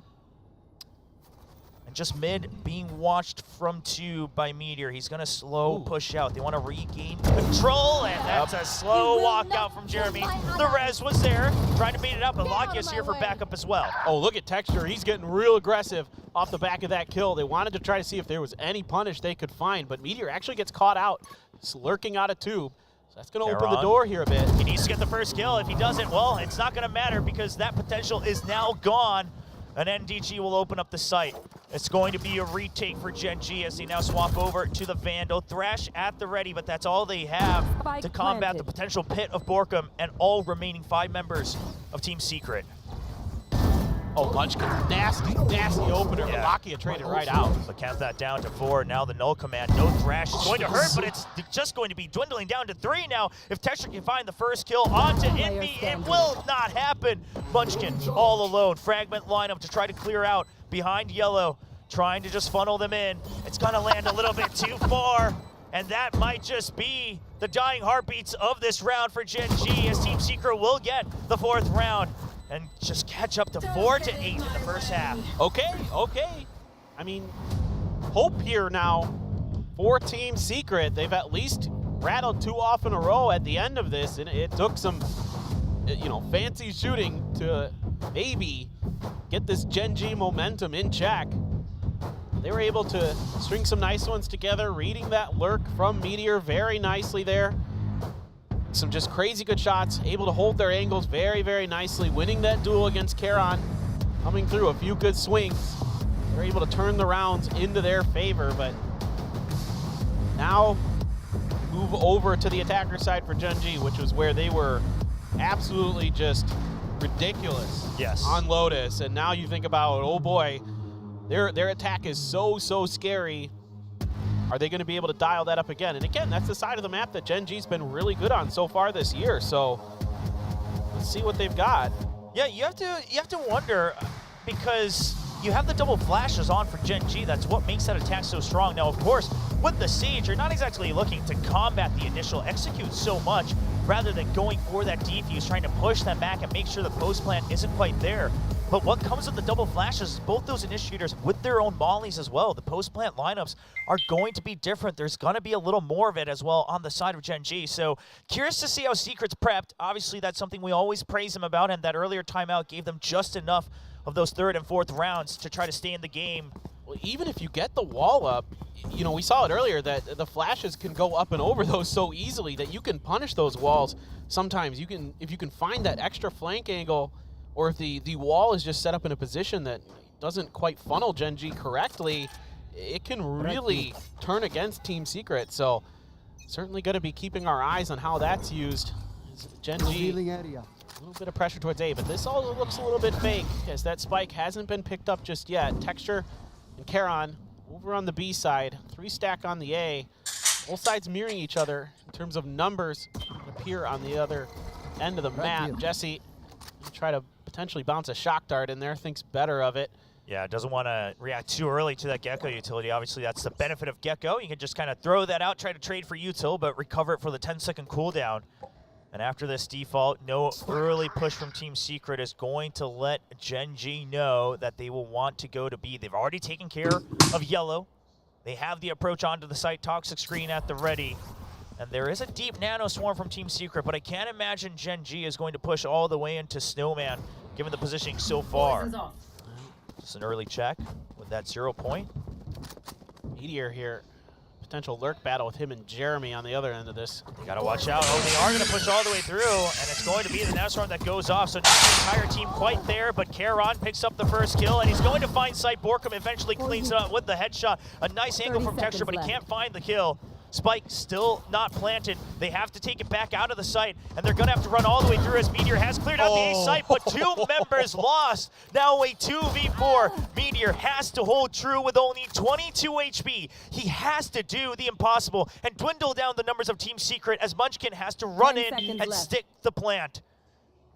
And just mid being watched from 2 by Meteor. He's gonna slow push out. They want to regain control, and that's a slow walkout from Jeremy. The res was there, trying to bait it up, but Lakia's here for backup as well. Oh, look at Texture. He's getting real aggressive off the back of that kill. They wanted to try to see if there was any punish they could find, but Meteor actually gets caught out, lurking out of tube. So that's going to open the door here a bit. He needs to get the first kill. If he doesn't, well, it's not going to matter because that potential is now gone. And NDG will open up the site. It's going to be a retake for Gen G as they now swap over to the Vandal. Thrash at the ready, but that's all they have to combat the potential pit of Borkum and all remaining 5 members of Team Secret. Oh, Munchkin, nasty, nasty opener. Yeah. Lakia traded right out. So count that down to 4. Now the null command. No Thrash is going to hurt, but it's just going to be dwindling down to 3 now. If Texture can find the first kill onto Envy, it will not happen. Munchkin all alone. Fragment lineup to try to clear out behind Yellow, trying to just funnel them in. It's going to land a little bit too far. And that might just be the dying heartbeats of this round for Gen G, as Team Secret will get the 4th round and just catch up to 4 to 8 in the first half. Okay, okay. I mean, hope here now for Team Secret. They've at least rattled 2 off in a row at the end of this, and it took some, you know, fancy shooting to maybe get this Gen G momentum in check. They were able to string some nice ones together, reading that lurk from Meteor very nicely there. Some just crazy good shots, able to hold their angles very, very nicely, winning that duel against Charon, coming through a few good swings. They're able to turn the rounds into their favor, but now move over to the attacker side for Gen G, which was where they were absolutely just ridiculous on Lotus. And now you think about, oh boy, their attack is so scary. Are they going to be able to dial that up again? And again, that's the side of the map that Gen G's been really good on so far this year. So let's see what they've got. Yeah, you have to wonder, because you have the double flashes on for Gen G. That's what makes that attack so strong. Now, of course, with the Sage, you're not exactly looking to combat the initial execute so much, rather than going for that defuse, trying to push them back and make sure the post plant isn't quite there. But what comes with the double flashes is both those initiators with their own mollies as well. The post plant lineups are going to be different. There's going to be a little more of it as well on the side of Gen G. So curious to see how Secret's prepped. Obviously, that's something we always praise them about, and that earlier timeout gave them just enough of those 3rd and 4th rounds to try to stay in the game. Well, even if you get the wall up, you know, we saw it earlier that the flashes can go up and over those so easily that you can punish those walls. Sometimes you can, if you can find that extra flank angle, or if the wall is just set up in a position that doesn't quite funnel Gen G correctly, it can really turn against Team Secret. So certainly going to be keeping our eyes on how that's used. Gen G, a little bit of pressure towards A, but this all looks a little bit fake as that spike hasn't been picked up just yet. Texture and kalian over on the B side, 3-stack on the A. Both sides mirroring each other in terms of numbers that appear on the other end of the map. Jesse try to potentially bounce a shock dart in there, thinks better of it. Yeah, doesn't want to react too early to that Gecko utility. Obviously, that's the benefit of Gecko. You can just kind of throw that out, try to trade for util, but recover it for the 10-second cooldown. And after this default, no early push from Team Secret is going to let Gen G know that they will want to go to B. They've already taken care of yellow. They have the approach onto the site, toxic screen at the ready. And there is a deep nano swarm from Team Secret, but I can't imagine Gen G is going to push all the way into Snowman, given the positioning so far. Just an early check with that 0 point. Meteor here. Potential lurk battle with him and Jeremy on the other end of this. You gotta watch out. Oh, they are gonna push all the way through, and it's going to be the Nano that goes off. So not the entire team quite there, but kalian picks up the first kill, and he's going to find site. Borkum eventually cleans it up with the headshot. A nice angle from Texture, but he can't find the kill. Spike still not planted. They have to take it back out of the site, and they're gonna have to run all the way through as Meteor has cleared out the A site, but 2 members lost. Now a 2v4. Meteor has to hold true with only 22 HP. He has to do the impossible and dwindle down the numbers of Team Secret as Munchkin has to run in and stick the plant.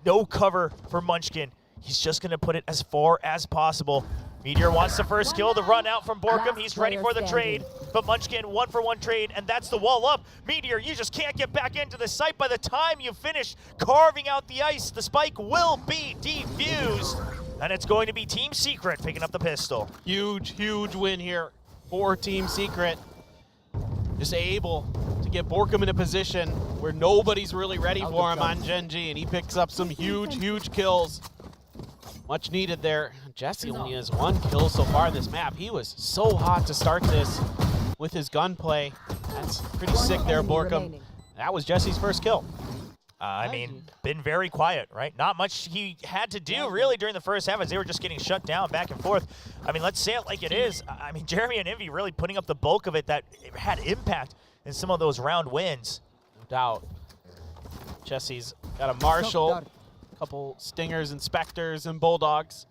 No cover for Munchkin. He's just gonna put it as far as possible. Meteor wants the first kill, the run out from Borkum. He's ready for the trade, but Munchkin 1-for-1 trade, and that's the wall up. Meteor, you just can't get back into the site. By the time you finish carving out the ice, the spike will be defused, and it's going to be Team Secret picking up the pistol. Huge, huge win here for Team Secret. Just able to get Borkum in a position where nobody's really ready for him on Gen G, and he picks up some huge, huge kills. Much needed there. Jesse only has 1 kill so far in this map. He was so hot to start this with his gunplay. That's pretty sick there, Borkum. That was Jesse's first kill. I mean, been very quiet, right? Not much he had to do really during the first half as they were just getting shut down back and forth. I mean, let's say it like it is. I mean, Jeremy and Envy really putting up the bulk of it that had impact in some of those round wins. No doubt. Jesse's got a Marshall, a couple Stingers and Spectres and Bulldogs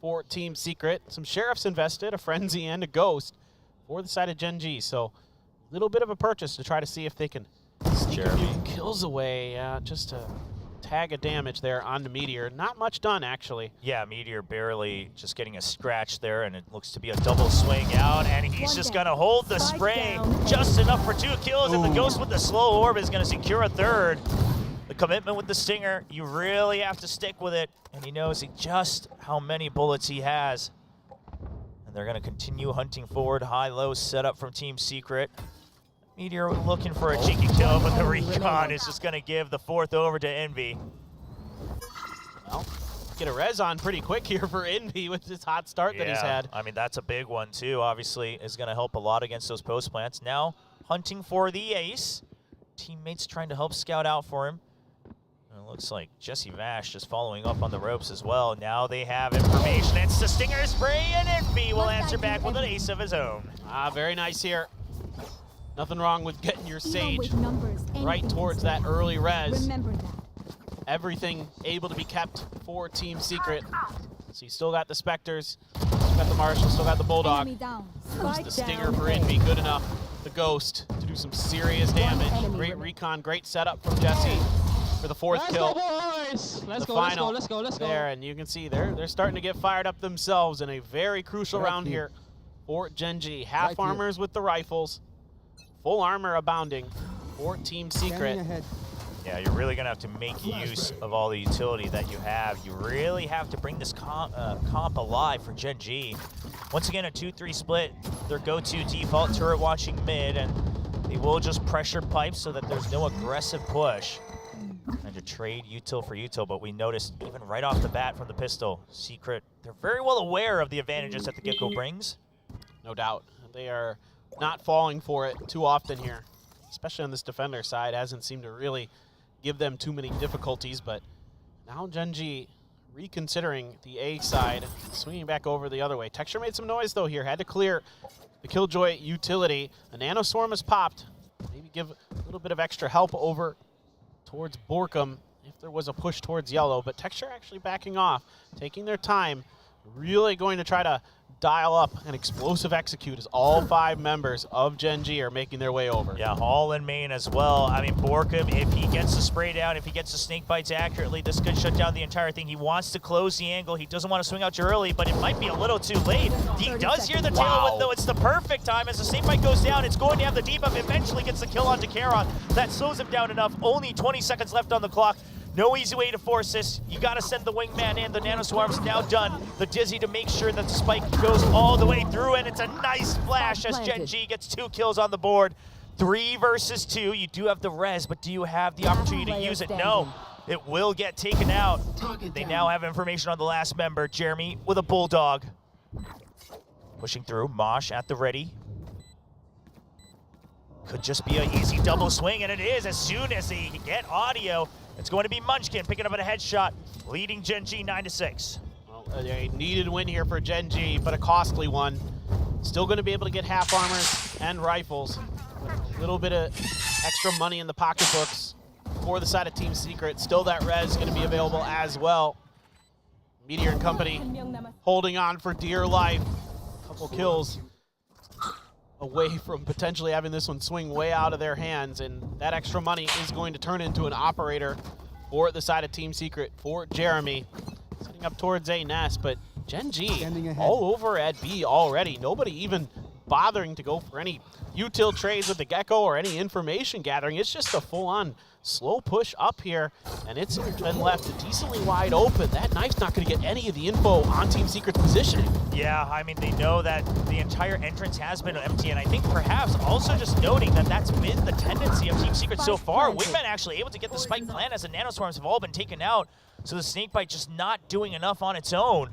for Team Secret. Some Sheriffs invested, a Frenzy and a Ghost for the side of Gen G. So a little bit of a purchase to try to see if they can sneak a few kills away. Just a tag of damage there on the Meteor. Not much done, actually. Yeah, Meteor barely just getting a scratch there, and it looks to be a double swing out, and he's just going to hold the spray just enough for 2 kills, and the Ghost with the slow orb is going to secure a 3rd. The commitment with the Stinger, you really have to stick with it, and he knows just how many bullets he has. And they're going to continue hunting forward. High-low setup from Team Secret. Meteor looking for a cheeky kill, but the recon is just going to give the 4th over to Envy. Well, get a res on pretty quick here for Envy with this hot start that he's had. I mean, that's a big one, too. Obviously, is going to help a lot against those post plants. Now, hunting for the ace. Teammates trying to help scout out for him. And it looks like Jesse Vash just following up on the ropes as well. Now they have information. It's the Stinger spray, and Envy will answer back with an ace of his own. Very nice here. Nothing wrong with getting your Sage right towards that early res. Everything able to be kept for Team Secret. So you still got the Spectres, still got the Marshall, still got the Bulldog. Use the Stinger for Envy, good enough. The Ghost to do some serious damage. Great recon, great setup from Jesse for the 4th kill. Let's go. There, and you can see they're starting to get fired up themselves in a very crucial round here for Gen G. Half armors with the rifles. Full armor abounding for Team Secret. Yeah, you're really going to have to make use of all the utility that you have. You really have to bring this comp alive for Gen G. Once again, a 2-3 split. Their go-to default turret watching mid, and they will just pressure pipe so that there's no aggressive push. And to trade util for util, but we noticed even right off the bat from the pistol, Secret, they're very well aware of the advantages that the Gecko brings. No doubt. They are not falling for it too often here, especially on this defender side. Hasn't seemed to really give them too many difficulties, but now Gen G reconsidering the A side, swinging back over the other way. Texture made some noise though here, had to clear the Killjoy utility. A Nano Swarm has popped. Maybe give a little bit of extra help over towards Borkum if there was a push towards yellow, but Texture actually backing off, taking their time, really going to try to dial up an explosive execute as all 5 members of Gen G are making their way over. Yeah, all in main as well. I mean, Borkum, if he gets the spray down, if he gets the snake bites accurately, this could shut down the entire thing. He wants to close the angle. He doesn't want to swing out too early, but it might be a little too late. He does hear the tailwind, though. It's the perfect time. As the snake bite goes down, it's going to have the debuff. Eventually gets the kill onto Karon. That slows him down enough. Only 20 seconds left on the clock. No easy way to force this. You got to send the wingman in. The Nano Swarm's now done. The Dizzy to make sure that the spike goes all the way through, and it's a nice flash as Gen G gets 2 kills on the board. 3 versus 2. You do have the res, but do you have the opportunity to use it? No. It will get taken out. They now have information on the last member, Jeremy, with a Bulldog. Pushing through, Mosh at the ready. Could just be an easy double swing, and it is. As soon as they get audio, it's going to be Munchkin picking up a headshot, leading Gen G 9-6. Well, a needed win here for Gen G, but a costly one. Still going to be able to get half armors and rifles. A little bit of extra money in the pocketbooks for the side of Team Secret. Still that res going to be available as well. Meteor and company holding on for dear life. Couple kills away from potentially having this one swing way out of their hands, and that extra money is going to turn into an operator for the side of Team Secret for Jeremy. Setting up towards A nest, but Gen G all over at B already. Nobody even bothering to go for any util trades with the Gecko or any information gathering. It's just a full-on slow push up here, and it's been left decently wide open. That knife's not going to get any of the info on Team Secret's positioning. Yeah, I mean, they know that the entire entrance has been empty, and I think perhaps also just noting that that's been the tendency of Team Secret so far. Wingman actually able to get the spike plant as the Nano Swarms have all been taken out, so the Snakebite just not doing enough on its own.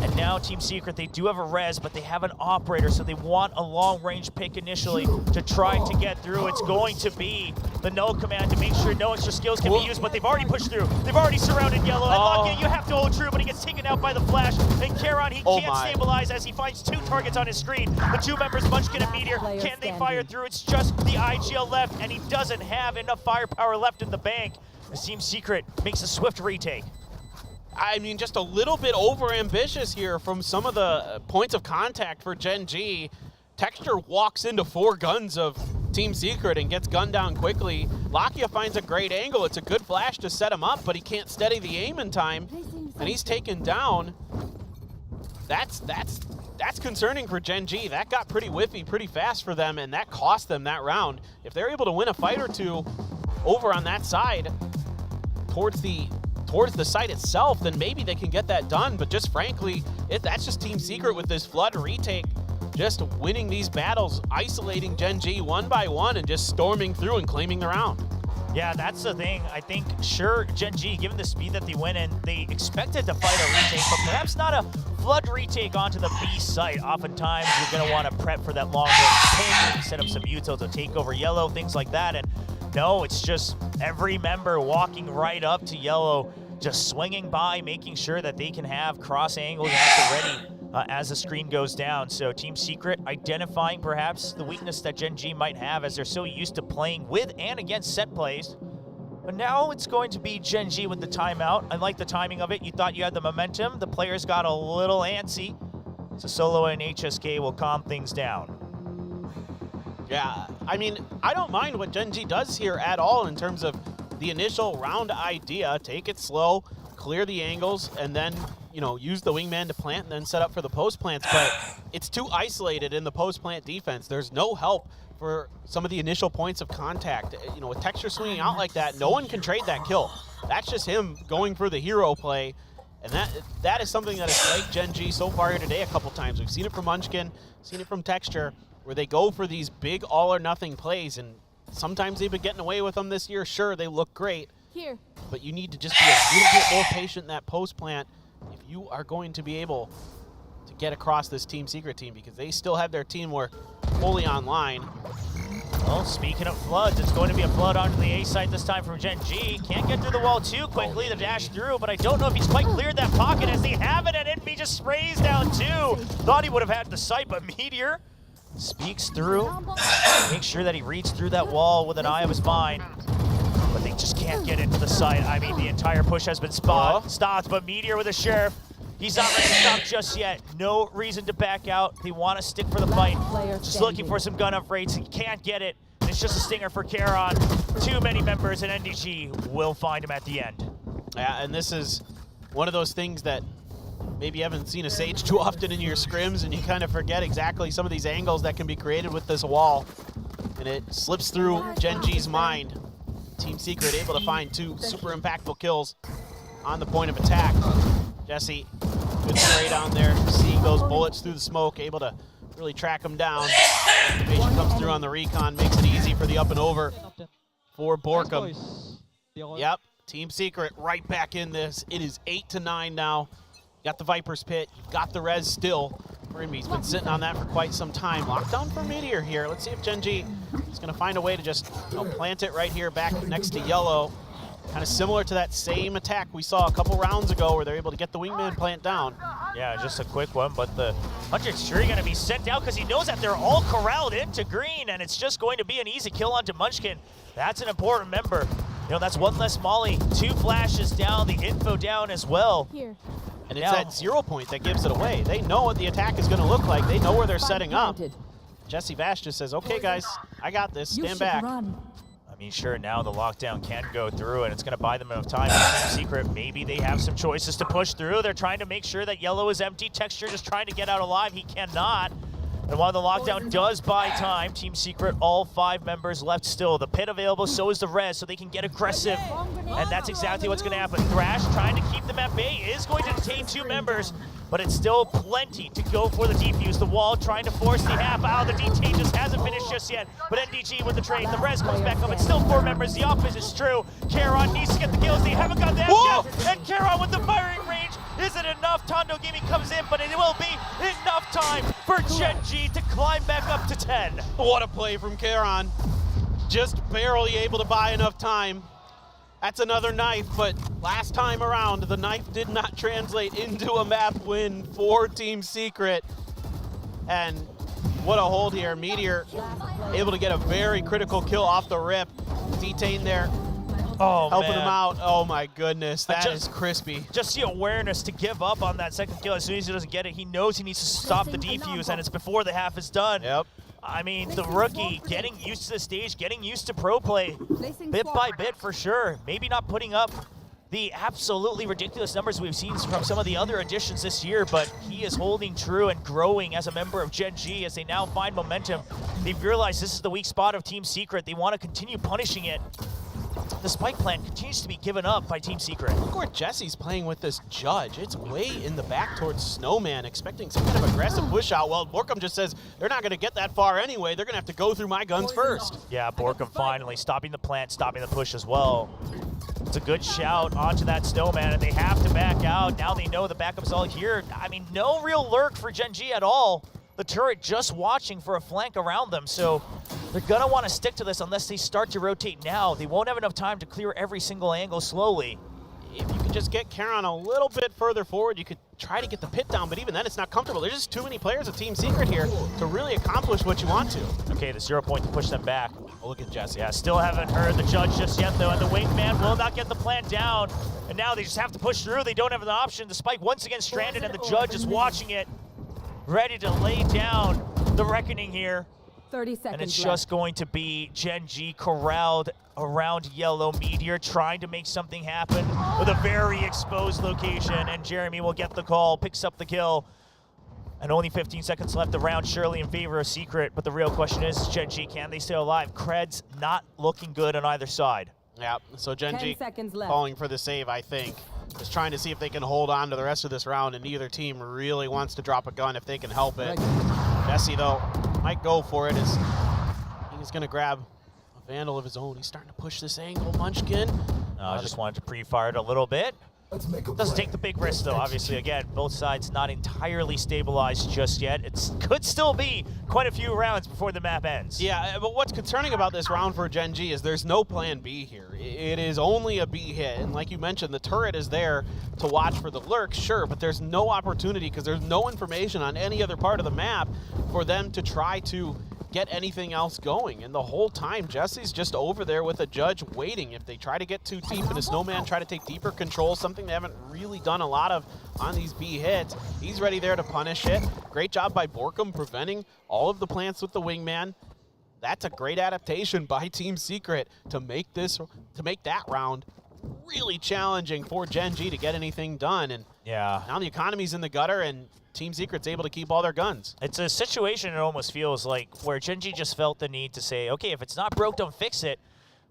And now Team Secret, they do have a res, but they have an operator, so they want a long-range pick initially to try to get through. It's going to be the null command to make sure no extra skills can be used, but they've already pushed through. They've already surrounded yellow. And Lockett, you have to hold true, but he gets taken out by the flash. And Karon, he can't stabilize as he finds 2 targets on his screen. The 2 members, Munchkin and Meteor, can they fire through? It's just the IGL left, and he doesn't have enough firepower left in the bank. The Team Secret makes a swift retake. I mean, just a little bit over-ambitious here from some of the points of contact for Gen G. Texture walks into 4 guns of Team Secret and gets gunned down quickly. Lakia finds a great angle. It's a good flash to set him up, but he can't steady the aim in time, and he's taken down. That's concerning for Gen G. That got pretty whiffy pretty fast for them, and that cost them that round. If they're able to win a fight or 2 over on that side towards the site itself, then maybe they can get that done. But just frankly, that's just Team Secret with this Flood retake, just winning these battles, isolating Gen G 1 by 1 and just storming through and claiming the round. Yeah, that's the thing. I think, sure, Gen G, given the speed that they went in, they expected to fight a retake, but perhaps not a Flood retake onto the B site. Oftentimes, you're going to want to prep for that long-range pick, maybe set up some util to take over yellow, things like that. And no, it's just every member walking right up to yellow, just swinging by, making sure that they can have cross angles at the ready as the screen goes down. So Team Secret identifying perhaps the weakness that Gen G might have as they're so used to playing with and against set plays. But now it's going to be Gen G with the timeout. I like the timing of it. You thought you had the momentum. The players got a little antsy. So Solo and HSK will calm things down. Yeah, I mean, I don't mind what Gen G does here at all in terms of the initial round idea. Take it slow, clear the angles, and then, you know, use the wingman to plant and then set up for the post plants. But it's too isolated in the post plant defense. There's no help for some of the initial points of contact. You know, with Texture swinging out like that, no one can trade that kill. That's just him going for the hero play. And that is something that has plagued Gen G so far here today a couple times. We've seen it from Munchkin, seen it from Texture, where they go for these big all-or-nothing plays, and sometimes they've been getting away with them this year. Sure, they look great, but you need to just be a little bit more patient in that post plant if you are going to be able to get across this Team Secret team, because they still have their teamwork fully online. Well, speaking of floods, it's going to be a flood onto the A site this time from Gen G. Can't get through the wall too quickly, the dash through, but I don't know if he's quite cleared that pocket as they have it, and Envy just sprays down too. Thought he would have had the site, but Meteor speaks through, makes sure that he reads through that wall with an eye of his mind. But they just can't get into the site. I mean, the entire push has been stopped, but Meteor with a Sheriff. He's not ready to stop just yet. No reason to back out. They want to stick for the fight. Just looking for some gun upgrades. He can't get it. And it's just a stinger for kalian. Too many members, and NDG will find him at the end. Yeah, and this is one of those things that maybe you haven't seen a Sage too often in your scrims, and you kind of forget exactly some of these angles that can be created with this wall. And it slips through Gen G's mind. Team Secret able to find 2 super impactful kills on the point of attack. Jesse, good spray down there, seeing those bullets through the smoke, able to really track him down. Activation comes through on the recon, makes it easy for the up and over for Borkum. Yep, Team Secret right back in this. It is 8-9 now. Got the Viper's Pit, got the res still. He's been sitting on that for quite some time. Lockdown for Meteor here. Let's see if Gen G is going to find a way to just plant it right here back next to yellow. Kind of similar to that same attack we saw a couple rounds ago where they're able to get the wingman plant down. Yeah, just a quick one, but the 100's sure going to be sent out because he knows that they're all corralled into green, and it's just going to be an easy kill onto Munchkin. That's an important member. That's one less molly. 2 flashes down, the info down as well. Here. And it's that 0 point that gives it away. They know what the attack is going to look like. They know where they're setting up. Jesse Vash just says, okay, guys, I got this. Stand back. I mean, sure, now the lockdown can go through, and it's going to buy them enough time. Team Secret, maybe they have some choices to push through. They're trying to make sure that yellow is empty. Texture just trying to get out alive. He cannot. And while the lockdown does buy time, Team Secret, all 5 members left still. The pit available, so is the res, so they can get aggressive. And that's exactly what's going to happen. Thrash trying to keep them at bay is going to detain 2 members, but it's still plenty to go for the defuse. The wall trying to force the half out. The detain just hasn't finished just yet, but NDG with the trade. The res comes back up. It's still 4 members. The opposite is true. kalian needs to get the kills. They haven't got that yet. And kalian with the firing range. Is it enough? Tondo Gaming comes in, but it will be enough time for Gen G to climb back up to 10. What a play from kalian. Just barely able to buy enough time. That's another knife, but last time around, the knife did not translate into a map win for Team Secret. And what a hold here. Meteor able to get a very critical kill off the rip. Detain there. Oh, helping man. him out. Oh my goodness, that is crispy. Just the awareness to give up on that second kill as soon as he doesn't get it. He knows he needs to stop the defuse, and it's before the half is done. Yep. I mean, the rookie getting used to the stage, getting used to pro play, bit by bit for sure. Maybe not putting up the absolutely ridiculous numbers we've seen from some of the other additions this year, but he is holding true and growing as a member of Gen G as they now find momentum. They've realized this is the weak spot of Team Secret. They want to continue punishing it. The spike plan continues to be given up by Team Secret. Look where Jesse's playing with this Judge. It's way in the back towards Snowman, expecting some kind of aggressive push out. Well, Borkum just says they're not going to get that far anyway. They're going to have to go through my guns first. Yeah, Borkum finally stopping the plant, stopping the push as well. It's a good shout onto that Snowman, and they have to back out. Now they know the backup's all here. I mean, no real lurk for Gen G at all. The turret just watching for a flank around them, so they're gonna want to stick to this unless they start to rotate now. They won't have enough time to clear every single angle slowly. If you could just get kalian a little bit further forward, you could try to get the pit down, but even then it's not comfortable. There's just too many players of Team Secret here to really accomplish what you want to. Okay, the 0 point to push them back. Oh, look at Jesse. Yeah, still haven't heard the Judge just yet, though, and the wingman will not get the plant down. And now they just have to push through. They don't have an option. The spike once again stranded, and the Judge is watching it, ready to lay down the reckoning here. 30 seconds and it's left. just going to be Gen G corralled around yellow. Meteor trying to make something happen with a very exposed location, and Jeremy will get the call, picks up the kill. And only 15 seconds left. The round surely in favor of Secret, but the real question is Gen G, can they stay alive? Cred's not looking good on either side. Yeah, so Gen 10 G seconds left. calling for the save, I think. Just trying to see if they can hold on to the rest of this round, and neither team really wants to drop a gun if they can help it. Jesse, though, might go for it as he's going to grab a Vandal of his own. He's starting to push this angle. Munchkin. I just wanted to pre-fire it a little bit. Let's make a Doesn't play. take the big risk, though. Obviously, again, both sides not entirely stabilized just yet. It could still be quite a few rounds before the map ends. Yeah, but what's concerning about this round for Gen G is there's no plan B here. It is only a B hit, and like you mentioned, the turret is there to watch for the lurk, sure, but there's no opportunity because there's no information on any other part of the map for them to try to get anything else going. And the whole time, Jesse's just over there with a judge waiting. If they try to get too deep and a snowman try to take deeper control, something they haven't really done a lot of on these B hits, he's ready there to punish it. Great job by Borkum preventing all of the plants with the wingman. That's a great adaptation by Team Secret to make that round really challenging for Gen G to get anything done. And Yeah. now the economy's in the gutter and Team Secret's able to keep all their guns. It's a situation, it almost feels like, where Gen G just felt the need to say, okay, if it's not broke, don't fix it.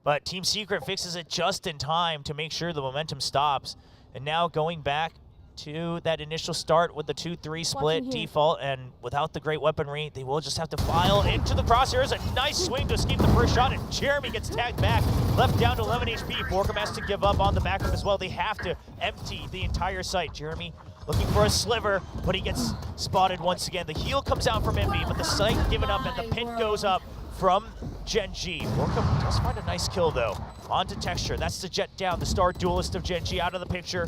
But Team Secret fixes it just in time to make sure the momentum stops. And now going back to that initial start with the 2-3 split default, and without the great weaponry, they will just have to file into the crosshairs. A nice swing to escape the first shot, and Jeremy gets tagged back, left down to 11 HP. Borkum has to give up on the backup as well. They have to empty the entire site. Jeremy looking for a sliver, but he gets spotted once again. The heal comes out from Envy, but the site given up and the pin goes up from Gen G. Borkum does find a nice kill though. On to Texture, that's the jet down, the star duelist of Gen G out of the picture.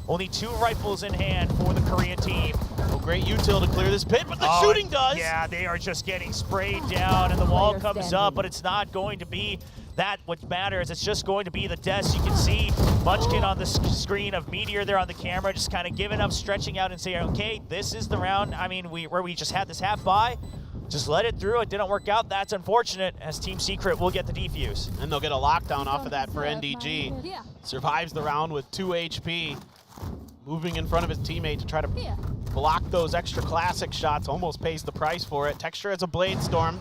Only 2 rifles in hand for the Korean team. Oh, great util to clear this pit, but the shooting does! Yeah, they are just getting sprayed down and the wall comes up, but it's not going to be that what matters. It's just going to be the deaths. You can see Munchkin on the screen of Meteor there on the camera, just kind of giving up, stretching out and saying, okay, this is the round. I mean, where we just had this half by. Just let it through. It didn't work out. That's unfortunate, as Team Secret will get the defuse. And they'll get a lockdown off of that for NDG. Survives the round with 2 HP. Moving in front of his teammate to try to block those extra classic shots. Almost pays the price for it. Texture has a Blade Storm.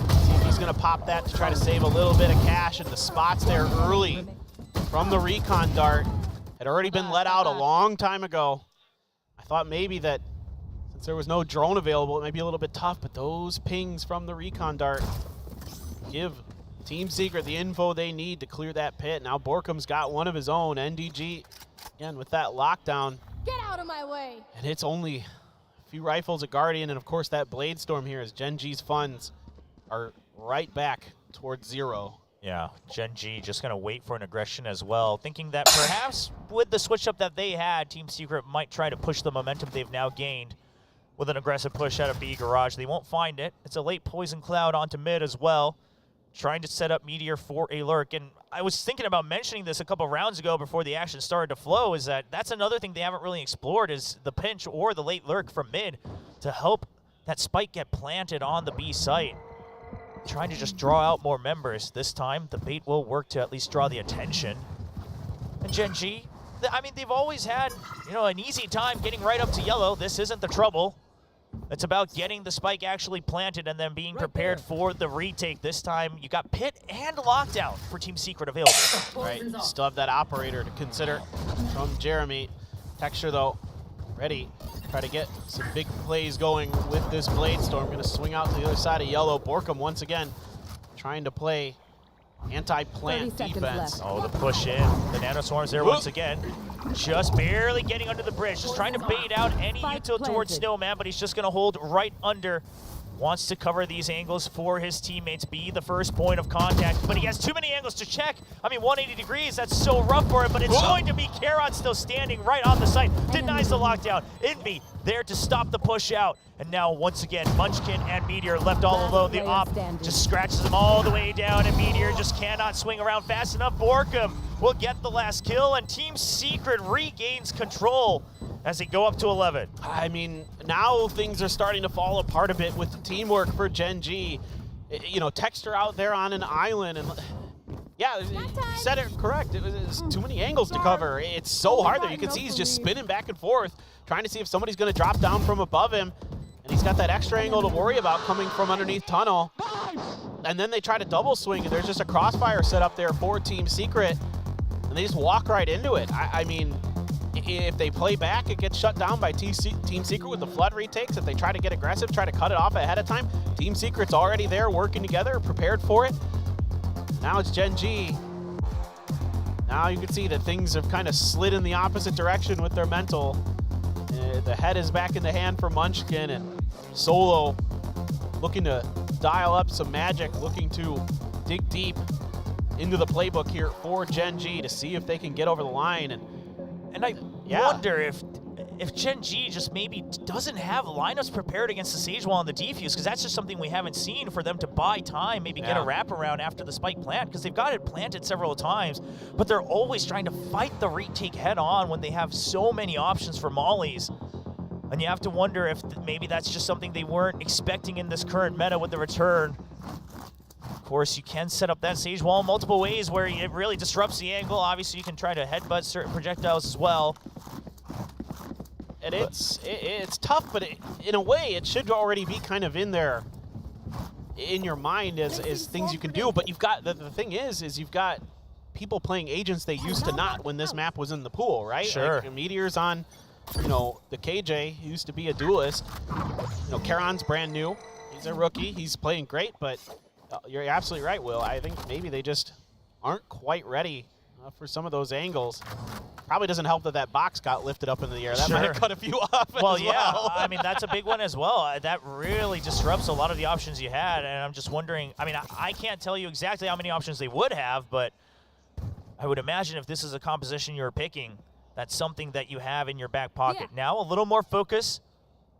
See if he's going to pop that to try to save a little bit of cash. And the spots there early from the recon dart had already been let out a long time ago. I thought maybe that since there was no drone available, it might be a little bit tough, but those pings from the recon dart give Team Secret the info they need to clear that pit. Now Borkum's got one of his own. NDG, again, with that lockdown. Get out of my way. And it's only a few rifles, a Guardian, and of course that Blade Storm here as Gen G's funds are right back towards 0. Yeah, Gen G just going to wait for an aggression as well, thinking that perhaps with the switch up that they had, Team Secret might try to push the momentum they've now gained with an aggressive push out of B Garage. They won't find it. It's a late Poison Cloud onto mid as well, trying to set up Meteor for a lurk. And I was thinking about mentioning this a couple rounds ago before the action started to flow, is that's another thing they haven't really explored, is the pinch or the late lurk from mid to help that spike get planted on the B site. Trying to just draw out more members. This time, the bait will work to at least draw the attention. And Gen G, I mean, they've always had, an easy time getting right up to yellow. This isn't the trouble. It's about getting the spike actually planted and then being prepared for the retake. This time, you got pit and lockdown for Team Secret available. Right, still have that operator to consider from Jeremy. Texture, though, ready. Try to get some big plays going with this Blade Storm. Going to swing out to the other side of yellow. Borkum, once again, trying to play anti-plant defense. Oh, the push in. The Nano Swarm's there once again. Just barely getting under the bridge. Just trying to bait out any util towards Snowman, but he's just going to hold right under. Wants to cover these angles for his teammates, be the first point of contact, but he has too many angles to check. I mean, 180 degrees, that's so rough for him, but it's going to be Karon still standing right on the site. Denies the lockdown. Envy there to stop the push out. And now, once again, Munchkin and Meteor left all alone. The op just scratches them all the way down, and Meteor just cannot swing around fast enough. Borkum will get the last kill, and Team Secret regains control as they go up to 11. I mean, now things are starting to fall apart a bit with the teamwork for Gen G. Texture out there on an island, and yeah, you said it correct. It was too many angles to cover. It's so hard there. You can see he's just spinning back and forth, trying to see if somebody's going to drop down from above him. And he's got that extra angle to worry about coming from underneath tunnel. And then they try to double swing, and there's just a crossfire set up there for Team Secret. And they just walk right into it. I mean, if they play back, it gets shut down by Team Secret with the flood retakes. If they try to get aggressive, try to cut it off ahead of time, Team Secret's already there working together, prepared for it. Now it's Gen G Now you can see that things have kind of slid in the opposite direction with their mental. The head is back in the hand for Munchkin, and Solo looking to dial up some magic, looking to dig deep into the playbook here for Gen G to see if they can get over the line. And I wonder if Gen G just maybe doesn't have lineups prepared against the Sage Wall and the defuse, because that's just something we haven't seen for them to buy time, maybe get a wraparound after the spike plant, because they've got it planted several times, but they're always trying to fight the retake head on when they have so many options for mollies. And you have to wonder if maybe that's just something they weren't expecting in this current meta with the return. Of course, you can set up that Sage Wall in multiple ways where it really disrupts the angle. Obviously, you can try to headbutt certain projectiles as well. And it's tough, but in a way, it should already be kind of in there, in your mind as things you can do. But you've got, the thing is you've got people playing agents they used to not when this map was in the pool, right? Sure. Like Meteor's on, the KJ, who used to be a duelist. Karon's brand new. He's a rookie. He's playing great, but you're absolutely right, Will. I think maybe they just aren't quite ready for some of those angles. Probably doesn't help that box got lifted up into the air. That might have cut a few off as well. I mean, that's a big one as well. That really disrupts a lot of the options you had, and I'm just wondering, I mean, I can't tell you exactly how many options they would have, but I would imagine if this is a composition you're picking, that's something that you have in your back pocket. Now a little more focus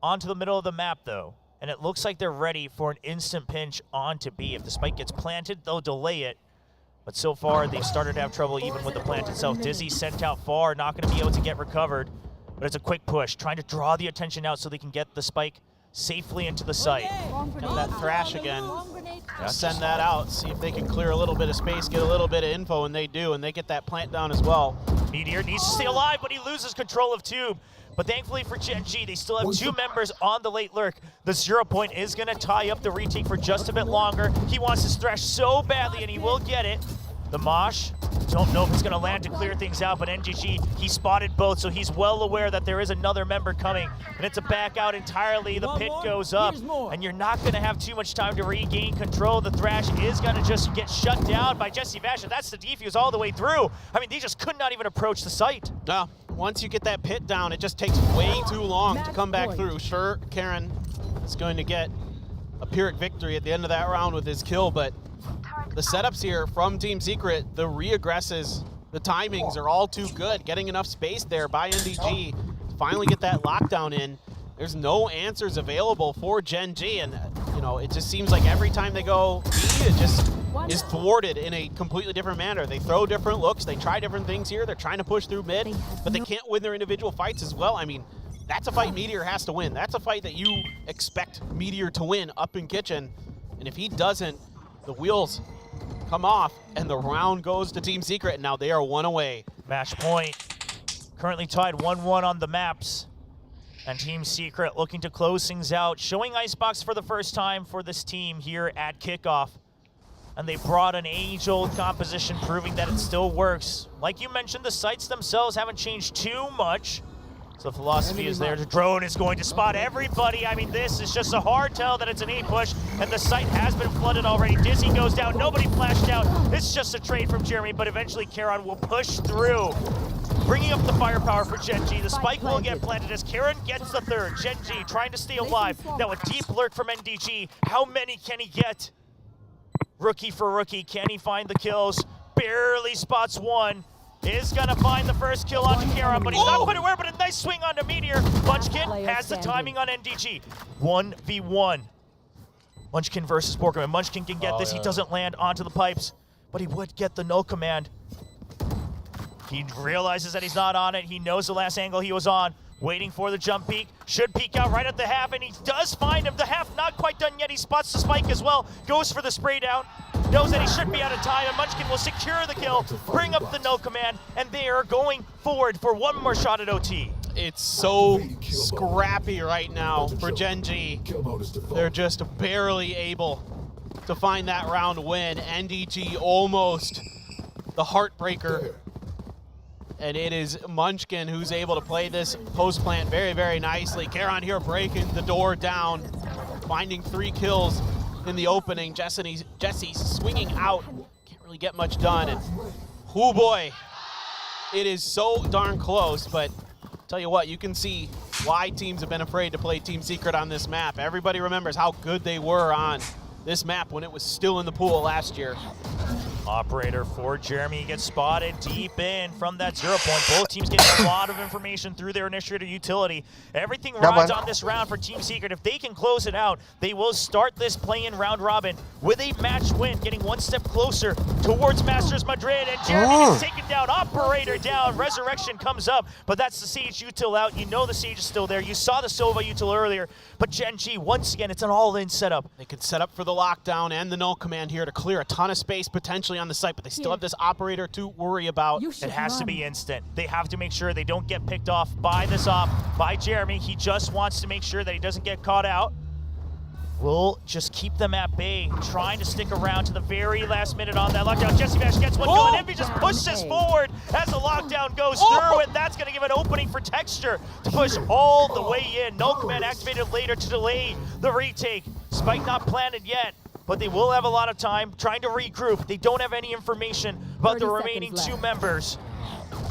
onto the middle of the map, though, and it looks like they're ready for an instant pinch onto B. If the spike gets planted, they'll delay it. But so far, they've started to have trouble even with the plant itself. Dizzy sent out far, not going to be able to get recovered. But it's a quick push, trying to draw the attention out so they can get the spike safely into the site. Got that thrash again. Send that out, see if they can clear a little bit of space, get a little bit of info, and they do, and they get that plant down as well. Meteor needs to stay alive, but he loses control of Tube. But thankfully for Gen G, they still have 2 members on the late lurk. The 0 point is going to tie up the retake for just a bit longer. He wants his thrash so badly, and he will get it. The Mosh, don't know if it's going to land to clear things out, but NGG, he spotted both, so he's well aware that there is another member coming. And it's a back out entirely. The pit goes up, and you're not going to have too much time to regain control. The thrash is going to just get shut down by Jesse Vash, and that's the defuse all the way through. I mean, they just could not even approach the site. No, once you get that pit down, it just takes way too long to come back through. Sure, Karon is going to get a Pyrrhic victory at the end of that round with his kill, but the setups here from Team Secret, the re-aggresses, the timings are all too good. Getting enough space there by NDG to finally get that lockdown in. There's no answers available for Gen G, and it just seems like every time they go B, it just is thwarted in a completely different manner. They throw different looks, they try different things here, they're trying to push through mid, but they can't win their individual fights as well. I mean, that's a fight Meteor has to win. That's a fight that you expect Meteor to win up in Kitchen, and if he doesn't, the wheels come off, and the round goes to Team Secret, and now they are 1 away. Match point. Currently tied 1-1 on the maps. And Team Secret looking to close things out, showing Icebox for the first time for this team here at kickoff. And they brought an age-old composition, proving that it still works. Like you mentioned, the sites themselves haven't changed too much. So the philosophy is there. The drone is going to spot everybody. I mean, this is just a hard tell that it's an A push, and the site has been flooded already. Dizzy goes down, nobody flashed out. It's just a trade from Jeremy, but eventually Karon will push through, bringing up the firepower for Gen G. The spike will get planted as Karon gets the third. Gen G trying to stay alive. Now a deep lurk from NDG. How many can he get? Rookie for rookie, can he find the kills? Barely spots one. Is gonna find the first kill onto Karon, but he's not quite aware, but a nice swing onto Meteor. Munchkin has the timing on NDG. 1v1. Munchkin versus Borkerman. Munchkin can get this. He doesn't land onto the pipes, but he would get the null command. He realizes that he's not on it. He knows the last angle he was on. Waiting for the jump peek. Should peek out right at the half, and he does find him. The half not quite done yet. He spots the spike as well. Goes for the spray down. Knows that he should be out of time, and Munchkin will secure the kill, bring up the no command, and they are going forward for one more shot at OT. It's so scrappy right now for Gen G. They're just barely able to find that round win. NDG almost the heartbreaker. And it is Munchkin who's able to play this post plant very, very nicely. Karon here breaking the door down, finding 3 kills in the opening. Jesse swinging out, can't really get much done. And oh boy, It is so darn close, but tell you what, you can see why teams have been afraid to play Team Secret on this map. Everybody remembers how good they were on this map when it was still in the pool last year. Operator for Jeremy gets spotted deep in from that 0 point. Both teams getting a lot of information through their initiator utility. Everything rides on this round for Team Secret. If they can close it out, they will start this play-in round robin with a match win, getting one step closer towards Masters Madrid. And Jeremy gets taken down, Operator down, Resurrection comes up, but that's the Siege util out. You know the Siege is still there. You saw the Sova util earlier, but Gen G, once again, it's an all-in setup. They can set up for the lockdown and the null command here to clear a ton of space potentially on the site, but they still have this Operator to worry about. It has to be instant. They have to make sure they don't get picked off by this op, by Jeremy. He just wants to make sure that he doesn't get caught out. We'll just keep them at bay, trying to stick around to the very last minute on that lockdown. Jesse Bash gets one kill, and Envy just pushes forward as the lockdown goes through, and that's going to give an opening for Texture to push all the way in. Null command activated later to delay the retake. Spike not planted yet, but they will have a lot of time trying to regroup. They don't have any information about the remaining two members.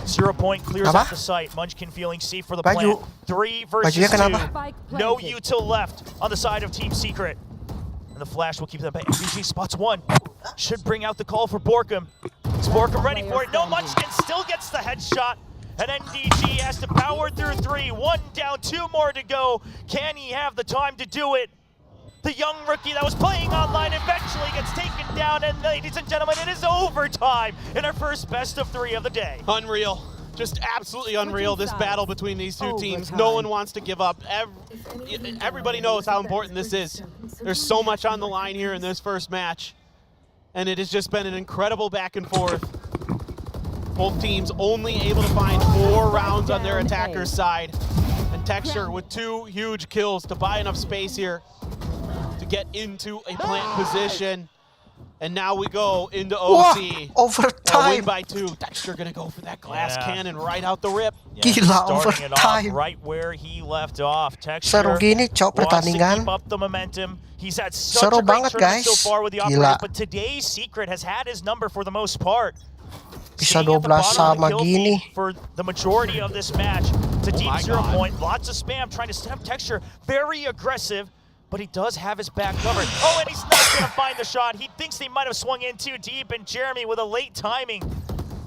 0 point clears out the site. Munchkin feeling safe for the plant. 3 versus 2. No util left on the side of Team Secret. And the flash will keep them back. MVG spots one. Should bring out the call for Borkum. Is Borkum ready for it? No, Munchkin still gets the headshot. And NDG has to power through 3. 1 down, 2 more to go. Can he have the time to do it? The young rookie that was playing online eventually gets taken down, and ladies and gentlemen, it is overtime in our first best of 3 of the day. Unreal. Just absolutely unreal, this battle between these two teams. No one wants to give up. Everybody knows how important this is. There's so much on the line here in this first match, and it has just been an incredible back and forth. Both teams only able to find 4 rounds on their attacker's side, and Texture with 2 huge kills to buy enough space here to get into a plant position. And now we go into OT. Overtime. Win by 2. Texture gonna go for that glass cannon right out the rip. Starting it off right where he left off. Texture Seru gini, Cok, wants to pertandingan. keep up the momentum. He's had such Seru a great banget, tournament guys. so far with the Gila. Operator, but today's Secret has had his number for the most part. Bisa Sitting at the 12 bottom of the sama kill gini. feed for the majority of this match. To deep 0 point, lots of spam trying to step Texture, very aggressive, but he does have his back covered. Oh, and he's not gonna find the shot. He thinks they might have swung in too deep, and Jeremy with a late timing.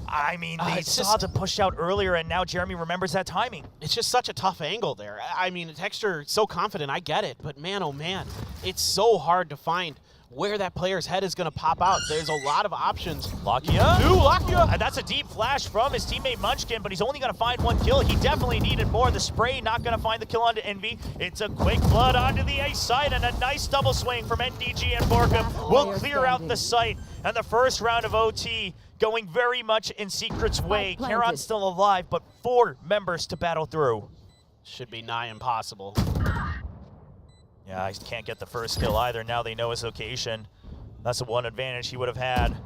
I mean, they saw to push out earlier, and now Jeremy remembers that timing. It's just such a tough angle there. I mean, Texture so confident, I get it, but man, oh man, it's so hard to find where that player's head is going to pop out. There's a lot of options. Lakia. And that's a deep flash from his teammate Munchkin, but he's only going to find 1 kill. He definitely needed more. The spray not going to find the kill onto Envy. It's a quick flood onto the A side, and a nice double swing from NDG and Borkum will clear out the site. And the first round of OT going very much in Secret's way. Charon's still alive, but 4 members to battle through. Should be nigh impossible. Yeah, he can't get the first kill either. Now they know his location. That's the one advantage he would have had.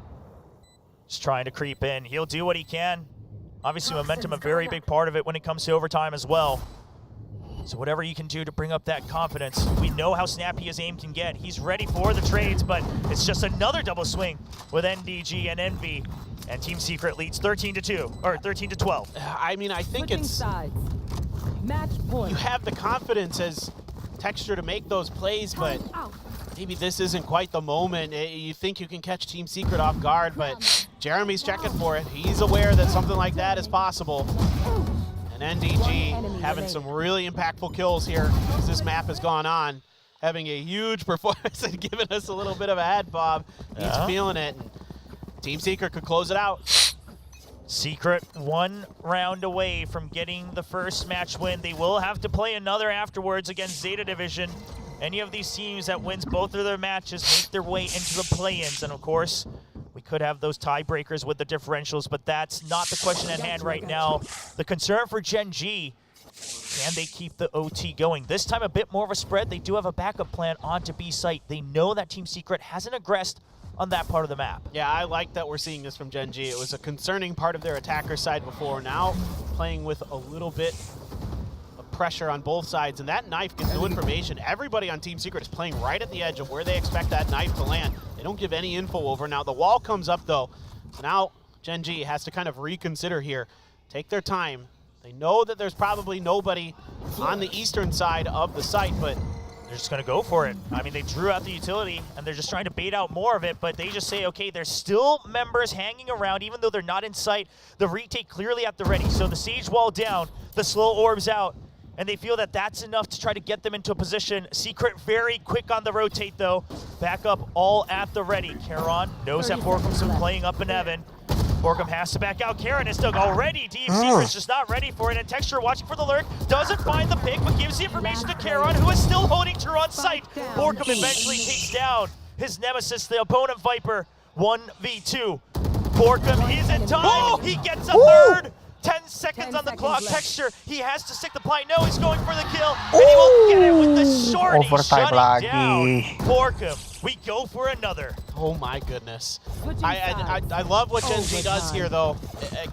Just trying to creep in. He'll do what he can. Obviously, momentum a very big part of it when it comes to overtime as well. So whatever you can do to bring up that confidence. We know how snappy his aim can get. He's ready for the trades, but it's just another double swing with NDG and Envy. And Team Secret leads 13-2, or 13-12. I mean, I think it's... Match point. You have the confidence as Texture to make those plays, but maybe this isn't quite the moment. You think you can catch Team Secret off guard, but Jeremy's checking for it. He's aware that something like that is possible. And NDG having some really impactful kills here as this map has gone on. Having a huge performance and giving us a little bit of a head bob. He's feeling it. And Team Secret could close it out. Secret 1 round away from getting the first match win. They will have to play another afterwards against Zeta Division. Any of these teams that wins both of their matches make their way into the play-ins. And of course, we could have those tiebreakers with the differentials, but that's not the question at hand right now. The concern for Gen G, can they keep the OT going? This time a bit more of a spread. They do have a backup plan onto B site. They know that Team Secret hasn't aggressed on that part of the map. Yeah, I like that we're seeing this from Gen G. It was a concerning part of their attacker side before. Now playing with a little bit of pressure on both sides, and that knife gives no information. Everybody on Team Secret is playing right at the edge of where they expect that knife to land. They don't give any info over. Now the wall comes up though, so now Gen G has to kind of reconsider here. take their time. They know that there's probably nobody on the eastern side of the site, but they're just going to go for it. I mean, they drew out the utility, and they're just trying to bait out more of it, but they just say, okay, there's still members hanging around, even though they're not in sight. The retake clearly at the ready, so the siege wall down, the slow orbs out, and they feel that that's enough to try to get them into a position. Secret very quick on the rotate, though. Back up all at the ready. Karon knows that Borkum's been playing up in Evan. Borkum has to back out. Karon is dug already. Team Secret's just not ready for it. And Texture watching for the lurk. Doesn't find the pick, but gives the information to Karon, who is still holding True on sight. Borkum eventually takes down his nemesis, the opponent Viper. 1v2. Borkum is in time. Oh! He gets a third. 10 seconds on the clock. left. Texture, he has to stick the ply. No, he's going for the kill. And he will get it with the shorty. Overtime shutting down lagi. Borkum. We go for another. oh my goodness. I love what Gen Z does here, though.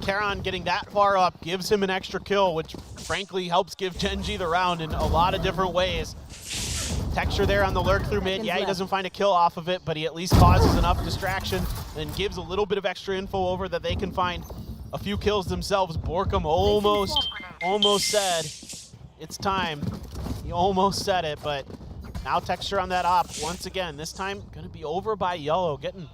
Karon getting that far up gives him an extra kill, which frankly helps give Gen G the round in a lot of different ways. Texture there on the lurk through mid. Yeah, he doesn't find a kill off of it, but he at least causes enough distraction and gives a little bit of extra info over that they can find a few kills themselves. Borkum almost said it's time. He almost said it, but now Texture on that op once again. This time gonna be over by yellow, getting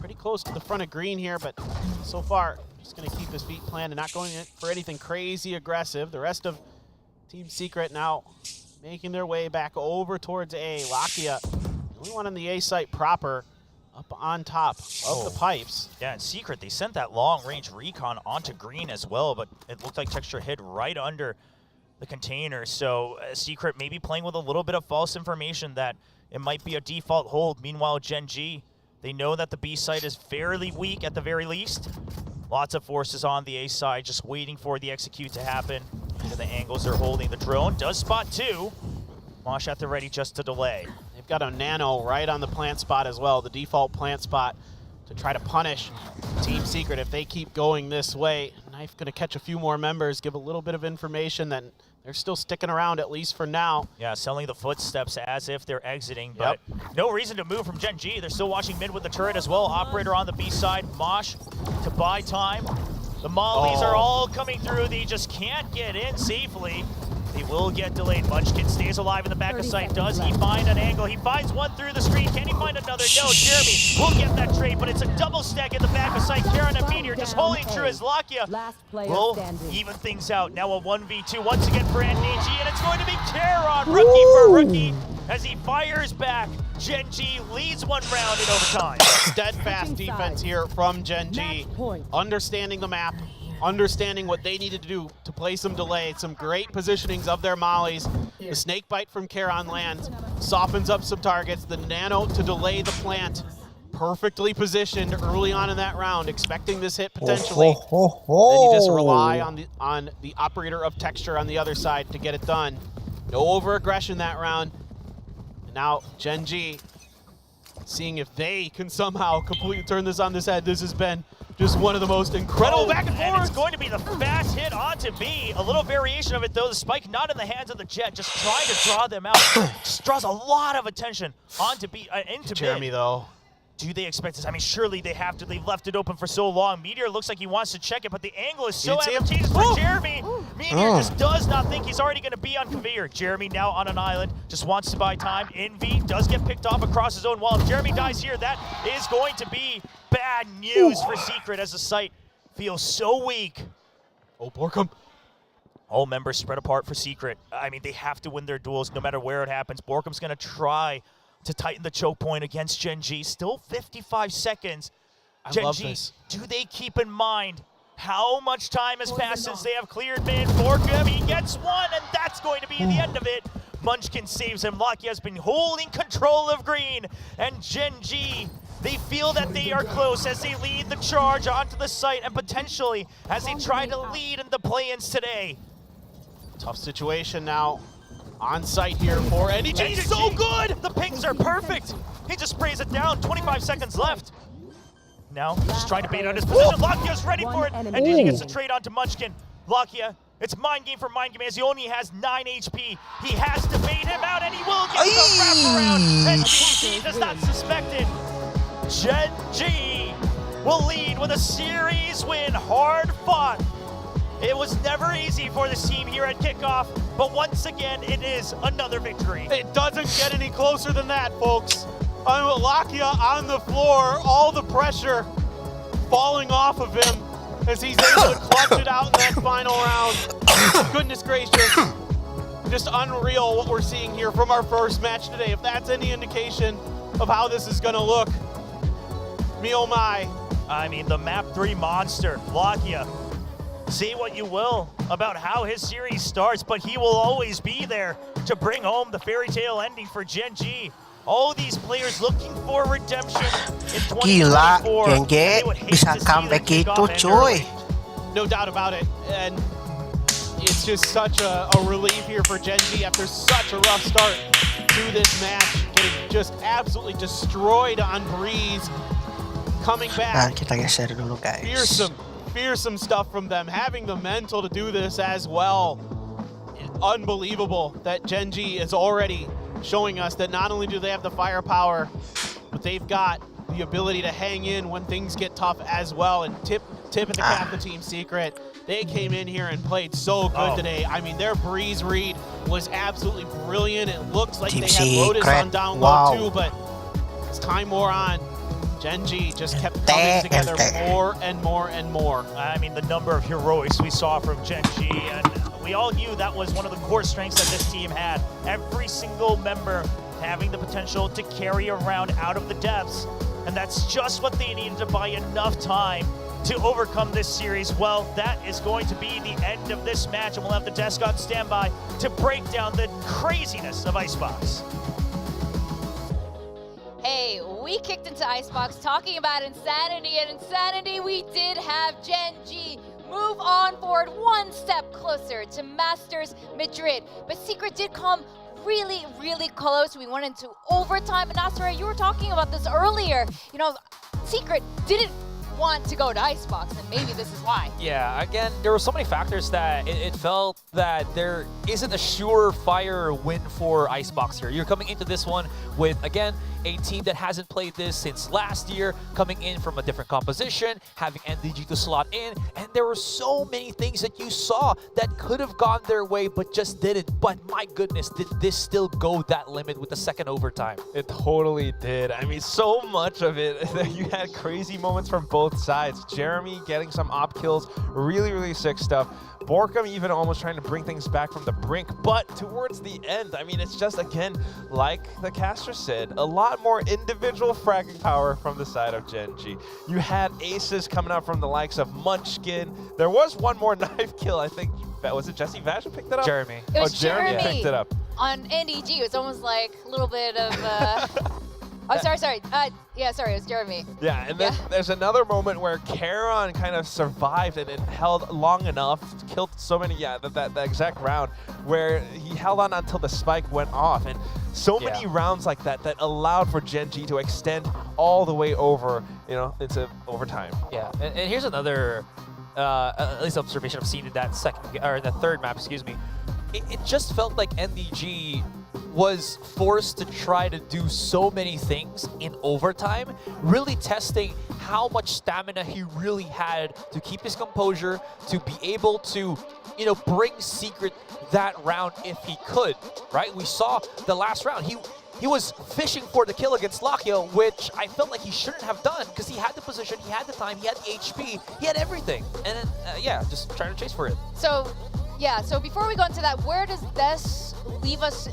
pretty close to the front of green here, but so far just gonna keep his feet planted, not going for anything crazy aggressive. The rest of Team Secret now making their way back over towards A. Lakia, the only one on the A site proper, up on top of the pipes. Yeah, in Secret, they sent that long-range recon onto green as well, but it looked like Texture hid right under the container. So Secret maybe playing with a little bit of false information that it might be a default hold. Meanwhile, Gen G, they know that the B site is fairly weak at the very least. Lots of forces on the A side, just waiting for the execute to happen. And the angles they're holding. The drone does spot two. Mosh at the ready just to delay. They've got a nano right on the plant spot as well, the default plant spot, to try to punish Team Secret if they keep going this way. Knife gonna catch a few more members, give a little bit of information that they're still sticking around, at least for now. Yeah, selling the footsteps as if they're exiting, but no reason to move from Gen G. They're still watching mid with the turret as well. Operator on the B side, Mosh to buy time. The mollies are all coming through. They just can't get in safely. They will get delayed. Munchkin stays alive in the back of sight. Does he find an angle? He finds one through the screen. Can he find another? No, Jeremy will get that trade, but it's a double stack in the back of sight. Karon and Meteor just holding true as Lakia will even things out. Now a 1v2 once again for NDG, and it's going to be Karon, rookie for rookie, as he fires back. Gen G leads one round in overtime. Steadfast defense here from Gen G, understanding the map, understanding what they needed to do to play some delay, some great positionings of their mollies. The snake bite from Karon lands, softens up some targets, the nano to delay the plant. Perfectly positioned early on in that round, expecting this hit potentially. Then you just rely on the operator of Texture on the other side to get it done. No over-aggression that round. And now Gen G seeing if they can somehow completely turn this on this head. This has been just one of the most incredible back and forth. And it's going to be the fast hit onto B. A little variation of it though. The spike not in the hands of the Jet, just trying to draw them out. Just draws a lot of attention onto B, into Jeremy mid. though. Do they expect this? I mean, surely they have to. They've left it open for so long. Meteor looks like he wants to check it, but the angle is so advantageous for Jeremy. Meteor just does not think he's already going to be on Conveyor. Jeremy now on an island, just wants to buy time. Envy does get picked off across his own wall. If Jeremy dies here, that is going to be bad news for Secret as the site feels so weak. Oh, Borkum. All members spread apart for Secret. I mean, they have to win their duels no matter where it happens. Borkum's going to try to tighten the choke point against Gen G. Still 55 seconds. I love this. Do they keep in mind how much time has passed since they have cleared mid? Borkum, he gets one, and that's going to be the end of it. Munchkin saves him. Lakia has been holding control of green, and Gen G, they feel that they are close as they lead the charge onto the site, and potentially as they try to lead in the play-ins today. Tough situation now. On site here for NDG. It's so good! The pings are perfect! He just sprays it down, 25 seconds left. Now, just trying to bait out his position. Lakia's ready for it, and NDG gets the trade onto Munchkin. Lakia, it's mind game for mind game as he only has 9 HP. He has to bait him out, and he will get the wraparound, and TC does not suspect it. Gen G will lead with a series win, hard fought. It was never easy for this team here at kickoff, but once again, it is another victory. It doesn't get any closer than that, folks. Lakia on the floor, all the pressure falling off of him as he's able to clutch it out in that final round. Goodness gracious. Just unreal what we're seeing here from our first match today. If that's any indication of how this is gonna look, me oh my. I mean, the map 3 monster, Lakia. See what you will about how his series starts, but he will always be there to bring home the fairy tale ending for Gen G. All these players looking for redemption in 2024. Gila, Gen G, They would hate bisa to see comeback the kickoff itu, end cuy. early. No doubt about it. And it's just such a relief here for Gen G after such a rough start to this match. Getting just absolutely destroyed on Breeze. Coming Nah, back. kita geser dulu, guys. Fearsome stuff from them. Having the mental to do this as well. Unbelievable that Gen G is already showing us that not only do they have the firepower, but they've got the ability to hang in when things get tough as well. And tip of the cap to Team Secret. They came in here and played so good today. I mean, their Breeze read was absolutely brilliant. It looks like Team they had Lotus Secret, on down wow. low too, but as time wore on, Gen G just kept coming together more and more and more. I mean, the number of heroics we saw from Gen G, and we all knew that was one of the core strengths that this team had. Every single member having the potential to carry around out of the depths, and that's just what they needed to buy enough time to overcome this series. Well, that is going to be the end of this match, and we'll have the desk on standby to break down the craziness of Icebox. Hey, we kicked into Icebox talking about Insanity, and Insanity, we did have Gen G move on forward one step closer to Masters Madrid. But Secret did come really, really close. We went into overtime, and Nasra, you were talking about this earlier. You know, Secret didn't want to go to Icebox, and maybe this is why. Yeah, again, there were so many factors that it felt that there isn't a surefire win for Icebox here. You're coming into this one with, again, a team that hasn't played this since last year, coming in from a different composition, having NDG to slot in, and there were so many things that you saw that could have gone their way but just didn't. But my goodness, did this still go that limit with the second overtime? It totally did. I mean, so much of it. You had crazy moments from both sides. Jeremy getting some op kills, really, really sick stuff. Borkum even almost trying to bring things back from the brink, but towards the end, I mean, it's just, again, like the caster said, a lot more individual fragging power from the side of Gen G. You had aces coming out from the likes of Munchkin. There was one more knife kill, I think. Was it Jesse Vash who picked it up? Jeremy. It was Jeremy picked it up. On NDG. It was almost like a little bit of... Oh, sorry. Yeah, sorry, it was Jeremy. Yeah, and then there's another moment where Charon kind of survived and it held long enough, killed so many, that exact round, where he held on until the spike went off. And so many rounds like that allowed for Gen G to extend all the way over, into overtime. Yeah, and here's another, at least observation I've seen in that the third map, excuse me. It just felt like NDG was forced to try to do so many things in overtime, really testing how much stamina he really had to keep his composure, to be able to, bring Secret that round if he could, right? We saw the last round. He was fishing for the kill against Lakia, which I felt like he shouldn't have done because he had the position, he had the time, he had the HP, he had everything. And then, just trying to chase for it. So before we go into that, where does this leave us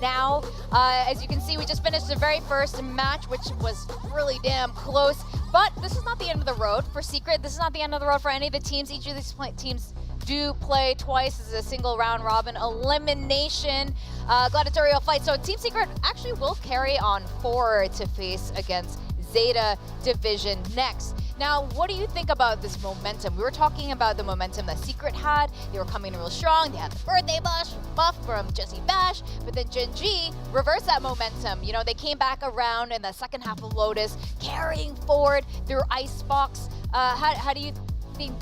now? As you can see, we just finished the very first match, which was really damn close. But this is not the end of the road for Secret. This is not the end of the road for any of the teams. Each of these teams do play twice as a single round robin elimination gladiatorial fight. So Team Secret actually will carry on forward to face against Zeta Division next. Now, what do you think about this momentum? We were talking about the momentum that Secret had. They were coming in real strong. They had the birthday buff from Jesse Bash, but then Gen G reversed that momentum. They came back around in the second half of Lotus, carrying forward through Icebox. How do you think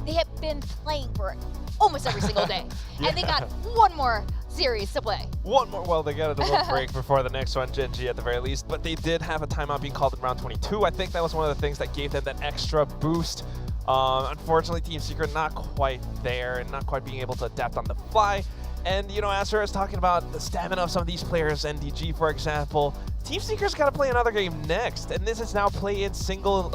they have been playing for almost every single day? And they got one more series to play. One more, well, they got a little break before the next one, Gen G at the very least, but they did have a timeout being called in round 22. I think that was one of the things that gave them that extra boost Unfortunately, Team Secret not quite there and not quite being able to adapt on the fly. And, you know, as far as talking about the stamina of some of these players, NDG, for example, Team Secret's got to play another game next. And this is now play-in single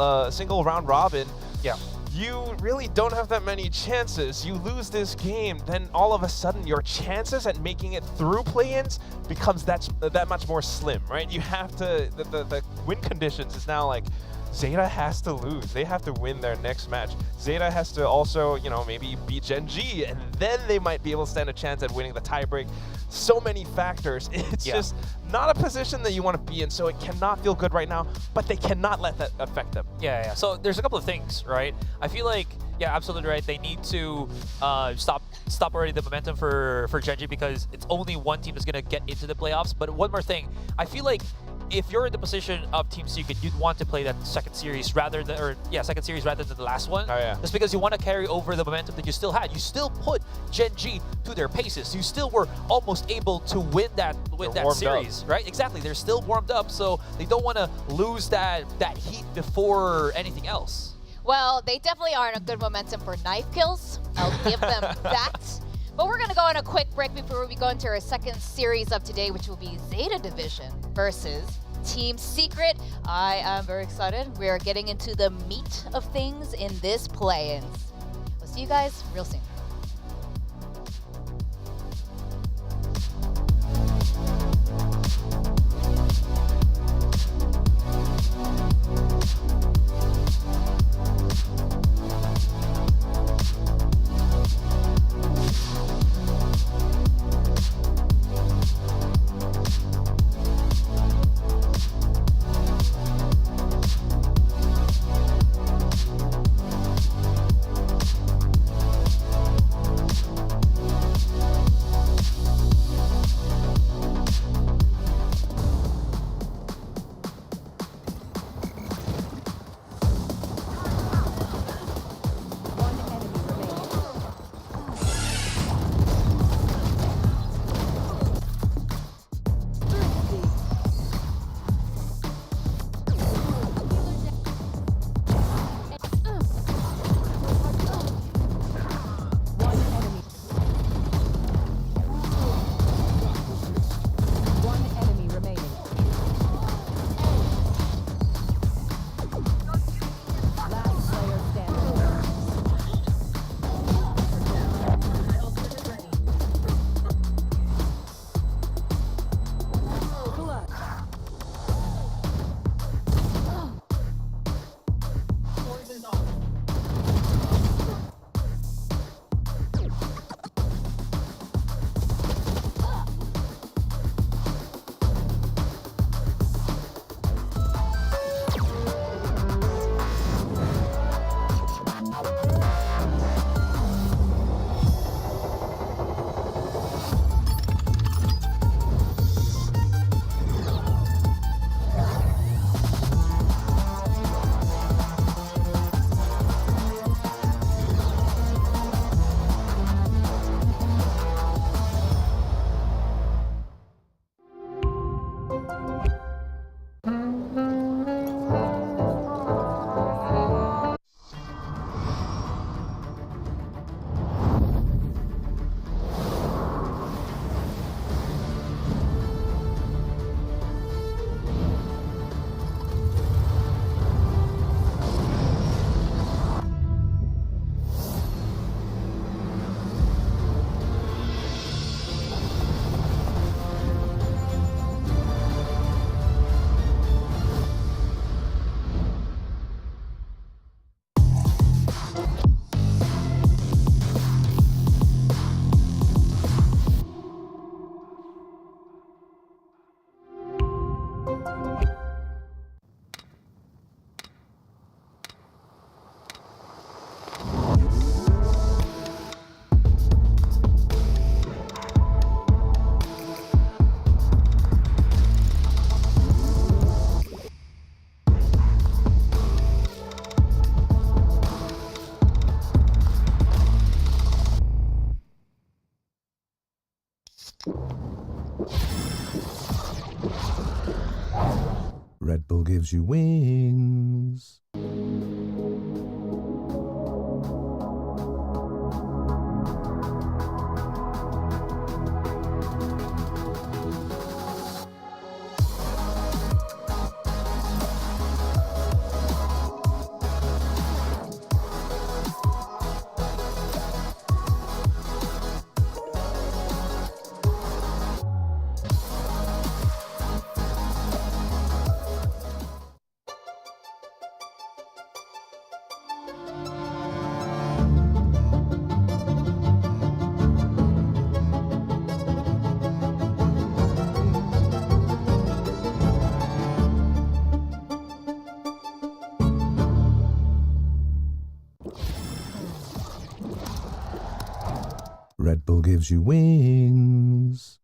round robin. Yeah. You really don't have that many chances. You lose this game, then all of a sudden your chances at making it through play-ins becomes that much more slim, right? You have to, the win conditions is now like, Zeta has to lose. They have to win their next match. Zeta has to also, you know, maybe beat Gen G, and then they might be able to stand a chance at winning the tiebreak. So many factors. It's just not a position that you want to be in, so it cannot feel good right now, but they cannot let that affect them. Yeah. So there's a couple of things, right? I feel like, yeah, absolutely right. They need to stop already the momentum for Gen G, because it's only one team that's going to get into the playoffs. But one more thing, I feel like if you're in the position of Team Secret, you'd want to play that second series rather than the last one. Oh, yeah. Just because you want to carry over the momentum that you still had. You still put Gen G to their paces. You still were almost able to win that series, right? Exactly. They're still warmed up, so they don't want to lose that heat before anything else. Well, they definitely are in a good momentum for knife kills. I'll give them that. But we're going to go on a quick break before we go into our second series of today, which will be Zeta Division versus Team Secret. I am very excited. We're getting into the meat of things in this play-ins. We'll see you guys real soon. Red Bull gives you wings. Red Bull gives you wings.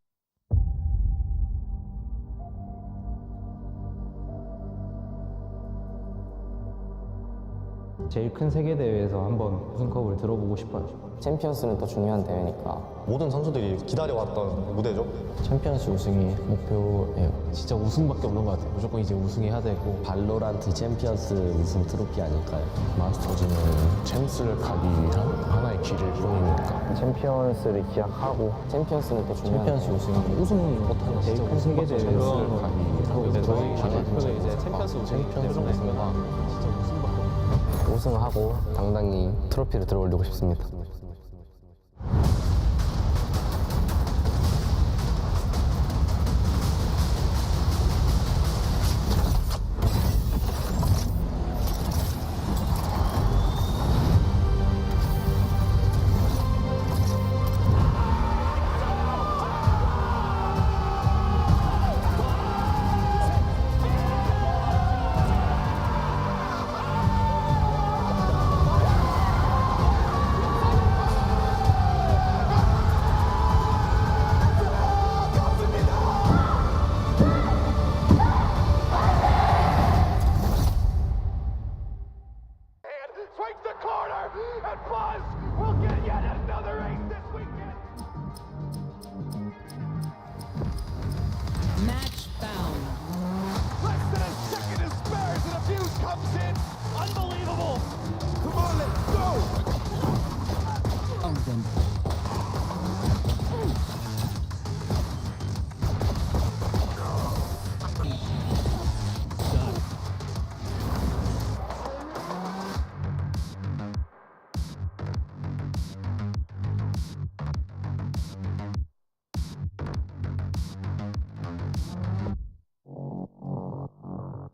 제일 큰 세계 대회에서 한번 우승컵을 들어보고 싶어요. 챔피언스는 또 중요한 대회니까 모든 선수들이 기다려왔던 무대죠. 챔피언스 우승이 목표예요. 진짜 우승밖에 없는 것 같아요. 무조건 이제 우승해야 되고. 발로란트 챔피언스 우승 트로피 아닐까요? 마스터즈는 챔스를 가기 위한 하나의 길일 뿐이니까. 챔피언스를 기약하고 챔피언스는 또 중요한 챔피언스 우승이 우승 못하는 제일 큰 세계 대회를 가기 위해서 이제 저희 목표는 이제 챔피언스 우승이기 때문에 진짜 우승밖에 우승하고 당당히 트로피를 들어올리고 싶습니다. Match found. Less than a second is spares and a fuse comes in. Unbelievable. Come on, let's go. Oh, then.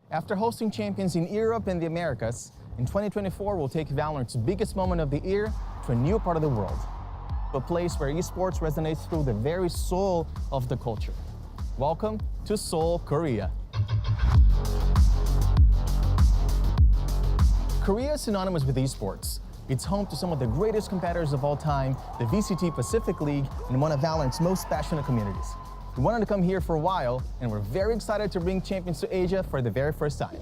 After hosting champions in Europe and the Americas, in 2024 we'll take Valorant's biggest moment of the year to a new part of the world. A place where esports resonates through the very soul of the culture. Welcome to Seoul, Korea. Korea is synonymous with esports. It's home to some of the greatest competitors of all time, the VCT Pacific League, and one of Valorant's most passionate communities. We wanted to come here for a while, and we're very excited to bring champions to Asia for the very first time.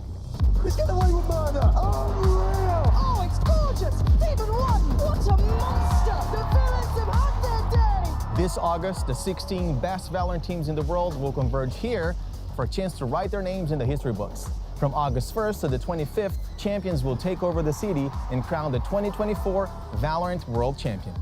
Let's get away with murder. Unreal. Oh, it's gorgeous. Even one. What a monster. The villains have had their day. This August, the 16 best Valorant teams in the world will converge here for a chance to write their names in the history books. From August 1st to the 25th, champions will take over the city and crown the 2024 Valorant World Champion.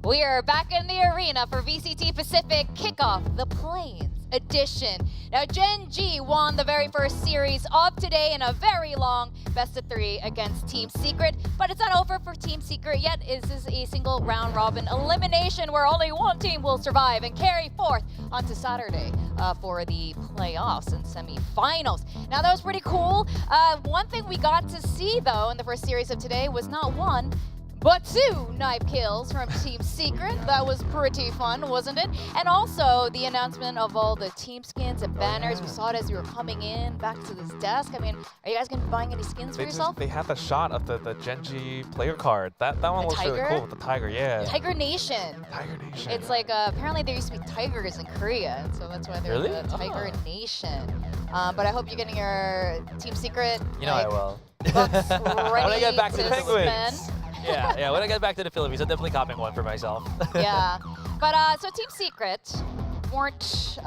We are back in the arena for VCT Pacific Kickoff, the Plains edition. Now, Gen G won the very first series of today in a very long best-of-3 against Team Secret, but it's not over for Team Secret yet. This is a single round robin elimination where only one team will survive and carry forth onto Saturday for the playoffs and semi-finals. Now, that was pretty cool. One thing we got to see, though, in the first series of today was not one, but 2 knife kills from Team Secret. That was pretty fun, wasn't it? And also the announcement of all the team skins and banners. We saw it as we were coming in back to this desk. I mean, are you guys going to be buying any skins for yourself? They had the shot of the Genji player card. That one looks really cool with the tiger, yeah. Tiger Nation. Tiger Nation. It's like, apparently there used to be tigers in Korea, and so that's why they're the Tiger Nation. But I hope you're getting your Team Secret. You know I will. Bucks ready when I get back to the spin. Yeah, when I get back to the Philippines, I'm definitely copying one for myself. Yeah, but so Team Secret weren't,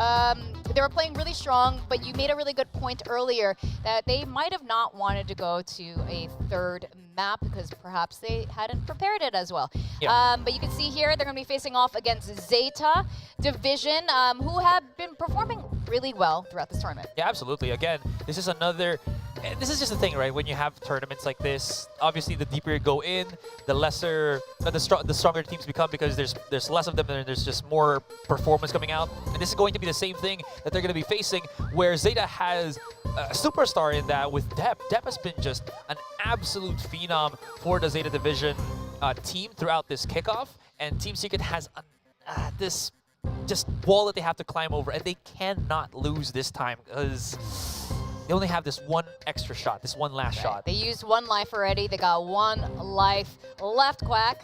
they were playing really strong, but you made a really good point earlier that they might have not wanted to go to a third map because perhaps they hadn't prepared it as well. Yeah. But you can see here they're going to be facing off against Zeta Division, who have been performing really well throughout this tournament. Yeah, absolutely. Again, this is another. This is just the thing, right? When you have tournaments like this, obviously the deeper you go in, the lesser, the stronger teams become because there's less of them and there's just more performance coming out. And this is going to be the same thing that they're going to be facing, where Zeta has a superstar in that with Depp. Depp has been just an absolute phenom for the Zeta Division team throughout this kickoff, and Team Secret has this just wall that they have to climb over, and they cannot lose this time because they only have this one extra shot, this one last shot. They used 1 life already. They got 1 life left, Quack.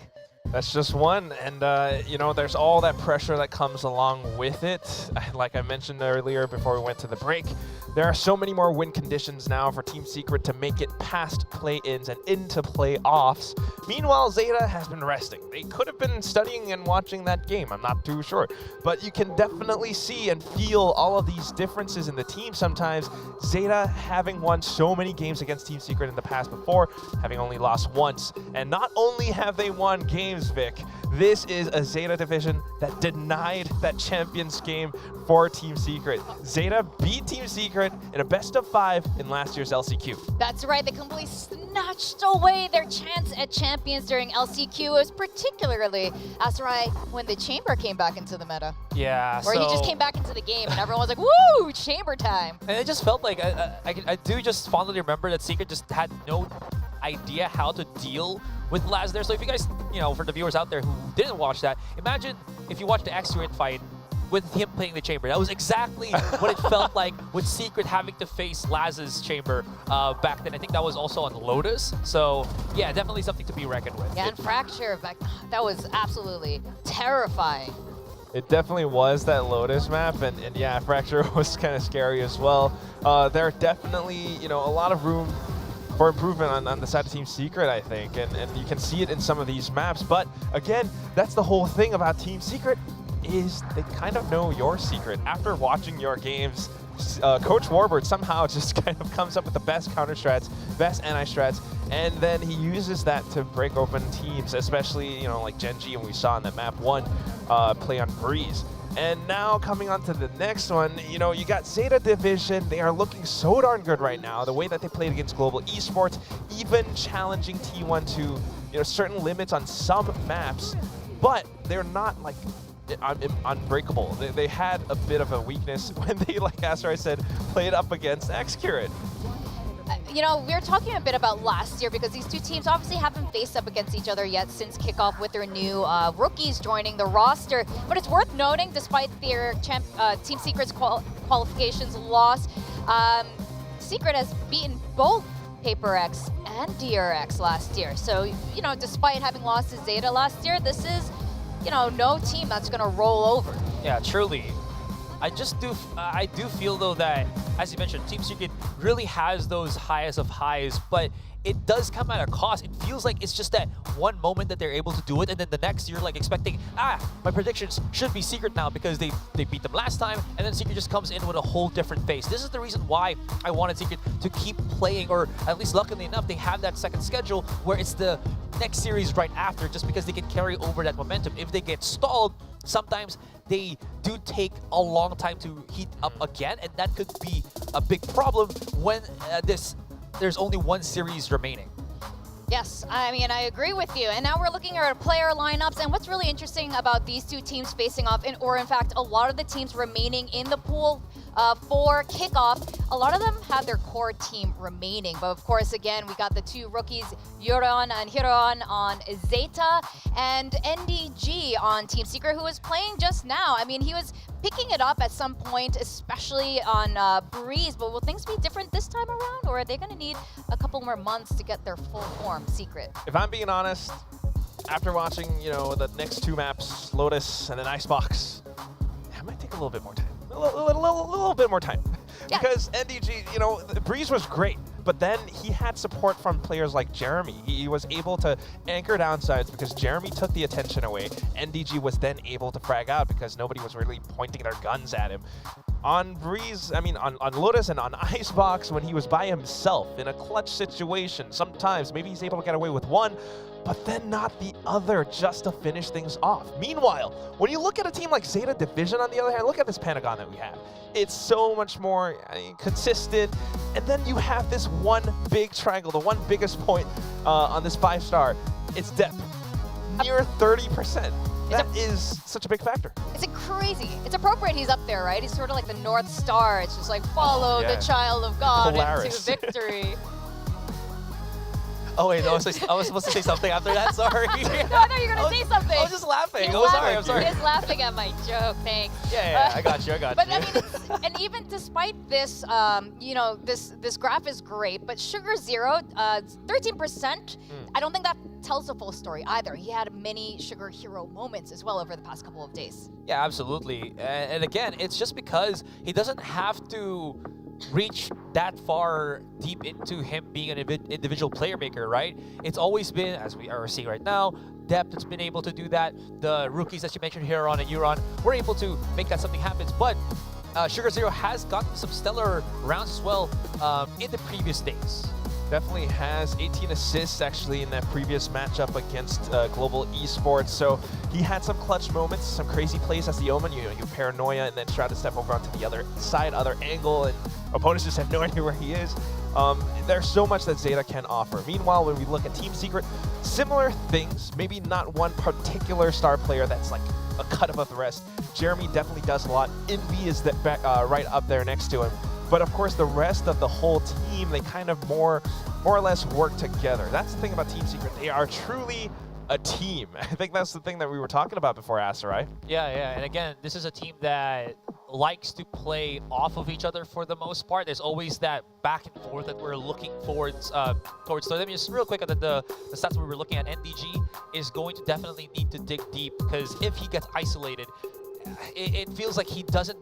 That's just one, and you know, there's all that pressure that comes along with it. Like I mentioned earlier before we went to the break, there are so many more win conditions now for Team Secret to make it past play-ins and into playoffs. Meanwhile, Zeta has been resting. They could have been studying and watching that game, I'm not too sure. But you can definitely see and feel all of these differences in the team sometimes. Zeta having won so many games against Team Secret in the past before, having only lost once. And not only have they won games, Vic, this is a Zeta division that denied that champions game for Team Secret. Zeta beat Team Secret in a best-of-5 in last year's LCQ. That's right, they completely snatched away their chance at champions during LCQ. It was particularly Asarai when the Chamber came back into the meta. Yeah, Where he just came back into the game and everyone was like, woo, Chamber time. And it just felt like, I do just fondly remember that Secret just had no idea how to deal with Laz there. So if you guys, you know, for the viewers out there who didn't watch that, imagine if you watched the X-Unit fight with him playing the Chamber. That was exactly what it felt like with Secret having to face Laz's Chamber back then. I think that was also on Lotus. So yeah, definitely something to be reckoned with. Yeah, and Fracture, that was absolutely terrifying. It definitely was that Lotus map, and yeah, Fracture was kind of scary as well. There are definitely, you know, a lot of room for improvement on the side of Team Secret, I think, and you can see it in some of these maps. But again, that's the whole thing about Team Secret, is they kind of know your secret. After watching your games, Coach Warbird somehow just kind of comes up with the best counter strats, best anti-strats, and then he uses that to break open teams, especially, you know, like Gen G, and we saw in that map 1 play on Breeze. And now coming on to the next one, you know, you got Zeta Division. They are looking so darn good right now. The way that they played against Global Esports, even challenging T1 to, you know, certain limits on some maps, but they're not like unbreakable. They had a bit of a weakness when they, like Asarai said, played up against X-Curate. You know, we were talking a bit about last year because these two teams obviously haven't faced up against each other yet since kickoff with their new rookies joining the roster. But it's worth noting, despite their Team Secret's qualifications loss, Secret has beaten both Paper X and DRX last year. So, you know, despite having lost to Zeta last year, this is, you know, no team that's going to roll over. Yeah, truly. I do feel though that, as you mentioned, Team Secret really has those highest of highs, but it does come at a cost. It feels like it's just that one moment that they're able to do it, and then the next you're like expecting, my predictions should be Secret now because they beat them last time, and then Secret just comes in with a whole different face. This is the reason why I wanted Secret to keep playing, or at least luckily enough, they have that second schedule where it's the next series right after, just because they can carry over that momentum. If they get stalled, sometimes they do take a long time to heat up again, and that could be a big problem when there's only one series remaining. Yes, I mean, I agree with you. And now we're looking at our player lineups, and what's really interesting about these two teams facing off, or in fact, a lot of the teams remaining in the pool for kickoff, a lot of them have their core team remaining. But of course, again, we got the two rookies, Yuron and Hiron on Zeta, and NDG on Team Secret, who was playing just now. I mean, he was picking it up at some point, especially on Breeze, but will things be different this time around, or are they going to need a couple more months to get their full form, Secret? If I'm being honest, after watching, the next two maps, Lotus and then Icebox, it might take a little bit more time. A little bit more time. Yeah. Because NDG, Breeze was great, but then he had support from players like Jeremy. He was able to anchor downsides because Jeremy took the attention away. NDG was then able to frag out because nobody was really pointing their guns at him. On Breeze, on Lotus and on Icebox, when he was by himself in a clutch situation, sometimes maybe he's able to get away with one, but then not the other, just to finish things off. Meanwhile, when you look at a team like Zeta Division, on the other hand, look at this Pentagon that we have. It's so much more consistent, and then you have this one big triangle, the one biggest point on this 5-star. It's depth, near 30%. That is such a big factor. It's crazy. It's appropriate he's up there, right? He's sort of like the North Star. It's just like, follow the child of God into victory. Oh wait, I was supposed to say something after that. Sorry. No, I thought you were gonna say something. I was just laughing. I'm sorry. He is laughing at my joke. Thanks. Yeah, I got you. But I mean, and even despite this, this graph is great. But Sugar Zero, 13%. I don't think that tells the full story either. He had many Sugar Hero moments as well over the past couple of days. Yeah, absolutely. And again, it's just because he doesn't have to reach that far deep into him being an individual player maker, right? It's always been, as we are seeing right now, Depth has been able to do that. The rookies that you mentioned, Hiron and Euron, were able to make that something happen. But Sugar Zero has gotten some stellar rounds as well in the previous days. Definitely has 18 assists actually in that previous matchup against Global Esports. So he had some clutch moments, some crazy plays as the Omen. You paranoia and then try to step over onto the other side, other angle, and opponents just have no idea where he is. There's so much that Zeta can offer. Meanwhile, when we look at Team Secret, similar things, maybe not one particular star player that's like a cut above the rest. Jeremy definitely does a lot. Envy is right up there next to him. But of course, the rest of the whole team, they kind of more or less work together. That's the thing about Team Secret. They are truly a team. I think that's the thing that we were talking about before, Asarai. Yeah. And again, this is a team that likes to play off of each other for the most part. There's always that back and forth that we're looking towards. So let me just real quick at the stats we were looking at. NDG is going to definitely need to dig deep, because if he gets isolated, it feels like he doesn't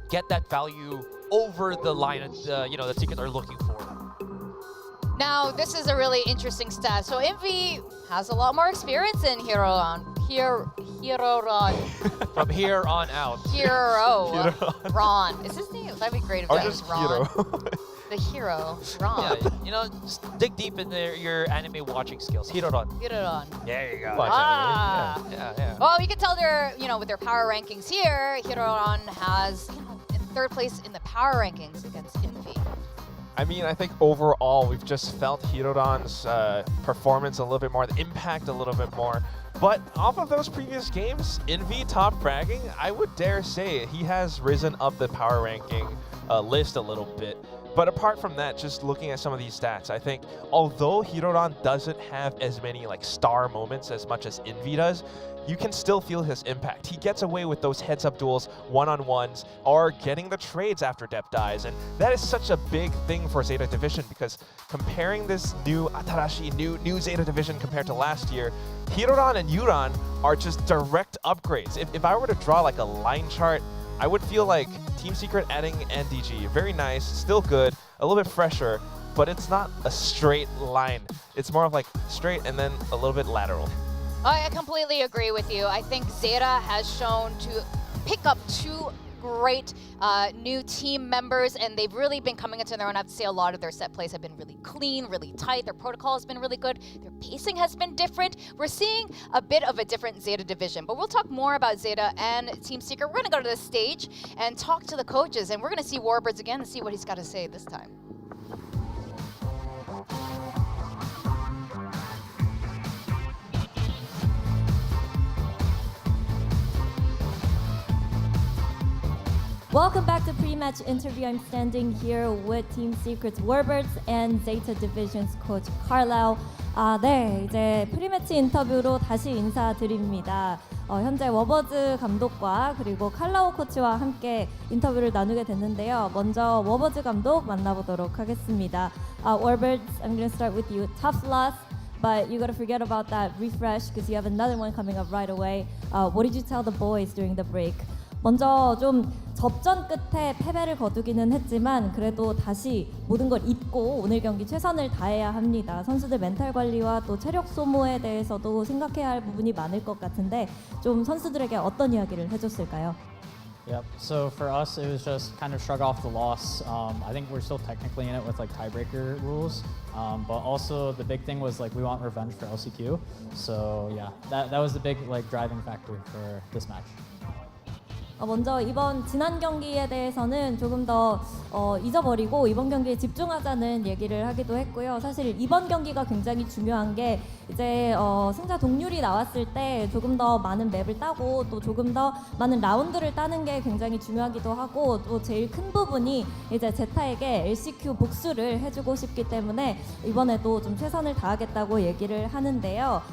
get that value over the line that Secret are looking for. Now, this is a really interesting stat. So Envy has a lot more experience in Hiron. From here on out. Ron. Is his name? That'd be great if that was Ron. The hero, Ron. Yeah, just dig deep in your anime watching skills. Hiroron. There you go. Yeah. Well, you can tell they're, with their power rankings here, Hiroron has, in third place in the power rankings against Envy. I mean, I think overall we've just felt Hiroron's performance a little bit more, the impact a little bit more. But off of those previous games, Envy top fragging, I would dare say he has risen up the power ranking list a little bit. But apart from that, just looking at some of these stats, I think although Hiroron doesn't have as many star moments as much as Envy does, you can still feel his impact. He gets away with those heads-up duels, one-on-ones, or getting the trades after Depth dies. And that is such a big thing for Zeta Division, because comparing this new Atarashi, new Zeta Division compared to last year, Hiroron and Yuron are just direct upgrades. If I were to draw a line chart, I would feel like Team Secret adding NDG, very nice, still good, a little bit fresher. but it's not a straight line. It's more of like straight and then a little bit lateral. I completely agree with you. I think Zeta has shown to pick up two great new team members, and they've really been coming into their own. I have to say a lot of their set plays have been really clean, really tight. Their protocol has been really good. Their pacing has been different. We're seeing a bit of a different Zeta division, but we'll talk more about Zeta and Team Secret. We're going to go to the stage and talk to the coaches, and we're going to see Warbirds again and see what he's got to say this time. Welcome back to pre-match interview. I'm standing here with Team Secret's Warbirds and Zeta Division's coach Carlisle. 네, 이제 프리매치 인터뷰로 다시 인사드립니다. 현재 워버즈 감독과 그리고 칼라오 코치와 함께 인터뷰를 나누게 됐는데요. 먼저 워버즈 감독 만나보도록 하겠습니다. Warbirds, I'm going to start with you. Tough loss, but you got to forget about that refresh because you have another one coming up right away. What did you tell the boys during the break? 먼저 좀 접전 끝에 패배를 거두기는 했지만 그래도 다시 모든 걸 잊고 오늘 경기 최선을 다해야 합니다. 선수들 멘탈 관리와 또 체력 소모에 대해서도 생각해야 할 부분이 많을 것 같은데 좀 선수들에게 어떤 이야기를 해줬을까요? Yep. So for us, it was just kind of shrug off the loss. I think we're still technically in it with like tiebreaker rules, but also the big thing was like we want revenge for LCQ. So yeah, that was the big like driving factor for this match. 먼저 지난 경기에 대해서는 조금 더 잊어버리고 이번 경기에 집중하자는 얘기를 하기도 했고요. 사실 이번 경기가 굉장히 중요한 게 이제 승자 동률이 나왔을 때 조금 더 많은 맵을 따고 또 조금 더 많은 라운드를 따는 게 굉장히 중요하기도 하고 또 제일 큰 부분이 이제 제타에게 LCQ 복수를 해주고 싶기 때문에 이번에도 좀 최선을 다하겠다고 얘기를 하는데요.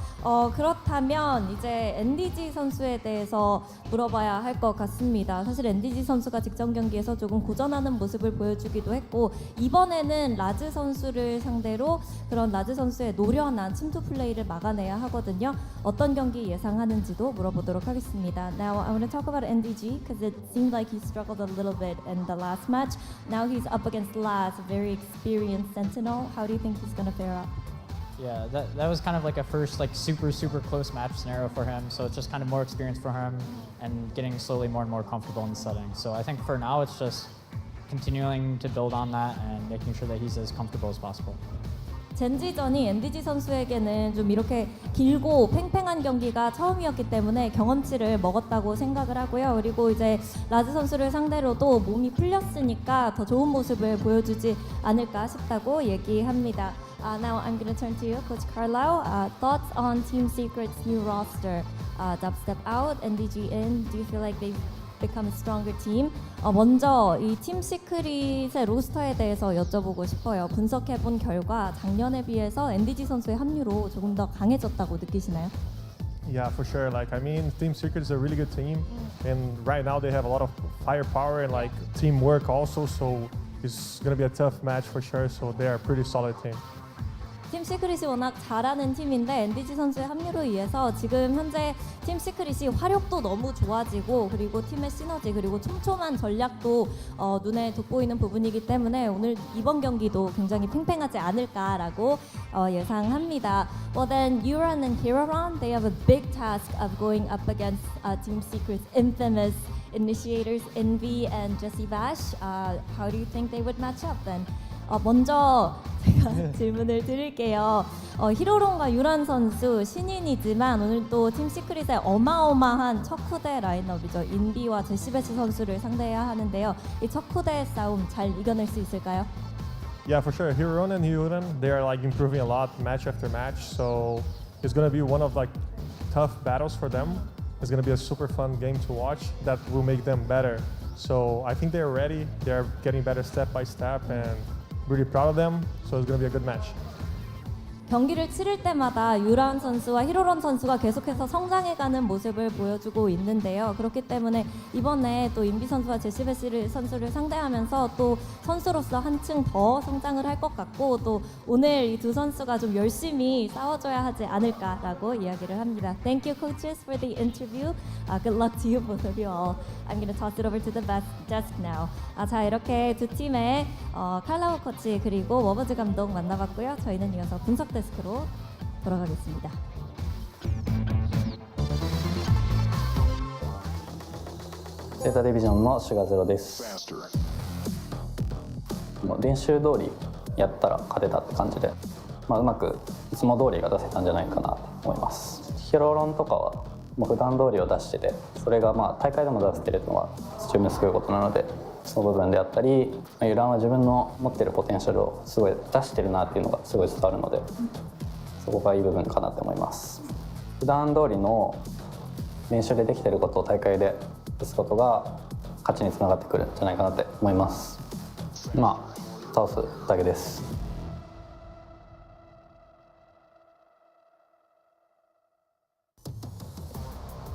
그렇다면 이제 NDG 선수에 대해서 물어봐야 할 것 같습니다. 사실 NDG 선수가 직전 경기에서 조금 고전하는 모습을 보여주기도 했고 이번에는 라즈 선수를 상대로 그런 라즈 선수의 노련한 침투 플레이를 막아내야 하거든요. 어떤 경기 예상하는지도 물어보도록 하겠습니다. Now I want to talk about NDG because it seemed like he struggled a little bit in the last match. Now he's up against Laz, a very experienced Sentinel. How do you think he's going to fare up? Yeah, that was kind of like a first like super close match scenario for him. So it's just kind of more experience for him and getting slowly more and more comfortable in the setting. So I think for now it's just continuing to build on that and making sure that he's as comfortable as possible. 젠지전이 NDG 선수에게는 좀 이렇게 길고 팽팽한 경기가 처음이었기 때문에 경험치를 먹었다고 생각을 하고요. 그리고 이제 라즈 선수를 상대로도 몸이 풀렸으니까 더 좋은 모습을 보여주지 않을까 싶다고 얘기합니다. Now I'm going to turn to you, Coach Carlisle. Thoughts on Team Secret's new roster? Dubstep out, NDG in. Do you feel like they've become a stronger team? 먼저 이 팀 시크릿의 로스터에 대해서 여쭤보고 싶어요. 분석해본 결과 작년에 비해서 NDG 선수의 합류로 조금 더 강해졌다고 느끼시나요? Yeah, for sure. Like, I mean, Team Secret is a really good team, and right now they have a lot of firepower and like teamwork also. So it's gonna be a tough match for sure. So they are a pretty solid team. 팀 시크릿이 워낙 잘하는 팀인데 NDG 선수의 합류로 인해서 지금 현재 팀 시크릿이 화력도 너무 좋아지고 그리고 팀의 시너지 그리고 촘촘한 전략도 눈에 돋보이는 부분이기 때문에 오늘 이번 경기도 굉장히 팽팽하지 않을까라고 예상합니다. Well then, Yuran and Hiraron, they have a big task of going up against Team Secret's infamous initiators Envy and Jesse Bash. How do you think they would match up then? 먼저 제가 질문을 드릴게요. 히로론과 유란 선수 신인이지만 오늘 또 팀 시크릿의 어마어마한 척후대 라인업이죠. 인비와 제시베스 선수를 상대해야 하는데요. 이 척후대 싸움 잘 이겨낼 수 있을까요? Yeah, for sure. Hiron and Yuran, they are like improving a lot match after match. So it's gonna be one of like tough battles for them. It's gonna be a super fun game to watch that will make them better. So I think they're ready. They're getting better step by step and really proud of them. So it's gonna be a good match. 경기를 치를 때마다 유란 선수와 히로런 선수가 계속해서 성장해가는 모습을 보여주고 있는데요. 그렇기 때문에 이번에 또 인비 선수와 제시베시 선수를 상대하면서 또 선수로서 한층 더 성장을 할 것 같고 또 오늘 이 두 선수가 좀 열심히 싸워줘야 하지 않을까라고 이야기를 합니다. Thank you coaches for the interview. Good luck to you both of you all. I'm going to toss it over to the desk now. 자 이렇게 두 팀의 칼라우 코치 그리고 워버즈 감독 만나봤고요. 저희는 이어서 분석 데스크로 돌아가겠습니다.ゼータディビジョンのシュガゼロです。もう練習通りやったら勝てたって感じで、うまくいつも通りが出せたんじゃないかなと思います。ヒロロンとかはもう普段通りを出してて、それが大会でも出せてるのは十分すごいことなので、その部分であったり、ユランは自分の持ってるポテンシャルをすごい出してるなっていうのがすごい伝わるので、そこがいい部分かなと思います。普段通りの練習でできてることを大会で打つことが勝ちにつながってくるんじゃないかなって思います。倒すだけです。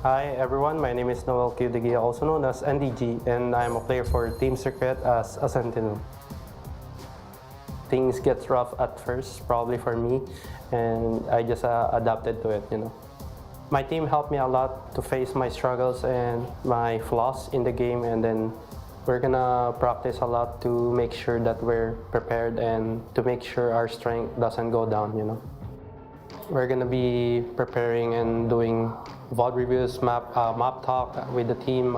Hi everyone, my name is Noel Kyudigi, also known as NDG, and I'm a player for Team Secret as a Sentinel. Things get rough at first, probably for me, and I just adapted to it, you know. My team helped me a lot to face my struggles and my flaws in the game, and then we're gonna practice a lot to make sure that we're prepared and to make sure our strength doesn't go down, you know. We're gonna be preparing and doing VOD reviews, map talk with the team,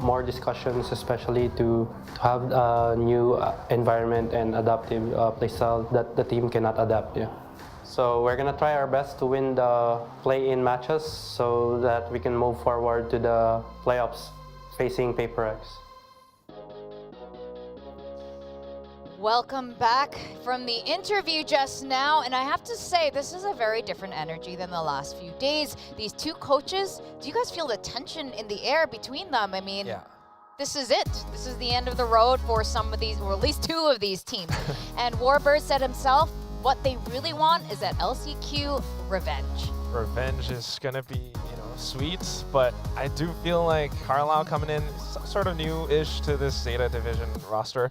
more discussions, especially to have a new environment and adaptive playstyle that the team cannot adapt. Yeah. So we're gonna try our best to win the play-in matches so that we can move forward to the playoffs facing Paper X. Welcome back from the interview just now, and I have to say this is a very different energy than the last few days. These two coaches, do you guys feel the tension in the air between them? I mean, this is it. This is the end of the road for some of these, or at least two of these teams. And Warbird said himself, what they really want is that LCQ revenge. Revenge is gonna be, sweet, but I do feel like Carlisle coming in sort of new-ish to this Zeta division roster.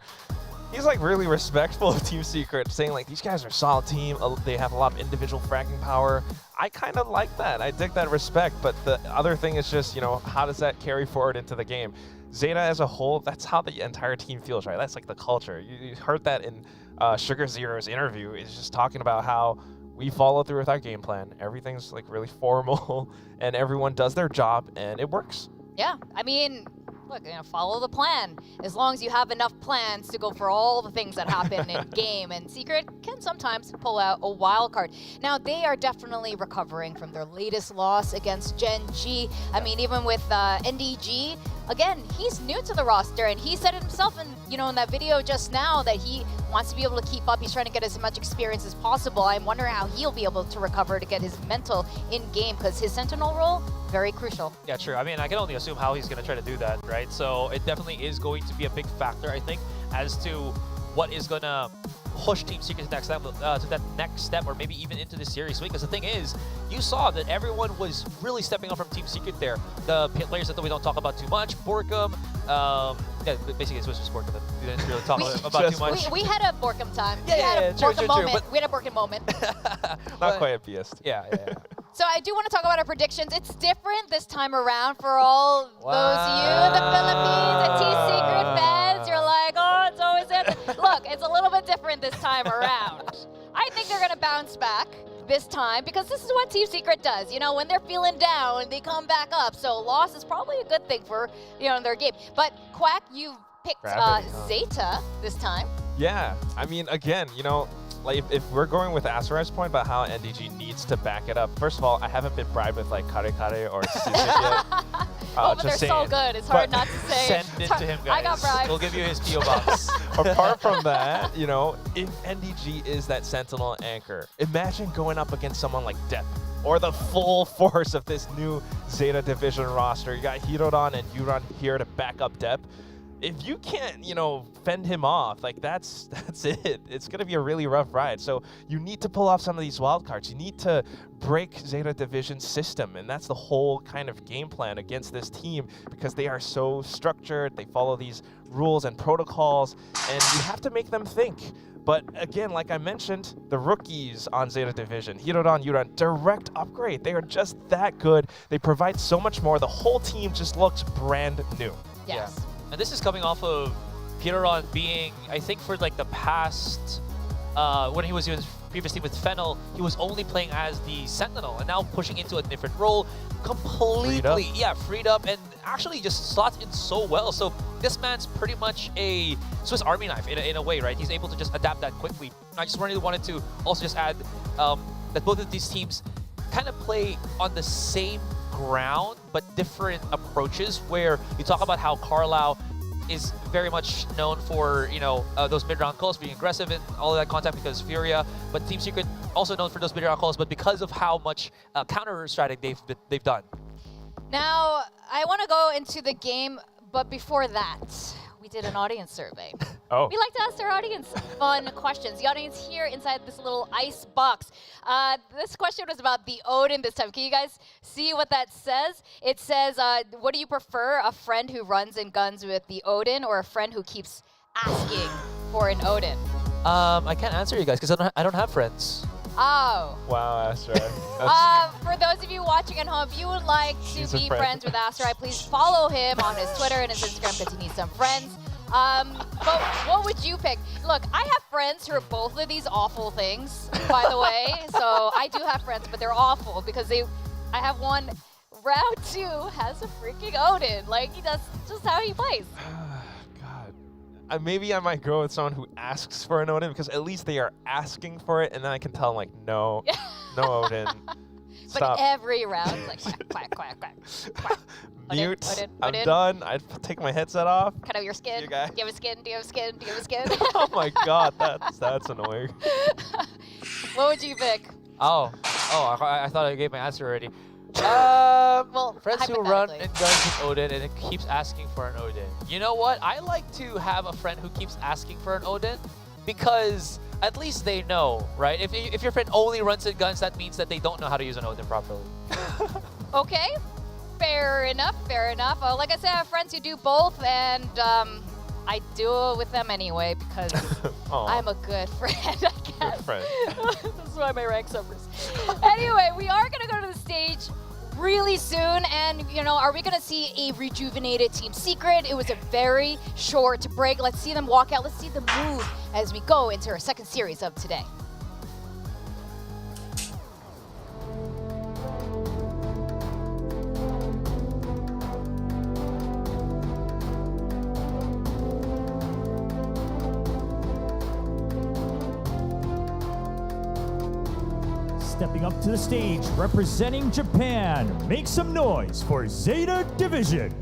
He's like really respectful of Team Secret, saying like these guys are a solid team. They have a lot of individual fragging power. I kind of like that. I dig that respect. But the other thing is just, how does that carry forward into the game? Zeta as a whole, that's how the entire team feels, right? That's like the culture. You heard that in Sugar Zero's interview. He's just talking about how we follow through with our game plan. Everything's like really formal, and everyone does their job, and it works. Yeah, I mean, look, follow the plan. As long as you have enough plans to go for all the things that happen in game, and Secret can sometimes pull out a wild card. Now, they are definitely recovering from their latest loss against Gen G. I mean, even with NDG, again, he's new to the roster, and he said it himself in that video just now that he wants to be able to keep up. He's trying to get as much experience as possible. I'm wondering how he'll be able to recover to get his mental in game, because his Sentinel role, very crucial. Yeah, true. I mean, I can only assume how he's going to try to do that, right? So it definitely is going to be a big factor, I think, as to what is going to push Team Secret to that next step, or maybe even into the series week. Because the thing is, you saw that everyone was really stepping up from Team Secret there. The players that we don't talk about too much, Borkum, basically it was just Borkum. We didn't really talk about too much. We had a Borkum time. Yeah, we had a Borkum moment. We had a Borkum moment. Not quite a BST. Yeah. So I do want to talk about our predictions. It's different this time around for all those of you in the Philippines and Team Secret fans. You're like, oh, it's always it. Look, it's a little bit different this time around. I think they're going to bounce back this time, because this is what Team Secret does. When they're feeling down, they come back up. So loss is probably a good thing for their game. But Quack, you picked Zeta this time. Yeah, I mean, again, like if we're going with Asurai's point about how NDG needs to back it up, first of all, I haven't been bribed with like Kare Kare or Sisik yet. But they're so good. It's hard not to say. Send it to him, guys. I got bribed. We'll give you his PO box. Apart from that, if NDG is that Sentinel anchor, imagine going up against someone like Depp, or the full force of this new Zeta division roster. You got Hirodon and Yuran here to back up Depp. if you can't, fend him off, like that's it. It's gonna be a really rough ride. So you need to pull off some of these wild cards. You need to break Zeta Division's system, and that's the whole kind of game plan against this team because they are so structured. They follow these rules and protocols, and you have to make them think. But again, like I mentioned, the rookies on Zeta Division, Hiroran, Yuran, direct upgrade. They are just that good. They provide so much more. The whole team just looks brand new. Yes. Yeah. And this is coming off of Hiroran being, I think for like the past, when he was previously with Fennel, he was only playing as the Sentinel and now pushing into a different role completely. Freed up and actually just slots in so well. So this man's pretty much a Swiss Army knife in a way, right? He's able to just adapt that quickly. I just really wanted to also just add that both of these teams kind of play on the same ground but different approaches, where you talk about how Carlisle is very much known for, those mid-round calls, being aggressive and all of that contact because of Furia, but Team Secret also known for those mid-round calls, but because of how much counter strategy they've done. Now, I want to go into the game, but before that, we did an audience survey. Oh. We like to ask our audience fun questions. The audience here inside this little ice box. This question was about the Odin this time. Can you guys see what that says? It says, what do you prefer, a friend who runs and guns with the Odin or a friend who keeps asking for an Odin? I can't answer you guys because I don't have friends. Oh. Wow, Astro. For those of you watching at home, if you would like to She's a be friend. friends with Asteroid, please follow him on his Twitter and his Instagram because he needs some friends. But what would you pick? Look, I have friends who are both of these awful things, by the way. So I do have friends, but they're awful because I have one, round 2 has a freaking Odin. Like, that's just how he plays. Maybe I might go with someone who asks for an Odin because at least they are asking for it, and then I can tell them, like, no, no Odin. Stop. But every round, it's like quack, quack, quack, quack. Mute. Odin, I'm Odin. done. I'd take my headset off. Cut out your skin. You guys. Do you have a skin? Do you have a skin? Do you have a skin? Oh my god, that's annoying. What would you pick? Oh, I thought I gave my answer already. Well, friends who run and guns with Odin and it keeps asking for an Odin. You know what? I like to have a friend who keeps asking for an Odin because at least they know, right? If your friend only runs and guns, that means that they don't know how to use an Odin properly. Okay, fair enough, fair enough. Like I said, I have friends who do both, and I do it with them anyway because I'm a good friend, I guess. Good friend. That's why my rank suffers. Anyway, we are going to go to the stage really soon, and are we going to see a rejuvenated Team Secret? It was a very short break. Let's see them walk out. Let's see them move as we go into our second series of today. Stepping up to the stage, representing Japan, make some noise for Zeta Division.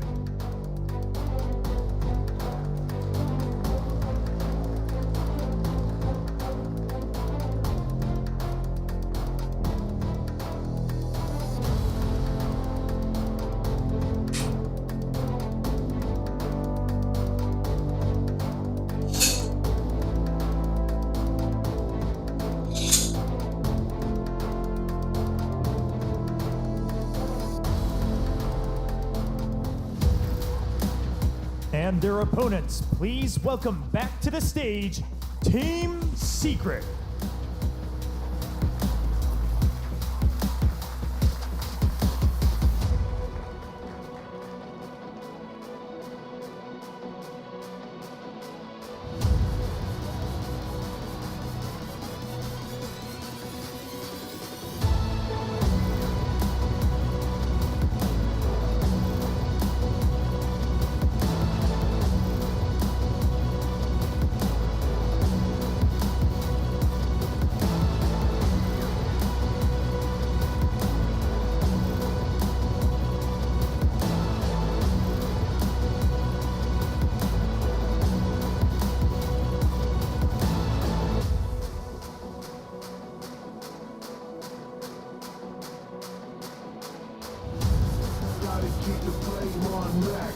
And their opponents, please welcome back to the stage, Team Secret. Keep the flame on max.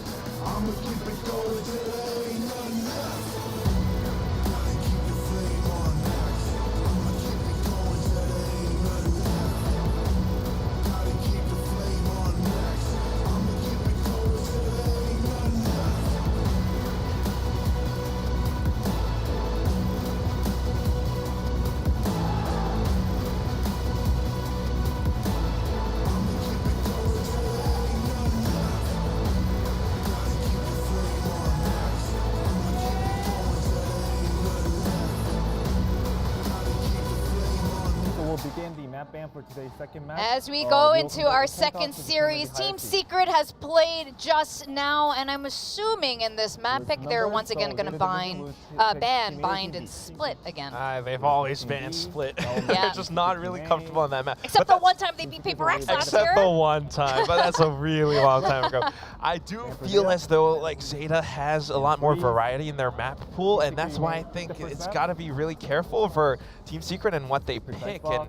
As we go into our second series, Team Secret has played just now, and I'm assuming in this map pick they're once again going to ban, bind, and split again. They've always banned split. They're just not really comfortable on that map. Except the one time they beat Paper X last year. Except the one time, but that's a really long time ago. I do feel as though like Zeta has a lot more variety in their map pool, and that's why I think it's got to be really careful for Team Secret and what they pick. And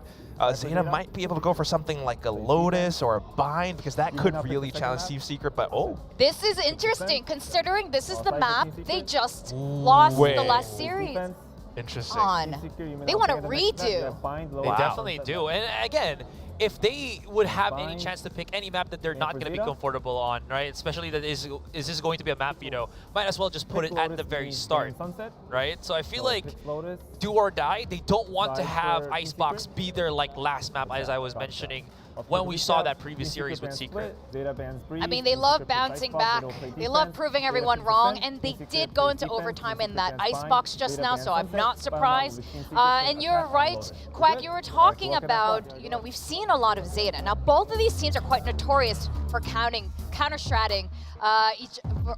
Zeta might be able to go for something like a Lotus or a Bind, because that could really challenge Team Secret, but This is interesting, considering this is the map they just lost in the last series. Interesting. They want to redo. They definitely do. And again, if they would have any chance to pick any map that they're not going to be comfortable on, right? Especially that is this going to be a map, might as well just put it at the very start, right? So I feel like do or die, they don't want to have Icebox be their last map, as I was mentioning when we saw that previous series with Secret. I mean, they love bouncing back. They love proving everyone wrong, and they did go into overtime in that Icebox just now, so I'm not surprised. And you're right, Quack, you were talking about, we've seen a lot of Zeta. Now, both of these teams are quite notorious for counter-stratting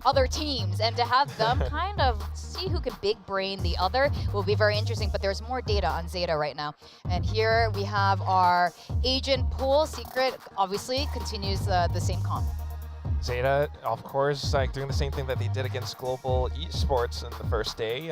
other teams, and to have them kind of see who can big brain the other will be very interesting, but there's more data on Zeta right now. And here we have our agent pool. Secret obviously continues the same comp. Zeta, of course, doing the same thing that they did against Global Esports in the first day.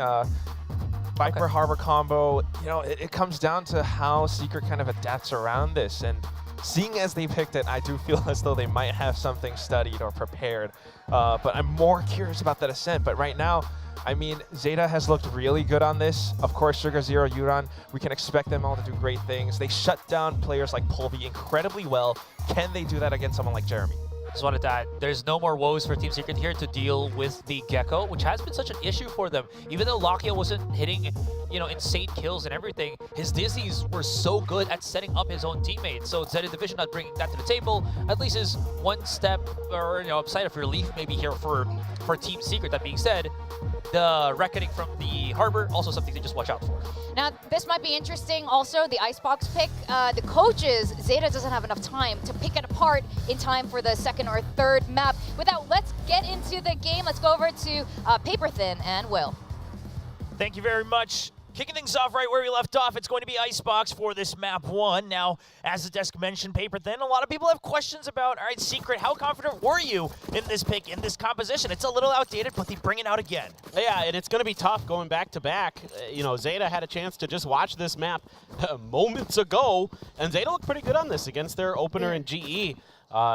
Viper Harbor combo, it comes down to how Secret kind of adapts around this, and seeing as they picked it, I do feel as though they might have something studied or prepared. But I'm more curious about that Ascent. But right now, I mean, Zeta has looked really good on this. Of course, Sugar Zero, Yuran, we can expect them all to do great things. They shut down players like Pulvy incredibly well. Can they do that against someone like Jeremy? Just wanted to add, there's no more woes for Team Secret here to deal with the Gecko, which has been such an issue for them. Even though Lakia wasn't hitting, insane kills and everything, his Dizzies were so good at setting up his own teammates. So Zeta Division not bringing that to the table, at least is one step, or upside of relief maybe here for Team Secret. That being said, the Reckoning from the Harbor, also something to just watch out for. Now, this might be interesting also, the Icebox pick. The coaches, Zeta doesn't have enough time to pick it apart in time for the second or third map. With that, let's get into the game. Let's go over to Paper Thin and Will. Thank you very much. Kicking things off right where we left off, it's going to be Icebox for this map 1. Now, as the desk mentioned, Paper Thin, a lot of people have questions about, all right, Secret, how confident were you in this pick, in this composition? It's a little outdated, but they bring it out again. Yeah, and it's going to be tough going back to back. Zeta had a chance to just watch this map moments ago, and Zeta looked pretty good on this against their opener in GE.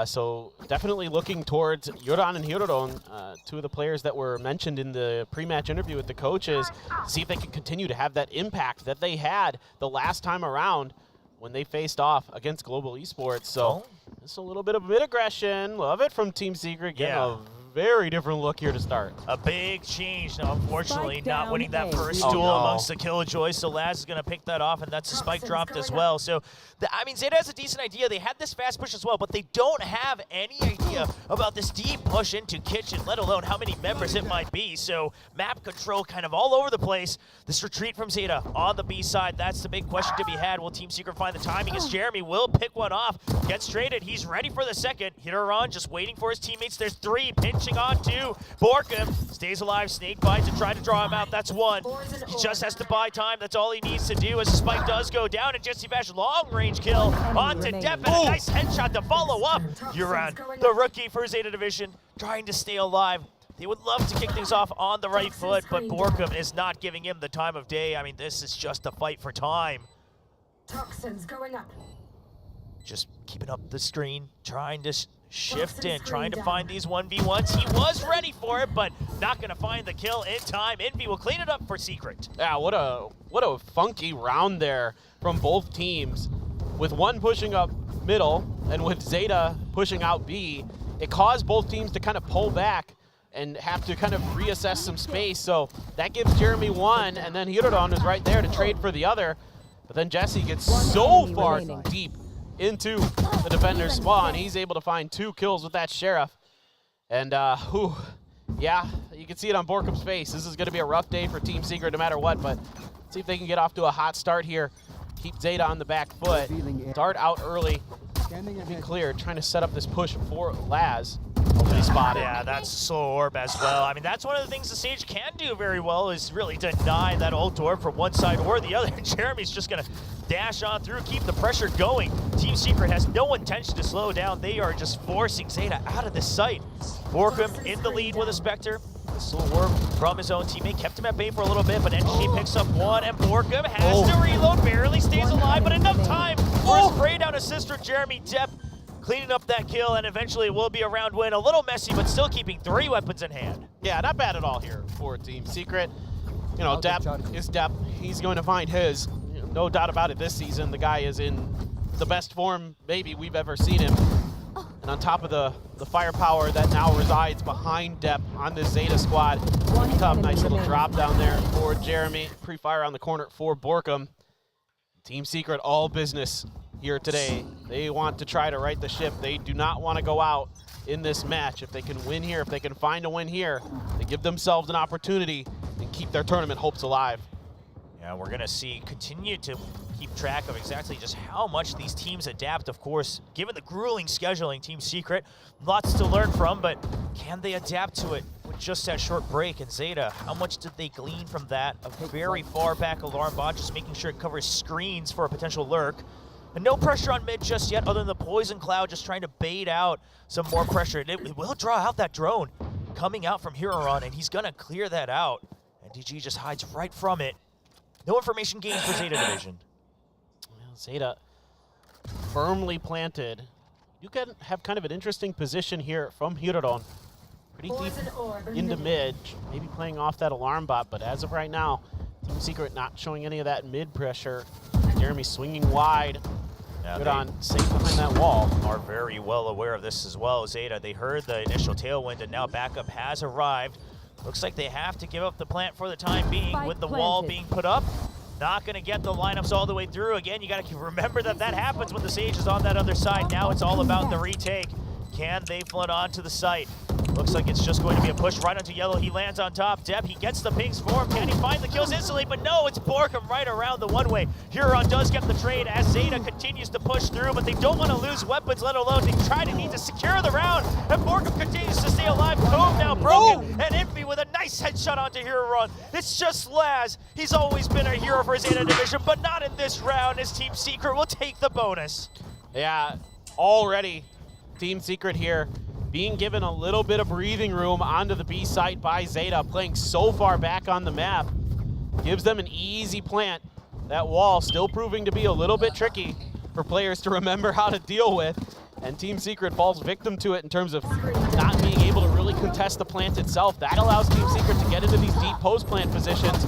So definitely looking towards Yuran and Hiroron, two of the players that were mentioned in the pre-match interview with the coaches, to see if they can continue to have that impact that they had the last time around when they faced off against Global Esports. So just a little bit of mid-aggression. Love it from Team Secret. Getting a very different look here to start. A big change. Now, unfortunately, not winning that first duel amongst the Killjoys, so Laz is going to pick that off, and that's a spike dropped as well. So, I mean, Zeta has a decent idea. They had this fast push as well, but they don't have any idea about this deep push into Kitchen, let alone how many members it might be. So, map control kind of all over the place. This retreat from Zeta on the B side, that's the big question to be had. Will Team Secret find the timing as Jeremy will pick one off, gets traded. He's ready for the second. Hiroron just waiting for his teammates. There's three pinching on to Borkum. Stays alive, snake bites and try to draw him out. That's one. He just has to buy time. That's all he needs to do as the spike does go down. And Jesse Vash, long range kill onto Def, and a nice headshot to follow up. Yuran, the rookie for Zeta Division, trying to stay alive. They would love to kick things off on the right foot, but Borkum is not giving him the time of day. I mean, this is just a fight for time. Toxins going up. Just keeping up the screen, trying to shift in, trying to find these 1v1s. He was ready for it, but not going to find the kill in time. Envy will clean it up for Secret. Yeah, what a funky round there from both teams. With one pushing up middle and with Zeta pushing out B, it caused both teams to kind of pull back and have to kind of reassess some space. So that gives Jeremy one, and then Hirodon is right there to trade for the other. But then Jesse gets so far deep into the defender's spawn. He's able to find 2 kills with that Sheriff. And, yeah, you can see it on Borkum's face. This is going to be a rough day for Team Secret no matter what, but let's see if they can get off to a hot start here. Keep Zeta on the back foot. Start out early. Be clear, trying to set up this push for Laz. Hopefully spotted. Yeah, that's slow orb as well. I mean, that's one of the things the Sage can do very well, is really deny that ult orb from one side or the other. Jeremy's just going to dash on through, keep the pressure going. Team Secret has no intention to slow down. They are just forcing Zeta out of the site. Borkum in the lead with a Spectre. The slow orb from his own teammate kept him at bay for a little bit, but NG picks up one, and Borkum has to reload, barely stays alive, but enough time for a spray down assist from Jeremy. Depp cleaning up that kill, and eventually it will be a round win. A little messy, but still keeping 3 weapons in hand. Yeah, not bad at all here for Team Secret. You know, Depp is Depp. He's going to find his. No doubt about it this season. The guy is in the best form maybe we've ever seen him. And on top of the firepower that now resides behind Depp on this Zeta squad. Tough, nice little drop down there for Jeremy. Pre-fire on the corner for Borkum. Team Secret all business here today. They want to try to right the ship. They do not want to go out in this match. If they can win here, if they can find a win here, they give themselves an opportunity and keep their tournament hopes alive. Yeah, we're going to continue to keep track of exactly just how much these teams adapt. Of course, given the grueling scheduling, Team Secret, lots to learn from, but can they adapt to it with just that short break? And Zeta, how much did they glean from that? A very far back alarm bot, just making sure it covers screens for a potential lurk. And no pressure on mid just yet, other than the poison cloud just trying to bait out some more pressure. It will draw out that drone coming out from Hirodon, and he's going to clear that out. And DG just hides right from it. No information gained for Zeta Division. Well, Zeta firmly planted. You can have kind of an interesting position here from Hirodon. Pretty deep into mid, maybe playing off that alarm bot, but as of right now, Team Secret not showing any of that mid pressure. Jeremy swinging wide. Hirodon safe behind that wall. Are very well aware of this as well. Zeta, they heard the initial tailwind, and now backup has arrived. Looks like they have to give up the plant for the time being with the wall being put up. Not going to get the lineups all the way through. Again, you got to remember that happens when the Sage is on that other side. Now it's all about the retake. Can they flood onto the site? Looks like it's just going to be a push right onto yellow. He lands on top. Depp, he gets the pings for him. Can he find the kills instantly? But no, it's Borkum right around the one-way. Huron does get the trade as Zeta continues to push through, but they don't want to lose weapons, let alone they need to secure the round. And Borkum continues to stay alive. Cove now broken, and Envy with a nice headshot onto Huron. It's just Laz. He's always been a hero for Zeta Division, but not in this round, as Team Secret will take the bonus. Yeah, already Team Secret here being given a little bit of breathing room onto the B site by Zeta, playing so far back on the map. Gives them an easy plant. That wall still proving to be a little bit tricky for players to remember how to deal with. And Team Secret falls victim to it in terms of not being able to really contest the plant itself. That allows Team Secret to get into these deep post plant positions.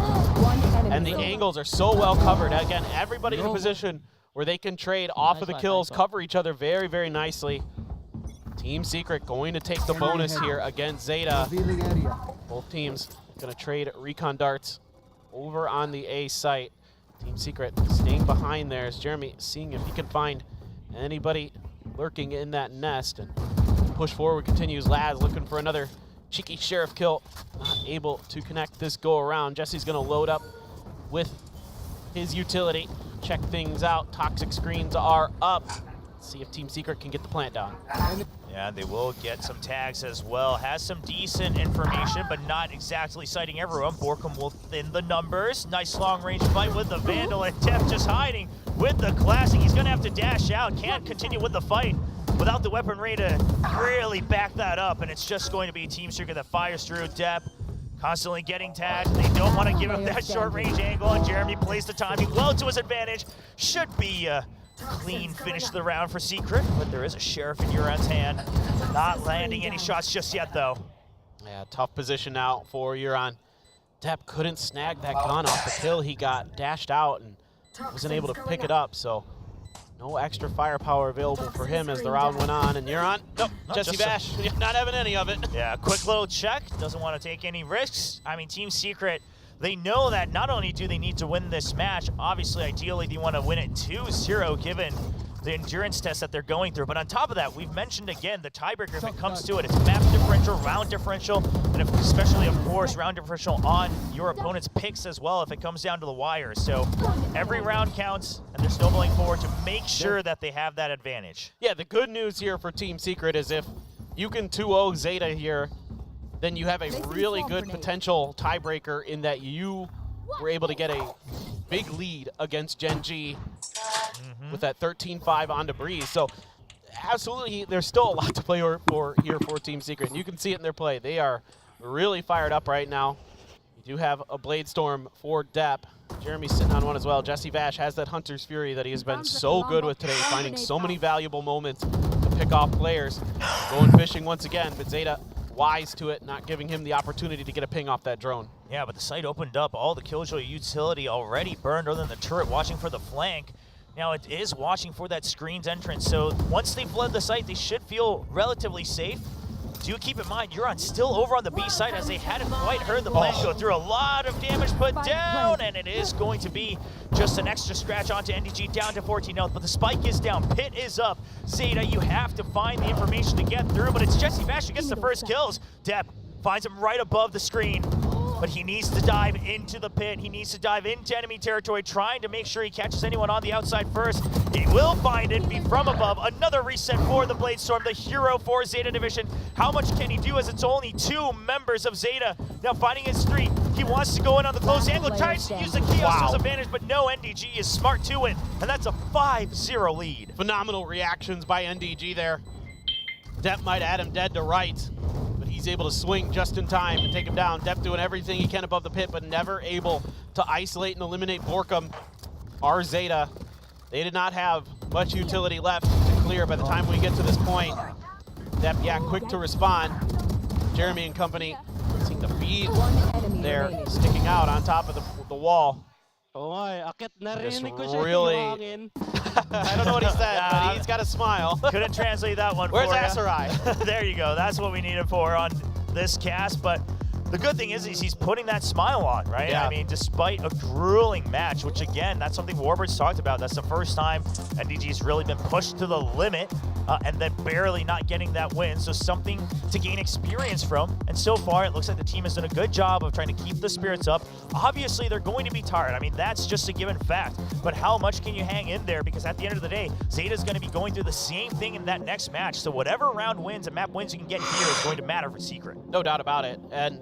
And the angles are so well covered. Again, everybody in a position where they can trade off of the kills, cover each other very, very nicely. Team Secret going to take the bonus here against Zeta. Both teams going to trade recon darts over on the A site. Team Secret staying behind there as Jeremy seeing if he can find anybody lurking in that nest. And push forward continues. Laz looking for another cheeky Sheriff kill. Not able to connect this go around. Jesse's going to load up with his utility. Check things out. Toxic screens are up. See if Team Secret can get the plant down. Yeah, they will get some tags as well. Has some decent information, but not exactly citing everyone. Borkum will thin the numbers. Nice long-range fight with the Vandal, and Def just hiding with the Classic. He's going to have to dash out. Can't continue with the fight without the weaponry to really back that up, and it's just going to be Team Secret that fires through. Depp constantly getting tagged. They don't want to give him that short-range angle, and Jeremy plays the timing well to his advantage. Should be clean finish to the round for Secret, but there is a Sheriff in Uran's hand. Not landing any shots just yet, though. Yeah, tough position now for Uran. Depp couldn't snag that gun off the kill. He got dashed out and wasn't able to pick it up, so no extra firepower available for him as the round went on. And Uran, nope, Jesse Bash, not having any of it. Yeah, quick little check, doesn't want to take any risks. I mean, Team Secret, they know that not only do they need to win this match, obviously, ideally, they want to win it 2-0 given the endurance test that they're going through. But on top of that, we've mentioned again, the tiebreaker, if it comes to it, it's map differential, round differential, and especially, of course, round differential on your opponent's picks as well if it comes down to the wire. So every round counts, and they're snowballing forward to make sure that they have that advantage. Yeah, the good news here for Team Secret is if you can 2-0 Zeta here, then you have a really good potential tiebreaker in that you were able to get a big lead against Gen G with that 13-5 onto Breeze. So absolutely, there's still a lot to play for here for Team Secret, and you can see it in their play. They are really fired up right now. You do have a Blade Storm for Depp. Jeremy's sitting on one as well. Jesse Vash has that Hunter's Fury that he has been so good with today, finding so many valuable moments to pick off players. Going fishing once again, but Zeta wise to it, not giving him the opportunity to get a ping off that drone. Yeah, but the site opened up. All the Killjoy utility already burned other than the turret watching for the flank. Now it is watching for that screen's entrance, so once they fled the site, they should feel relatively safe. Do keep in mind, Uran still over on the B side as they hadn't quite heard the plan go through. A lot of damage put down, and it is going to be just an extra scratch onto NDG, down to 14 health, but the spike is down, pit is up. Zeta, you have to find the information to get through, but it's Jesse Vash who gets the first kills. Depp finds him right above the screen, but he needs to dive into the pit. He needs to dive into enemy territory, trying to make sure he catches anyone on the outside first. He will find it, be from above. Another reset for the Blade Storm, the hero for Zeta Division. How much can he do as it's only 2 members of Zeta? Now finding his 3. He wants to go in on the close angle, tries to use the chaos to his advantage, but no, NDG is smart to it, and that's a 5-0 lead. Phenomenal reactions by NDG there. Depp might add him dead to right, but he's able to swing just in time to take him down. Depp doing everything he can above the pit, but never able to isolate and eliminate Borkum. Our Zeta, they did not have much utility left to clear by the time we get to this point. Depp, yeah, quick to respond. Jeremy and company seeing the feed there sticking out on top of the wall. Just really, I don't know what he said, but he's got a smile. Couldn't translate that one. Where's for Asarai? There you go. That's what we needed for on this cast. But the good thing is he's putting that smile on, right? Yeah. I mean, despite a grueling match, which again, that's something Warbird's talked about. That's the first time NDG's really been pushed to the limit and then barely not getting that win. So something to gain experience from. And so far, it looks like the team has done a good job of trying to keep the spirits up. Obviously, they're going to be tired. I mean, that's just a given fact. But how much can you hang in there? Because at the end of the day, Zeta's going to be going through the same thing in that next match. So whatever round wins and map wins you can get here is going to matter for Secret. No doubt about it. And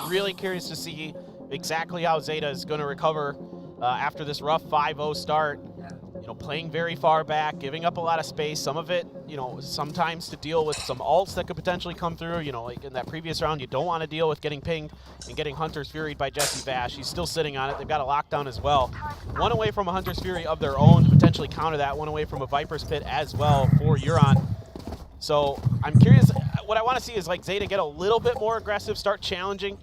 really curious to see exactly how Zeta is going to recover after this rough 5-0 start. You know, playing very far back, giving up a lot of space. Some of it, you know, sometimes to deal with some ults that could potentially come through. You know, like in that previous round, you don't want to deal with getting pinged and getting Hunter's Furied by Jesse Vash. He's still sitting on it. They've got a lockdown as well. One away from a Hunter's Fury of their own to potentially counter that. One away from a Viper's Pit as well for Uran. So I'm curious, what I want to see is like Zeta get a little bit more aggressive, start challenging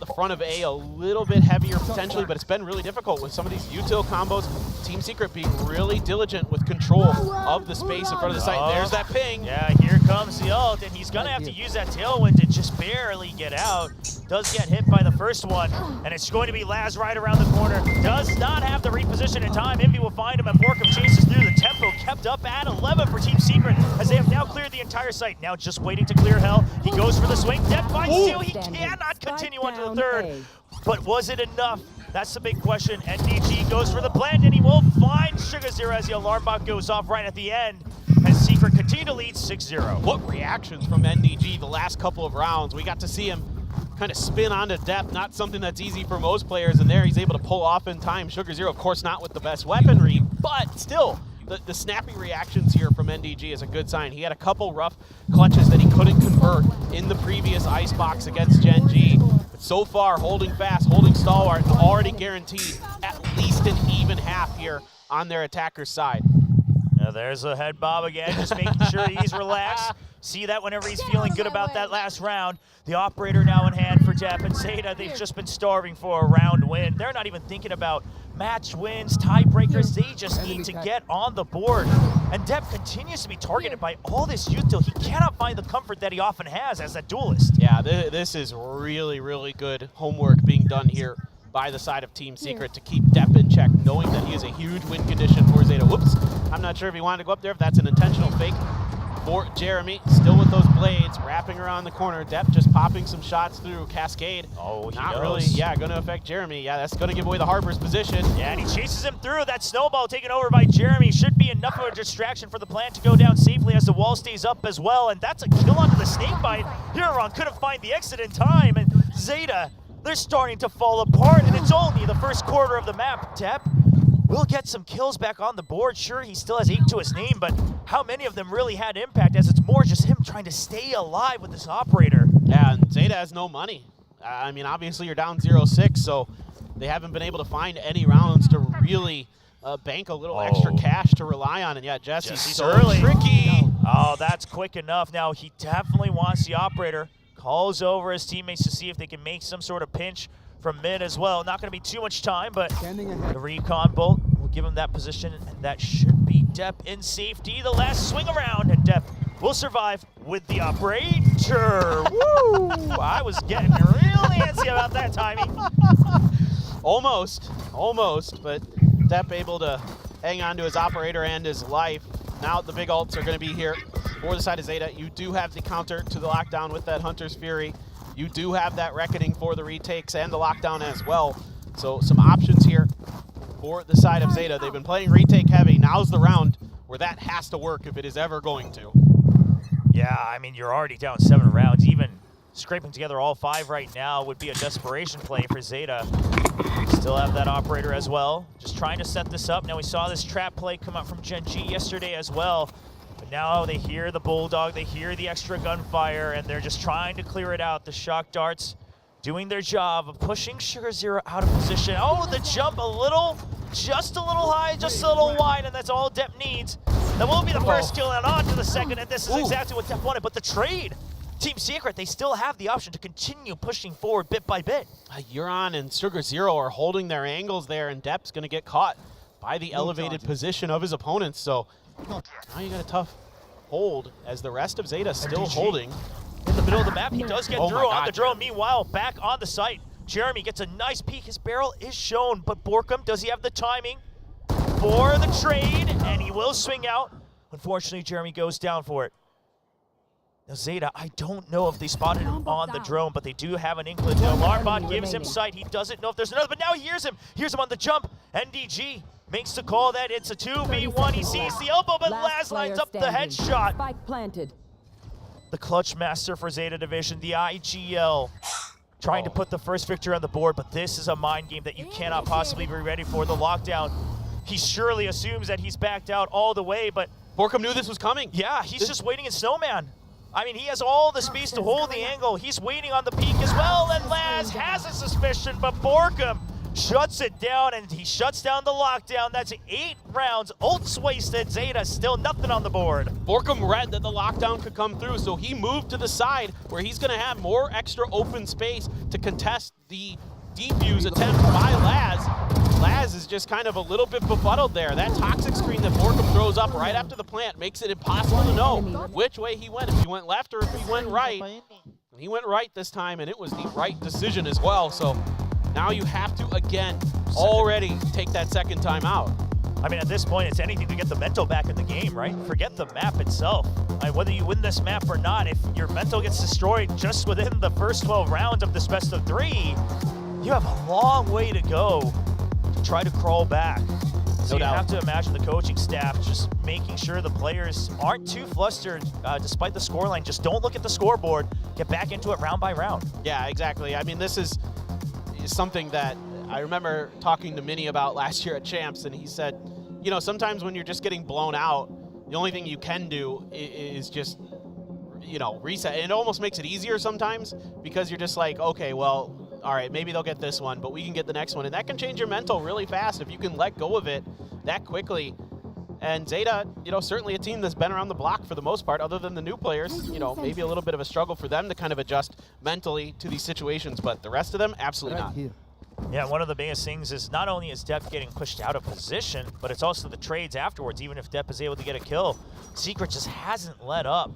the front of A little bit heavier potentially, but it's been really difficult with some of these util combos. Team Secret being really diligent with control of the space in front of the site. There's that ping. Yeah, here comes the ult, and he's gonna have to use that tailwind to just barely get out. Does get hit by the first one, and it's going to be Laz right around the corner. Does not have the reposition in time. Envy will find him, and Borkum chases through. The tempo kept up at 11 for Team Secret, as they have now cleared the entire site. Now just waiting to clear hell. He goes for the swing. Depp finds Steel. He cannot continue on to the third. But was it enough? That's the big question. NDG goes for the blend, and he will find Sugar Zero as the alarm bot goes off right at the end. As Secret continue to lead 6-0. What reactions from NDG the last couple of rounds. We got to see him kind of spin onto Depth, not something that's easy for most players, and there he's able to pull off in time. Sugar Zero, of course, not with the best weaponry, but still, the snappy reactions here from NDG is a good sign. He had a couple rough clutches that he couldn't convert in the previous Icebox against Gen G. But so far, holding fast, holding stalwart, and already guaranteed at least an even half here on their attacker's side. There's a head bob again, just making sure he's relaxed. See that whenever he's feeling good about that last round. The operator now in hand for Depp and Zeta. They've just been starving for a round win. They're not even thinking about match wins, tiebreakers. They just need to get on the board. And Depp continues to be targeted by all this youth till he cannot find the comfort that he often has as a duelist. Yeah, this is really, really good homework being done here by the side of Team Secret to keep Depp in check, knowing that he is a huge win condition for Zeta. Whoops, I'm not sure if he wanted to go up there, if that's an intentional fake for Jeremy. Still with those blades, wrapping around the corner. Depp just popping some shots through Cascade. Oh, not really, going to affect Jeremy. Yeah, that's going to give away the Harper's position. Yeah, and he chases him through. That snowball taken over by Jeremy should be enough of a distraction for the plant to go down safely as the wall stays up as well. And that's a kill onto the snakebite. Huron couldn't find the exit in time, and Zeta, they're starting to fall apart, and it's only the first quarter of the map. Depp will get some kills back on the board. Sure, he still has 8 to his name, but how many of them really had impact, as it's more just him trying to stay alive with this operator. Yeah, and Zeta has no money. I mean, obviously you're down 0-6, so they haven't been able to find any rounds to really bank a little extra cash to rely on. And yeah, Jesse's so early. Tricky. Oh, that's quick enough. Now he definitely wants the operator. Calls over his teammates to see if they can make some sort of pinch from mid as well. Not going to be too much time, but the recon bolt will give him that position, and that should be Depp in safety. The last swing around, and Depp will survive with the operator. Woo! I was getting really antsy about that timing. Almost, but Depp able to hang on to his operator and his life. Now the big ults are going to be here for the side of Zeta. You do have the counter to the lockdown with that Hunter's Fury. You do have that Reckoning for the retakes and the lockdown as well. So some options here for the side of Zeta. They've been playing retake heavy. Now's the round where that has to work if it is ever going to. Yeah, I mean, you're already down 7 rounds. Even scraping together all 5 right now would be a desperation play for Zeta. Still have that operator as well. Just trying to set this up. Now we saw this trap play come out from Gen G yesterday as well. But now they hear the Bulldog, they hear the extra gunfire, and they're just trying to clear it out. The shock darts doing their job of pushing Sugar Zero out of position. Oh, the jump just a little high, just a little wide, and that's all Depp needs. That will be the first kill, and on to the second, and this is exactly what Depp wanted. But the trade, Team Secret, they still have the option to continue pushing forward bit by bit. Huron and Sugar Zero are holding their angles there, and Depp's going to get caught by the elevated position of his opponents. So now you got a tough hold as the rest of Zeta still holding. In the middle of the map, he does get through on the drone. Meanwhile, back on the site, Jeremy gets a nice peek. His barrel is shown, but Borkum, does he have the timing for the trade? And he will swing out. Unfortunately, Jeremy goes down for it. Now Zeta, I don't know if they spotted him on the drone, but they do have an inkling. The alarm bot gives him sight. He doesn't know if there's another, but now he hears him. Hears him on the jump. NDG makes the call that it's a 2v1. He sees the elbow, but Laz lines up the headshot. Spike planted. The clutch master for Zeta Division, the IGL, trying to put the first victory on the board, but this is a mind game that you cannot possibly be ready for. The lockdown, he surely assumes that he's backed out all the way, but Borkum knew this was coming. Yeah, he's just waiting in Snowman. I mean, he has all the space to hold the angle. He's waiting on the peak as well, and Laz has a suspicion, but Borkum shuts it down, and he shuts down the lockdown. That's 8 rounds. Ults wasted. Zeta still nothing on the board. Borkum read that the lockdown could come through, so he moved to the side where he's going to have more extra open space to contest the defuse attempt by Laz. Laz is just kind of a little bit befuddled there. That toxic screen that Borkum throws up right after the plant makes it impossible to know which way he went, if he went left or if he went right. And he went right this time, and it was the right decision as well. So now you have to, again, already take that second time out. I mean, at this point, it's anything to get the mental back in the game, right? Forget the map itself. I mean, whether you win this map or not, if your mental gets destroyed just within the first 12 rounds of this best of 3, you have a long way to go to try to crawl back. So you have to imagine the coaching staff just making sure the players aren't too flustered despite the scoreline. Just don't look at the scoreboard. Get back into it round by round. Yeah, exactly. I mean, this is something that I remember talking to Minnie about last year at Champs, and he said, you know, sometimes when you're just getting blown out, the only thing you can do is just, you know, reset. And it almost makes it easier sometimes because you're just like, okay, well, all right, maybe they'll get this one, but we can get the next one. And that can change your mental really fast if you can let go of it that quickly. And Zeta, certainly a team that's been around the block for the most part, other than the new players. Maybe a little bit of a struggle for them to kind of adjust mentally to these situations, but the rest of them, absolutely not. Yeah, one of the biggest things is not only is Depp getting pushed out of position, but it's also the trades afterwards. Even if Depp is able to get a kill, Secret just hasn't let up.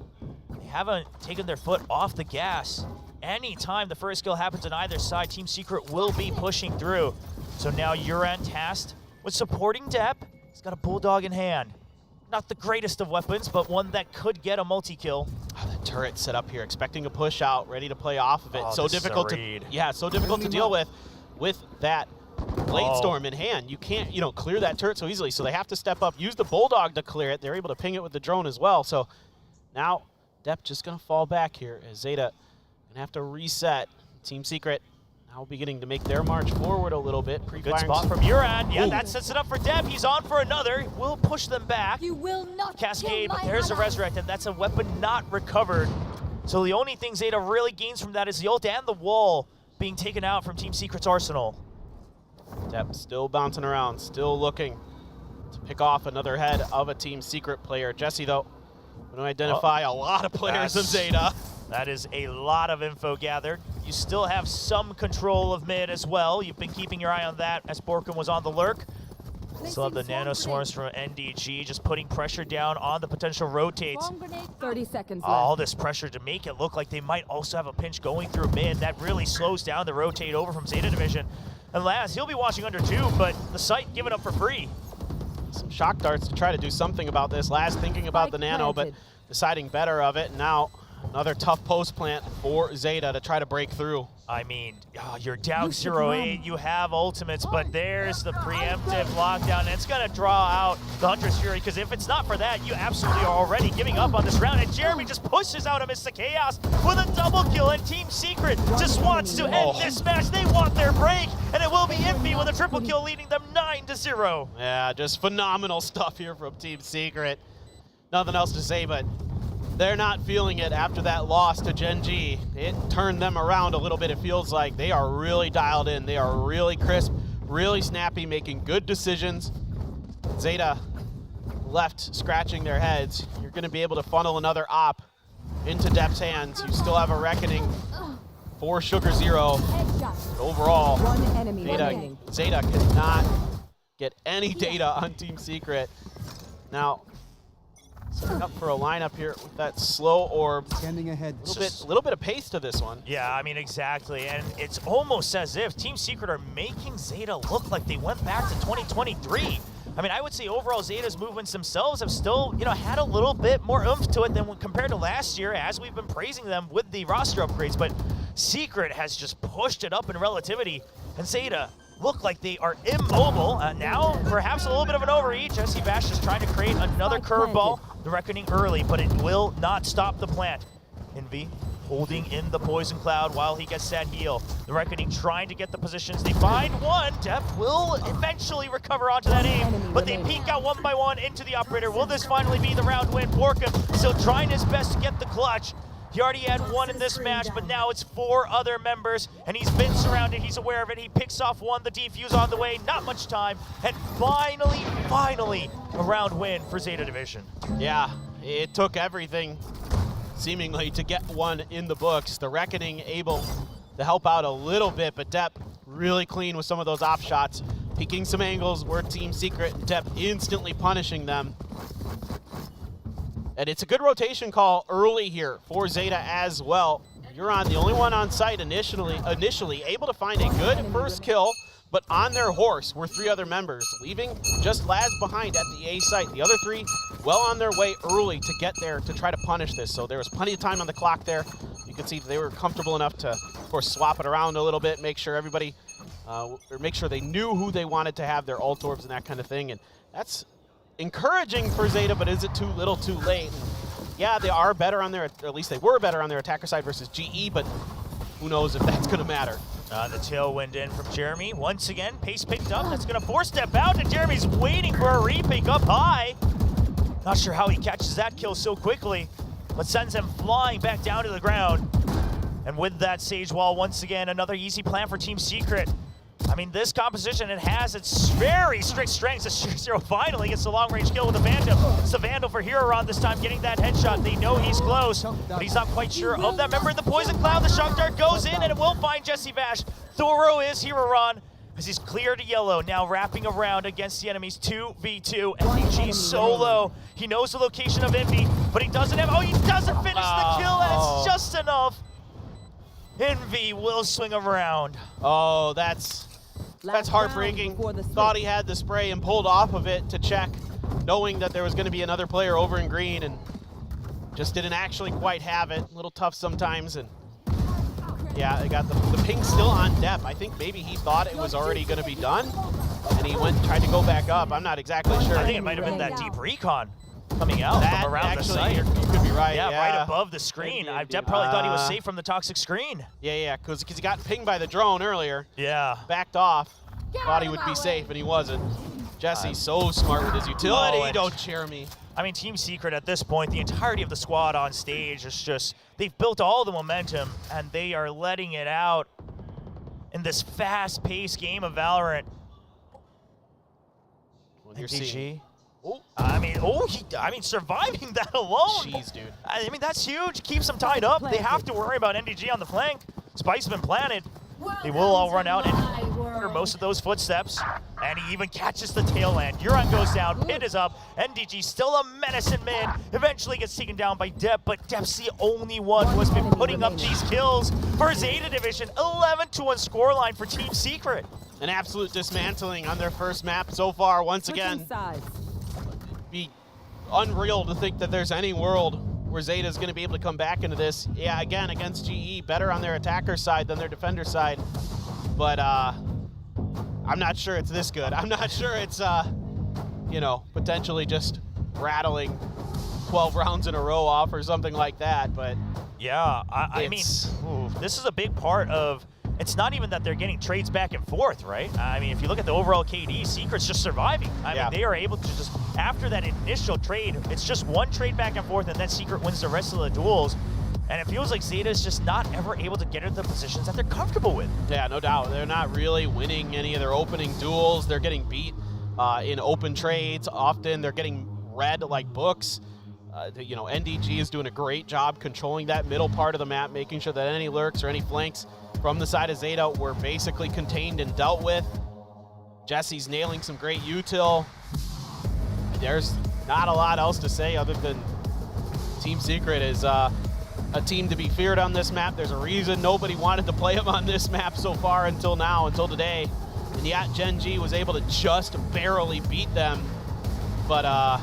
They haven't taken their foot off the gas. Anytime the first kill happens on either side, Team Secret will be pushing through. So now Uran tasked with supporting Depp. He's got a Bulldog in hand. Not the greatest of weapons, but one that could get a multi-kill. Oh, the turret set up here, expecting a push out, ready to play off of it. Oh, so difficult to deal with that Blade Storm in hand. You can't, clear that turret so easily, so they have to step up, use the Bulldog to clear it. They're able to ping it with the drone as well. So now Depp just gonna fall back here as Zeta gonna have to reset. Team Secret now beginning to make their march forward a little bit. Good spot from Uran. Yeah, that sets it up for Depp. He's on for another. Will push them back. You will not Cascade, but there's a Resurrect, and that's a weapon not recovered. So the only thing Zeta really gains from that is the ult and the wall being taken out from Team Secret's arsenal. Depp still bouncing around, still looking to pick off another head of a Team Secret player. Jesse, though, going to identify a lot of players of Zeta. That is a lot of info gathered. You still have some control of mid as well. You've been keeping your eye on that as Borkum was on the lurk. Still have the nano swarms from NDG, just putting pressure down on the potential rotates. 30 seconds left. All this pressure to make it look like they might also have a pinch going through mid. That really slows down the rotate over from Zeta Division. And Laz, he'll be watching under 2, but the site giving up for free. Some shock darts to try to do something about this. Laz thinking about the nano, but deciding better of it. And now another tough post plant for Zeta to try to break through. I mean, you're down 0-8, you have ultimates, but there's the preemptive lockdown, and it's going to draw out the Hunter's Fury, because if it's not for that, you absolutely are already giving up on this round, and Jeremy just pushes out a Mr. Chaos with a double kill, and Team Secret just wants to end this match. They want their break, and it will be Envy with a triple kill, leading them 9-0. Yeah, just phenomenal stuff here from Team Secret. Nothing else to say, but they're not feeling it after that loss to Gen G. It turned them around a little bit. It feels like they are really dialed in. They are really crisp, really snappy, making good decisions. Zeta left scratching their heads. You're going to be able to funnel another op into Depp's hands. You still have a Reckoning for Sugar Zero. But overall, Zeta cannot get any data on Team Secret. Now, setting up for a lineup here with that slow orb. Standing ahead. A little bit of pace to this one. Yeah, I mean, exactly. And it's almost as if Team Secret are making Zeta look like they went back to 2023. I mean, I would say overall Zeta's movements themselves have still, had a little bit more oomph to it than compared to last year, as we've been praising them with the roster upgrades. But Secret has just pushed it up in relativity, and Zeta look like they are immobile. Now, perhaps a little bit of an overreach. SC Bash is trying to create another curveball. The Reckoning early, but it will not stop the plant. Envy holding in the Poison Cloud while he gets that heal. The Reckoning trying to get the positions. They find one. Depp will eventually recover onto that aim, but they peek out one by one into the Operator. Will this finally be the round win? Borkum still trying his best to get the clutch. He already had one in this match, but now it's 4 other members, and he's been surrounded. He's aware of it. He picks off one. The defuse on the way. Not much time. And finally, a round win for Zeta Division. Yeah, it took everything, seemingly, to get one in the books. The Reckoning able to help out a little bit, but Depp really clean with some of those op shots. Peeking some angles were Team Secret. Depp instantly punishing them. And it's a good rotation call early here for Zeta as well. Uran, the only one on site initially able to find a good first kill, but on their horse were 3 other members, leaving just Laz behind at the A site. The other 3 well on their way early to get there to try to punish this. So there was plenty of time on the clock there. You can see they were comfortable enough to, of course, swap it around a little bit, make sure everybody, or make sure they knew who they wanted to have their ult orbs and that kind of thing. And that's encouraging for Zeta, but is it too little too late? Yeah, they are better on their, or at least they were better on their attacker side versus GE, but who knows if that's going to matter. The tailwind in from Jeremy. Once again, pace picked up. That's going to force step out, and Jeremy's waiting for a repick up high. Not sure how he catches that kill so quickly, but sends him flying back down to the ground. And with that Sage Wall, once again, another easy plan for Team Secret. I mean, this composition, it has its very strict strengths. Sugar finally gets the long-range kill with the Vandal. It's the Vandal for Heroron this time, getting that headshot. They know he's close, but he's not quite sure of that member in the Poison Cloud. The Shock Dart goes in, and it will find Jesse Vash. Thorough is Heroron, as he's cleared yellow, now wrapping around against the enemies 2v2. MDG solo. He knows the location of Envy, but he doesn't have, he doesn't finish the kill, and it's just enough. Envy will swing around. Oh, that's heartbreaking. Thought he had the spray and pulled off of it to check, knowing that there was going to be another player over in green, and just didn't actually quite have it. A little tough sometimes, and yeah, they got the ping still on depth. I think maybe he thought it was already going to be done, and he tried to go back up. I'm not exactly sure. I think it might have been that deep recon coming out from around the site. You could be right. Yeah, right above the screen. Deb probably thought he was safe from the toxic screen. Yeah, because he got pinged by the drone earlier. Yeah. Backed off. Thought he would be safe, and he wasn't. Jesse's so smart with his utility. Don't cheer me. I mean, Team Secret at this point, the entirety of the squad on stage is just, they've built all the momentum, and they are letting it out in this fast-paced game of Valorant. Well, you're seeing. I mean, surviving that alone. Jeez, dude. I mean, that's huge. Keeps them tied up. They have to worry about NDG on the flank. Spike's been planted. They will all run out and hear most of those footsteps. And he even catches the tail end. Euron goes down, Pit is up. NDG still a menace in mid. Eventually gets taken down by Depp, but Depp's the only one who has been putting up these kills for Zeta Division. 11-1 scoreline for Team Secret. An absolute dismantling on their first map so far. Once again, be unreal to think that there's any world where Zeta's going to be able to come back into this. Yeah, again, against GE, better on their attacker side than their defender side. But I'm not sure it's this good. I'm not sure it's, potentially just rattling 12 rounds in a row off or something like that. But yeah, I mean, this is a big part of, it's not even that they're getting trades back and forth, right? I mean, if you look at the overall KD, Secret's just surviving. I mean, they are able to just, after that initial trade, it's just one trade back and forth, and then Secret wins the rest of the duels. And it feels like Zeta is just not ever able to get into the positions that they're comfortable with. Yeah, no doubt. They're not really winning any of their opening duels. They're getting beat in open trades. Often they're getting read like books. NDG is doing a great job controlling that middle part of the map, making sure that any lurks or any flanks from the side of Zeta were basically contained and dealt with. Jesse's nailing some great util. There's not a lot else to say other than Team Secret is a team to be feared on this map. There's a reason nobody wanted to play them on this map so far until now, until today. And yet Gen G was able to just barely beat them. But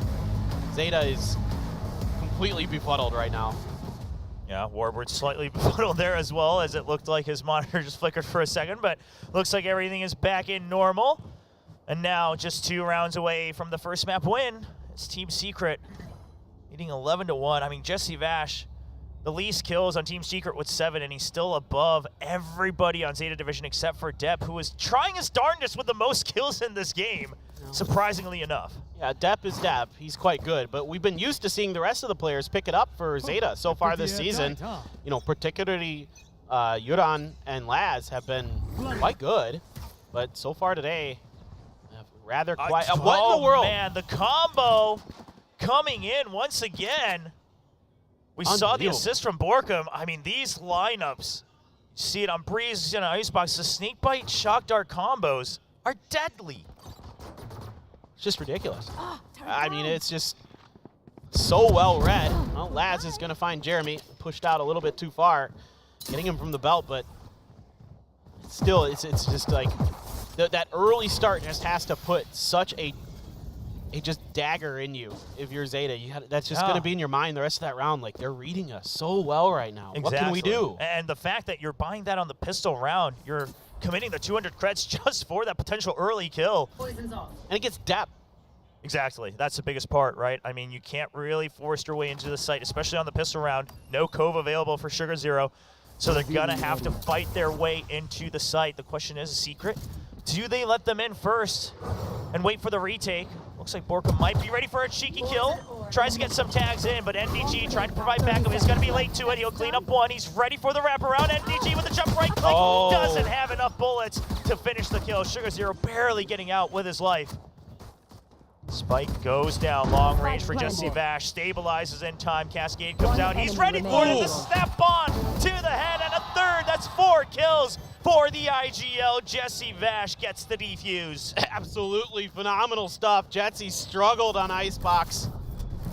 Zeta is completely befuddled right now. Yeah, Warbird slightly befuddled there as well, as it looked like his monitor just flickered for a second, but looks like everything is back in normal. And now just 2 rounds away from the first map win. It's Team Secret leading 11-1. I mean, Jesse Vash, the least kills on Team Secret with 7, and he's still above everybody on Zeta Division except for Depp, who is trying his darndest with the most kills in this game, surprisingly enough. Yeah, Depp is Depp. He's quite good, but we've been used to seeing the rest of the players pick it up for Zeta so far this season. Particularly Yuran and Laz have been quite good, but so far today, rather quiet. What in the world? Man, the combo coming in once again. We saw the assist from Borkum. I mean, these lineups, you see it on Breeze, Icebox, the Snake Bite, Shock Dart combos are deadly. It's just ridiculous. I mean, it's just so well read. Well, Laz is going to find Jeremy, pushed out a little bit too far, getting him from the belt, but still, it's just like that early start just has to put such a just dagger in you. If you're Zeta, that's just going to be in your mind the rest of that round. Like, they're reading us so well right now. Exactly. What can we do? And the fact that you're buying that on the pistol round, you're committing the 200 creds just for that potential early kill. Poison's off. And it gets depth. Exactly. That's the biggest part, right? I mean, you can't really force your way into the site, especially on the pistol round. No Cove available for Sugar Zero. So they're going to have to fight their way into the site. The question is, Secret, do they let them in first and wait for the retake? Looks like Borkum might be ready for a cheeky kill. Tries to get some tags in, but NDG trying to provide backup. He's going to be late to it. He'll clean up one. He's ready for the wraparound. NDG with a jump right click. Doesn't have enough enough bullets to finish the kill. Sugar Zero barely getting out with his life. Spike goes down, long range for Jesse Vash, stabilizes in time, Cascade comes out, he's ready for it, and the snap on to the head, and a third, that's 4 kills for the IGL. Jesse Vash gets the defuse. Absolutely phenomenal stuff. Jesse struggled on Icebox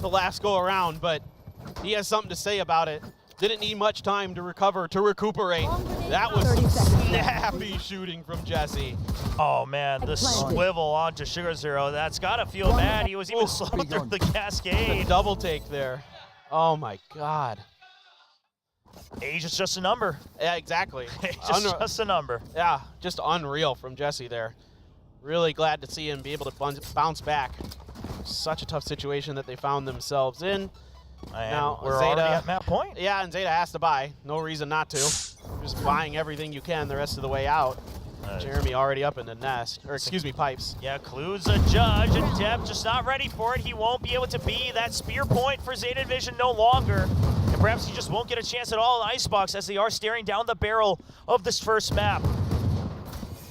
the last go around, but he has something to say about it. Didn't need much time to recover, to recuperate. That was some snappy shooting from Jesse. Oh man, the swivel onto Sugar Zero, that's gotta feel bad. He was even slow through the Cascade. The double take there. Oh my God. Age is just a number. Yeah, exactly. Age is just a number. Yeah, just unreal from Jesse there. Really glad to see him be able to bounce back. Such a tough situation that they found themselves in. And now we're Zeta, already at map point. Yeah, and Zeta has to buy. No reason not to. Just buying everything you can the rest of the way out. Jeremy already up in the nest, or excuse me, pipes. Yeah, Clue's a judge, and Depp just not ready for it. He won't be able to be that spear point for Zeta Division no longer. And perhaps he just won't get a chance at all in Icebox as they are staring down the barrel of this first map.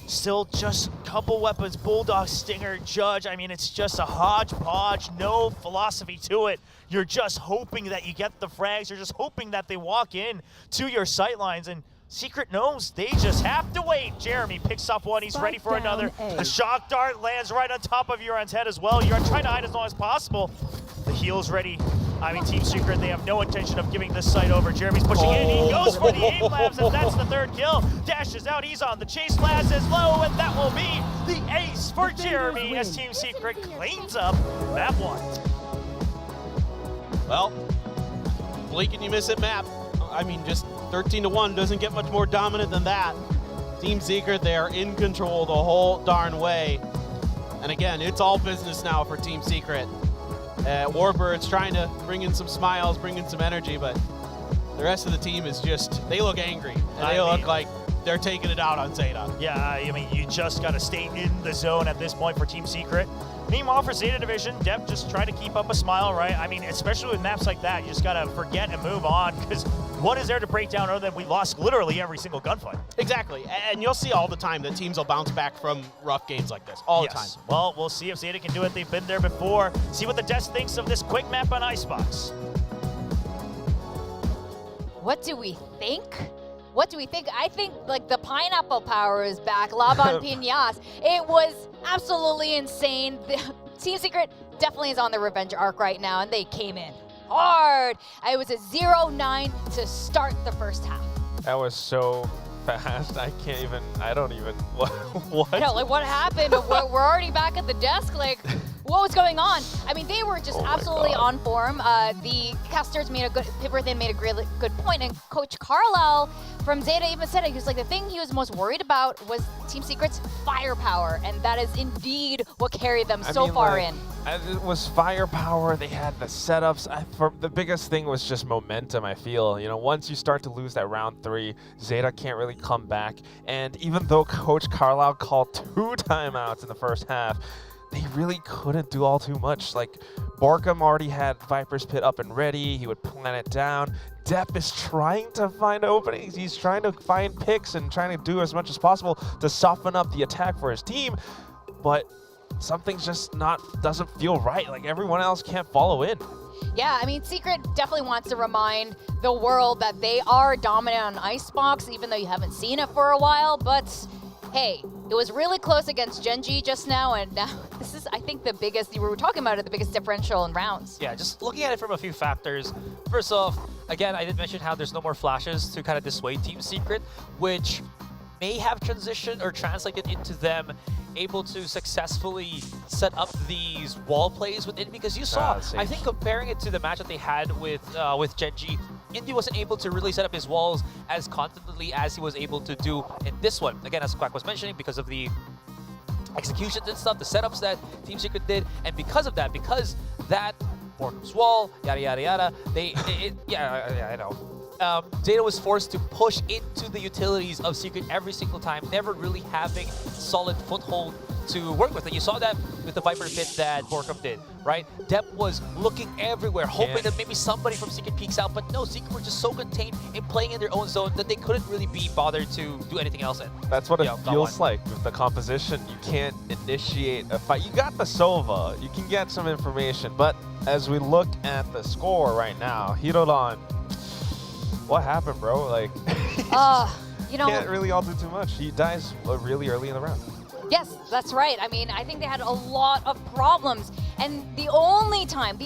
Still just a couple weapons, Bulldog, Stinger, Judge. I mean, it's just a hodgepodge, no philosophy to it. You're just hoping that you get the frags. You're just hoping that they walk in to your sightlines. And Secret knows they just have to wait. Jeremy picks up one. He's ready for another. The shock dart lands right on top of Euron's head as well. Euron trying to hide as long as possible. The heal's ready. I mean, Team Secret, they have no intention of giving this site over. Jeremy's pushing in. He goes for the aim labs, and that's the 3rd kill. Dashes out. He's on the chase. Laz is low, and that will be the ace for Jeremy as Team Secret cleans up map 1. Well, blink and you miss it map. I mean, just 13-1 doesn't get much more dominant than that. Team Secret, they are in control the whole darn way. And again, it's all business now for Team Secret. Warbirds trying to bring in some smiles, bring in some energy, but the rest of the team is just, they look angry. And they look like they're taking it out on Zeta. Yeah, I mean, you just got to stay in the zone at this point for Team Secret. Meanwhile, for Zeta Division, Depp just try to keep up a smile, right? I mean, especially with maps like that, you just got to forget and move on, because what is there to break down other than we lost literally every single gunfight? Exactly, and you'll see all the time that teams will bounce back from rough games like this, all the time. Well, we'll see if Zeta can do it. They've been there before. See what the Desk thinks of this quick map on Icebox. What do we think? What do we think? I think like the pineapple power is back. Laban Piñas. It was absolutely insane. Team Secret definitely is on the revenge arc right now, and they came in hard. It was a 0-9 to start the first half. That was so fast. I don't even, what? No, like what happened? We're already back at the desk. Like, what was going on? I mean, they were just absolutely on form. The casters made a good, Pipperthin made a really good point, and Coach Carlisle from Zeta even said it. He was like, the thing he was most worried about was Team Secret's firepower, and that is indeed what carried them so far in. It was firepower. They had the setups. The biggest thing was just momentum, I feel. You know, once you start to lose that round 3, Zeta can't really come back. And even though Coach Carlisle called 2 timeouts in the first half, they really couldn't do all too much. Like, Borkham already had Viper's Pit up and ready. He would plant it down. Depp is trying to find openings. He's trying to find picks and trying to do as much as possible to soften up the attack for his team. But something's just doesn't feel right. Like, everyone else can't follow in. Yeah, I mean, Secret definitely wants to remind the world that they are dominant on Icebox, even though you haven't seen it for a while. But hey, it was really close against Genji just now, and now this is, I think, the biggest, we were talking about it, the biggest differential in rounds. Yeah, just looking at it from a few factors. First off, again, I did mention how there's no more flashes to kind of dissuade Team Secret, which may have transitioned or translated into them able to successfully set up these wall plays within, because you saw, I think comparing it to the match that they had with Genji, Indy wasn't able to really set up his walls as confidently as he was able to do in this one. Again, as Quack was mentioning, because of the executions and stuff, the setups that Team Secret did, and because of that, Borkham's wall, yada yada yada, I know. Zeta was forced to push into the utilities of Secret every single time, never really having solid foothold to work with. And you saw that with the Viper pit that Borkum did, right? Dep was looking everywhere, hoping that maybe somebody from Secret peeks out, but no, Secret were just so contained in playing in their own zone that they couldn't really be bothered to do anything else in. That's what it feels like with the composition. You can't initiate a fight. You got the Sova, you can get some information, but as we look at the score right now, Hirodon, what happened, bro? Like, you know, can't really all do too much. He dies really early in the round. Yes, that's right. I mean, I think they had a lot of problems. And the only time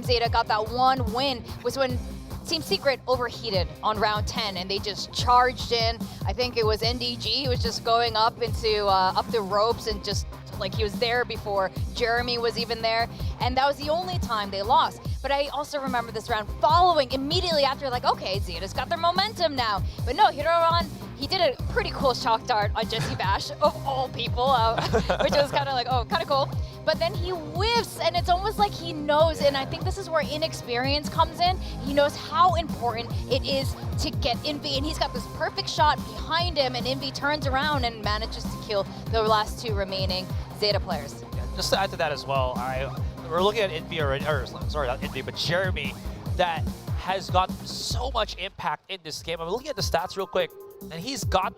Zeta got that one win was when Team Secret overheated on round 10 and they just charged in. I think it was NDG. He was just going up into up the ropes and just like he was there before Jeremy was even there. And that was the only time they lost. But I also remember this round following immediately after, like, okay, Zeta's got their momentum now. But no, Hirodon, he did a pretty cool shock dart on Jesse Bash, of all people, which was kind of like, oh, kind of cool. But then he whiffs, and it's almost like he knows, and I think this is where inexperience comes in. He knows how important it is to get Envy, and he's got this perfect shot behind him, and Envy turns around and manages to kill the last two remaining Zeta players. Yeah, just to add to that as well, we're looking at Envy already, or sorry, not Envy, but Jeremy, that has gotten so much impact in this game. I'm looking at the stats real quick, and he's gotten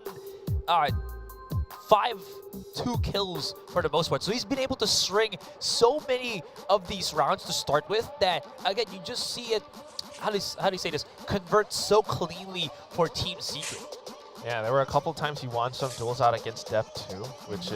2 kills for the most part. So he's been able to string so many of these rounds to start with that, again, you just see it, how do you say this, convert so cleanly for Team Secret. Yeah, there were a couple times he won some duels out against Dep too, which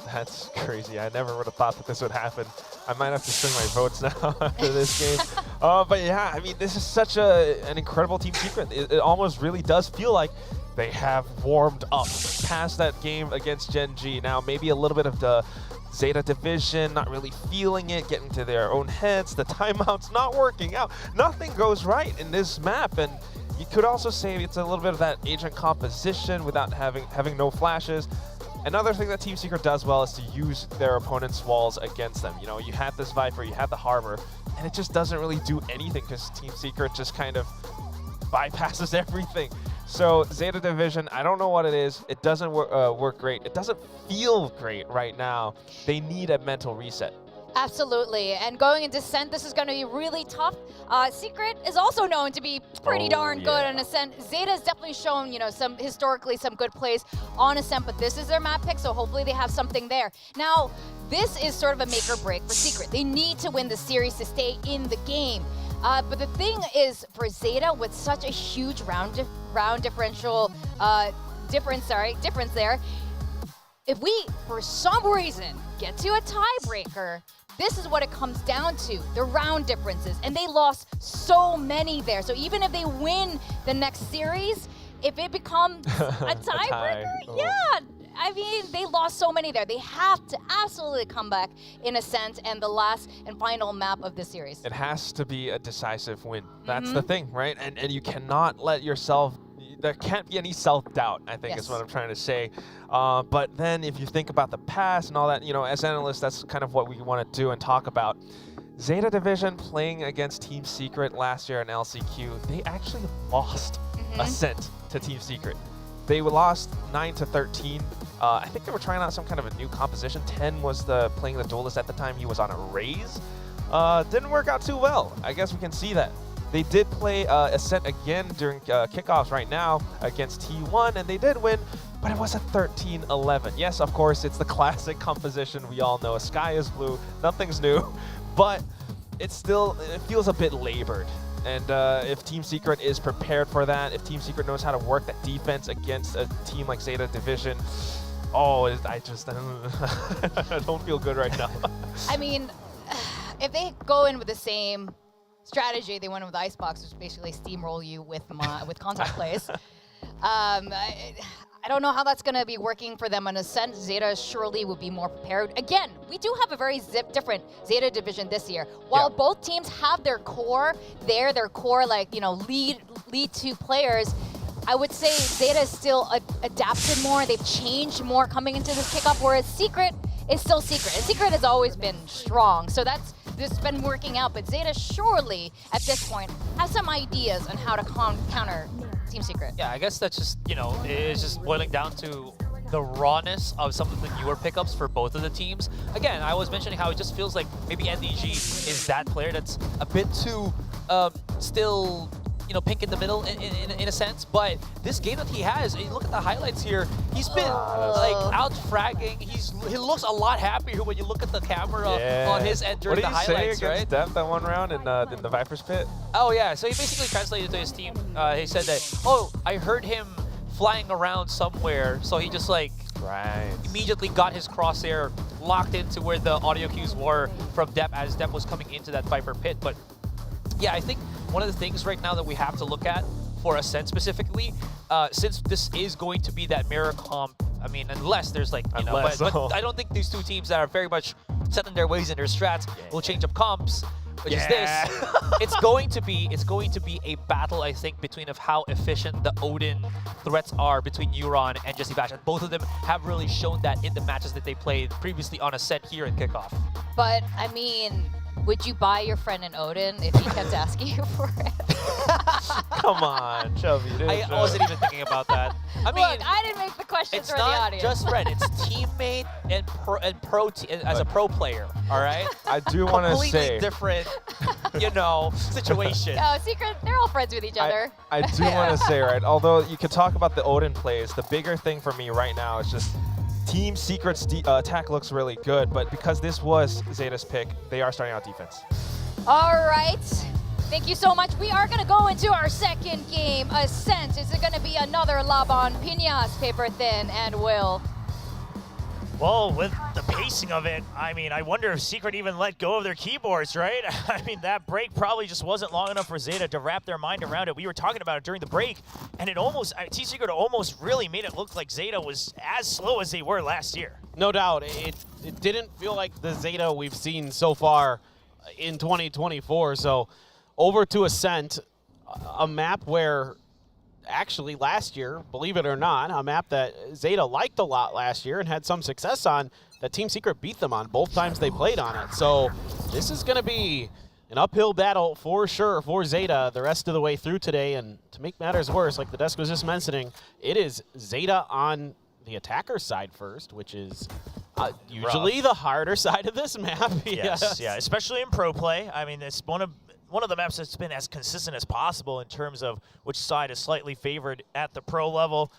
that's crazy. I never would have thought that this would happen. I might have to string my votes now after this game. But yeah, I mean, this is such an incredible Team Secret. It almost really does feel like they have warmed up past that game against Gen G. Now, maybe a little bit of the Zeta division, not really feeling it, getting to their own heads, the timeouts not working out. Nothing goes right in this map, and you could also say it's a little bit of that agent composition without having no flashes. Another thing that Team Secret does well is to use their opponent's walls against them. You know, you had this Viper, you had the Harbor, and it just doesn't really do anything because Team Secret just kind of bypasses everything. So Zeta Division, I don't know what it is. It doesn't work great. It doesn't feel great right now. They need a mental reset. Absolutely, and going into Ascent, this is going to be really tough. Secret is also known to be pretty darn good in Ascent. Zeta has definitely shown, you know, historically some good plays on Ascent, but this is their map pick, so hopefully they have something there. Now, this is sort of a make or break for Secret. They need to win the series to stay in the game. But the thing is, for Zeta, with such a huge round difference there, if we, for some reason, get to a tiebreaker, this is what it comes down to, the round differences. And they lost so many there. So even if they win the next series, if it becomes a tiebreaker, yeah. I mean, they lost so many there. They have to absolutely come back in Ascent and the last and final map of the series. It has to be a decisive win. That's the thing, right? And you cannot let yourself, there can't be any self-doubt, I think is what I'm trying to say. But then if you think about the past and all that, you know, as analysts, that's kind of what we want to do and talk about. Zeta Division playing against Team Secret last year in LCQ, they actually lost Ascent to Team Secret. They lost 9-13. I think they were trying out some kind of a new composition. 10 was playing the duelist at the time. He was on a raise. Didn't work out too well. I guess we can see that. They did play Ascent again during kickoffs right now against T1, and they did win, but it was a 13-11. Yes, of course, it's the classic composition. We all know sky is blue, nothing's new, but it feels a bit labored. And if Team Secret is prepared for that, if Team Secret knows how to work that defense against a team like Zeta Division, I don't feel good right now. I mean, if they go in with the same strategy they went with Icebox, which basically steamroll you with contact plays, I don't know how that's going to be working for them. In a sense, Zeta surely would be more prepared. Again, we do have a very different Zeta Division this year. While both teams have their core there, their core, like, you know, lead two players, I would say Zeta is still adapted more. They've changed more coming into this kickoff, whereas Secret is still Secret. And Secret has always been strong, so that's just been working out. But Zeta surely, at this point, has some ideas on how to counter Team Secret. Yeah, I guess that's just, you know, it's just boiling down to the rawness of some of the newer pickups for both of the teams. Again, I was mentioning how it just feels like maybe NDG is that player that's a bit too still, you know, pink in the middle in a sense. But this game that he has, you look at the highlights here, he's been like out fragging. He looks a lot happier when you look at the camera on his end during the highlights, what did he say against right? Def that one round in the Viper's Pit? Oh yeah, so he basically translated to his team. He said that, oh, I heard him flying around somewhere, so he just like immediately got his crosshair locked into where the audio cues were from Depp as Depp was coming into that Viper Pit. But yeah, I think one of the things right now that we have to look at for Ascent specifically, since this is going to be that mirror comp, I mean, unless there's like, you know, but I don't think these two teams that are very much set in their ways and their strats will change up comps. Which is this. It's going to be a battle, I think, between of how efficient the Odin threats are between Euron and Jesse Bash. And both of them have really shown that in the matches that they played previously on Ascent here in Kickoff. But, I mean, would you buy your friend an Odin if he kept asking you for it? Come on, Chubby. I wasn't even thinking about that. I mean, look, I didn't make the questions for the audience. It's not just friend, it's teammate and as a pro player, all right? I do want to say... Completely different, you know, situation. Oh, Secret, they're all friends with each other. I do want to say, right, although you could talk about the Odin plays, the bigger thing for me right now is just Team Secret's attack looks really good, but because this was Zeta's pick, they are starting out defense. All right. Thank you so much. We are going to go into our second game, Ascent. Is it going to be another Laban, Piñas, Paper Thin, and Will? Well, with the pacing of it, I mean, I wonder if Secret even let go of their keyboards, right? I mean, that break probably just wasn't long enough for Zeta to wrap their mind around it. We were talking about it during the break, and it almost, Team Secret almost really made it look like Zeta was as slow as they were last year. No doubt. It didn't feel like the Zeta we've seen so far in 2024. So over to Ascent, a map where actually last year, believe it or not, a map that Zeta liked a lot last year and had some success on, that Team Secret beat them on both times they played on it. So this is going to be an uphill battle for sure for Zeta the rest of the way through today. And to make matters worse, like the desk was just mentioning, it is Zeta on the attacker side first, which is usually the harder side of this map. Yes, yeah, especially in pro play. I mean, it's one of the maps that's been as consistent as possible in terms of which side is slightly favored at the pro level.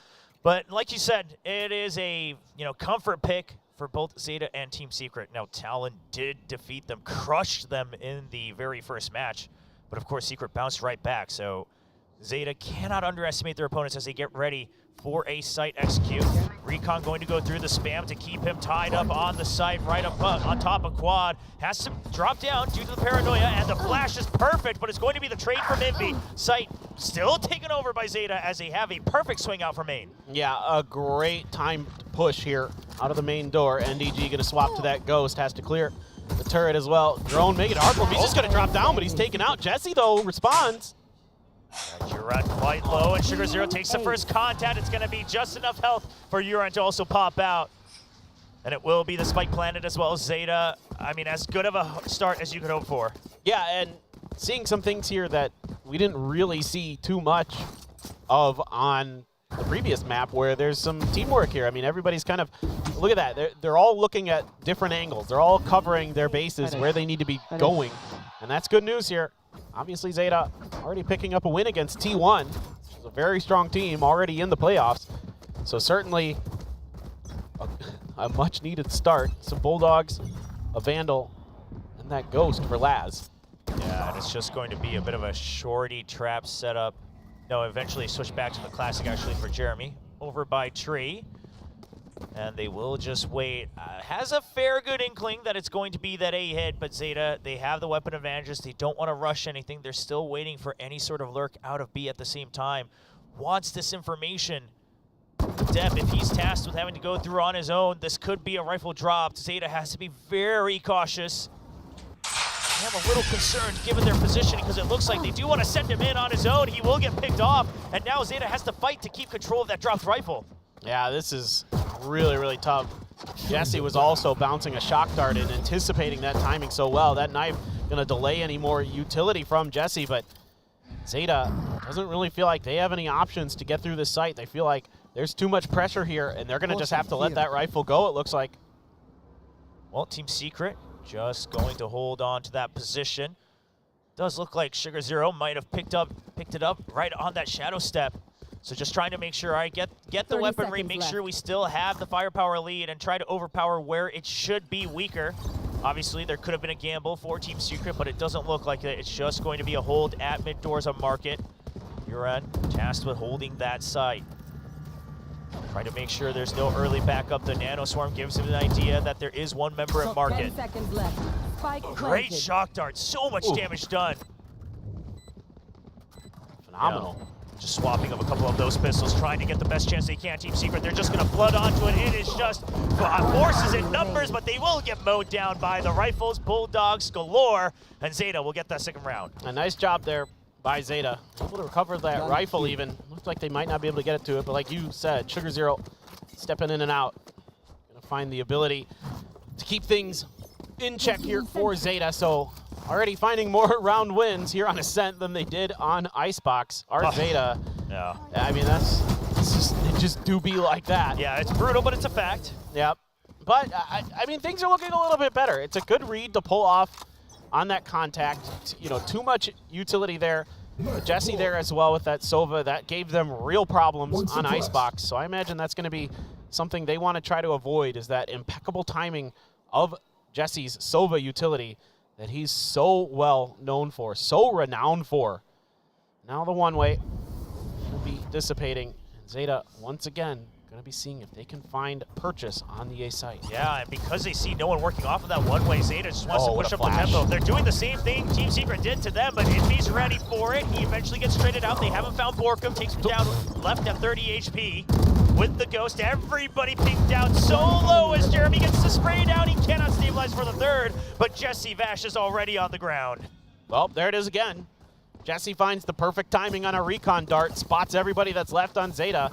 But like you said, it is a comfort pick for both Zeta and Team Secret. Now, Talon did defeat them, crushed them in the very first match, but of course Secret bounced right back. So Zeta cannot underestimate their opponents as they get ready for a site execute. Recon going to go through the spam to keep him tied up on the site, right up on top of Quad. Has to drop down due to the paranoia, and the flash is perfect, but it's going to be the trade from Envy. Site still taken over by Zeta as they have a perfect swing out for main. Yeah, a great timed push here out of the main door. NDG going to swap to that Ghost, has to clear the turret as well. Drone making it hard for him. He's just going to drop down, but he's taken out. Jesse, though, responds. Euron quite low, and Sugar Zero takes the first contact. It's going to be just enough health for Euron to also pop out. And it will be the Spike Planet as well as Zeta. I mean, as good of a start as you could hope for. Yeah, and seeing some things here that we didn't really see too much of on the previous map, where there's some teamwork here. I mean, everybody's kind of, look at that. They're all looking at different angles. They're all covering their bases where they need to be going. And that's good news here. Obviously, Zeta already picking up a win against T1. It's a very strong team already in the playoffs. So certainly a much-needed start. Some Bulldogs, a Vandal, and that Ghost for Laz. Yeah, and it's just going to be a bit of a shorty trap setup. No, eventually switch back to the classic actually for Jeremy. Over by Tree. And they will just wait. Has a fair good inkling that it's going to be that A hit, but Zeta, they have the weapon advantages. They don't want to rush anything. They're still waiting for any sort of lurk out of B at the same time. Wants this information. Depp, if he's tasked with having to go through on his own, this could be a rifle drop. Zeta has to be very cautious. I'm a little concerned given their positioning because it looks like they do want to send him in on his own. He will get picked off, and now Zeta has to fight to keep control of that dropped rifle. Yeah, this is really, really tough. Jesse was also bouncing a shock dart and anticipating that timing so well. That knife gonna delay any more utility from Jesse, but Zeta doesn't really feel like they have any options to get through this site. They feel like There's too much pressure here, and they're going to just have to let that rifle go, it looks like. Well, Team Secret just going to hold on to that position. Does look like Sugar Zero might have picked it up right on that shadow step. So just trying to make sure I get the weaponry, make sure we still have the firepower lead, and try to overpower where it should be weaker. Obviously, there could have been a gamble for Team Secret, but it doesn't look like it. It's just going to be a hold at mid doors on Market. Huron tasked with holding that site. Trying to make sure there's no early backup. The Nano Swarm gives him an idea that there is one member at Market. 10 seconds left. Spike Great planted. shock dart, so much damage done. Phenomenal. Yeah. Just swapping of a couple of those pistols, trying to get the best chance they can. Team Secret, they're just gonna flood onto it. It is just forces in numbers, but they will get mowed down by the rifles. Bulldogs galore, and Zeta will get that second round. A nice job there by Zeta. Able to recover that rifle even. Looks like they might not be able to get it to it, but like you said, Sugar Zero stepping in and out. Gonna find the ability to keep things in check here for Zeta. So already finding more round wins here on Ascent than they did on Icebox. Our Zeta, yeah. I mean, it just do be like that. Yeah, it's brutal, but it's a fact. Yep. But, I mean, things are looking a little bit better. It's a good read to pull off on that contact. You know, too much utility there. Jesse there as well with that Sova. That gave them real problems on Icebox. So I imagine that's going to be something they want to try to avoid, is that impeccable timing of Jesse's Sova utility that he's so well known for, so renowned for. Now the one-way will be dissipating. And Zeta, once again, going to be seeing if they can find purchase on the A site. Yeah, and because they see no one working off of that one-way, Zeta just wants to push up the flash. tempo. They're doing the same thing Team Secret did to them, but Envy's ready for it. He eventually gets traded out. They haven't found Borkum. Takes him down, left at 30 HP. With the Ghost, everybody pinged down so low as Jeremy gets the spray down. He cannot stabilize for the third, but Jesse Vash is already on the ground. Well, there it is again. Jesse finds the perfect timing on a recon dart, spots everybody that's left on Zeta.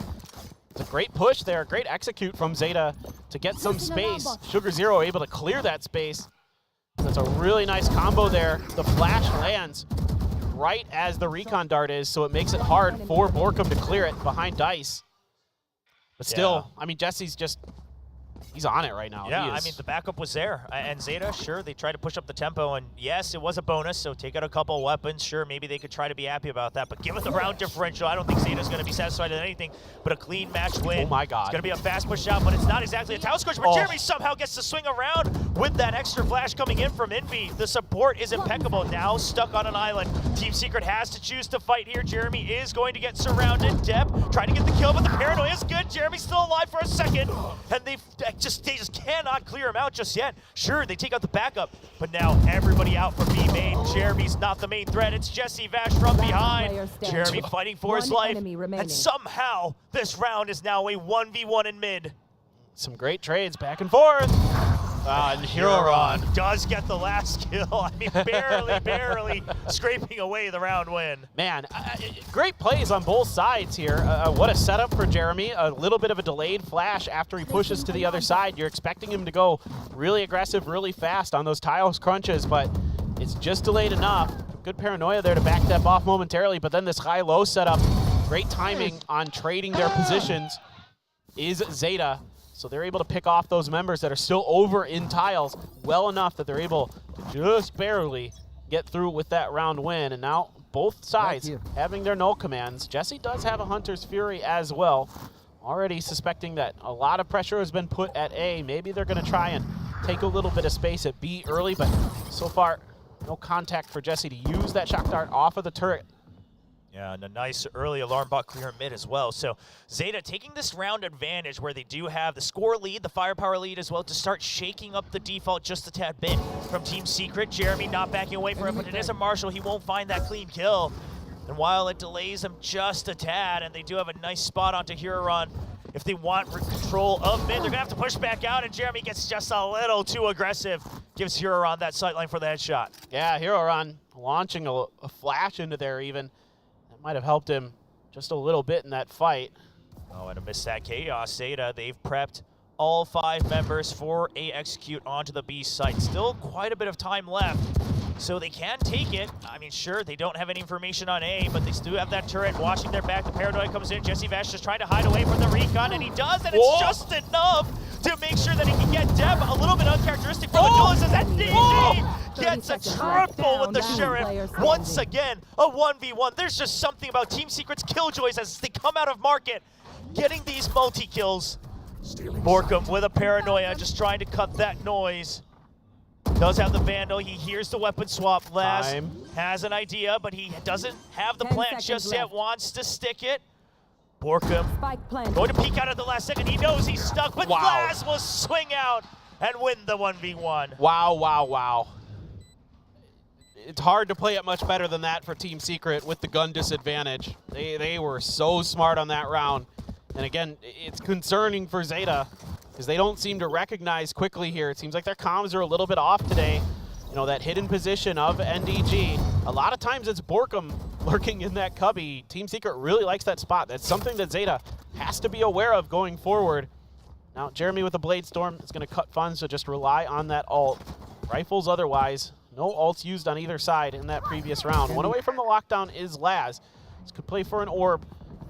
It's a great push there, great execute from Zeta to get some space. Sugar Zero able to clear that space. That's a really nice combo there. The flash lands right as the recon dart is, so it makes it hard for Borkum to clear it behind Dice. But still, I mean, Jesse's just, he's on it right now. Yeah, I mean, the backup was there. And Zeta, sure, they tried to push up the tempo, and yes, it was a bonus, so take out a couple of weapons. Sure, maybe they could try to be happy about that, but given the round differential, I don't think Zeta's going to be satisfied with anything but a clean match win. Oh my God. It's going to be a fast push out, but it's not exactly a tower squish, but Jeremy somehow gets to swing around with that extra flash coming in from Envy. The support is impeccable. Now stuck on an island. Team Secret has to choose to fight here. Jeremy is going to get surrounded. Depp trying to get the kill, but the paranoia is good. Jeremy's still alive for a second, and they just cannot clear him out just yet. Sure, they take out the backup, but now everybody out from B main. Jeremy's not the main threat. It's Jesse Vash from behind. Jeremy fighting for his life, and somehow this round is now a 1v1 in mid. Some great trades back and forth. And Huron does get the last kill. I mean, barely scraping away the round win. Man, great plays on both sides here. What a setup for Jeremy. A little bit of a delayed flash after he pushes to the other side. You're expecting him to go really aggressive, really fast on those tiles crunches, but it's just delayed enough. Good paranoia there to back that off momentarily, but then this high-low setup, great timing on trading their positions is Zeta. So they're able to pick off those members that are still over in tiles well enough that they're able to just barely get through with that round win. And now both sides having their null commands. Jesse does have a Hunter's Fury as well. Already suspecting that a lot of pressure has been put at A. Maybe they're going to try and take a little bit of space at B early, but so far no contact for Jesse to use that shock dart off of the turret. Yeah, and a nice early alarm bot clear mid as well. So Zeta taking this round advantage where they do have the score lead, the firepower lead as well, to start shaking up the default just a tad bit from Team Secret. Jeremy not backing away from it, but it is a Marshall. He won't find that clean kill. And while it delays them just a tad, and they do have a nice spot onto Huron, if they want control of mid, they're going to have to push back out, and Jeremy gets just a little too aggressive. Gives Huron that sightline for the headshot. Yeah, Huron launching a flash into there even. Might have helped him just a little bit in that fight. Oh, and a miss that chaos. Zeta, they've prepped all 5 members for a execute onto the B site. Still quite a bit of time left. so they can take it. I mean, sure, they don't have any information on A, but they do have that turret watching their back. The Paranoia comes in. Jesse Vash just trying to hide away from the recon, and he does, and it's just enough to make sure that he can get Deb. A little bit uncharacteristic for the duelist as that DG gets a triple with the Sheriff. Once again, a 1v1. There's just something about Team Secret's killjoys as they come out of market, getting these multi-kills. Borkum with a Paranoia, just trying to cut that noise. Does have the Vandal, he hears the weapon swap. Laz has an idea, but he doesn't have the plant just yet, wants to stick it. Borkum going to peek out at the last second. He knows he's stuck, but Laz will swing out and win the 1v1. Wow, wow, wow. It's hard to play it much better than that for Team Secret with the gun disadvantage. They were so smart on that round. And again, it's concerning for Zeta because they don't seem to recognize quickly here. It seems like their comms are a little bit off today. You know, that hidden position of NDG. A lot of times it's Borkum lurking in that cubby. Team Secret really likes that spot. That's something that Zeta has to be aware of going forward. Now, Jeremy with the Blade Storm is going to cut funds, so just rely on that ult. Rifles otherwise. No ults used on either side in that previous round. One away from the lockdown is Laz. This could play for an orb.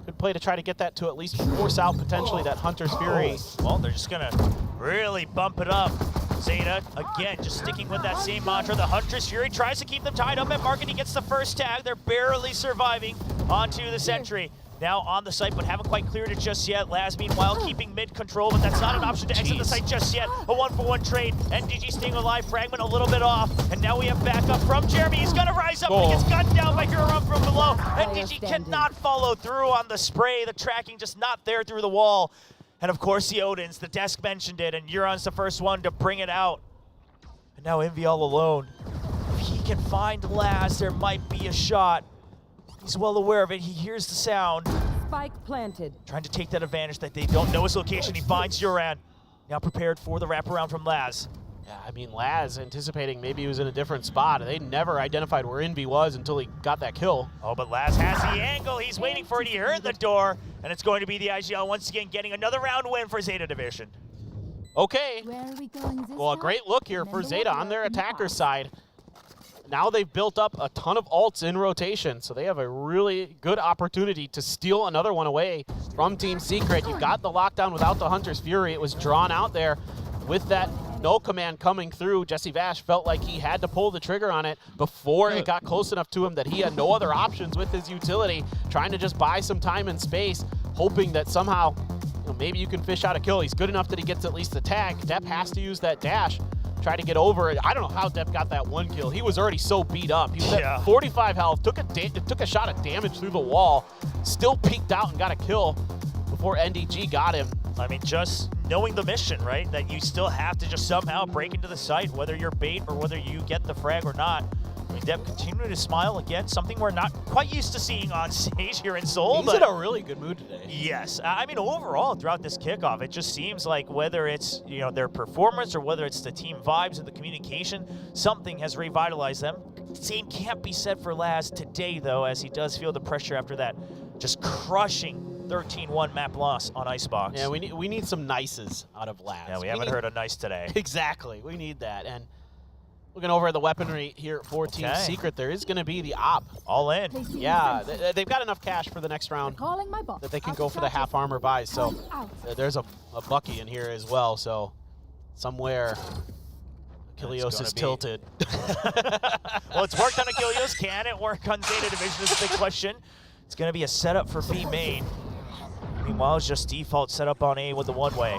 Could play to try to get that to at least force out potentially that Hunter's Fury. Well, they're just going to really bump it up. Zeta, again, just sticking with that same mantra. The Huntress Fury tries to keep them tied up at market. He gets the first tag. They're barely surviving onto the sentry. Now on the site, but haven't quite cleared it just yet. Laz, meanwhile, keeping mid control, but that's not an option to exit the site just yet. A 1-for-1 trade. NDG staying alive, Fragment a little bit off. And now we have backup from Jeremy. He's going to rise up, but he gets gunned down by Huron from below. NDG cannot follow through on the spray. The tracking just not there through the wall. And of course the Odins, the desk mentioned it, and Euron's the first one to bring it out. And now Envy all alone. If he can find Laz, there might be a shot. He's well aware of it. He hears the sound. Spike planted. Trying to take that advantage that they don't know his location. He finds Euron. Now prepared for the wraparound from Laz. Yeah, I mean, Laz anticipating maybe he was in a different spot. They never identified where Envy was until he got that kill. Oh, but Laz has the angle. He's waiting for it. He heard the door. And it's going to be the IGL once again getting another round win for Zeta Division. Okay. Well, a great look here for Zeta on their attacker side. Now they've built up a ton of ults in rotation, so they have a really good opportunity to steal another one away from Team Secret. You've got the lockdown without the Hunter's Fury. It was drawn out there with that no command coming through. Jesse Vash felt like he had to pull the trigger on it before it got close enough to him that he had no other options with his utility, trying to just buy some time and space, hoping that somehow maybe you can fish out a kill. He's good enough that he gets at least the tag. Depp has to use that dash. Try to get over it. I don't know how Depp got that one kill. He was already so beat up. He was at 45 health, took a shot of damage through the wall, still peeked out and got a kill before NDG got him. I mean, just knowing the mission, right? That you still have to just somehow break into the site, whether you're bait or whether you get the frag or not. I mean, Depp continuing to smile again, something we're not quite used to seeing on stage here in Seoul. He's in a really good mood today. Yes. I mean, overall, throughout this kickoff, it just seems like whether it's, you know, their performance or whether it's the team vibes and the communication, something has revitalized them. Same can't be said for Laz today, though, as he does feel the pressure after that just crushing 13-1 map loss on Icebox. Yeah, we need some nices out of Laz. Yeah, we haven't heard a nice today. Exactly. We need that. And looking over at the weaponry here for Team Secret, there is going to be the op. All in. Yeah, they've got enough cash for the next round that they can go for the half armor buys. So there's a Bucky in here as well. So somewhere Achilleos is tilted. Well, it's worked on Achilleos. Can it work on Zeta Division is the big question. It's going to be a setup for B main. Meanwhile, it's just default setup on A with the one-way.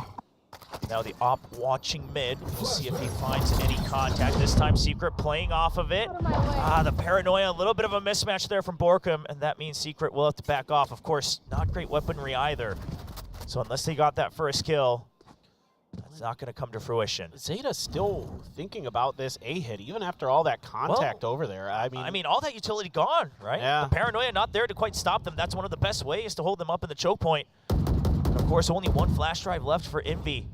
Now the op watching mid. We'll see if he finds any contact. This time Secret playing off of it. The Paranoia, a little bit of a mismatch there from Borkum, and that means Secret will have to back off. Of course, not great weaponry either. So unless they got that first kill, that's not going to come to fruition. Zeta's still thinking about this A hit, even after all that contact over there. I mean, all that utility gone, right? Yeah. The Paranoia not there to quite stop them. That's one of the best ways to hold them up in the choke point. And of course, only one flash drive left for Envy.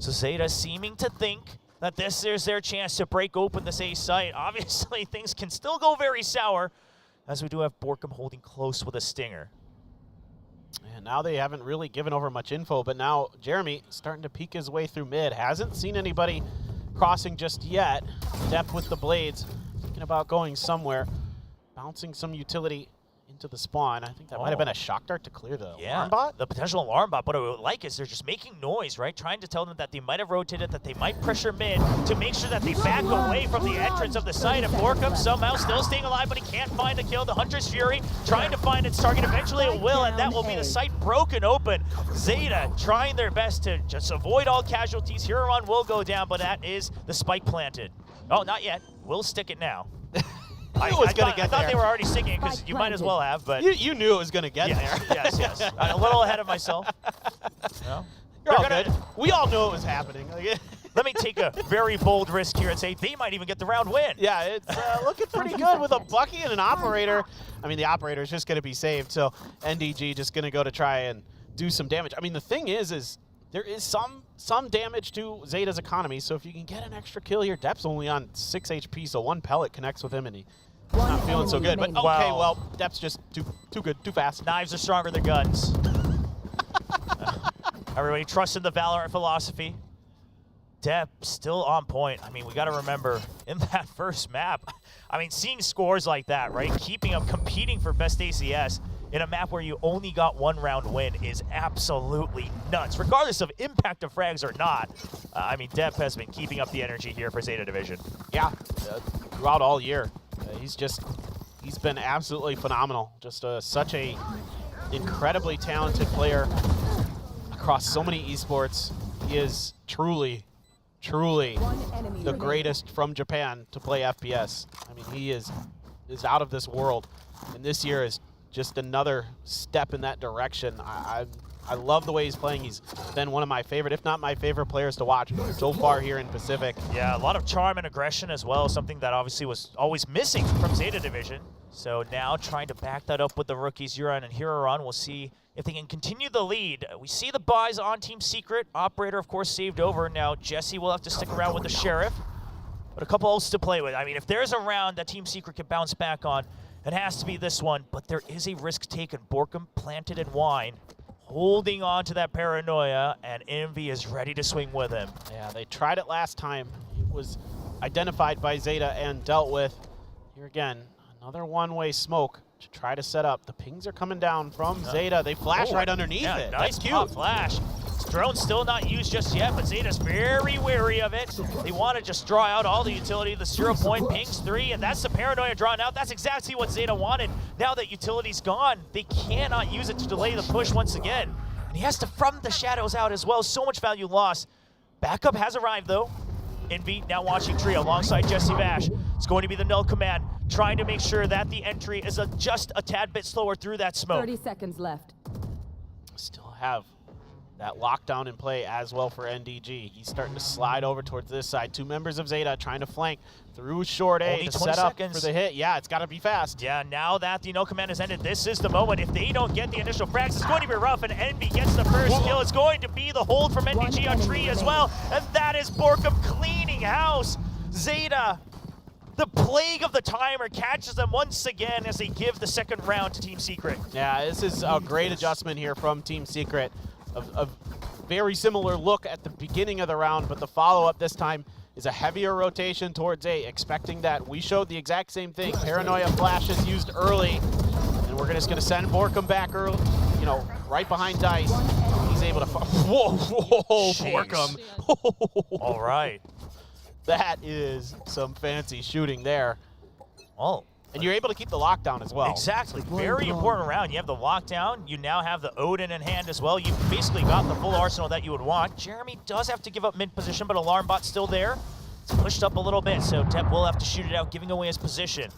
So Zeta seeming to think that this is their chance to break open this A site. Obviously, things can still go very sour, as we do have Borkum holding close with a stinger. And now they haven't really given over much info, but now Jeremy starting to peek his way through mid. Hasn't seen anybody crossing just yet. Depth with the blades. Gonna thinking about going somewhere, bouncing some utility into the spawn. I think that might have been a shock dart to clear the alarm bot. The potential alarm bot. What I would like is they're just making noise, right? Trying to tell them that they might have rotated, that they might pressure mid to make sure that they back away from the entrance of the site. And Borkum somehow still staying alive, but he can't find the kill. The Hunter's Fury trying to find its target. Eventually it will, and that will be the site broken open. Zeta trying their best to just avoid all casualties. Huron will go down, but that is the spike planted. Oh, not yet. We'll stick it now. I thought they were already sticking it because you might as well have, but you knew it was going to get there. Yes. A little ahead of myself. No? You're all good. We all knew it was happening. Let me take a very bold risk here and say they might even get the round win. Yeah, it's looking pretty good with a Bagi and an operator. I mean, the operator is just going to be saved, so NDG just going to go to try and do some damage. I mean, the thing is there is some damage to Zeta's economy, so if you can get an extra kill here, Depp's only on 6 HP, so one pellet connects with him, and he's not feeling so good. But okay, well, Depp's just too good, too fast. Knives are stronger than guns. Everybody trusts in the Valorant philosophy. Depp still on point. I mean, we got to remember, in that first map, I mean, seeing scores like that, right? Keeping up, competing for best ACS in a map where you only got one round win is absolutely nuts, regardless of impact of frags or not. I mean, Depp has been keeping up the energy here for Zeta Division. Yeah, throughout all year. He's been absolutely phenomenal. Just such a incredibly talented player across so many esports. He is truly the greatest from Japan to play FPS. I mean, he is out of this world, and this year is just another step in that direction. I love the way he's playing. He's been one of my favorite, if not my favorite players to watch so far here in Pacific. Yeah, a lot of charm and aggression as well, something that obviously was always missing from Zeta Division. So now trying to back that up with the rookies, Yuran and Huron. We'll see if they can continue the lead. We see the buys on Team Secret. Operator, of course, saved over. Now Jesse will have to stick around with the Sheriff. But a couple ults to play with. I mean, if there's a round that Team Secret can bounce back on, it has to be this one. But there is a risk taken. Borkum planted in wine, holding on to that paranoia, and Envy is ready to swing with him. Yeah, they tried it last time. It was identified by Zeta and dealt with. Here again, another one-way smoke to try to set up. The pings are coming down from Zeta. They flash right underneath it. Nice That's cute. pop flash. Drone's still not used just yet, but Zeta's very wary of it. They want to just draw out all the utility. The 0 point pings 3, and that's the paranoia drawn out. That's exactly what Zeta wanted. Now that utility's gone, they cannot use it to delay the push once again. And he has to from the shadows out as well. So much value lost. Backup has arrived, though. Envy now watching Tree alongside Jesse Vash. It's going to be the null command, trying to make sure that the entry is just a tad bit slower through that smoke. 30 seconds left. Still have that lockdown in play as well for NDG. He's starting to slide over towards this side. Two members of Zeta trying to flank through short A Only to 20 set up seconds. for the hit. Yeah, it's got to be fast. Yeah, now that the no command has ended, this is the moment. If they don't get the initial frags, it's going to be rough, and Envy gets the first kill. It's going to be the hold from NDG on Tree as well, and that is Borkum cleaning house. Zeta, the plague of the timer, catches them once again as they give the second round to Team Secret. Yeah, this is a great adjustment here from Team Secret. A very similar look at the beginning of the round, but the follow-up this time is a heavier rotation towards A, expecting that. We showed the exact same thing. Paranoia flashes used early, and we're just going to send Borkum back early, you know, right behind Dice. He's able to... Whoa, Borkum. All right. That is some fancy shooting there. Oh. And you're able to keep the lockdown as well. Exactly. Very important round. You have the lockdown. You now have the Odin in hand as well. You've basically got the full arsenal that you would want. Jeremy does have to give up mid position, but Alarm Bot's still there. It's pushed up a little bit, so Depp will have to shoot it out, giving away his position.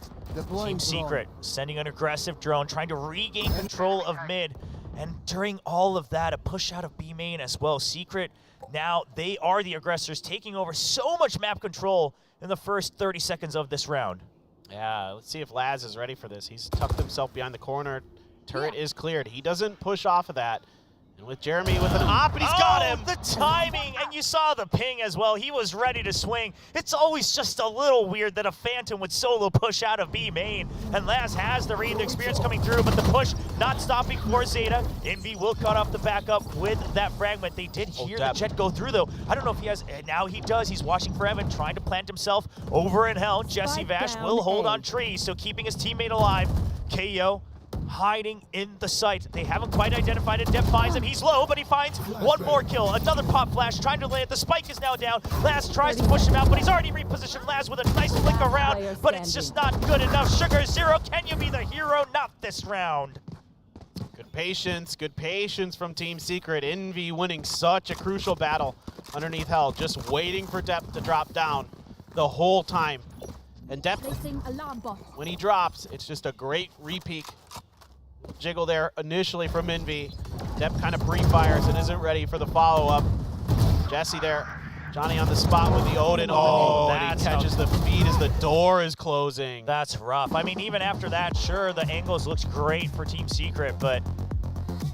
Team Secret sending an aggressive drone, trying to regain control of mid. And during all of that, a push out of B main as well. Secret, now they are the aggressors, taking over so much map control in the first 30 seconds of this round. Yeah, let's see if Laz is ready for this. He's tucked himself behind the corner. Turret is cleared. He doesn't push off of that. And with Jeremy with an op, and he's got him! The timing, and you saw the ping as well. He was ready to swing. It's always just a little weird that a Phantom would solo push out of B main, and Laz has the read, the experience coming through, but the push not stopping for Zeta. Envy will cut off the backup with that fragment. They did hear the Jet go through, though. I don't know if he has, and now he does. He's watching for Evan, trying to plant himself over in hell. Jesse Vash will hold on trees, so keeping his teammate alive. KO hiding in the site. They haven't quite identified it. Dev finds him. He's low, but he finds one more kill. Another pop flash trying to land. The spike is now down. Laz tries to push him out, but he's already repositioned Laz with a nice flick around, but it's just not good enough. Sugar Zero, can you be the hero? Not this round. Good patience from Team Secret. Envy winning such a crucial battle underneath Hell, just waiting for Depth to drop down the whole time. And Depth, when he drops, it's just a great re-peek. Jiggle there initially from Envy. Depth kind of pre-fires and isn't ready for the follow-up. Jesse there, Johnny on the spot with the Odin. Oh, and he catches the feed as the door is closing. That's rough. I mean, even after that, sure, the angles looks great for Team Secret, but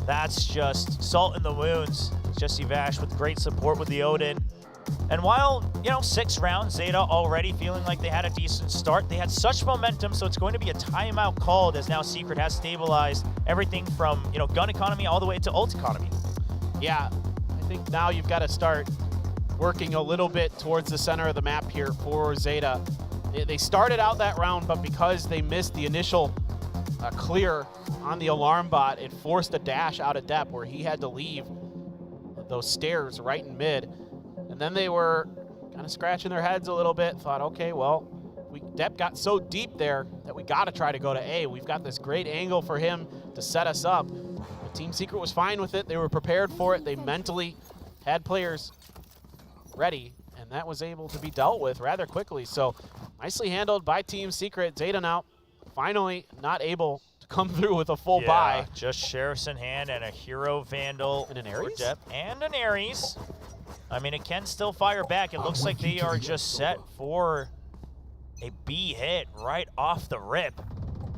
that's just salt in the wounds. Jesse Vash with great support with the Odin. And while, 6 rounds, Zeta already feeling like they had a decent start, they had such momentum, so it's going to be a timeout called as now Secret has stabilized everything from, gun economy all the way to ult economy. Yeah, I think now you've got to start working a little bit towards the center of the map here for Zeta. They started out that round, but because they missed the initial clear on the alarm bot, it forced a dash out of Dep where he had to leave those stairs right in mid. And then they were kind of scratching their heads a little bit, thought, okay, well, Dep got so deep there that we got to try to go to A. We've got this great angle for him to set us up. But Team Secret was fine with it. They were prepared for it. They mentally had players ready, and that was able to be dealt with rather quickly. So nicely handled by Team Secret. Zeta now finally not able to come through with a full buy. Just Sheriff's in hand and a Hero Vandal. And an Ares? And an Ares. I mean, it can still fire back. It looks like they are just set for a B hit right off the rip.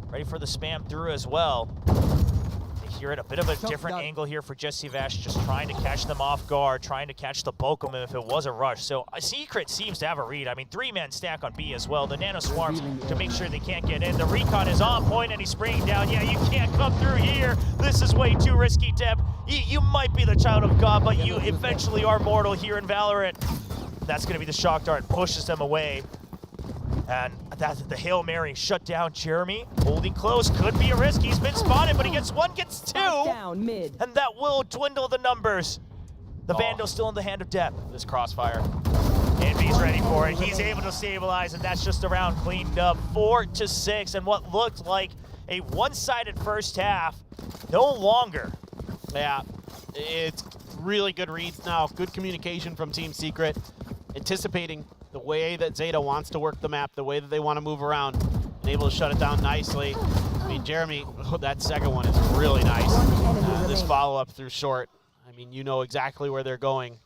Ready for the spam through as well. They hear it, a bit of a different angle here for Jesse Vash, just trying to catch them off guard, trying to catch the bulk of them if it was a rush. So Secret seems to have a read. I mean, 3-man stack on B as well. The Nano Swarms to make sure they can't get in. The Recon is on point and he's springing down. Yeah, you can't come through here. This is way too risky, Deb. You might be the child of God, but you eventually are mortal here in Valorant. That's going to be the shock dart, pushes them away. And that's the Hail Mary shut down Jeremy. Holding close, could be a risk. He's been spotted, but he gets one, gets two. Down mid. And that will dwindle the numbers. The Vandal still in the hand of Dep. This crossfire. Envy's ready for it. He's able to stabilize, and that's just a round cleaned up. 4-6, and what looked like a one-sided first half, no longer. Yeah, it's really good reads now. Good communication from Team Secret, anticipating the way that Zeta wants to work the map, the way that they want to move around, and able to shut it down nicely. I mean, Jeremy, that second one is really nice. This follow-up through short. I mean, you know exactly where they're going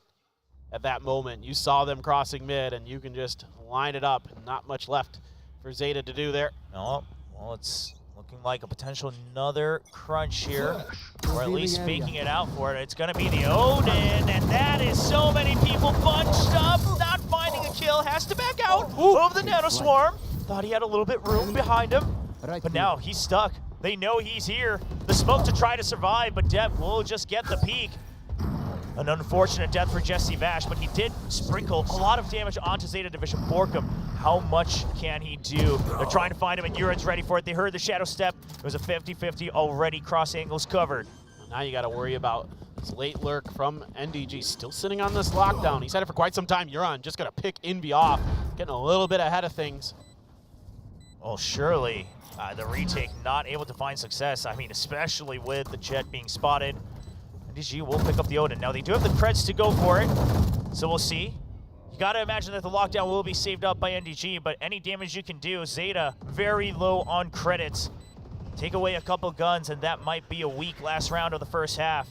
at that moment. You saw them crossing mid, and you can just line it up. Not much left for Zeta to do there. No, well, it's looking like a potential another crunch here, or at least faking it out for it. It's going to be the Odin, and that is so many people bunched up, not finding a kill, has to back out of the Nano Swarm. Thought he had a little bit room behind him, but now he's stuck. They know he's here. The smoke to try to survive, but Dep will just get the peak. An unfortunate death for Jesse Vash, but he did sprinkle a lot of damage onto Zeta Division Borkum. How much can he do? They're trying to find him, and Urin's ready for it. They heard the shadow step. It was a 50-50 already, cross angles covered. Now you got to worry about this late lurk from NDG. Still sitting on this lockdown. He's had it for quite some time. Urin just going to pick Envy off, getting a little bit ahead of things. Well, surely the retake not able to find success. I mean, especially with the Jet being spotted. NDG will pick up the Odin. Now, they do have the creds to go for it, so we'll see. You got to imagine that the lockdown will be saved up by NDG, but any damage you can do, Zeta very low on credits. Take away a couple guns, and that might be a weak last round of the first half.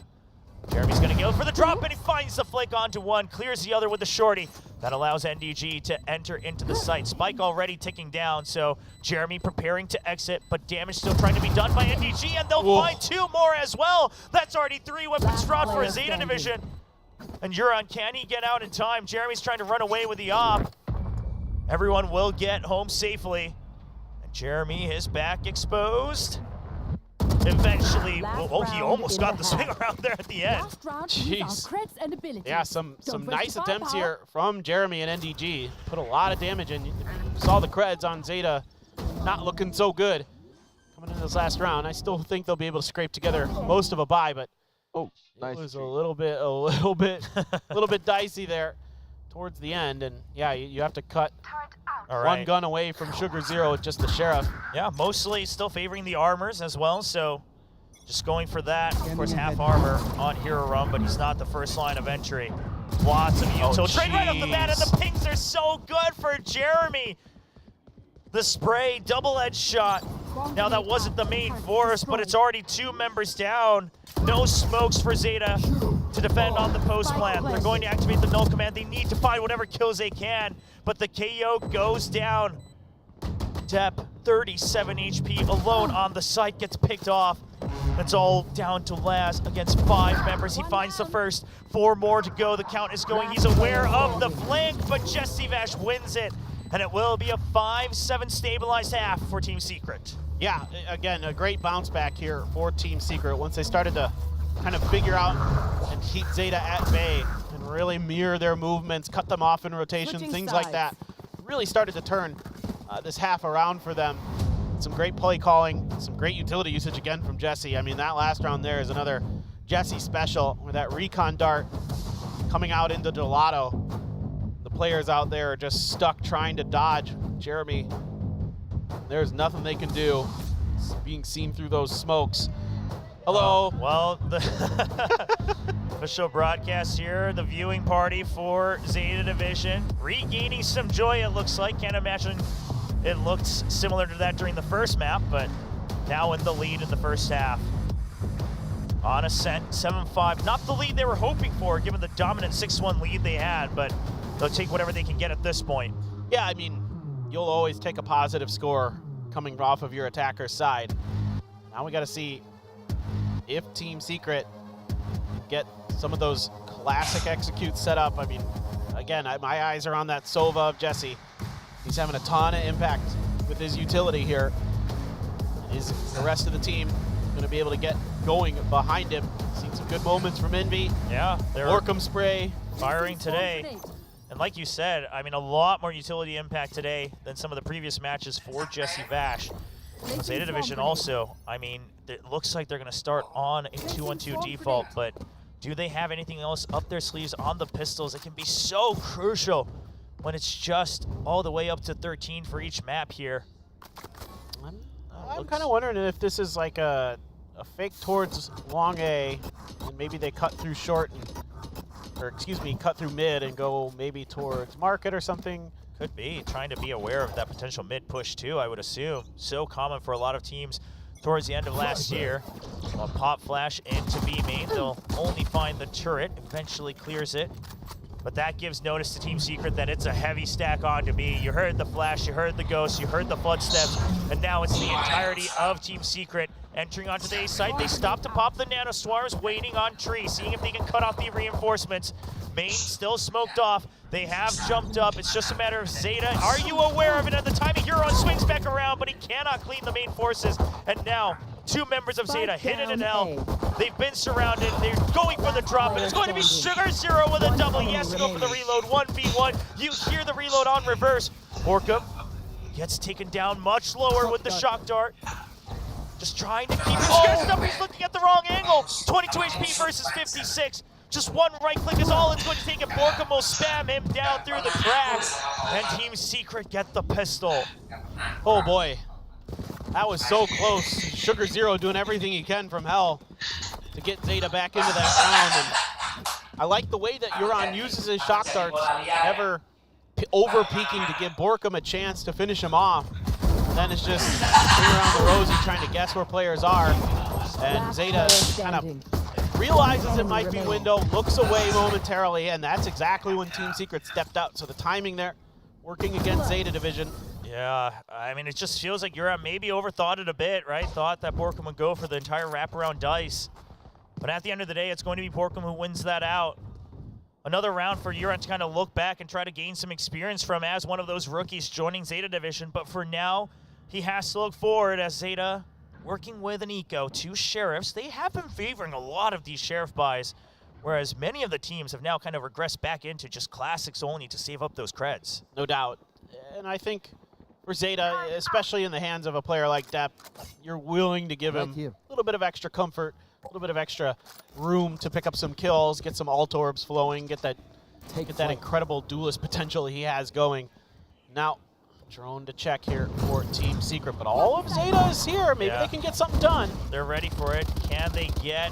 Jeremy's going to go for the drop, and he finds the flick onto one, clears the other with the shorty. That allows NDG to enter into the site. Spike already ticking down, so Jeremy preparing to exit, but damage still trying to be done by NDG, and they'll find two more as well. That's already 3 weapons fraud for Zeta Division. And Euron, can he get out in time? Jeremy's trying to run away with the op. Everyone will get home safely. And Jeremy, his back exposed. Eventually, he almost got the swing around there at the end. Jeez. Yeah, some nice attempts here from Jeremy and NDG. Put a lot of damage in. You saw the creds on Zeta not looking so good coming into this last round. I still think they'll be able to scrape together most of a bye, but it was a little bit dicey there towards the end. And yeah, you have to cut one gun away from Sugar Zero with just the Sheriff. Yeah, mostly still favoring the armors as well, so just going for that. Of course, half armor on Hero Run, but he's not the first line of entry. Lots of util. Trade right off the bat, and the pings are so good for Jeremy. The spray, double-edged shot. Now, that wasn't the main force, but it's already 2 members down. No smokes for Zeta to defend on the post plant. They're going to activate the null command. They need to find whatever kills they can, but the KO goes down. Depp, 37 HP alone on the site, gets picked off. It's all down to Laz against 5 members. He finds the first, 4 more to go. The count is going. He's aware of the flank, but Jesse Vash wins it. And it will be a 5-7 stabilized half for Team Secret. Yeah, again, a great bounce back here for Team Secret once they started to kind of figure out and keep Zeta at bay and really mirror their movements, cut them off in rotation, things like that. Really started to turn this half around for them. Some great play calling, some great utility usage again from Jesse. I mean, that last round there is another Jesse special with that recon dart coming out into Gelato. The players out there are just stuck trying to dodge Jeremy. There's nothing they can do. It's being seen through those smokes. Hello. Well, the official broadcast here, the viewing party for Zeta Division. Regaining some joy, it looks like. Can't imagine it looked similar to that during the first map, but now in the lead in the first half. On ascent, 7-5. Not the lead they were hoping for, given the dominant 6-1 lead they had, but they'll take whatever they can get at this point. Yeah, I mean, you'll always take a positive score coming off of your attacker's side. Now we got to see if Team Secret get some of those classic executes set up. I mean, again, my eyes are on that Sova of Jesse. He's having a ton of impact with his utility here. Is the rest of the team going to be able to get going behind him? Seen some good moments from Envy. Yeah, they're Orcum spray firing today. And like you said, I mean, a lot more utility impact today than some of the previous matches for Jesse Vash. Zeta Division also, I mean, it looks like they're going to start on a 2-1-2 default, but do they have anything else up their sleeves on the pistols? It can be so crucial when it's just all the way up to 13 for each map here. I'm kind of wondering if this is like a fake towards long A, and maybe they cut through short, or excuse me, cut through mid and go maybe towards market or something. Could be, trying to be aware of that potential mid push too, I would assume. So common for a lot of teams towards the end of last year. A pop flash into B main, they'll only find the turret, eventually clears it. But that gives notice to Team Secret that it's a heavy stack on to B. You heard the flash, you heard the ghost, you heard the footsteps, and now it's the entirety of Team Secret entering onto the A site. They stop to pop the nano swarms, waiting on tree, seeing if they can cut off the reinforcements. Main still smoked off. They have jumped up. It's just a matter of Zeta. Are you aware of it? At the time, Huron swings back around, but he cannot clean the main forces. And now, 2 members of Zeta hidden in L. They've been surrounded. They're going for the drop, and it's going to be Sugar Zero with a double. He has to go for the reload. 1v1. You hear the reload on reverse. Orcum gets taken down much lower with the shock dart. Just trying to keep his chest up. He's looking at the wrong angle. 22 HP versus 56. Just one right click is all it's going to take, and Borkum will spam him down through the cracks. And Team Secret get the pistol. Oh boy, that was so close. Sugar Zero doing everything he can from hell to get Zeta back into that round. And I like the way that Euron uses his shock darts, never over-peaking to give Borkum a chance to finish him off. And then it's just swing around the rosy trying to guess where players are. And Zeta kind of realizes it might be window, looks away momentarily, and that's exactly when Team Secret stepped out. So the timing there, working against Zeta Division. Yeah, I mean, it just feels like Euron maybe overthought it a bit, right? Thought that Borkum would go for the entire wraparound dice. But at the end of the day, it's going to be Borkum who wins that out. Another round for Uran to kind of look back and try to gain some experience from as one of those rookies joining Zeta Division. But for now, he has to look forward as Zeta working with an eco, 2 sheriffs. They have been favoring a lot of these sheriff buys, whereas many of the teams have now kind of regressed back into just classics only to save up those creds. No doubt. And I think for Zeta, especially in the hands of a player like Depp, you're willing to give him a little bit of extra comfort, a little bit of extra room to pick up some kills, get some alt orbs flowing, get that incredible duelist potential he has going. Now, drone to check here for Team Secret, but all of Zeta is here. Maybe they can get something done. They're ready for it. Can they get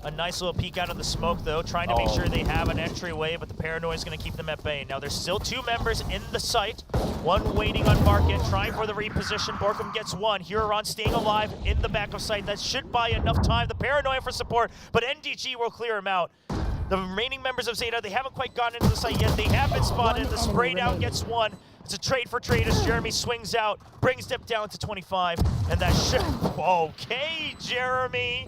a nice little peek out of the smoke, though, trying to make sure they have an entryway, but the paranoia is going to keep them at bay. Now, there's still 2 members in the site. One waiting on market, trying for the reposition. Borkum gets 1. Huron staying alive in the back of sight. That should buy enough time. The paranoia for support, but NDG will clear him out. The remaining members of Zeta, they haven't quite gotten into the site yet. They have been spotted. The spray down gets 1. It's a trade for trade as Jeremy swings out, brings Dip down to 25, and that should... Okay, Jeremy.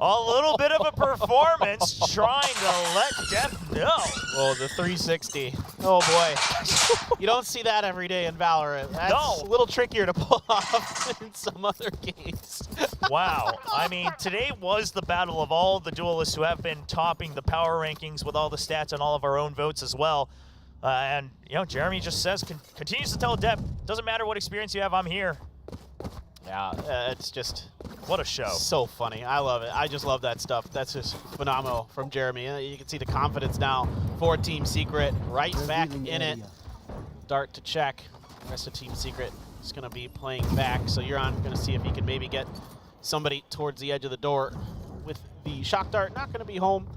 A little bit of a performance trying to let Death know. Oh, the 360. Oh, boy. You don't see that every day in Valorant. That's a little trickier to pull off in some other games. Wow. I mean, today was the battle of all the duelists who have been topping the power rankings with all the stats and all of our own votes as well. And, you know, Jeremy just says, continues to tell Depp, doesn't matter what experience you have, I'm here. Yeah, it's just... What a show. So funny. I love it. I just love that stuff. That's just phenomenal from Jeremy. You can see the confidence now for Team Secret. Right back in it. Dart to check. The rest of Team Secret is going to be playing back. So Euron going to see if he can maybe get somebody towards the edge of the door with the shock dart. Not going to be home.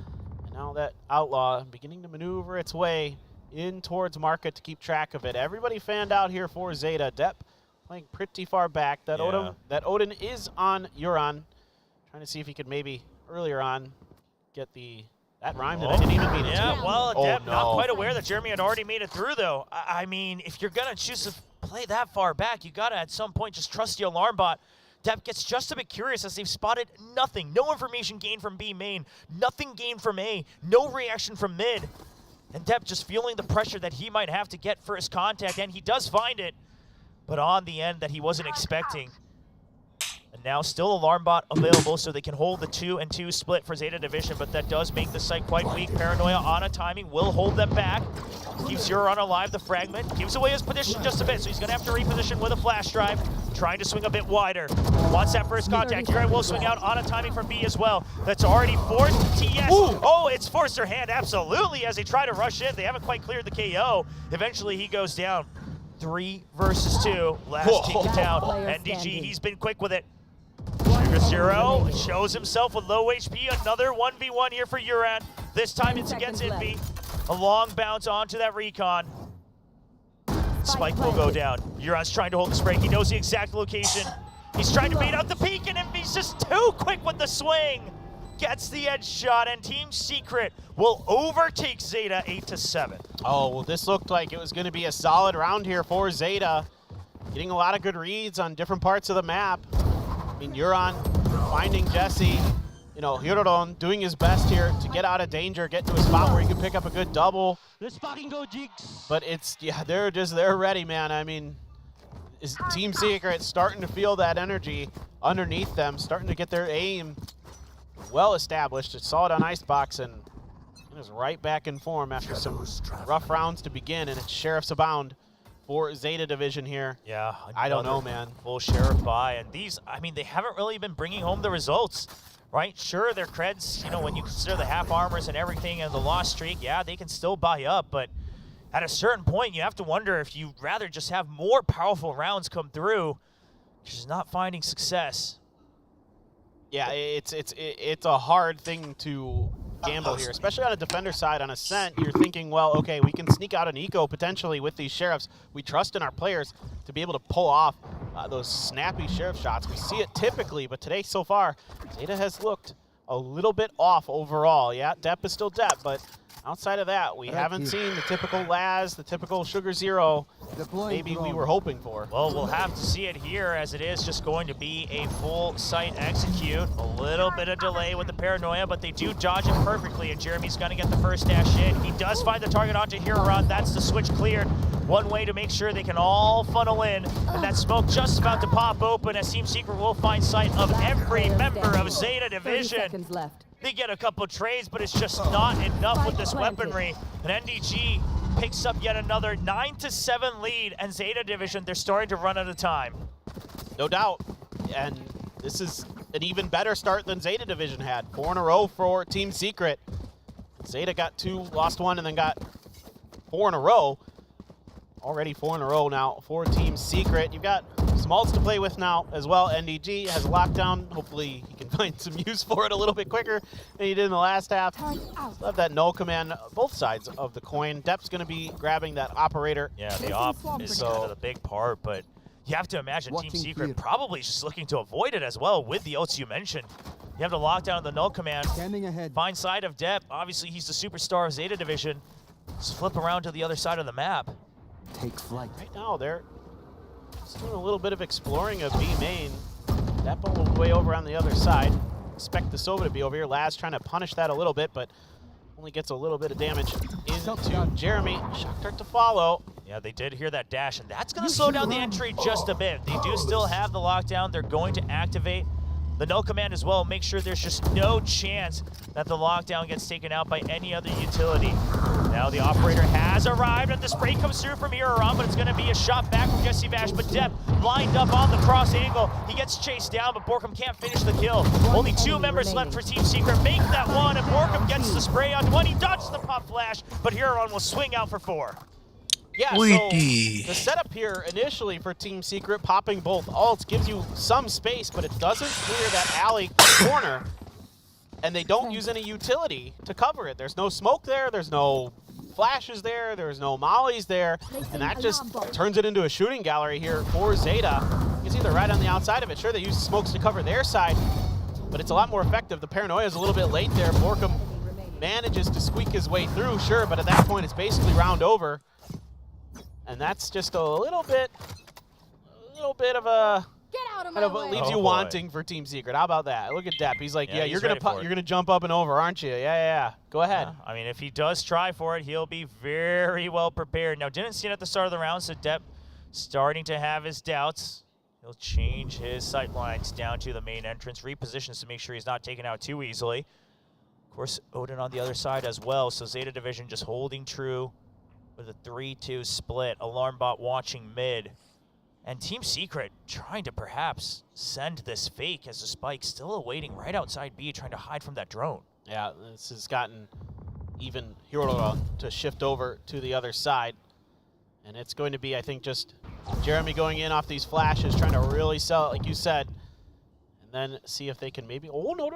And now that Outlaw beginning to maneuver its way in towards Market to keep track of it. Everybody fanned out here for Zeta. Depp playing pretty far back. That Odin is on Euron. Trying to see if he could maybe earlier on get that rhyme that I didn't even mean it to. Well, Depp not quite aware that Jeremy had already made it through, though. I mean, if you're going to choose to play that far back, you got to at some point just trust the alarm bot. Depp gets just a bit curious as they've spotted nothing. No information gained from B main. Nothing gained from A. No reaction from mid. And Depp just feeling the pressure that he might have to get first contact, and he does find it, but on the end that he wasn't expecting. And now still alarm bot available so they can hold the 2-2 split for Zeta Division, but that does make the site quite weak. Paranoia on a timing will hold them back. Keeps Euron alive, the fragment. Gives away his position just a bit, so he's going to have to reposition with a flash drive. Trying to swing a bit wider. Wants that first contact. Euron will swing out on a timing from B as well. That's already forced TS. Ooh. Oh, it's forced their hand, absolutely, as they try to rush in. They haven't quite cleared the KO. Eventually, he goes down. 3 versus 2. Last team down. NDG, he's been quick with it. Zero shows himself with low HP. Another 1v1 here for Euron. This time it's against Envy. A long bounce onto that recon. Spike will go down. Euron's trying to hold the spray. He knows the exact location. He's trying to bait out the peek, and Envy's just too quick with the swing. Gets the edge shot, and Team Secret will overtake Zeta 8-7. Oh, well, this looked like it was going to be a solid round here for Zeta. Getting a lot of good reads on different parts of the map. I mean, Euron finding Jesse, you know, Hirodon doing his best here to get out of danger, get to a spot where he can pick up a good double. Let's fucking go, Jigs. But it's, yeah, they're ready, man. I mean, is Team Secret starting to feel that energy underneath them, starting to get their aim well established. It saw it on Icebox and is right back in form after some rough rounds to begin, and it's Sheriffs Abound for Zeta Division here. Yeah, I don't know, man. Full Sheriff buy, and these, I mean, they haven't really been bringing home the results, right? Sure, their creds, you know, when you consider the half armors and everything and the loss streak, yeah, they can still buy up, but at a certain point, you have to wonder if you'd rather just have more powerful rounds come through, just not finding success. Yeah, it's a hard thing to gamble here, especially on a defender side. On Ascent, you're thinking, well, okay, we can sneak out an eco potentially with these Sheriffs. We trust in our players to be able to pull off those snappy Sheriff shots. We see it typically, but today so far, Zeta has looked a little bit off overall. Yeah, Depp is still Depp, but outside of that, we haven't seen the typical Laz, the typical Sugar Zero maybe we were hoping for. Well, we'll have to see it here, as it is just going to be a full site execute. A little bit of delay with the paranoia, but they do dodge it perfectly, and Jeremy's going to get the first dash in. He does find the target onto Huron. That's the switch cleared. One way to make sure they can all funnel in, and that smoke just about to pop open as Team Secret will find sight of every member of Zeta Division. They get a couple trades, but it's just not enough with this weaponry. And NDG picks up yet another 9-7 lead, and Zeta Division, they're starting to run out of time. No doubt, and this is an even better start than Zeta Division had. 4 in a row for Team Secret. Zeta got 2, lost 1, and then got 4 in a row. Already 4 in a row now for Team Secret. You've got some ults to play with now as well. NDG has a lockdown. Hopefully he can find some use for it a little bit quicker than he did in the last half. Still have that null command, both sides of the coin. Depp's going to be grabbing that operator. Yeah, the op is kind of the big part, but you have to imagine Team Secret probably just looking to avoid it as well with the ults you mentioned. You have to lock down the null command. Find side of Depp. Obviously, he's the superstar of Zeta Division. Just flip around to the other side of the map. Take flight. Right now, they're just doing a little bit of exploring of B main. That ball will way over on the other side. Expect the Sova to be over here. Laz trying to punish that a little bit, but only gets a little bit of damage into Jeremy. Shock dart to follow. Yeah, they did hear that dash, and that's going to slow down the entry just a bit. They do still have the lockdown. They're going to activate the null command as well. Make sure there's just no chance that the lockdown gets taken out by any other utility. Now the operator has arrived, and the spray comes through from Huron, but it's going to be a shot back from Jesse Vash. But Depp lined up on the cross angle. He gets chased down, but Borkum can't finish the kill. Only 2 members left for Team Secret. Make that one, and Borkum gets the spray on one. He dodges the pop flash, but Huron will swing out for 4. Yeah, so the setup here initially for Team Secret, popping both ults, gives you some space, but it doesn't clear that alley corner, and they don't use any utility to cover it. There's no smoke there, there's no flashes there, there's no mollies there, and that just turns it into a shooting gallery here for Zeta. It's either right on the outside of it. Sure, they use smokes to cover their side, but it's a lot more effective. The paranoia is a little bit late there. Borkum manages to squeak his way through, sure, but at that point it's basically round over. And that's just a little bit of a kind of leaves you wanting for Team Secret. How about that? Look at Depp. He's like, yeah, you're gonna jump up and over, aren't you? Yeah. Go ahead. Yeah. I mean, if he does try for it, he'll be very well prepared. Now, didn't see it at the start of the round, so Depp starting to have his doubts. He'll change his sight lines down to the main entrance, repositions to make sure he's not taken out too easily. Of course, Odin on the other side as well, so Zeta Division just holding true with a 3-2 split. Alarmbot watching mid. And Team Secret trying to perhaps send this fake as the spike still awaiting right outside B, trying to hide from that drone. Yeah, this has gotten even Hirola to shift over to the other side. And it's going to be, I think, just Jeremy going in off these flashes, trying to really sell it, like you said. Then see if they can maybe, oh, no.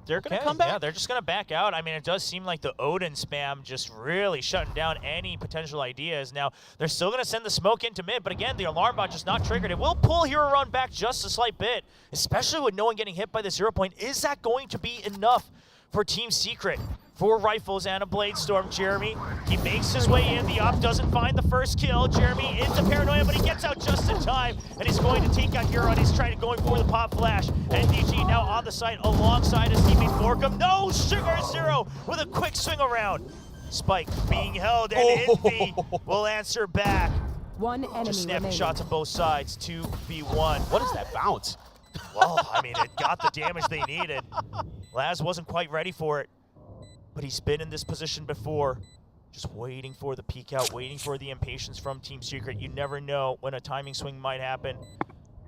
They're going to come back. Yeah, they're just going to back out. I mean, it does seem like the Odin spam just really shutting down any potential ideas. Now, they're still going to send the smoke into mid, but again, the alarm bot just not triggered. It will pull Huron back just a slight bit, especially with no one getting hit by the 0 point. Is that going to be enough for Team Secret? 4 rifles and a blade storm. Jeremy, he makes his way in. The op doesn't find the first kill. Jeremy into paranoia, but he gets out just in time, and he's going to take out Huron. He's going for the pop flash. NDG now on the site alongside his teammate Borkum. No, Sugar Zero with a quick swing around. Spike being held, and Envy will answer back. One enemy just snapping remaining. shots on both sides. 2v1. What is that bounce? Well, I mean, it got the damage they needed. Laz wasn't quite ready for it, but he's been in this position before. Just waiting for the peek out, waiting for the impatience from Team Secret. You never know when a timing swing might happen.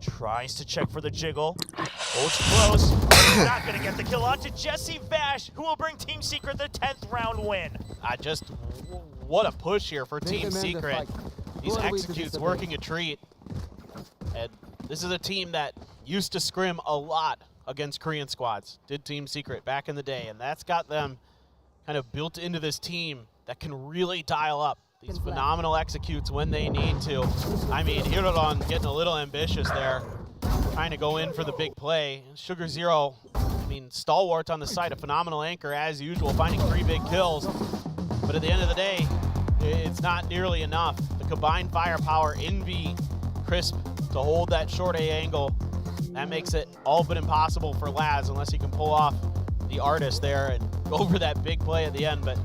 Tries to check for the jiggle. Holds close. He's not going to get the kill onto Jesse Vash, who will bring Team Secret the 10th round win. What a push here for Team Secret. These executes working a treat. And this is a team that used to scrim a lot against Korean squads. Did Team Secret back in the day. And that's got them kind of built into this team that can really dial up these phenomenal executes when they need to. I mean, Hirolan getting a little ambitious there, trying to go in for the big play. Sugar Zero mean, stalwart on the side, a phenomenal anchor as usual, finding 3 big kills. But at the end of the day, it's not nearly enough. The combined firepower, Envy, Crisp to hold that short A angle, that makes it all but impossible for Laz unless he can pull off the artist there and go for that big play at the end, but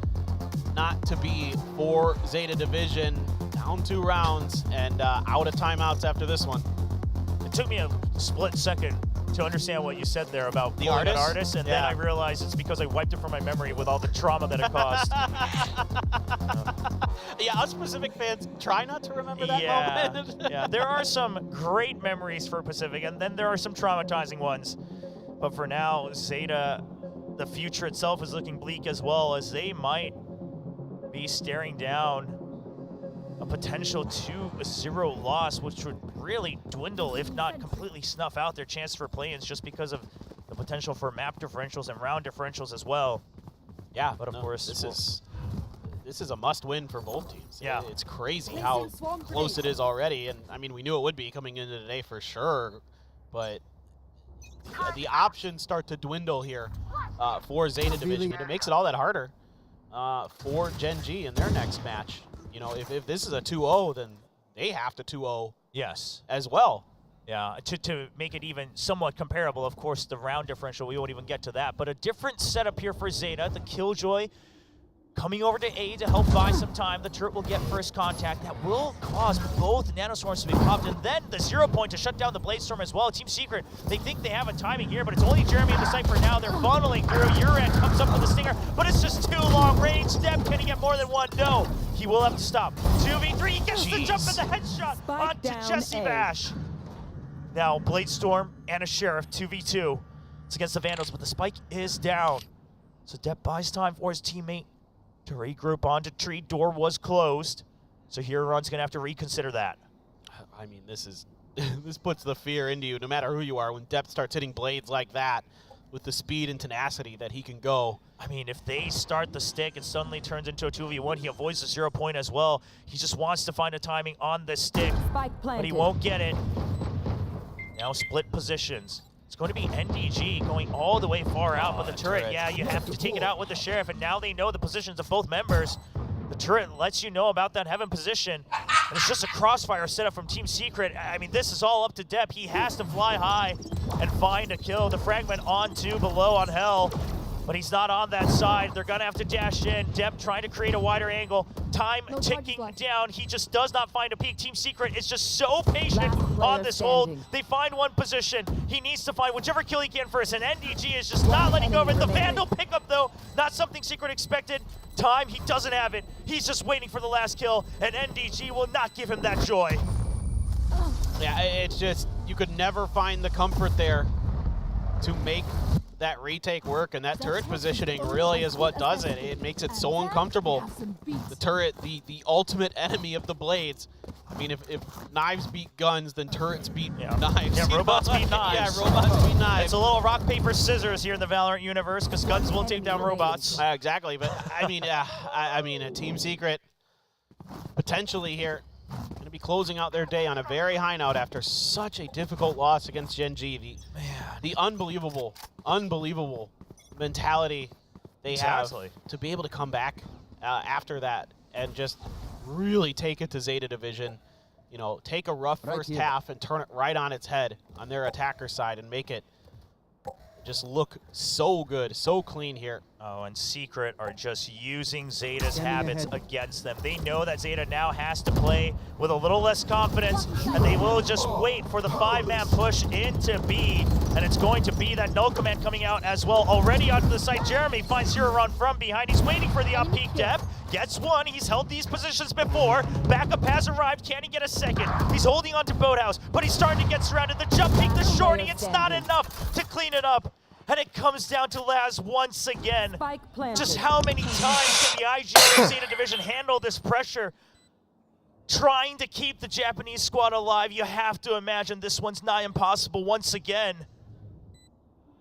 not to be for Zeta Division. Down 2 rounds and out of timeouts after this one. It took me a split second to understand what you said there about the artist, and then I realized it's because I wiped it from my memory with all the trauma that it caused. Yeah, us Pacific fans try not to remember that moment. Yeah, there are some great memories for Pacific, and then there are some traumatizing ones. But for now, Zeta, the future itself is looking bleak as well, as they might be staring down a potential 2-0 loss, which would really dwindle, if not completely snuff out their chance for play-ins just because of the potential for map differentials and round differentials as well. Yeah, but of course, this is a must-win for both teams. Yeah, it's crazy how close it is already, and I mean, we knew it would be coming into today for sure, but the options start to dwindle here for Zeta Division, and it makes it all that harder for Gen G in their next match. You know, if this is a 2-0, then they have to 2-0 as well. Yeah, to make it even somewhat comparable, of course, the round differential, we won't even get to that. But a different setup here for Zeta. The Killjoy coming over to A to help buy some time. The turret will get first contact. That will cause both nanoswarms to be popped. And then the 0 point to shut down the Bladestorm as well. Team Secret, they think they have a timing here, but it's only Jeremy in the site for now. They're funneling through. Uran comes up with a stinger, but it's just too long range. Step, can he get more than one? No. He will have to stop. 2v3, he gets the jump and the headshot onto Jesse Bash. Now, Bladestorm and a Sheriff, 2v2. It's against the Vandals, but the spike is down. So Depp buys time for his teammate to regroup onto tree. Door was closed, so Huron's gonna have to reconsider that. I mean, this is this puts the fear into you, no matter who you are, when Depp starts hitting blades like that with the speed and tenacity that he can go. I mean, if they start the stick and suddenly turns into a 2v1, he avoids the 0 point as well. He just wants to find a timing on the stick, but he won't get it. Now split positions. It's going to be NDG going all the way far out, but the turret, yeah, you have to take it out with the Sheriff, and now they know the positions of both members. The turret lets you know about that heaven position, and it's just a crossfire setup from Team Secret. I mean, this is all up to Depp. He has to fly high and find a kill. The fragment onto below on Hell, but he's not on that side. They're gonna have to dash in. Depp trying to create a wider angle. Time ticking down. He just does not find a peak. Team Secret is just so patient on this hold. They find one position. He needs to find whichever kill he can first, and NDG is just not letting go of it. The Vandal pickup, though, not something Secret expected. Time, he doesn't have it. He's just waiting for the last kill, and NDG will not give him that joy. Yeah, it's just, you could never find the comfort there to make that retake work, and that turret positioning really is what does it. It makes it so uncomfortable. The turret, the ultimate enemy of the blades. I mean, if knives beat guns, then turrets beat knives. Yeah, robots beat knives. Yeah, robots beat knives. It's a little rock, paper, scissors here in the Valorant universe, because guns will take down robots. Exactly, but I mean, I mean, a Team Secret potentially here going to be closing out their day on a very high note after such a difficult loss against Gen G. The unbelievable mentality they have to be able to come back after that and just really take it to Zeta Division. You know, take a rough first half and turn it right on its head on their attacker side and make it just look so good, so clean here. Oh, and Secret are just using Zeta's habits against them. They know that Zeta now has to play with a little less confidence, and they will just wait for the 5-man push into B, and it's going to be that null command coming out as well. Already onto the site, Jeremy finds Zero Run from behind. He's waiting for the up-peak Depp. Gets one, he's held these positions before. Backup has arrived, can he get a second? He's holding on to Boathouse, but he's starting to get surrounded. The jump peek, the shorty, it's not enough to clean it up. And it comes down to Laz once again. Just how many times can the IGL Zeta Division handle this pressure? Trying to keep the Japanese squad alive, you have to imagine this one's nigh impossible once again.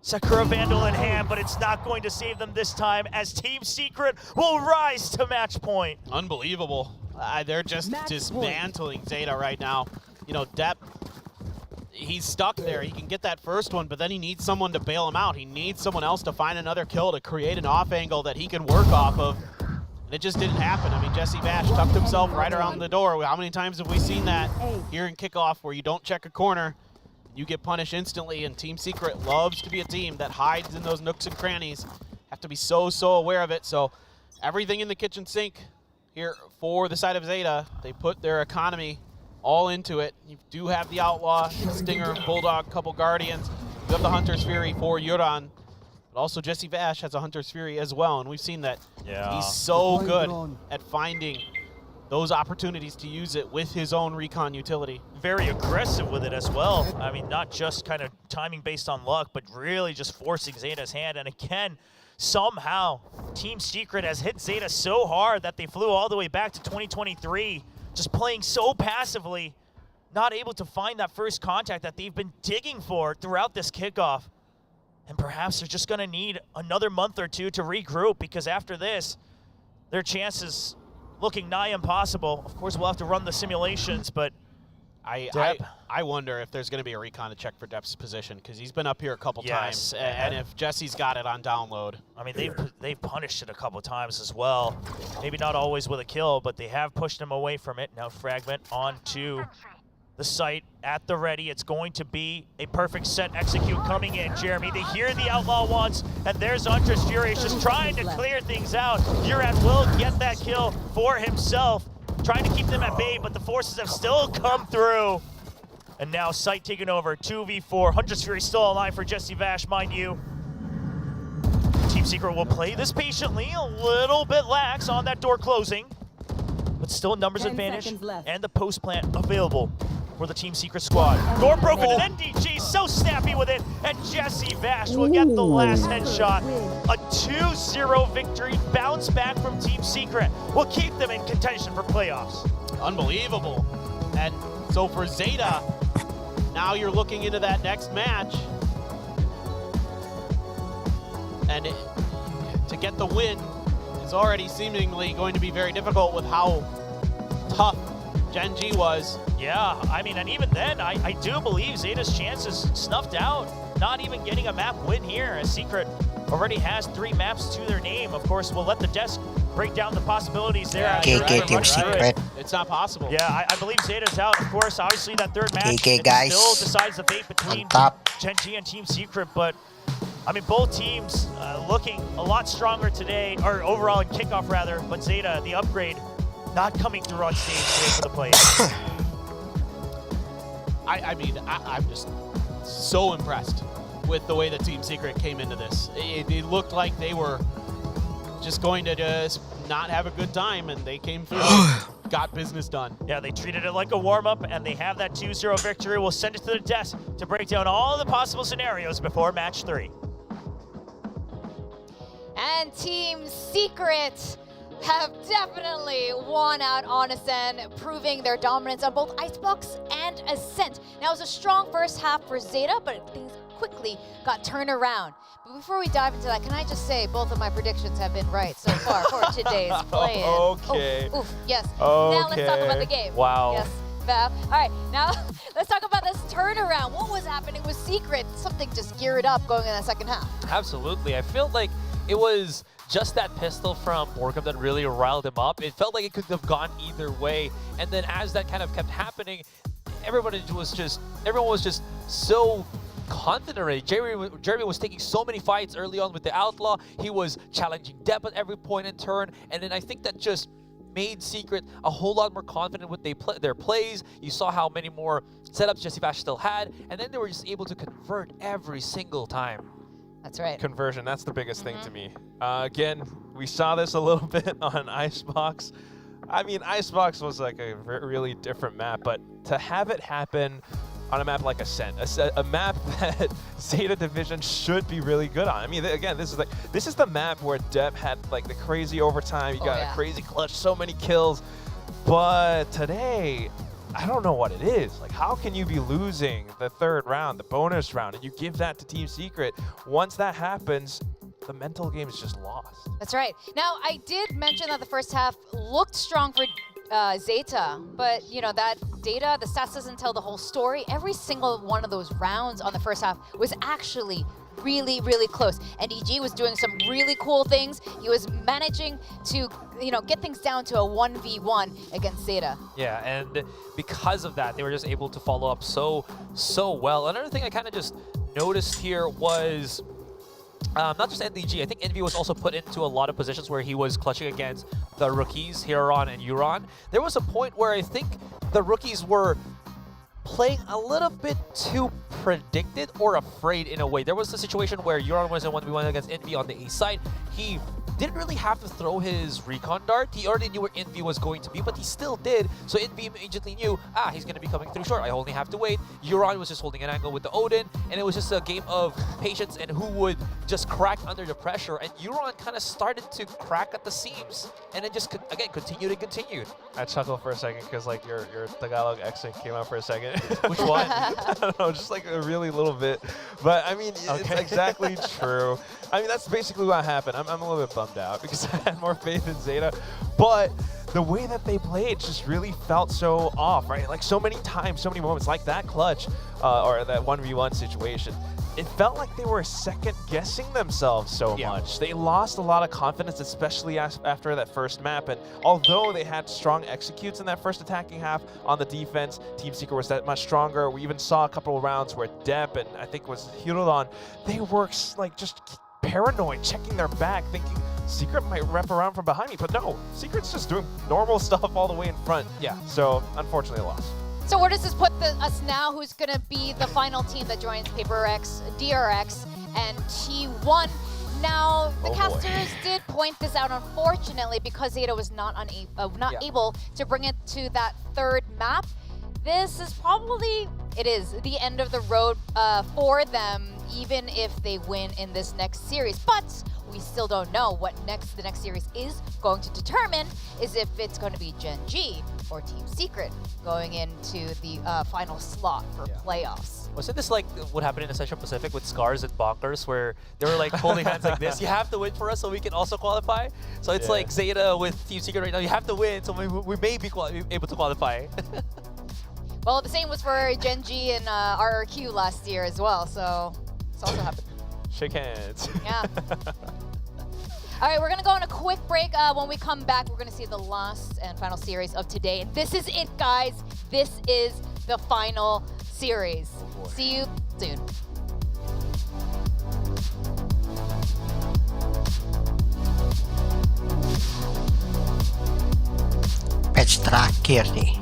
Sakura Vandal in hand, but it's not going to save them this time as Team Secret will rise to match point. Unbelievable. They're just dismantling Zeta right now. You know, Depp, he's stuck there. He can get that first one, but then he needs someone to bail him out. He needs someone else to find another kill to create an off angle that he can work off of. And it just didn't happen. I mean, Jesse Vash tucked himself right around the door. How many times have we seen that here in kickoff where you don't check a corner, you get punished instantly, and Team Secret loves to be a team that hides in those nooks and crannies. Have to be so aware of it. So everything in the kitchen sink here for the side of Zeta. They put their economy all into it. You do have the Outlaw, Stinger, Bulldog, couple Guardians. You have the Hunter's Fury for Yuran. But also Jesse Vash has a Hunter's Fury as well, and we've seen that he's so good at finding those opportunities to use it with his own recon utility. Very aggressive with it as well. I mean, not just kind of timing based on luck, but really just forcing Zeta's hand. And again, somehow Team Secret has hit Zeta so hard that they flew all the way back to 2023, just playing so passively, not able to find that first contact that they've been digging for throughout this kickoff. And perhaps they're just gonna need another month or two to regroup, because after this, their chances looking nigh impossible. Of course, we'll have to run the simulations, but I wonder if there's going to be a recon to check for Depp's position, because he's been up here a couple times, and if Jesse's got it on download. I mean, they've punished it a couple times as well. Maybe not always with a kill, but they have pushed him away from it. Now Fragment onto the site at the ready. It's going to be a perfect set execute coming in. Jeremy, they hear the Outlaw once, and there's Hunter's Fury just trying to clear things out. Yuran will get that kill for himself, trying to keep them at bay, but the forces have still come through. And now Sight taking over, 2v4. Hunter's Fury still alive for Jesse Vash, mind you. Team Secret will play this patiently, a little bit lax on that door closing, but still numbers advantage, and the post plant available for the Team Secret squad. Door broken, and NDG so snappy with it, and Jesse Vash will get the last headshot. A 2-0 victory, bounce back from Team Secret will keep them in contention for playoffs. Unbelievable. And so for Zeta, now you're looking into that next match. And to get the win is already seemingly going to be very difficult with how tough Gen G was. Yeah, I mean, and even then, I do believe Zeta's chances snuffed out. Not even getting a map win here, as Secret a.k.a. has 3 maps to their name. Of course, we'll let the desk break down the possibilities there. a.k.a. Team Secret. It's not possible. Yeah, I believe Zeta's out. Of course, obviously that third match a.k.a. guys, still decides the fate between Gen G and Team Secret, but I mean, both teams looking a lot stronger today, or overall in kickoff rather, but Zeta, the upgrade, not coming through on stage today for the plays. I mean, I'm just so impressed with the way that Team Secret came into this. It looked like they were just going to just not have a good time, and they came through and got business done. Yeah, they treated it like a warm-up, and they have that 2-0 victory. We'll send it to the desk to break down all the possible scenarios before match 3. And Team Secret have definitely won out on Ascent, proving their dominance on both Icebox and Ascent. Now, it was a strong first half for Zeta, but things quickly got turned around. But before we dive into that, can I just say both of my predictions have been right so far for today's play-in. Okay. Oof, yes. Okay. Now let's talk about the game. Wow. Yes, Vav. All right, now let's talk about this turnaround. What was happening with Secret? Something just geared up going in that second half. Absolutely. I feel like it was just that pistol from Morgan that really riled him up. It felt like it could have gone either way. And then as that kind of kept happening, everyone was just so confident already. Jeremy was taking so many fights early on with the Outlaw. He was challenging Depp at every point in turn. And then I think that just made Secret a whole lot more confident with their plays. You saw how many more setups Jesse Vash still had. And then they were just able to convert every single time. That's right. Conversion, that's the biggest thing to me. Again, we saw this a little bit on Icebox. I mean, Icebox was like a really different map, but to have it happen on a map like Ascent, a map that Zeta Division should be really good on. I mean, again, this is the map where Depp had like the crazy overtime. You got a crazy clutch, so many kills. But today, I don't know what it is. Like, how can you be losing the third round, the bonus round, and you give that to Team Secret? Once that happens, the mental game is just lost. That's right. Now, I did mention that the first half looked strong for Zeta, but you know that data, the stats doesn't tell the whole story. Every single one of those rounds on the first half was actually really, really close. And EG was doing some really cool things. He was managing to, you know, get things down to a 1v1 against Zeta. Yeah, and because of that, they were just able to follow up so well. Another thing I kind of just noticed here was not just NDG, I think Envy was also put into a lot of positions where he was clutching against the rookies, Hiron and Euron. There was a point where I think the rookies were playing a little bit too predicted or afraid in a way. There was a situation where Euron was in 1v1 against Envy on the A side. He didn't really have to throw his recon dart. He already knew where Envy was going to be, but he still did. So Envy immediately knew, he's going to be coming through short. I only have to wait. Euron was just holding an angle with the Odin, and it was just a game of patience and who would just crack under the pressure. And Euron kind of started to crack at the seams, and then just, again, continued and continued. I chuckled for a second because like your Tagalog accent came out for a second. Which one? I don't know, just like a really little bit. But I mean, it's exactly true. I mean, that's basically what happened. I'm a little bit bummed out because I had more faith in Zeta. But the way that they played just really felt so off, right? Like so many times, so many moments, like that clutch or that 1v1 situation. It felt like they were second-guessing themselves so much. They lost a lot of confidence, especially after that first map. And although they had strong executes in that first attacking half on the defense, Team Secret was that much stronger. We even saw a couple of rounds where Depp and I think it was Hirodon, they were like just paranoid, checking their back, thinking Secret might wrap around from behind me. But no, Secret's just doing normal stuff all the way in front. Yeah. So unfortunately, a loss. So where does this put us now? Who's going to be the final team that joins PaperX, DRX, and T1? Now, the casters did point this out, unfortunately, because Zeta was not able to bring it to that third map. This is probably, it is the end of the road for them, even if they win in this next series. But we still don't know what the next series is going to determine is if it's going to be Gen G or Team Secret going into the final slot for playoffs. Wasn't this like what happened in the Central Pacific with Scars and Bonkers, where they were like holding hands like this? You have to win for us so we can also qualify. So it's like Zeta with Team Secret right now. You have to win so we may be able to qualify. Well, the same was for Gen G and RRQ last year as well. So it's also happened. Shake hands. Yeah. All right, we're going to go on a quick break. When we come back, we're going to see the last and final series of today. And this is it, guys. This is the final series. See you soon. Patch terakhir nih.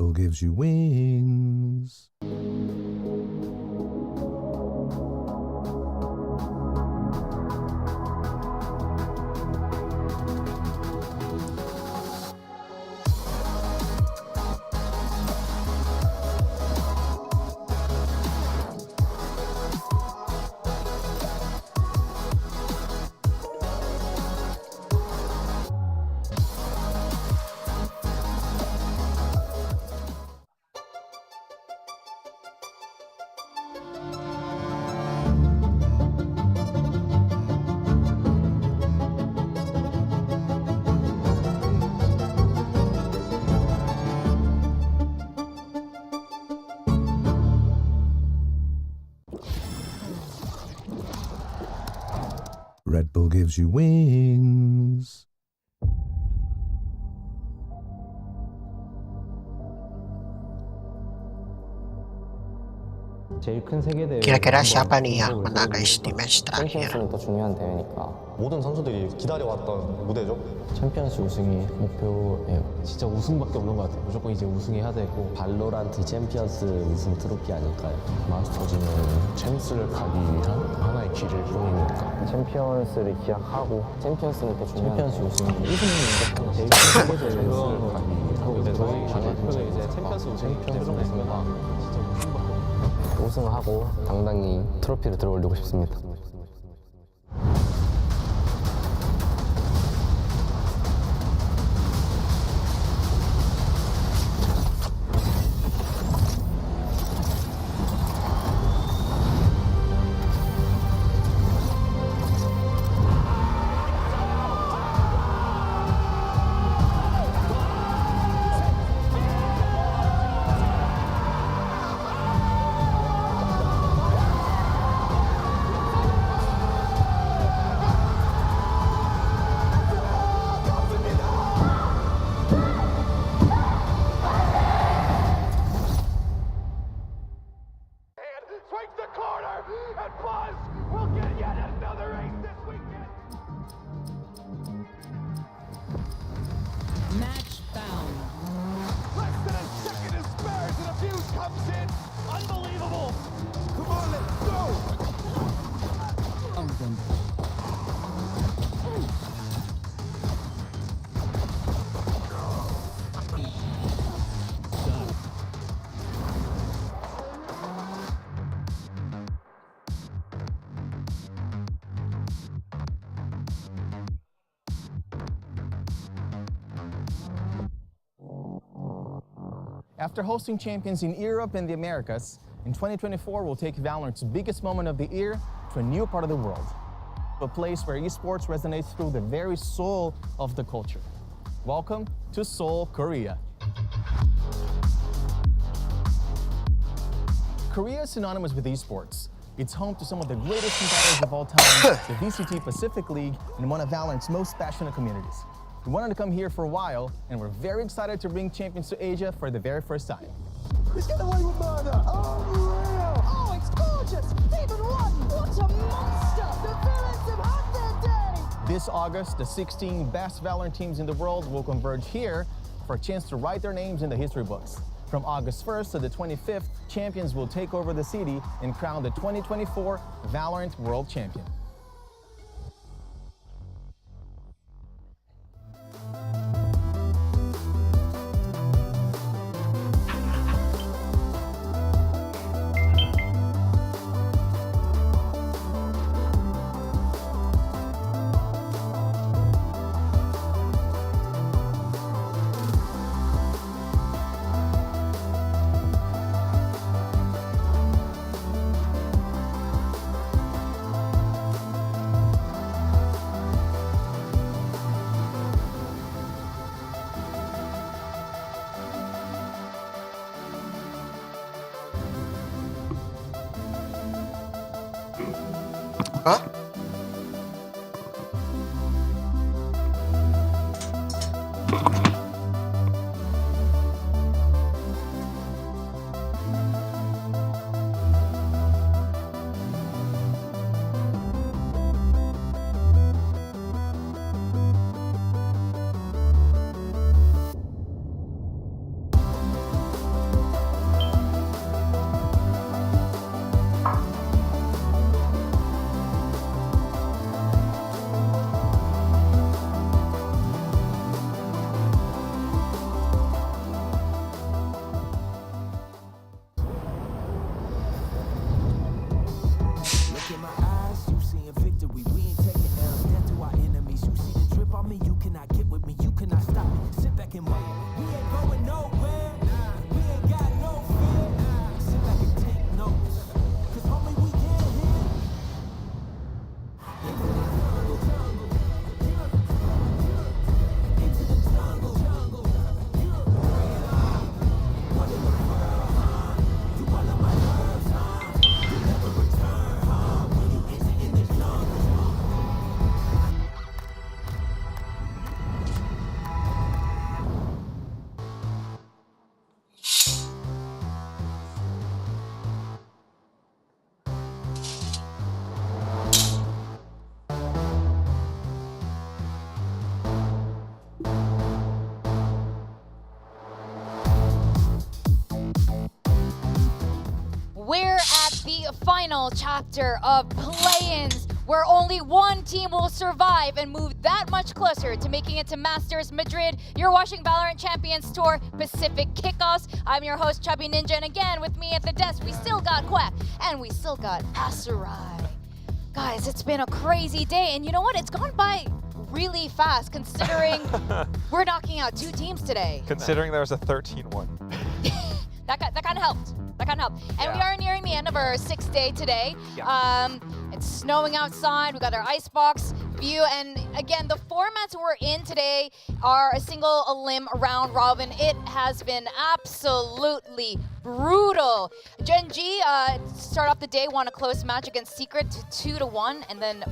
Bull gives you wings. Red Bull gives you wings. Kira-kira siapa nih yang menang guys di match terakhir? 챔피언스는 더 중요한 대회니까 모든 선수들이 기다려왔던 무대죠. 챔피언스 우승이 목표예요. 진짜 우승밖에 없는 것 같아요. 무조건 이제 우승해야 되고 발로란트 챔피언스 우승 트로피 아닐까요? 마스터즈는 챔스를 가기 위한 하나의 길일 뿐이니까 챔피언스를 기약하고 챔피언스는 또 중요한 챔피언스 우승이 우승이 제일 세계대회를 가기 위한 이제 저희 목표는 이제 챔피언스 우승과 우승하고 당당히 트로피를 들어올리고 싶습니다. Match found. Less than a second is spared and a fuse comes in. Unbelievable. Come on, let's go. After hosting champions in Europe and the Americas, in 2024 we'll take Valorant's biggest moment of the year to a new part of the world. A place where esports resonates through the very soul of the culture. Welcome to Seoul, Korea. Korea is synonymous with esports. It's home to some of the greatest competitors of all time, the VCT Pacific League, and one of Valorant's most passionate communities. We wanted to come here for a while, and we're very excited to bring champions to Asia for the very first time. He's getting away with murder! Unreal! Oh, it's gorgeous! Even one! What a monster! The villains have had their day! This August, the 16 best Valorant teams in the world will converge here for a chance to write their names in the history books. From August 1st to the 25th, champions will take over the city and crown the 2024 Valorant World Champion. Hah? We're at the final chapter of play-ins, where only one team will survive and move that much closer to making it to Masters Madrid. You're watching Valorant Champions Tour Pacific Kickoffs. I'm your host, Chubby Ninja, and again, with me at the desk, we still got Quack, and we still got Asarai. Guys, it's been a crazy day, and you know what? It's gone by really fast, considering we're knocking out 2 teams today. Considering there was a 13-1. That kind of helped. That kind of helped. And we are nearing the end of our 6th day today. It's snowing outside. We got our icebox view. And again, the formats we're in today are a single elim round robin. It has been absolutely brutal. Gen G start off the day, won a close match against Secret to 2-1. And then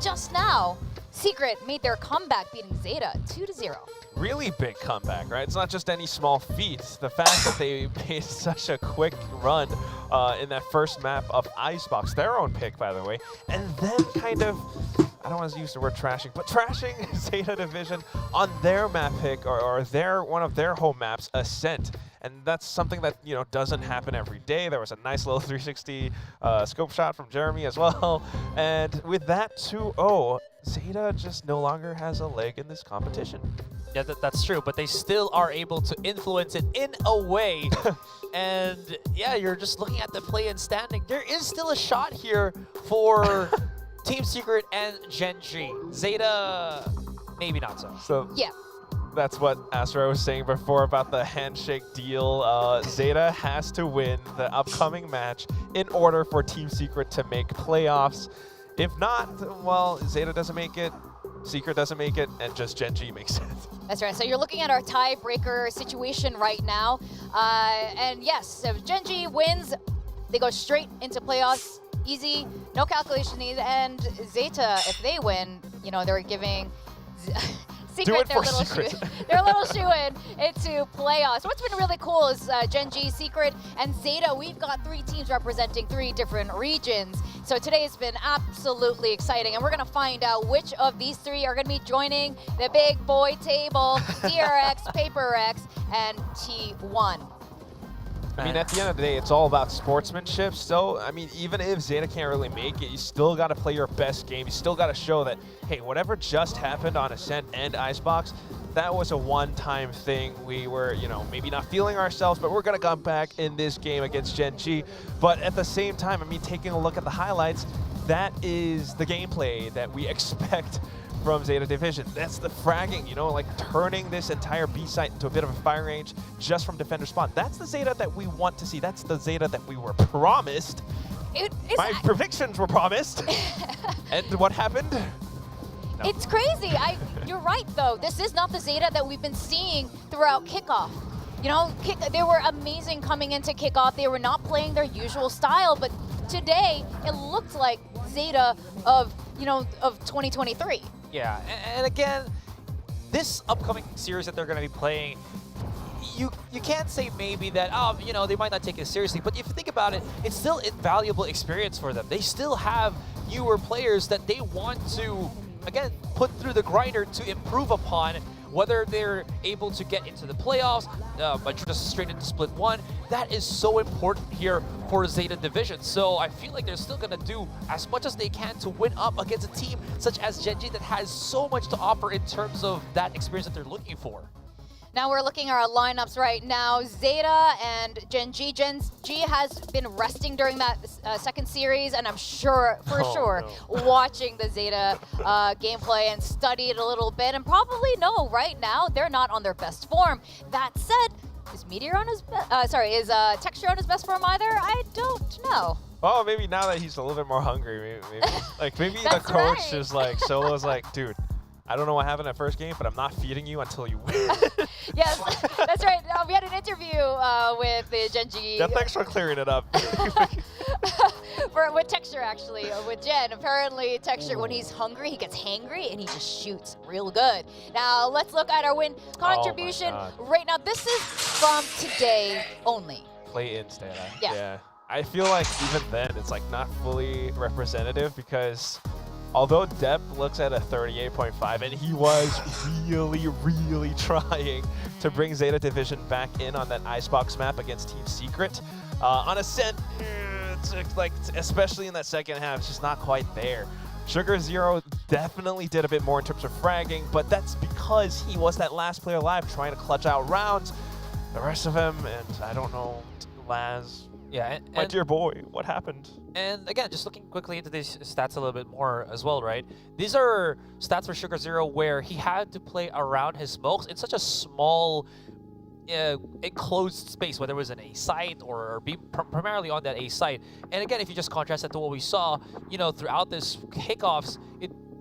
just now, Secret made their comeback, beating Zeta 2-0. Really big comeback, right? It's not just any small feat. The fact that they made such a quick run in that first map of Icebox, their own pick, by the way, and then kind of, I don't want to use the word trashing, but trashing Zeta Division on their map pick or one of their home maps, Ascent. And that's something that, you know, doesn't happen every day. There was a nice little 360 scope shot from Jeremy as well. And with that 2-0, Zeta just no longer has a leg in this competition. Yeah, that's true, but they still are able to influence it in a way. And yeah, you're just looking at the play-in standing. There is still a shot here for Team Secret and Gen G. Zeta, maybe not so. So yeah. That's what Astra was saying before about the handshake deal. Zeta has to win the upcoming match in order for Team Secret to make playoffs. If not, well, Zeta doesn't make it, Secret doesn't make it, and just Gen G makes it. That's right. So you're looking at our tiebreaker situation right now. And yes, if Gen G wins, they go straight into playoffs. Easy, no calculation needed. And Zeta, if they win, you know, they're giving Secret their little shoe-in into playoffs. What's been really cool is Gen G, Secret, and Zeta. We've got 3 teams representing 3 different regions. So today has been absolutely exciting, and we're going to find out which of these 3 are going to be joining the big boy table, DRX, Paper X, and T1. I mean, at the end of the day, it's all about sportsmanship. So, I mean, even if Zeta can't really make it, you still got to play your best game. You still got to show that, hey, whatever just happened on Ascent and Icebox, that was a one-time thing. We were, you know, maybe not feeling ourselves, but we're going to come back in this game against Gen G. But at the same time, I mean, taking a look at the highlights, that is the gameplay that we expect from Zeta Division. That's the fragging, you know, like turning this entire B site into a bit of a fire range just from defender spawn. That's the Zeta that we want to see. That's the Zeta that we were promised. My predictions were promised. And what happened? No. It's crazy. You're right, though. This is not the Zeta that we've been seeing throughout kickoff. You know, they were amazing coming into kickoff. They were not playing their usual style, but today it looked like Zeta of 2023. Yeah, and again, this upcoming series that they're going to be playing, you can't say maybe that, you know, they might not take it seriously, but if you think about it, it's still a valuable experience for them. They still have newer players that they want to, again, put through the grinder to improve upon, whether they're able to get into the playoffs, by just straight into Split 1. That is so important here for Zeta Division. So I feel like they're still going to do as much as they can to win up against a team such as Gen G that has so much to offer in terms of that experience that they're looking for. Now we're looking at our lineups right now. Zeta and Gen G. Gen G has been resting during that second series, and I'm sure, watching the Zeta gameplay and study it a little bit, and probably know right now they're not on their best form. That said, is Meteor on his is Texture on his best form either? I don't know. Oh, maybe now that he's a little bit more hungry, maybe the coach is like, Solo's like, dude, I don't know what happened at first game, but I'm not feeding you until you win. Yes, that's right. We had an interview with the Gen G. Yeah, thanks for clearing it up. With Texture, actually, with Gen. Apparently, Texture, when he's hungry, he gets hangry, and he just shoots real good. Now, let's look at our win contribution right now. This is from today only. Play-in stat. Yeah. I feel like even then, it's like not fully representative because although Depp looks at a 38.5, and he was really trying to bring Zeta Division back in on that Icebox map against Team Secret. On Ascent, like especially in that second half, it's just not quite there. Sugar Zero definitely did a bit more in terms of fragging, but that's because he was that last player alive trying to clutch out rounds. The rest of him, and I don't know, Laz. Yeah, my dear boy, what happened? And again, just looking quickly into these stats a little bit more as well, right? These are stats for Sugar Zero where he had to play around his smokes in such a small, enclosed space, whether it was an A site or be primarily on that A site. And again, if you just contrast that to what we saw, throughout this kickoffs,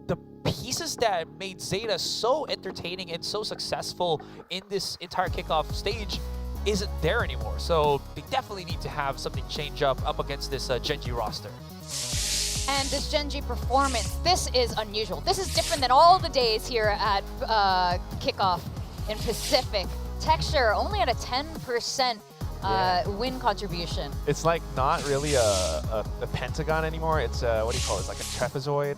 the pieces that made Zeta so entertaining and so successful in this entire kickoff stage isn't there anymore. So they definitely need to have something change up against this Genji roster. And this Genji performance, this is unusual. This is different than all the days here at Kickoff in Pacific. Texture only at a 10% win contribution. It's like not really a pentagon anymore. It's what do you call it? It's like a trapezoid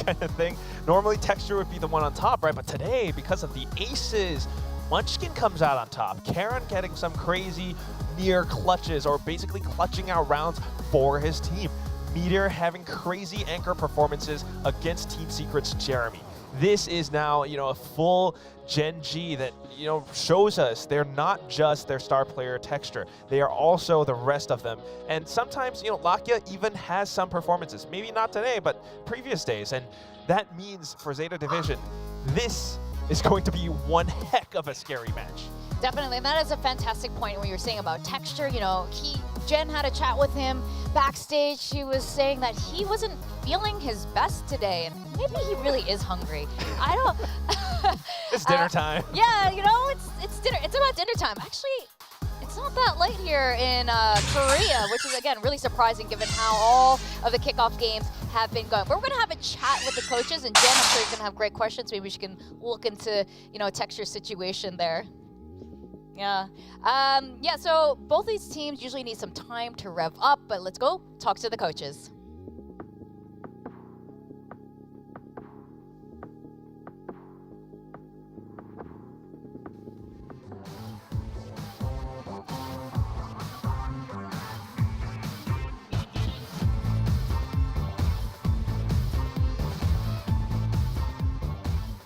kind of thing. Normally Texture would be the one on top, right? But today, because of the aces, Munchkin comes out on top. Karen getting some crazy near clutches or basically clutching out rounds for his team. Meteor having crazy anchor performances against Team Secret's Jeremy. This is now, a full Gen G that, shows us they're not just their star player Texture. They are also the rest of them. And sometimes, Lakia even has some performances. Maybe not today, but previous days. And that means for Zeta Division, this is going to be one heck of a scary match. Definitely, and that is a fantastic point when you're saying about Texture. Jen had a chat with him backstage. She was saying that he wasn't feeling his best today, and maybe he really is hungry. I don't. It's dinner time. Yeah, it's dinner. It's about dinner time. Actually, it's not that late here in Korea, which is again really surprising given how all of the kickoff games have been going. But we're gonna have a chat with the coaches, and Jen, I'm sure, is gonna have great questions. Maybe she can look into Texture situation there. Yeah. So both these teams usually need some time to rev up, but let's go talk to the coaches.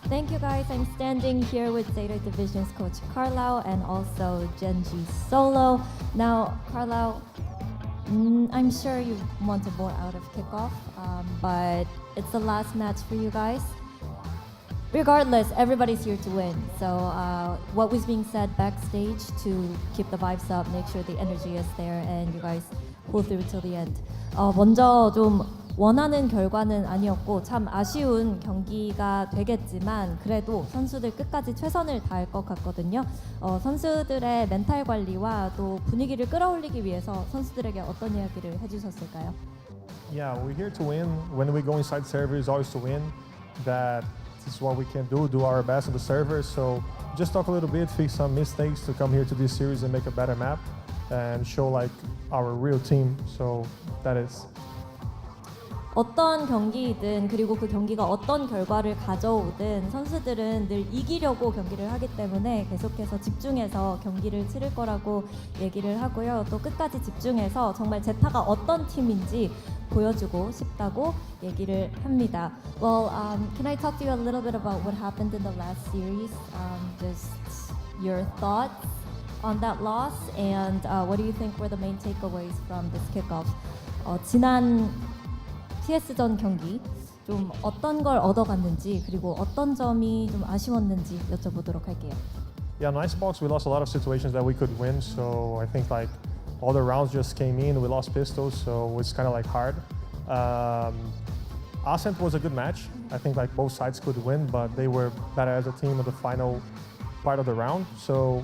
Thank you guys. I'm standing here with Zeta Division's coach Carlisle and also Genji Solo. Now, Carlisle, I'm sure you wanted more out of kickoff, but it's the last match for you guys. Regardless, everybody's here to win. So what was being said backstage to keep the vibes up, make sure the energy is there, and you guys pull through till the end. 먼저 좀 원하는 결과는 아니었고 참 아쉬운 경기가 되겠지만 그래도 선수들 끝까지 최선을 다할 것 같거든요. 선수들의 멘탈 관리와 또 분위기를 끌어올리기 위해서 선수들에게 어떤 이야기를 해주셨을까요? Yeah, we're here to win. When we go inside server, it's always to win. That is what we can do our best on the server. So just talk a little bit, fix some mistakes to come here to this series and make a better map and show like our real team. So that is. 어떤 경기이든 그리고 그 경기가 어떤 결과를 가져오든 선수들은 늘 이기려고 경기를 하기 때문에 계속해서 집중해서 경기를 치를 거라고 얘기를 하고요. 또 끝까지 집중해서 정말 제타가 어떤 팀인지 보여주고 싶다고 얘기를 합니다. Well, can I talk to you a little bit about what happened in the last series? Just your thoughts on that loss and what do you think were the main takeaways from this kickoff? 지난 TS전 경기 좀 어떤 걸 얻어갔는지 그리고 어떤 점이 좀 아쉬웠는지 여쭤보도록 할게요. Yeah, on Icebox we lost a lot of situations that we could win, so I think like all the rounds just came in, we lost pistols, so it's kind of like hard. Ascent was a good match. I think like both sides could win, but they were better as a team in the final part of the round. So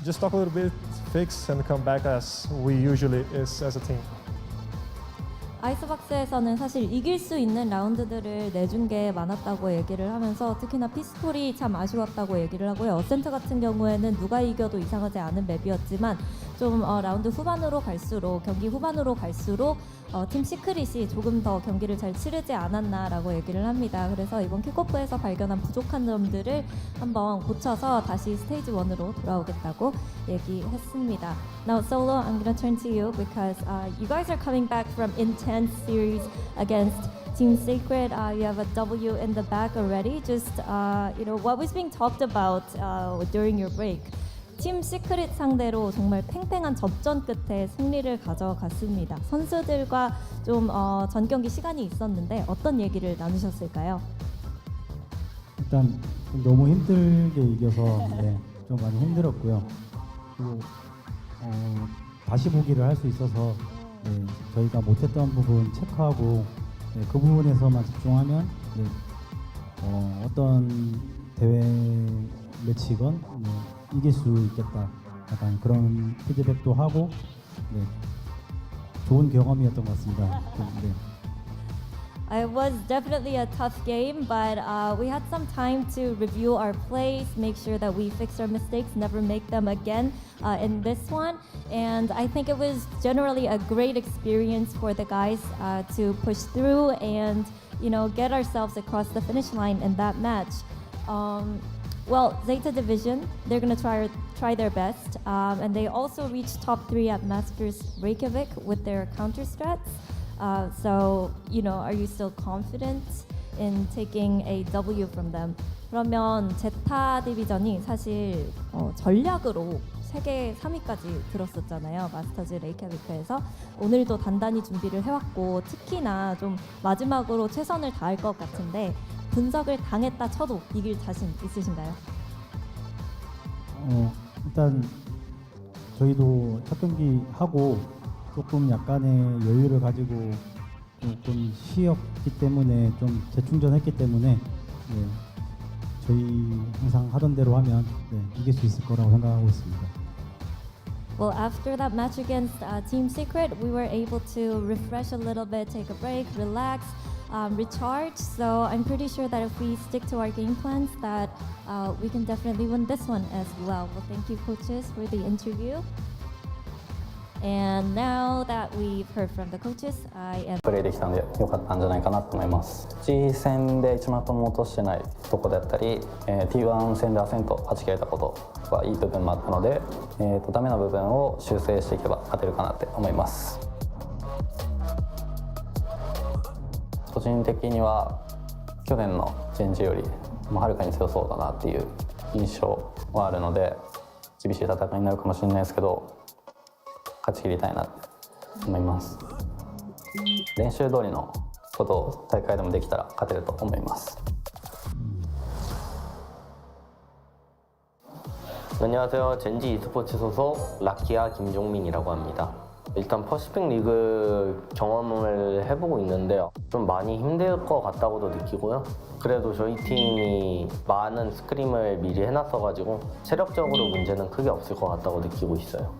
just talk a little bit, fix, and come back as we usually is as a team. 아이스박스에서는 사실 이길 수 있는 라운드들을 내준 게 많았다고 얘기를 하면서 특히나 피스톨이 참 아쉬웠다고 얘기를 하고요. 어센트 같은 경우에는 누가 이겨도 이상하지 않은 맵이었지만 좀 라운드 후반으로 갈수록 경기 후반으로 갈수록 팀 시크릿이 조금 더 경기를 잘 치르지 않았나라고 얘기를 합니다. 그래서 이번 킥오프에서 발견한 부족한 점들을 한번 고쳐서 다시 스테이지 1으로 돌아오겠다고 얘기했습니다. Now Solo, I'm gonna turn to you because you guys are coming back from intense series against Team Secret. You have a W in the back already. Just what was being talked about during your break. 팀 시크릿 상대로 정말 팽팽한 접전 끝에 승리를 가져갔습니다. 선수들과 좀 전 경기 시간이 있었는데 어떤 얘기를 나누셨을까요? 일단 좀 너무 힘들게 이겨서 좀 많이 힘들었고요. 그리고 다시 보기를 할 수 있어서 저희가 못했던 부분 체크하고 그 부분에서만 집중하면 어떤 대회 매치건 이길 수 있겠다. 약간 그런 피드백도 하고 좋은 경험이었던 것 같습니다. It was definitely a tough game, but we had some time to review our plays, make sure that we fix our mistakes, never make them again in this one. And I think it was generally a great experience for the guys to push through and get ourselves across the finish line in that match. Well, Zeta Division, they're going to try their best, and they also reached top 3 at Masters Reykjavik with their counter strats. So, are you still confident in taking a W from them? 그러면 제타 디비전이 사실 전략으로 세계 3위까지 들었었잖아요. 마스터즈 레이캬비크에서. 오늘도 단단히 준비를 해왔고 특히나 좀 마지막으로 최선을 다할 것 같은데 분석을 당했다 쳐도 이길 자신 있으신가요? 일단 저희도 첫 경기 하고 조금 약간의 여유를 가지고 조금 쉬었기 때문에 좀 재충전했기 때문에 저희 항상 하던 대로 하면 이길 수 있을 거라고 생각하고 있습니다. Well, after that match against Team Secret, we were able to refresh a little bit, take a break, relax, recharge. So I'm pretty sure that if we stick to our game plans, that we can definitely win this one as well. Well, thank you, coaches, for the interview. And now that we've heard from the coaches, I am プレーできたので良かったんじゃないかなと思います。G 戦で1マットも落としてないとこだったり、T1 戦でアセントはじけれたことはいい部分もあったので、ダメな部分を修正していけば勝てるかなって思います。個人的には去年のチェンジよりもはるかに強そうだなっていう印象はあるので、厳しい戦いになるかもしれないですけど、勝ち切りたいなって思います。練習通りのことを大会でもできたら勝てると思います。 안녕하세요. 젠지 e스포츠 소속 락키아 김종민이라고 합니다. 일단 퍼시픽 리그 경험을 해보고 있는데요. 좀 많이 힘들 것 같다고도 느끼고요. 그래도 저희 팀이 많은 스크림을 미리 해놨어가지고 체력적으로 문제는 크게 없을 것 같다고 느끼고 있어요.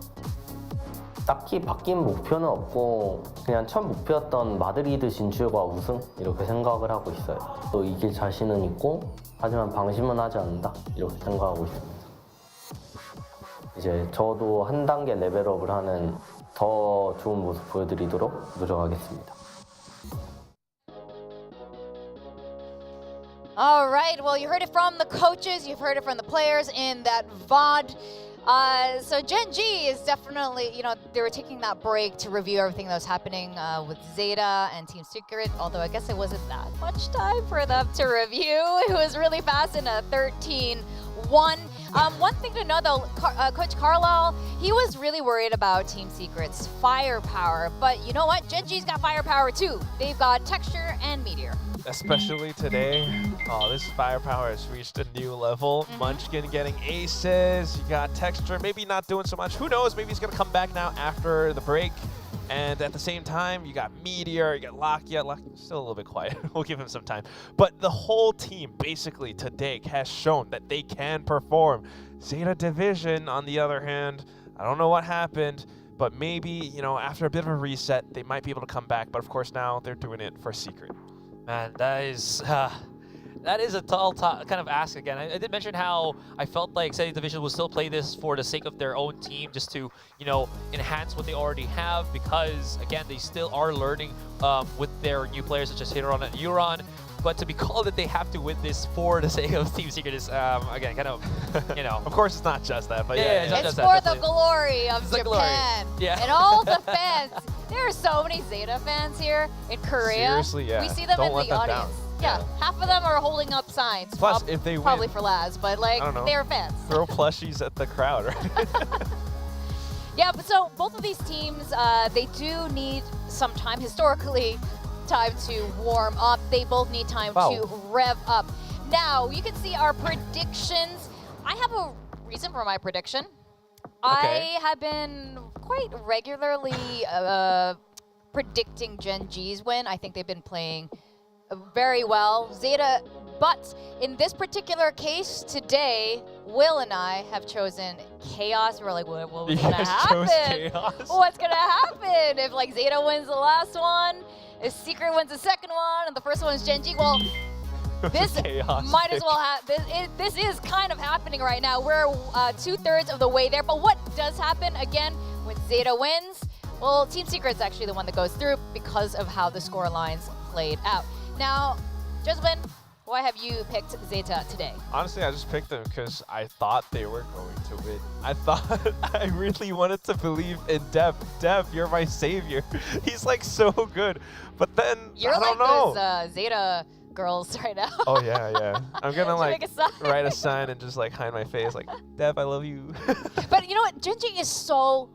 딱히 바뀐 목표는 없고 그냥 첫 목표였던 마드리드 진출과 우승 이렇게 생각을 하고 있어요. 또 이길 자신은 있고 하지만 방심은 하지 않는다 이렇게 생각하고 있습니다. 이제 저도 한 단계 레벨업을 하는 더 좋은 모습 보여드리도록 노력하겠습니다. All right, well, you heard it from the coaches, you've heard it from the players in that VOD. So Gen G is definitely, they were taking that break to review everything that was happening with Zeta and Team Secret, although I guess it wasn't that much time for them to review. It was really fast in a 13-1. One thing to know though, Coach Carlisle, he was really worried about Team Secret's firepower, but you know what? Gen G's got firepower too. They've got Texture and Meteor. Especially today, this firepower has reached a new level. Munchkin getting aces, you got Texture maybe not doing so much. Who knows, maybe he's gonna come back now after the break. And at the same time, you got Meteor, you got Lakia. Lakia's still a little bit quiet. We'll give him some time. But the whole team basically today has shown that they can perform. Zeta Division, on the other hand, I don't know what happened, but maybe, after a bit of a reset, they might be able to come back. But of course now they're doing it for Secret. Man, that is That is a tall kind of ask again. I did mention how I felt like Zeta Division will still play this for the sake of their own team, just to, you know, enhance what they already have, because, again, they still are learning with their new players such as Hiron and Euron. But to be called that they have to win this for the sake of Team Secret is, again, kind of, you know. Of course, it's not just that, but It's for the glory of Japan. Yeah. And all the fans. There are so many Zeta fans here in Korea. Seriously, yeah. We see them Don't in let the them audience. down. Yeah, half of them are holding up signs. Plus, if they probably win, for Laz, but like, I don't know, they're fans. throw plushies at the crowd, right? Yeah, but so both of these teams, they do need some time, historically, time to warm up. They both need time to rev up. Now, you can see our predictions. I have a reason for my prediction. I have been quite regularly predicting Gen G's win. I think they've been playing very well. Zeta, but in this particular case today, Will and I have chosen Chaos. We're like, what was going to happen? What's going to happen if like Zeta wins the last one, if Secret wins the second one, and the first one is Gen G? Well, this might as well have, this is kind of happening right now. We're 2/3 of the way there, but what does happen again when Zeta wins? Well, Team Secret's actually the one that goes through because of how the score lines played out. Now, Jasmine, why have you picked Zeta today? Honestly, I just picked them because I thought they were going to win. I really wanted to believe in Dev. Dev, you're my savior. He's like so good. But then, You're I don't like know. those Zeta girls right now. Oh, yeah. I'm going to like make a sign? write a sign and just like hide my face like, Dev, I love you. But you know what? Gen G is so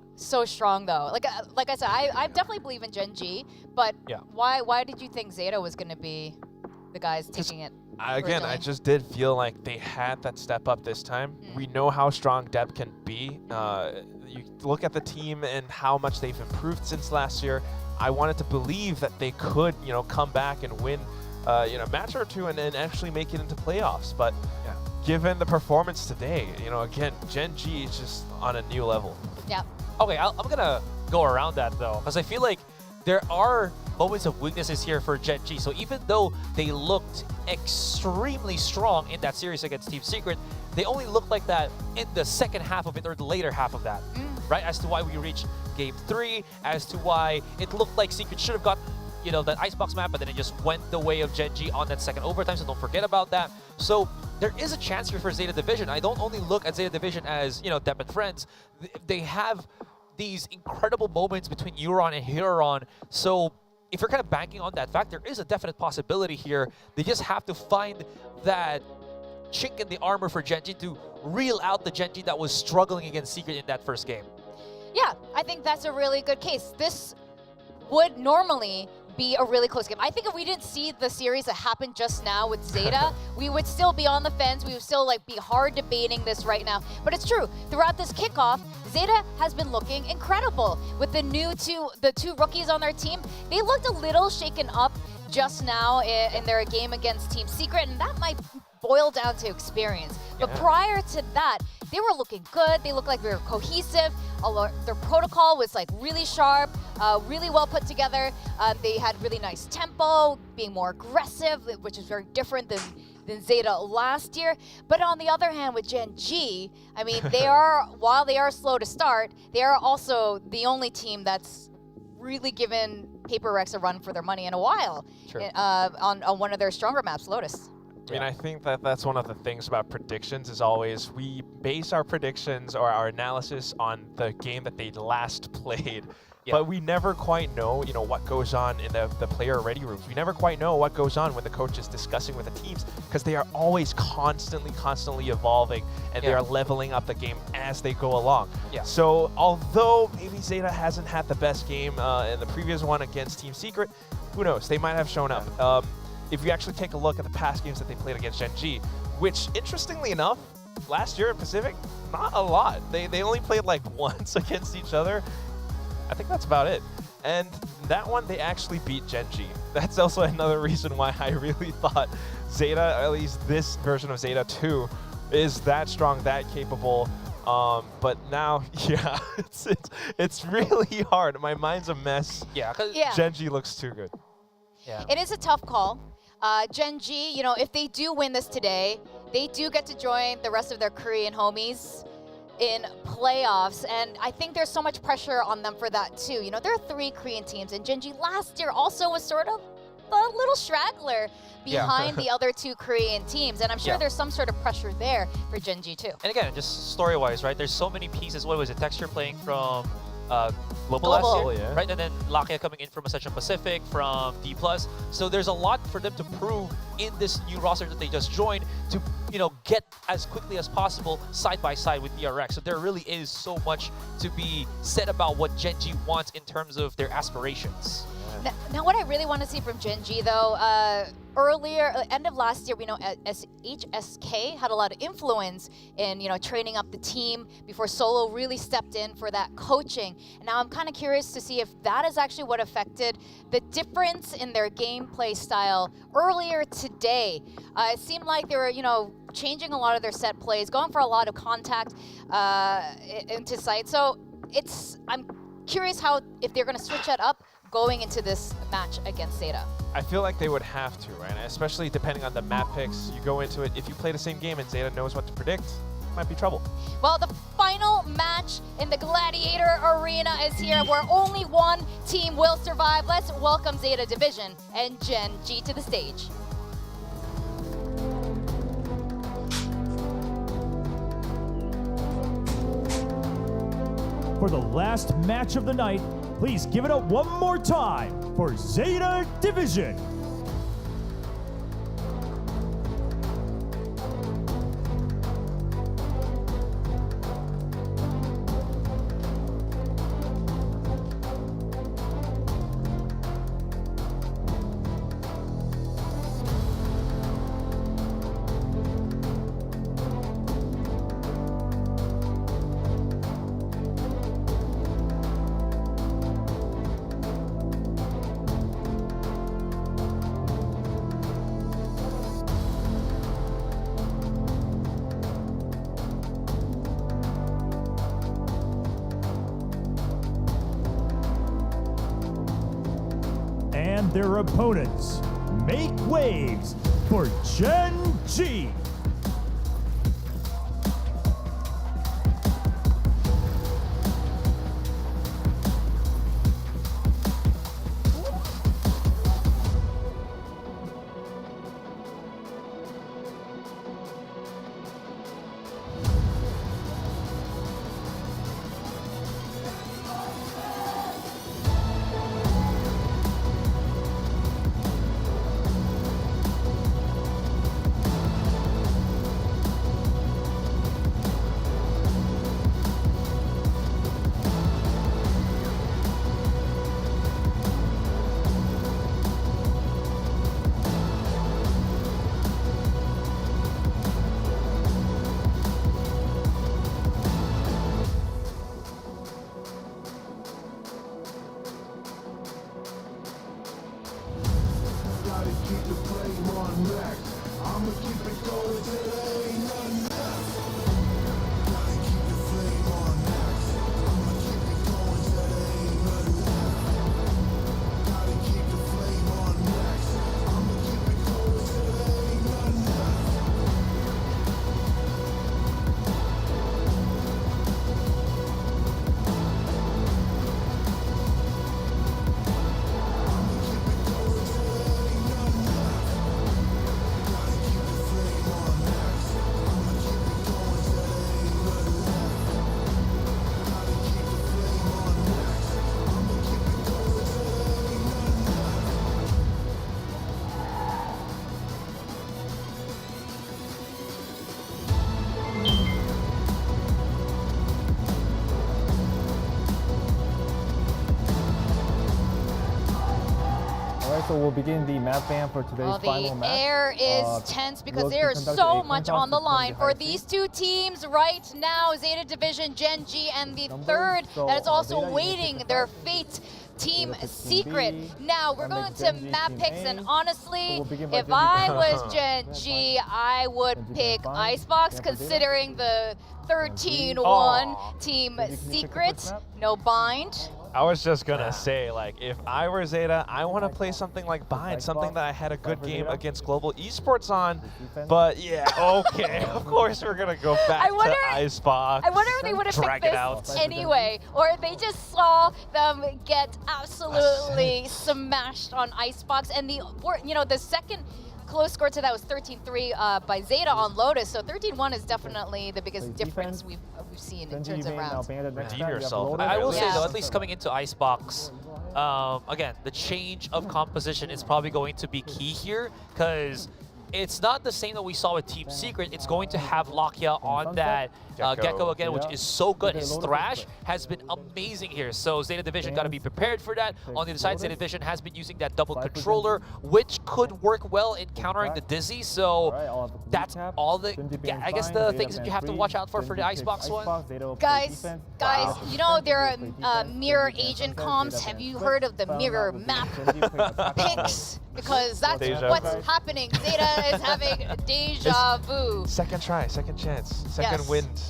strong though. Like I said, I definitely believe in Gen G, but why did you think Zeta was going to be the guys taking it? Again, I just did feel like they had that step up this time. We know how strong Deb can be. You look at the team and how much they've improved since last year. I wanted to believe that they could, you know, come back and win, a match or two and actually make it into playoffs. But given the performance today, you know, again, Gen G is just on a new level. Yeah. Okay, I'm gonna go around that though, because I feel like there are moments of weaknesses here for Gen G. So even though they looked extremely strong in that series against Team Secret, they only looked like that in the second half of it or the later half of that, right? As to why we reached Game 3, as to why it looked like Secret should have gotten, you know, that Icebox map, but then it just went the way of Gen G on that second overtime, so don't forget about that. So there is a chance here for Zeta Division. I don't only look at Zeta Division as, you know, Depp and friends. They have these incredible moments between Euron and Hiron. So if you're kind of banking on that fact, there is a definite possibility here. They just have to find that chink in the armor for Gen G to reel out the Gen G that was struggling against Secret in that first game. Yeah, I think that's a really good case. This would normally be a really close game. I think if we didn't see the series that happened just now with Zeta, we would still be on the fence. We would still like be hard debating this right now. But it's true. Throughout this kickoff, Zeta has been looking incredible. With the two rookies on their team, they looked a little shaken up just now in their game against Team Secret, and that might boil down to experience. But prior to that, they were looking good. They looked like they were cohesive. Their protocol was like really sharp, really well put together. They had really nice tempo, being more aggressive, which is very different than Zeta last year. But on the other hand, with Gen G, I mean, they are, while they are slow to start, they are also the only team that's really given Paper Rex a run for their money in a while on one of their stronger maps, Lotus. I mean, I think that's one of the things about predictions is always we base our predictions or our analysis on the game that they last played. But we never quite know, you know, what goes on in the player ready rooms. We never quite know what goes on when the coach is discussing with the teams because they are always constantly evolving and they are leveling up the game as they go along. So although maybe Zeta hasn't had the best game in the previous one against Team Secret, who knows? They might have shown up. If you actually take a look at the past games that they played against Gen G, which interestingly enough, last year in Pacific, not a lot. They only played like once against each other. I think that's about it. And that one, they actually beat Gen G. That's also another reason why I really thought Zeta, at least this version of Zeta 2, is that strong, that capable. But now, it's really hard. My mind's a mess. Yeah, Yeah. Gen G looks too good. It is a tough call. Gen G, you know, if they do win this today, they do get to join the rest of their Korean homies in playoffs, and I think there's so much pressure on them for that too. You know, there are 3 Korean teams, and Gen G last year also was sort of a little straggler behind the other 2 Korean teams, and I'm sure there's some sort of pressure there for Gen G too. And again, just story-wise, right? There's so many pieces. What was it? Texture playing from Global last year, right? And then Lakia coming in from Ascension Pacific, from D+. So there's a lot for them to prove in this new roster that they just joined to, you know, get as quickly as possible side by side with DRX. So there really is so much to be said about what Gen G wants in terms of their aspirations. Now, what I really want to see from Gen G, though, earlier, end of last year, we know HSK had a lot of influence in, you know, training up the team before Solo really stepped in for that coaching. And now I'm kind of curious to see if that is actually what affected the difference in their gameplay style earlier today. It seemed like they were, you know, changing a lot of their set plays, going for a lot of contact into sight. So I'm curious if they're going to switch that up going into this match against Zeta. I feel like they would have to, right? Especially depending on the map picks. You go into it, if you play the same game and Zeta knows what to predict, might be trouble. Well, the final match in the Gladiator Arena is here, where only one team will survive. Let's welcome Zeta Division and Gen G to the stage. For the last match of the night, please give it up one more time for Zeta Division. And their opponents make waves for Gen G. So we'll begin the map ban for today's final match. The air is tense because there is so much on the line for these 2 teams right now. Zeta Division, Gen G, and the third that is also waiting their fate, Team Secret. Now we're going to map picks, and honestly, if I was Gen G, I would pick Icebox, considering the 13-1 Team Secret. No bind. I was just gonna say, like, if I were Zeta, I want to play something like Bind, something that I had a good game against Global Esports on. But yeah, okay, of course we're gonna go back to Icebox. I wonder if they would have picked this anyway, or if they just saw them get absolutely smashed on Icebox, and the second close score to that was 13-3 by Zeta on Lotus. So 13-1 is definitely the biggest difference we've seen in terms of rounds. Redeem yourself. I will say though, at least coming into Icebox, again, the change of composition is probably going to be key here, because it's not the same that we saw with Team Secret. It's going to have Lakia on that Gecko again, which is so good. His thrash has been amazing here. So Zeta Division got to be prepared for that. On the other side, Zeta Division has been using that double controller, which could work well in countering the Dizzy. So that's all the, I guess, the things that you have to watch out for the Icebox one. Guys, you know there are mirror agent comms. Have you heard of the mirror map picks? Because that's what's happening. Zeta is having deja vu. Second try, second chance, second wind.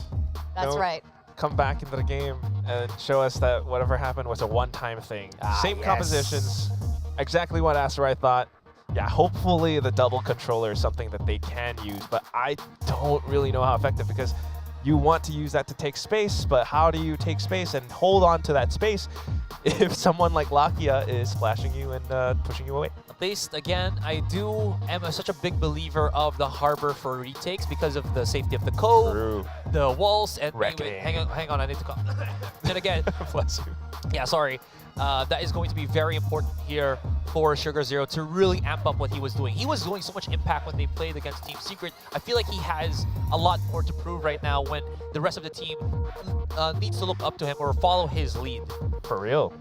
That's right. Come back into the game and show us that whatever happened was a one-time thing. Same compositions, exactly what Asteroid thought. Yeah, hopefully the double controller is something that they can use, but I don't really know how effective, because you want to use that to take space, but how do you take space and hold on to that space if someone like Lakia is flashing you and pushing you away? At least, again, I am such a big believer of the Harbor for retakes because of the safety of the code, the walls, and hang on, I need to call. And again, bless you. Yeah, sorry. That is going to be very important here for Sugar Zero to really amp up what he was doing. He was doing so much impact when they played against Team Secret. I feel like he has a lot more to prove right now when the rest of the team needs to look up to him or follow his lead. For real.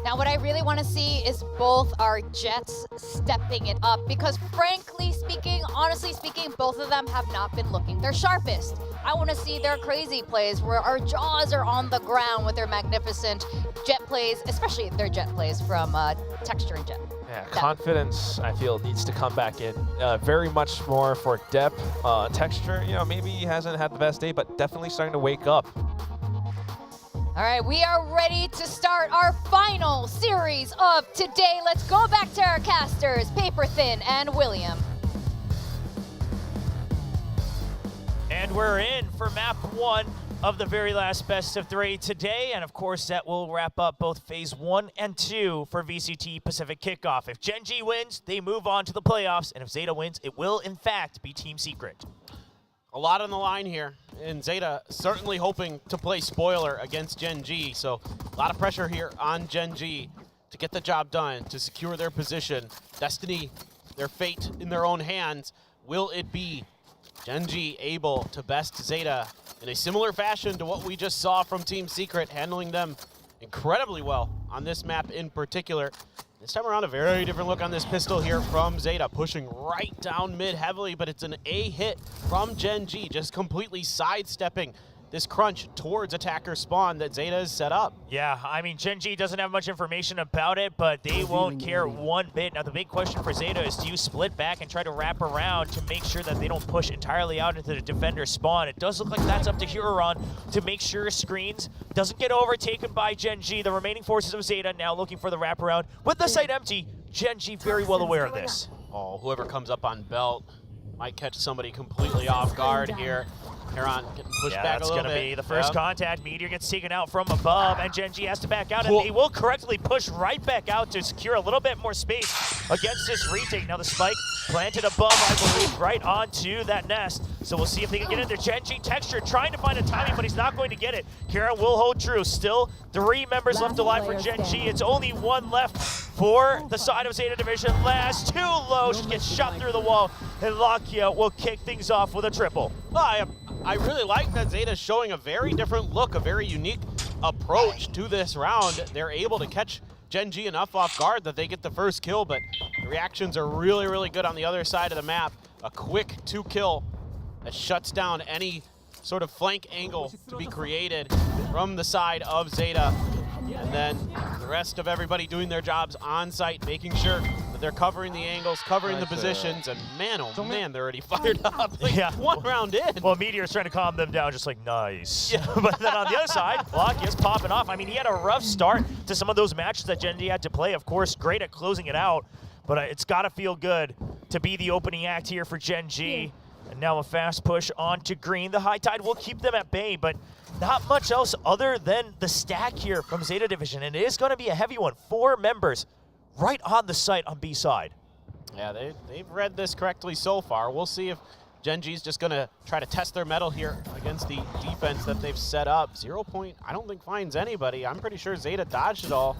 Now what I really want to see is both our Jets stepping it up, because frankly speaking, honestly speaking, both of them have not been looking their sharpest. I want to see their crazy plays where our jaws are on the ground with their magnificent Jet plays, especially their Jet plays from Texture and Jet. Yeah, confidence, I feel, needs to come back in very much more for depth. Texture, maybe he hasn't had the best day, but definitely starting to wake up. All right, we are ready to start our final series of today. Let's go back to our casters, Paper Thin and William. And we're in for map 1 of the very last best of 3 today. And of course, that will wrap up both phase 1 and 2 for VCT Pacific Kickoff. If Gen G wins, they move on to the playoffs. And if Zeta wins, it will in fact be Team Secret. A lot on the line here, and Zeta certainly hoping to play spoiler against Gen G, so a lot of pressure here on Gen G to get the job done, to secure their position. Destiny, their fate in their own hands. Will it be Gen G able to best Zeta in a similar fashion to what we just saw from Team Secret, handling them incredibly well on this map in particular? This time around, a very different look on this pistol here from Zeta, pushing right down mid heavily, but it's an A hit from Gen G, just completely sidestepping this crunch towards attacker spawn that Zeta has set up. Yeah, I mean, Gen G doesn't have much information about it, but they won't care one bit. Now, the big question for Zeta is, do you split back and try to wrap around to make sure that they don't push entirely out into the defender spawn? It does look like that's up to Huron to make sure screens doesn't get overtaken by Gen G. The remaining forces of Zeta now looking for the wraparound. With the site empty, Gen G very well aware of this. Oh, whoever comes up on belt might catch somebody completely off guard here. Huron getting pushed back a little bit. That's going to be the first contact. Meteor gets taken out from above, and Gen G has to back out, and they will correctly push right back out to secure a little bit more space against this retake. Now the spike planted above, I believe, right onto that nest. So we'll see if they can get in there. Gen G Texture trying to find a timing, but he's not going to get it. Huron will hold true. Still 3 members left alive for Gen G. It's only 1 left for the side of Zeta Division. Last 2 low. She gets shot through the wall, and Lakia will kick things off with a triple. I really like that Zeta's showing a very different look, a very unique approach to this round. They're able to catch Gen G enough off guard that they get the first kill, but the reactions are really, really good on the other side of the map. A quick 2-kill that shuts down any sort of flank angle to be created from the side of Zeta. And then the rest of everybody doing their jobs on site, making sure that but they're covering the angles, covering the positions, and man, oh man, they're already fired up. Like, yeah. 1 round in. Well, Meteor's trying to calm them down, just like, nice. Yeah. But then on the other side, Bagi is popping off. I mean, he had a rough start to some of those matches that Gen G had to play. Of course, great at closing it out, but it's got to feel good to be the opening act here for Gen G. And now a fast push onto green. The high tide will keep them at bay, but not much else other than the stack here from Zeta Division. And it is going to be a heavy one. 4 members right on the site on B side. Yeah, they've read this correctly so far. We'll see if Gen G's just going to try to test their mettle here against the defense that they've set up. 0 point, I don't think finds anybody. I'm pretty sure Zeta dodged it all.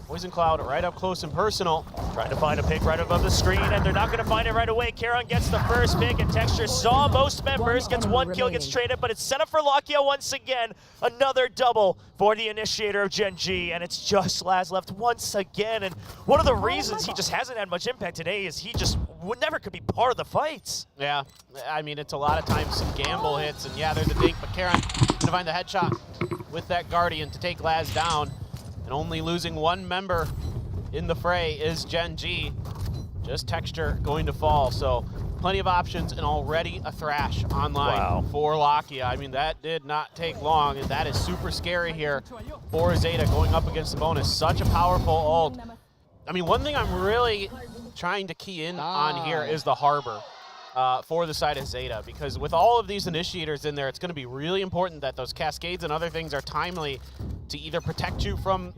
Poison Cloud right up close and personal. Trying to find a pick right above the screen, and they're not going to find it right away. kalian gets the first pick, and Texture saw most members, gets 1 kill, gets traded, but it's set up for a.k.a. once again. Another double for the initiator of Gen G, and it's just Laz left once again. And one of the reasons he just hasn't had much impact today is he just never could be part of the fights. Yeah, I mean, it's a lot of times some gamble hits, and yeah, there's a dink, but kalian gonna find the headshot with that Guardian to take Laz down. And only losing 1 member in the fray is Gen G. Just Texture going to fall, so plenty of options and already a thrash online for a.k.a. I mean, that did not take long, and that is super scary here for Zeta going up against the bonus. Such a powerful ult. I mean, one thing I'm really trying to key in on here is the Harbor for the side of Zeta, because with all of these initiators in there, it's going to be really important that those cascades and other things are timely to either protect you from,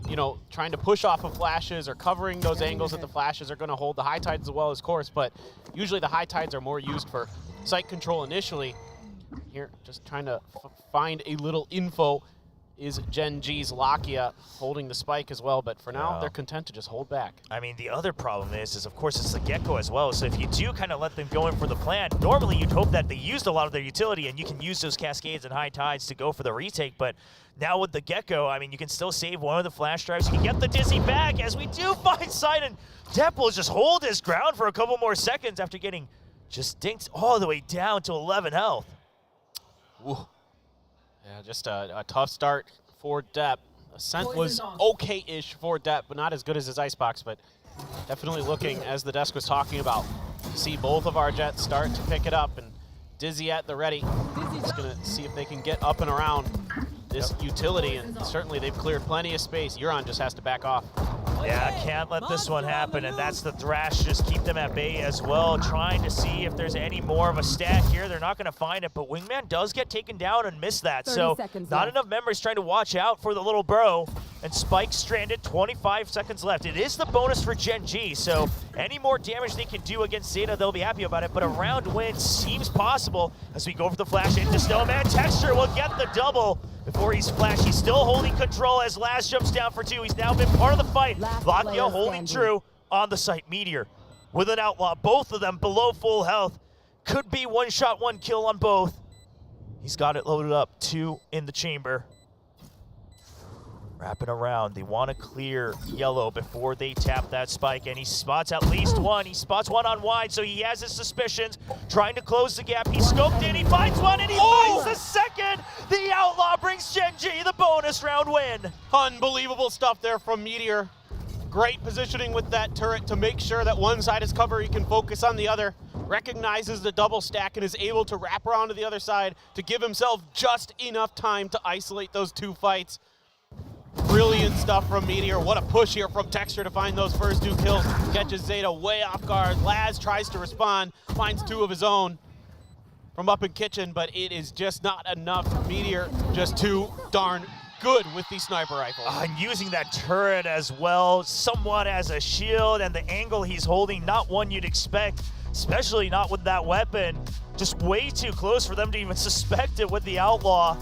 trying to push off of flashes or covering those angles that the flashes are going to hold the high tides as well as course, but usually the high tides are more used for site control initially. Here, just trying to find a little info is Gen G's a.k.a. holding the spike as well, but for now, they're content to just hold back. I mean, the other problem is of course, it's the Gecko as well, so if you do kind of let them go in for the plan, normally you'd hope that they used a lot of their utility and you can use those cascades and high tides to go for the retake, but now with the Gecko, I mean, you can still save one of the flash drives, you can get the Dizzy back, as we do find sight, and Depp will just hold his ground for a couple more seconds after getting just dinked all the way down to 11 health. Ooh. Yeah, just a tough start for Depp. Ascent was okay-ish for Depp, but not as good as his Icebox, but definitely looking, as the desk was talking about, to see both of our Jets start to pick it up, and Dizzy at the ready. Just going to see if they can get up and around this utility, and certainly they've cleared plenty of space. Euron just has to back off. Yeah, can't let this one happen, and that's the thrash. Just keep them at bay as well, trying to see if there's any more of a stack here. They're not going to find it, but Wingman does get taken down and miss that. So not enough members trying to watch out for the little bro, and Spike stranded, 25 seconds left. It is the bonus for Gen G, so any more damage they can do against Zeta, they'll be happy about it, but a round win seems possible as we go for the flash into Snowman. Texture will get the double before he's flashed. He's still holding control as Laz jumps down for 2. He's now been part of the fight. a.k.a. holding true on the site. Meteor with an outlaw, both of them below full health. Could be 1 shot, 1 kill on both. He's got it loaded up, 2 in the chamber. Wrapping around, they want to clear yellow before they tap that spike, and he spots at least 1. He spots 1 on wide, so he has his suspicions, trying to close the gap. He scoped in, he finds 1, and he finds the second! The outlaw brings Gen G the bonus round win. Unbelievable stuff there from Meteor. Great positioning with that turret to make sure that one side is covered, he can focus on the other. Recognizes the double stack and is able to wrap around to the other side to give himself just enough time to isolate those 2 fights. Brilliant stuff from Meteor. What a push here from Texture to find those first 2 kills. Catches Zeta way off guard. Laz tries to respond, finds 2 of his own from up in kitchen, but it is just not enough. Meteor just too darn good with the sniper rifle. And using that turret as well, somewhat as a shield, and the angle he's holding, not one you'd expect, especially not with that weapon. Just way too close for them to even suspect it with the outlaw.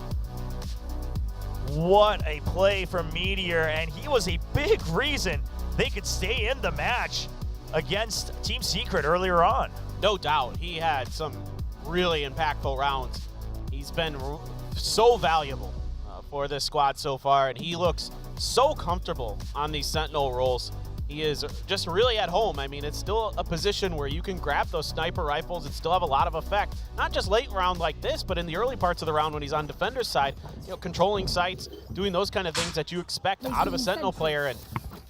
What a play from Meteor, and he was a big reason they could stay in the match against Team Secret earlier on. No doubt, he had some really impactful rounds. He's been so valuable for this squad so far, and he looks so comfortable on these Sentinel roles. He is just really at home. I mean, it's still a position where you can grab those sniper rifles and still have a lot of effect. Not just late round like this, but in the early parts of the round when he's on defender's side, controlling sites, doing those kind of things that you expect out of a Sentinel player. And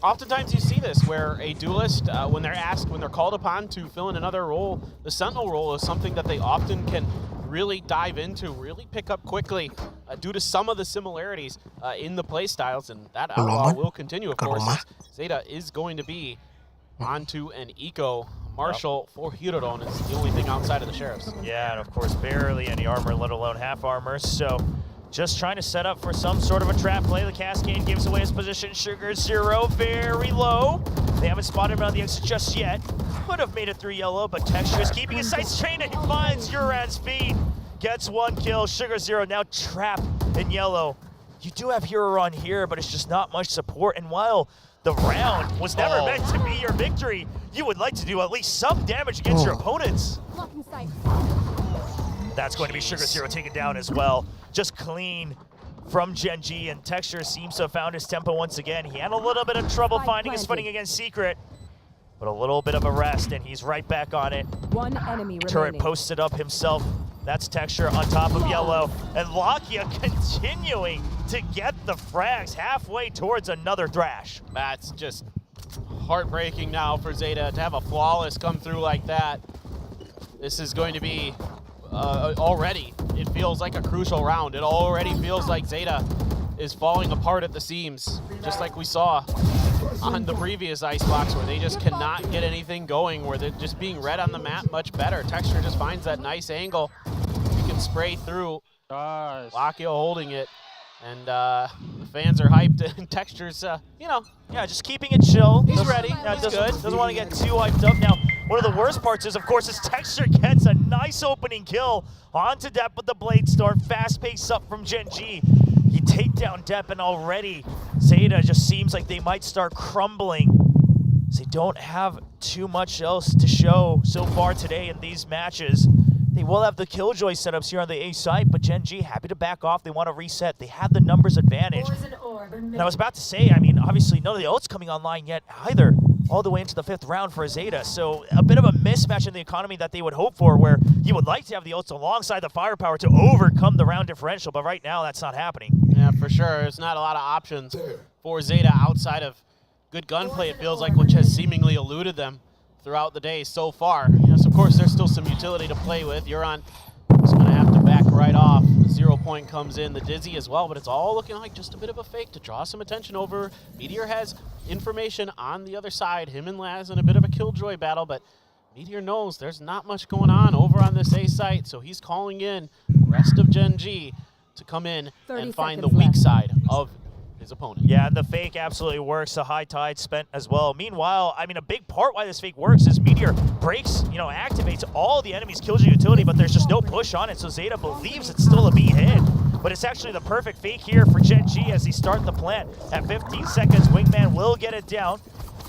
Oftentimes you see this where a duelist, when they're called upon to fill in another role, the Sentinel role is something that they often can really dive into, really pick up quickly due to some of the similarities in the play styles, and that outlaw will continue, of course, as Zeta is going to be onto an eco. Marshall for Hiroron is the only thing outside of the Sheriffs. Yeah, and of course barely any armor, let alone half armor, so just trying to set up for some sort of a trap play. The Cascade gives away his position. Sugar Zero very low. They haven't spotted him on the exit just yet. Could have made it through yellow, but Texture is keeping his sights trained and he finds Uran's speed. Gets one kill. Sugar Zero now trapped in yellow. You do have Huron here, but it's just not much support. And while the round was never meant to be your victory, you would like to do at least some damage against your opponents. That's going to be Sugar Zero taken down as well. Just clean from Gen G, and Texture seems to have found his tempo once again. He had a little bit of trouble finding his footing against Secret, but a little bit of a rest, and he's right back on it. One enemy Turret remaining. posted up himself. That's Texture on top of yellow, and Lakia continuing to get the frags halfway towards another thrash. That's just heartbreaking now for Zeta to have a flawless come through like that. This is going to be already, it feels like a crucial round. It already feels like Zeta is falling apart at the seams, just like we saw on the previous Icebox, where they just cannot get anything going, where they're just being read on the map much better. Texture just finds that nice angle. You can spray through. Lakia holding it. And the fans are hyped, and Texture's, you know. Yeah, just keeping it chill. He's ready. Yeah, He's doesn't, good. Doesn't want to get too hyped up. Now, one of the worst parts is, of course, is Texture gets a nice opening kill onto Depp with the Blade Storm. Fast pace up from Gen G. You take down Depp, and already Zeta just seems like they might start crumbling. They don't have too much else to show so far today in these matches. They will have the Killjoy setups here on the A site, but Gen G happy to back off. They want to reset. They have the numbers advantage. And I was about to say, I mean, obviously none of the ults coming online yet either, all the way into the 5th round for Zeta. So a bit of a mismatch in the economy that they would hope for, where you would like to have the ults alongside the firepower to overcome the round differential, but right now that's not happening. Yeah, for sure. There's not a lot of options for Zeta outside of good gunplay, it feels like, which has seemingly eluded them throughout the day so far. Yes, of course, there's still some utility to play with. Euron is going to have to back right off. The 0 point comes in, the Dizzy as well, but it's all looking like just a bit of a fake to draw some attention over. Meteor has information on the other side. Him and Laz in a bit of a Killjoy battle, but Meteor knows there's not much going on over on this A site, so he's calling in the rest of Gen G to come in and find the weak side of his opponent. Yeah, the fake absolutely works. The high tide spent as well. Meanwhile, I mean, a big part why this fake works is Meteor breaks, you know, activates all the enemy's Killjoy utility, but there's just no push on it, so Zeta believes it's still a B hit. But it's actually the perfect fake here for Gen G as they start the plant. At 15 seconds, Wingman will get it down.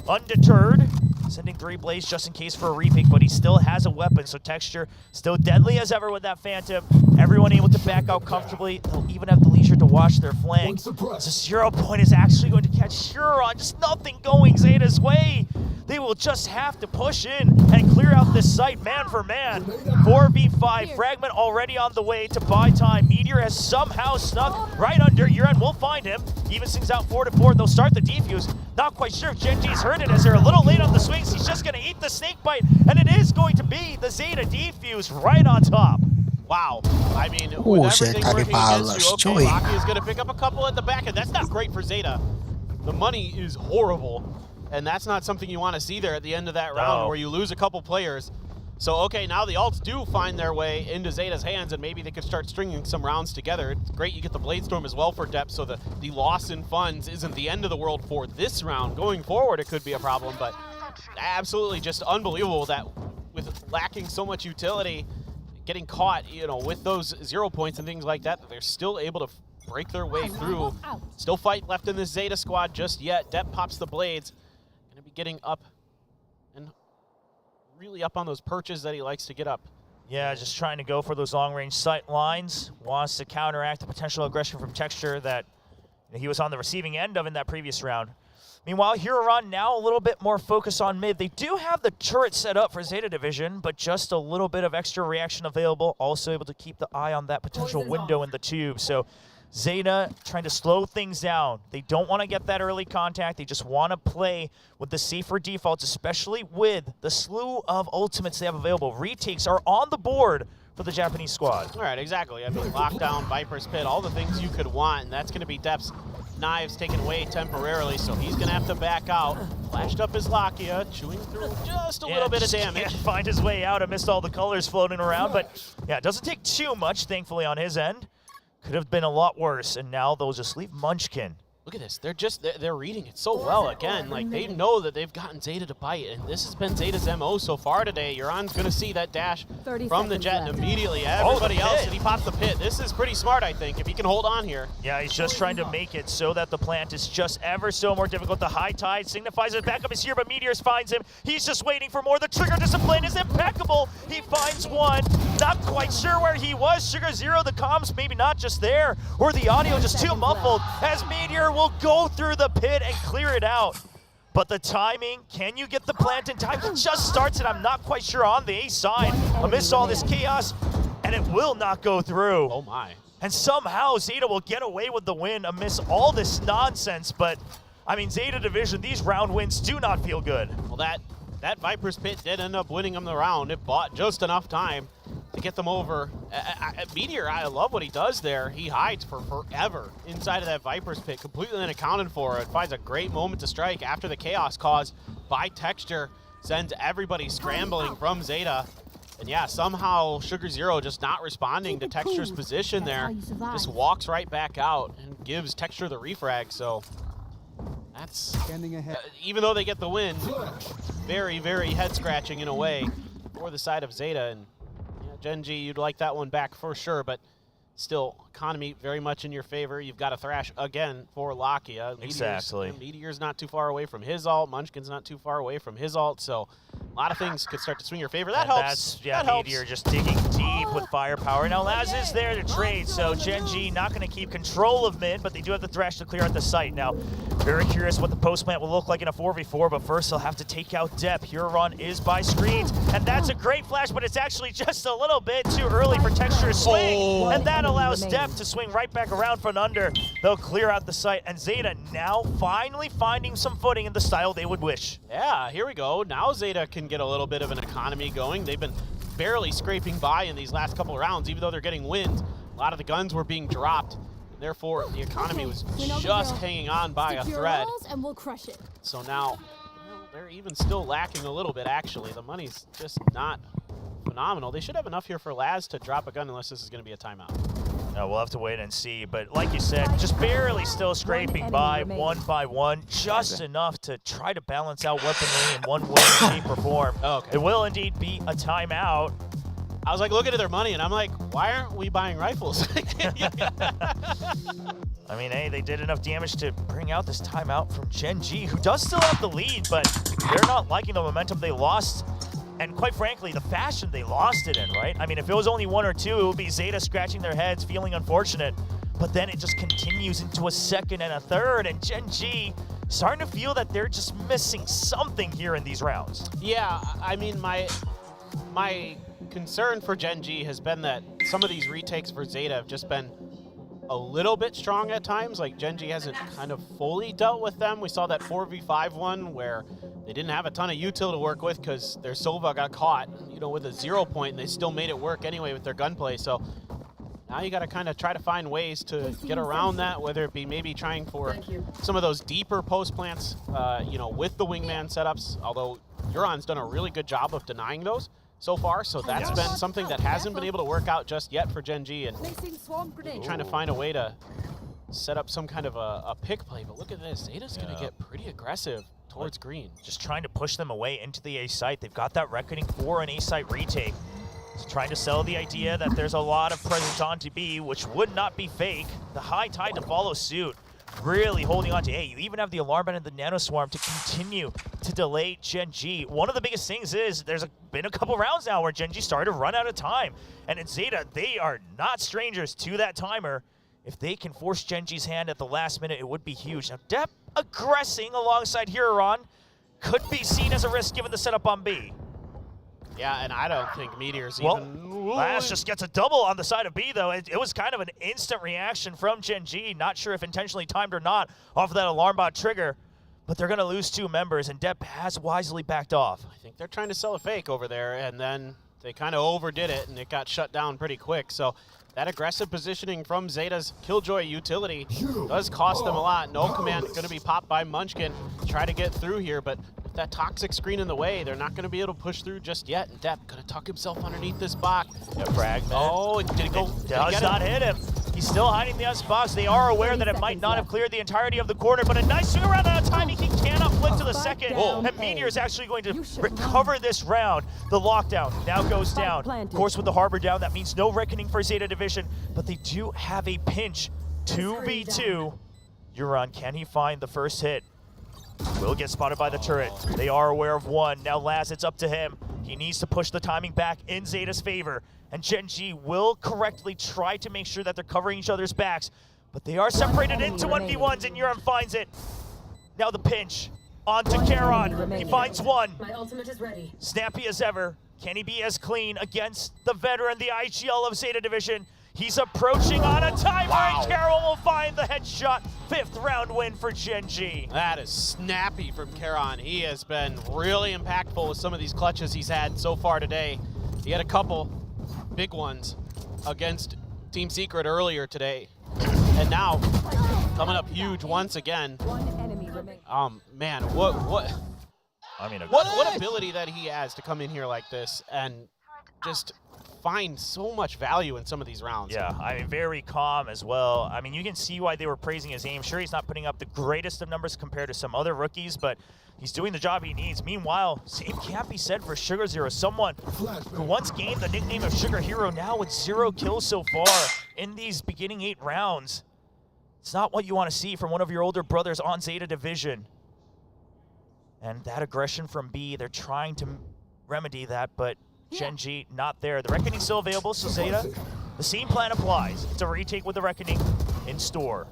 Undeterred, sending 3 Blaze just in case for a repeat, but he still has a weapon, so Texture still deadly as ever with that Phantom. Everyone able to back out comfortably. They'll even have the leisure to watch their flank. So 0 point is actually going to catch Huron. Just nothing going Zeta's way. They will just have to push in and clear out this site man for man. 4v5, Fragment already on the way to buy time. Meteor has somehow snuck right under. Uran will find him. Even sings out 4-4. They'll start the defuse. Not quite sure if Gen G's heard it as they're a little late on the swings. He's just going to eat the snake bite, and it is going to be the Zeta defuse right on top. Wow. I mean, with everything working against you, okay, Bagi is going to pick up a couple at the back, and that's not great for Zeta. The money is horrible, and that's not something you want to see there at the end of that round where you lose a couple players. So, okay, now the ults do find their way into Zeta's hands, and maybe they could start stringing some rounds together. It's great you get the Blade Storm as well for depth, so the loss in funds isn't the end of the world for this round. Going forward, it could be a problem, but absolutely just unbelievable that with lacking so much utility, getting caught, you know, with those 0 points and things like that, that they're still able to break their way through. Still fight left in this Zeta squad just yet. Depp pops the blades. Gonna be getting up and really up on those perches that he likes to get up. Yeah, just trying to go for those long-range sight lines. Wants to counteract the potential aggression from Texture that he was on the receiving end of in that previous round. Meanwhile, Huron now a little bit more focus on mid. They do have the turret set up for Zeta Division, but just a little bit of extra reaction available. Also able to keep the eye on that potential window in the tube. So Zeta trying to slow things down. They don't want to get that early contact. They just want to play with the safer defaults, especially with the slew of ultimates they have available. Retakes are on the board for the Japanese squad. All right, exactly. I mean, lockdown, Viper's Pit, all the things you could want, and that's going to be Depp's knives taken away temporarily, so he's going to have to back out. Flashed up his Lakia, chewing through just a little bit of damage. Can't find his way out amidst all the colors floating around, but yeah, it doesn't take too much, thankfully, on his end. Could have been a lot worse, and now they'll just leave Munchkin. Look at this. They're reading it so well again. Like, they know that they've gotten Zeta to bite, and this has been Zeta's MO so far today. Euron's going to see that dash from the Jet, and immediately everybody else, and he pops the pit. This is pretty smart, I think, if he can hold on here. Yeah, he's just trying to make it so that the plant is just ever so more difficult. The high tide signifies his backup is here, but Meteors finds him. He's just waiting for more. The trigger discipline is impeccable. He finds one. Not quite sure where he was. Sugar Zero, the comms maybe not just there, or the audio just too muffled, as Meteor will go through the pit and clear it out. But the timing, can you get the plant in time? He just starts it, I'm not quite sure, on the A side. Amidst all this chaos, and it will not go through. Oh my. And somehow Zeta will get away with the win amidst all this nonsense, but I mean, Zeta Division, these round wins do not feel good. Well, that Viper's Pit did end up winning them the round. It bought just enough time to get them over. Meteor, I love what he does there. He hides for forever inside of that Viper's Pit, completely unaccounted for. It finds a great moment to strike after the chaos caused by Texture sends everybody scrambling from Zeta. And yeah, somehow Sugar Zero just not responding to Texture's position there. Just walks right back out and gives Texture the refrag. So that's, even though they get the win, very, very head-scratching in a way for the side of Zeta. And yeah, Genji, you'd like that one back for sure, but still, economy very much in your favor. You've got to thrash again for Lakia. Exactly. Meteor's not too far away from his ult. Munchkin's not too far away from his ult. So a lot of things could start to swing your favor. That helps. Yeah, that Meteor just digging deep with firepower. Now Laz is there to trade, so Genji not going to keep control of mid, but they do have the thrash to clear out the site. Now, very curious what the post plant will look like in a 4v4, but first they'll have to take out Depp. Huron is by screens, and that's a great flash, but it's actually just a little bit too early for Texture to swing, and that allows Depp to swing right back around from under. They'll clear out the site, and Zeta now finally finding some footing in the style they would wish. Yeah, here we go. Now Zeta can get a little bit of an economy going. They've been barely scraping by in these last couple of rounds, even though they're getting wins. A lot of the guns were being dropped. Therefore, the economy was just hanging on by a thread. And we'll crush it. So now, well, they're even still lacking a little bit, actually. The money's just not phenomenal. They should have enough here for Laz to drop a gun unless this is going to be a timeout. We'll have to wait and see, but like you said, just barely still scraping by one, just enough to try to balance out weaponry in one way, shape, or form. Okay. It will indeed be a timeout. I was like looking at their money, and I'm like, why aren't we buying rifles? I mean, hey, they did enough damage to bring out this timeout from Genji, who does still have the lead, but they're not liking the momentum they lost. And quite frankly, the fashion they lost it in, right? I mean, if it was only one or two, it would be Zeta scratching their heads, feeling unfortunate. But then it just continues into a second and a third, and Genji starting to feel that they're just missing something here in these rounds. Yeah, I mean, my concern for Genji has been that some of these retakes for Zeta have just been a little bit strong at times. Like, Genji hasn't kind of fully dealt with them. We saw that 4v5 one where they didn't have a ton of util to work with because their Sova got caught, you know, with a 0 point, and they still made it work anyway with their gunplay. So now you got to kind of try to find ways to get around that, whether it be maybe trying for some of those deeper post plants, you know, with the wingman setups, although Euron's done a really good job of denying those so far, so that's been something that hasn't been able to work out just yet for Genji, and trying to find a way to set up some kind of a pick play. But look at this, Zeta's going to get pretty aggressive towards green. Just trying to push them away into the A site. They've got that reckoning for an A site retake. Just trying to sell the idea that there's a lot of presence on to B, which would not be fake. The high tide to follow suit. Really holding on to A. You even have the Alarm Band and the Nano Swarm to continue to delay Genji. One of the biggest things is there's been a couple rounds now where Genji started to run out of time. And in Zeta, they are not strangers to that timer. If they can force Genji's hand at the last minute, it would be huge. Now, Depp aggressing alongside Huron could be seen as a risk given the setup on B. Yeah, and I don't think Meteor's Well, even... Laz just gets a double on the side of B, though. It was kind of an instant reaction from Gen G. Not sure if intentionally timed or not off of that alarm bot trigger, but they're going to lose 2 members, and Depp has wisely backed off. I think they're trying to sell a fake over there, and then they kind of overdid it, and it got shut down pretty quick. So that aggressive positioning from Zeta's Killjoy utility does cost them a lot. No command going to be popped by Munchkin. Try to get through here, but with that toxic screen in the way, they're not going to be able to push through just yet. And Depp going to tuck himself underneath this box. Yeah, fragment. Oh, did it go? It does not hit him. He's still hiding the box. They are aware that it might not have cleared the entirety of the corner, but a nice swing around out of time. He cannot flick to the second. And Meteor is actually going to recover this round. The lockdown now goes down. Of course, with the harbor down, that means no reckoning for Zeta Division, but they do have a pinch. 2v2. Euron, can he find the first hit? Will get spotted by the turret. They are aware of one. Now Laz, it's up to him. He needs to push the timing back in Zeta's favor. And Gen G will correctly try to make sure that they're covering each other's backs. But they are separated into 1v1s, and Euron finds it. Now the pinch. On to Charon. He finds one. My ultimate is ready. Snappy as ever. Can he be as clean against the veteran, the IGL of Zeta Division? He's approaching on a timer, and Charon will find the headshot. 5th round win for Gen G. That is snappy from Charon. He has been really impactful with some of these clutches he's had so far today. He had a couple big ones against Team Secret earlier today. And now, coming up huge once again. Man, what ability that he has to come in here like this and just find so much value in some of these rounds. Yeah, I mean, very calm as well. I mean, you can see why they were praising his aim. Sure, he's not putting up the greatest of numbers compared to some other rookies, but he's doing the job he needs. Meanwhile, same can't be said for Sugar Zero, someone who once gained the nickname of Sugar Hero, now with 0 kills so far in these beginning 8 rounds. It's not what you want to see from one of your older brothers on Zeta Division. And that aggression from B, they're trying to remedy that, but Gen G not there. The Reckoning still available, so Zeta, the same plan applies. It's a retake with the Reckoning in store.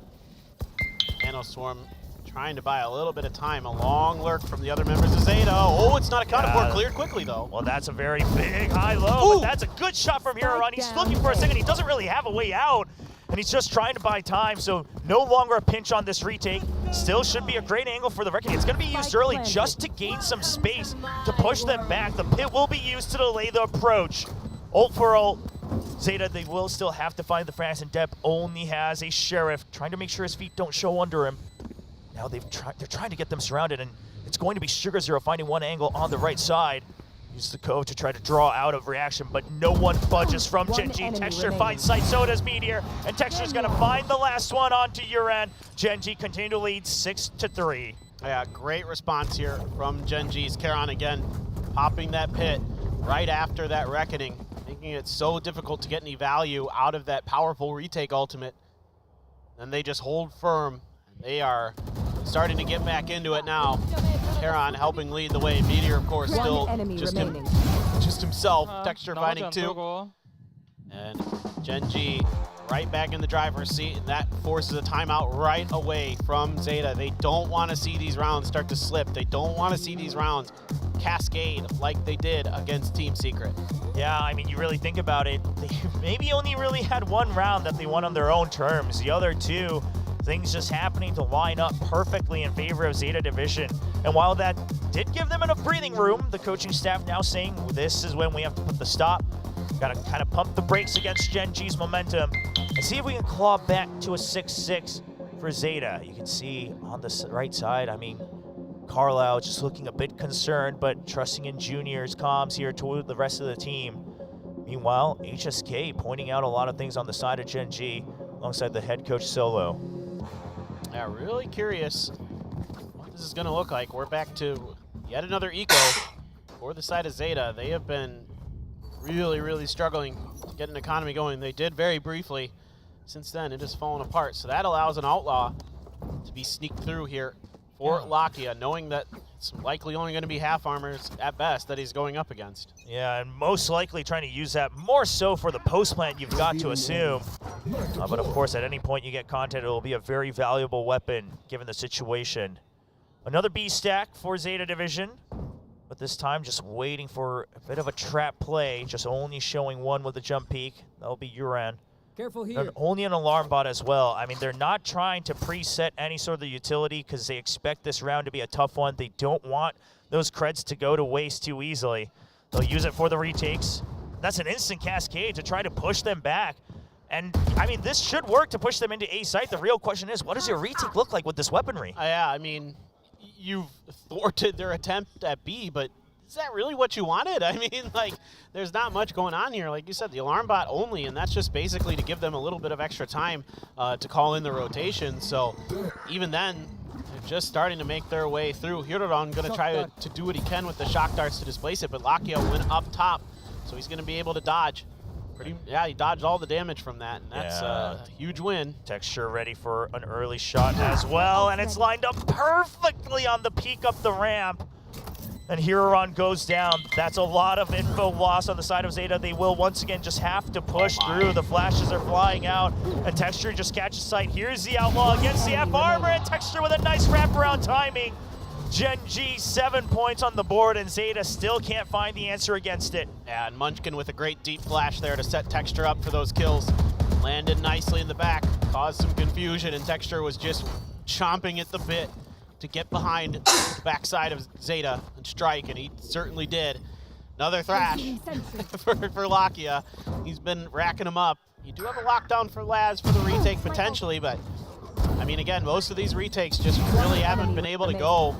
Nanoswarm trying to buy a little bit of time. A long lurk from the other members of Zeta. Oh, it's not accounted for. Cleared quickly, though. Well, that's a very big high-low, but that's a good shot from Huron. He's looking for a second. He doesn't really have a way out, and he's just trying to buy time, so no longer a pinch on this retake. Still should be a great angle for the Reckoning. It's going to be used early just to gain some space to push them back. The pit will be used to delay the approach. Ult for ult. Zeta, they will still have to find the frags, and Depp only has a Sheriff, trying to make sure his feet don't show under him. Now they're trying to get them surrounded, and it's going to be Sugar Zero finding one angle on the right side. Use the cove to try to draw out of reaction, but no one budges from Gen G. Texture finds sight, so does Meteor, and Texture's gonna find the last one onto Uran. Gen G continue to lead 6-3. Yeah, great response here from Gen G's Charon again, popping that pit right after that Reckoning, making it so difficult to get any value out of that powerful retake ultimate. Then they just hold firm. They are starting to get back into it now. Charon helping lead the way. Meteor, of course, still just himself. Texture finding 2. And Gen G right back in the driver's seat, and that forces a timeout right away from Zeta. They don't want to see these rounds start to slip. They don't want to see these rounds cascade like they did against Team Secret. Yeah, I mean, you really think about it, they maybe only really had one round that they won on their own terms. The other 2, things just happening to line up perfectly in favor of Zeta Division. And while that did give them enough breathing room, the coaching staff now saying this is when we have to put the stop. Got to kind of pump the brakes against Gen G's momentum and see if we can claw back to a 6-6 for Zeta. You can see on the right side, I mean, Carlisle just looking a bit concerned, but trusting in Junior's comms here toward the rest of the team. Meanwhile, HSK pointing out a lot of things on the side of Gen G alongside the head coach Solo. Yeah, really curious what this is going to look like. We're back to yet another eco for the side of Zeta. They have been really struggling to get an economy going. They did very briefly. Since then, it has fallen apart. So that allows an Outlaw to be sneaked through here for Lakia, knowing that it's likely only going to be half armors at best that he's going up against. Yeah, and most likely trying to use that more so for the post plant, you've got to assume. But of course, at any point you get content, it will be a very valuable weapon given the situation. Another B stack for Zeta Division. But this time just waiting for a bit of a trap play, just only showing one with a jump peek. That'll be Uran. Careful here. And only an alarm bot as well. I mean, they're not trying to preset any sort of utility because they expect this round to be a tough one. They don't want those creds to go to waste too easily. They'll use it for the retakes. That's an instant cascade to try to push them back. And, I mean, this should work to push them into A site. The real question is, what does your retake look like with this weaponry? Yeah, I mean, you've thwarted their attempt at B, but is that really what you wanted? I mean, like, there's not much going on here. Like you said, the alarm bot only, and that's just basically to give them a little bit of extra time to call in the rotation. So even then, they're just starting to make their way through. Hiroron going to try to do what he can with the shock darts to displace it, but Lakia went up top, so he's going to be able to dodge. Yeah, he dodged all the damage from that, and that's a huge win. Texture ready for an early shot as well, and it's lined up perfectly on the peak up the ramp. And Hiroron goes down. That's a lot of info loss on the side of Zeta. They will once again just have to push through. The flashes are flying out, and Texture just catches sight. Here's the Outlaw against the F armor, and Texture with a nice wraparound timing. Gen G 7 points on the board, and Zeta still can't find the answer against it. Yeah, and Munchkin with a great deep flash there to set Texture up for those kills. Landed nicely in the back, caused some confusion, and Texture was just chomping at the bit to get behind the backside of Zeta and strike, and he certainly did. Another thrash for Lakia. He's been racking them up. You do have a lockdown for Laz for the retake potentially, but I mean, again, most of these retakes just really haven't been able to go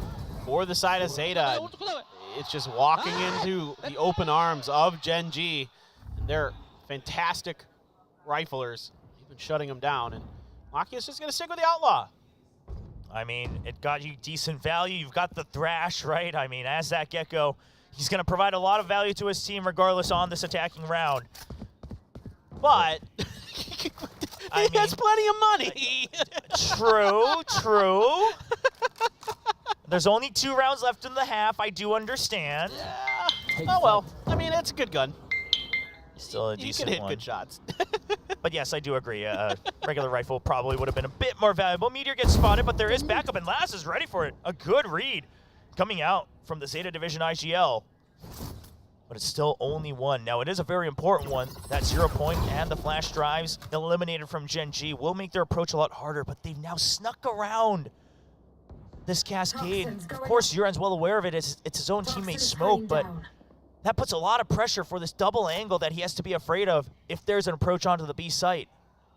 for the side of Zeta. And it's just walking into the open arms of Gen G. And they're fantastic riflers. They've been shutting them down, and Lakia's just going to stick with the Outlaw. I mean, it got you decent value. You've got the Thrash, right? I mean, as that Gecko, he's going to provide a lot of value to his team regardless on this attacking round. But he has plenty of money. True. There's only 2 rounds left in the half. I do understand. Yeah. Oh, well. I mean, it's a good gun. Still a decent one. You can hit one. good shots. But yes, I do agree. A regular rifle probably would have been a bit more valuable. Meteor gets spotted, but there is backup, and Laz is ready for it. A good read coming out from the Zeta Division IGL. But it's still only 1. Now, it is a very important one. That 0 point and the flash drives eliminated from Gen G will make their approach a lot harder, but they've now snuck around this cascade. Of course, Uran's well aware of it. It's his own teammate Smoke, but that puts a lot of pressure for this double angle that he has to be afraid of if there's an approach onto the B site.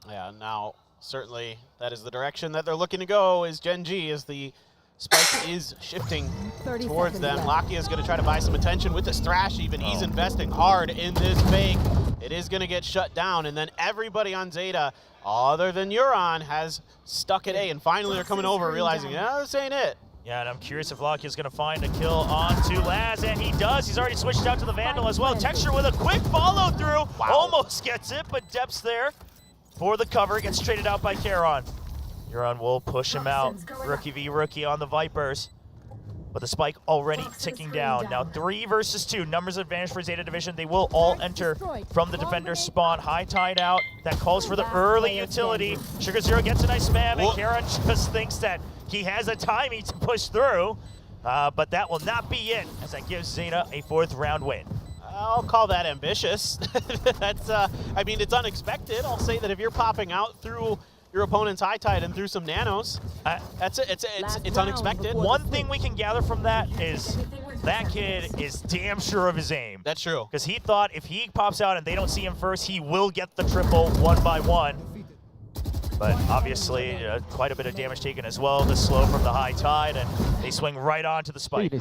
Yeah, now, certainly, that is the direction that they're looking to go, is Gen G, as the spike is shifting towards them. Lakia is going to try to buy some attention with this thrash even. He's investing hard in this fake. It is going to get shut down, and then everybody on Zeta, other than Uran, has stuck at A, and finally they're coming over realizing, yeah, this ain't it. Yeah, and I'm curious if Lakia is going to find a kill onto Laz, and he does. He's already switched out to the Vandal as well. Texture with a quick follow-through. Wow. Almost gets it, but Depth's there for the cover. Gets traded out by Charon. Uran will push him out. Rookie v rookie on the Vipers. But the spike already ticking down. Now 3 versus 2. Numbers advantage for Zeta Division. They will all enter from the defender's spawn. High tide out. That calls for the early utility. Sugar Zero gets a nice spam, and Charon just thinks that he has a timing to push through. But that will not be it, as that gives Zeta a 4th round win. I'll call that ambitious. That's, I mean, it's unexpected. I'll say that if you're popping out through your opponent's high tide and through some nanos, that's it. It's unexpected. One thing we can gather from that is that kid is damn sure of his aim. That's true. Because he thought if he pops out and they don't see him first, he will get the triple 1 by 1. But obviously, quite a bit of damage taken as well. The slow from the high tide, and they swing right onto the spike.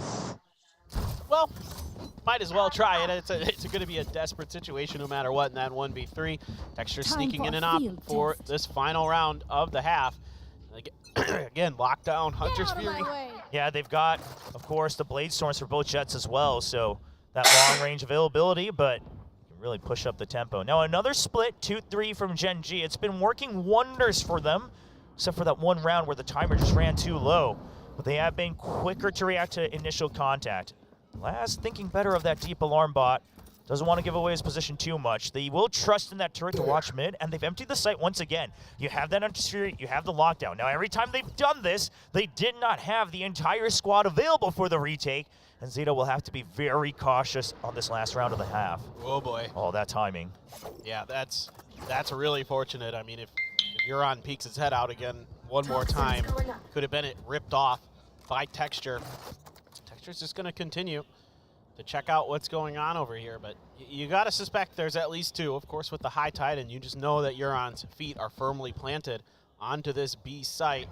Well, might as well try it. It's going to be a desperate situation no matter what in that 1v3. Texture sneaking in and out for this final round of the half. Again, lockdown, Hunter's Fury. Yeah, they've got, of course, the Blade Storms for both jets as well, so that long-range availability, but can really push up the tempo. Now, another split, 2-3 from Gen G. It's been working wonders for them, except for that one round where the timer just ran too low. But they have been quicker to react to initial contact. Laz thinking better of that deep alarm bot. Doesn't want to give away his position too much. They will trust in that turret to watch mid, and they've emptied the site once again. You have that Hunter's, you have the lockdown. Now, every time they've done this, they did not have the entire squad available for the retake, and Zeta will have to be very cautious on this last round of the half. Oh boy. Oh, that timing. Yeah, that's really fortunate. I mean, if Euron peeks his head out again one more time, could have been it ripped off by Texture. Texture's just going to continue to check out what's going on over here, but you got to suspect there's at least two, of course, with the high tide, and you just know that Euron's feet are firmly planted onto this B site.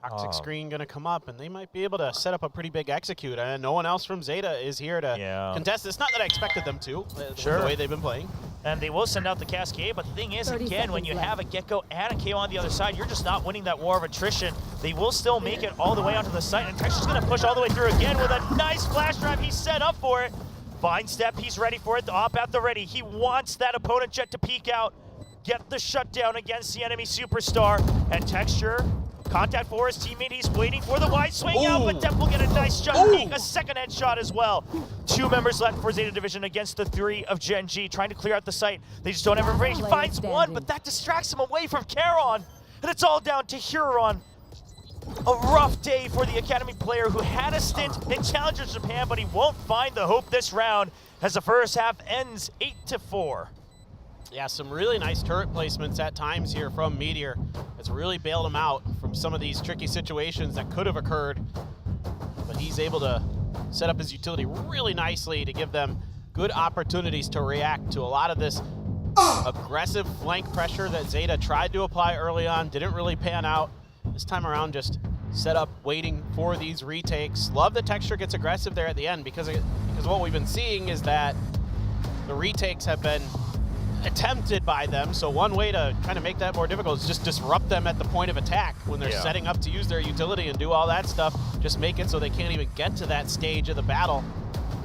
Toxic screen going to come up, and they might be able to set up a pretty big execute, and no one else from Zeta is here to contest this. Not that I expected them to, the way they've been playing. And they will send out the Cascade, but the thing is, again, when you have a Gecko and a KO on the other side, you're just not winning that war of attrition. They will still make it all the way onto the site, and Texture's going to push all the way through again with a nice flash drive. He's set up for it. Vine step, he's ready for it. The op at the ready. He wants that opponent jet to peek out, get the shutdown against the enemy superstar, and Texture, contact for his teammate. He's waiting for the wide swing out, but Def will get a nice jump peek, a second headshot as well. 2 members left for Zeta Division against the 3 of Gen G, trying to clear out the site. They just don't have everybody. He finds one, but that distracts him away from Charon, and it's all down to Huron. A rough day for the Academy player who had a stint in Challengers Japan, but he won't find the hope this round as the first half ends 8-4. Yeah, some really nice turret placements at times here from Meteor. It's really bailed him out from some of these tricky situations that could have occurred. But he's able to set up his utility really nicely to give them good opportunities to react to a lot of this aggressive flank pressure that Zeta tried to apply early on. Didn't really pan out. This time around, just set up waiting for these retakes. Love that Texture gets aggressive there at the end because what we've been seeing is that the retakes have been attempted by them, so one way to kind of make that more difficult is just disrupt them at the point of attack when they're setting up to use their utility and do all that stuff. Just make it so they can't even get to that stage of the battle.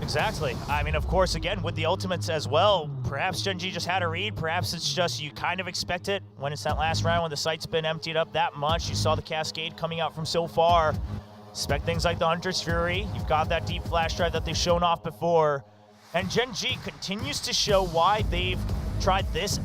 Exactly. I mean, of course, again, with the ultimates as well, perhaps Gen G just had a read. Perhaps it's just you kind of expect it when it's that last round when the site's been emptied up that much. You saw the Cascade coming out from so far. Expect things like the Hunter's Fury. You've got that deep flash drive that they've shown off before. And Gen G continues to show why they've tried this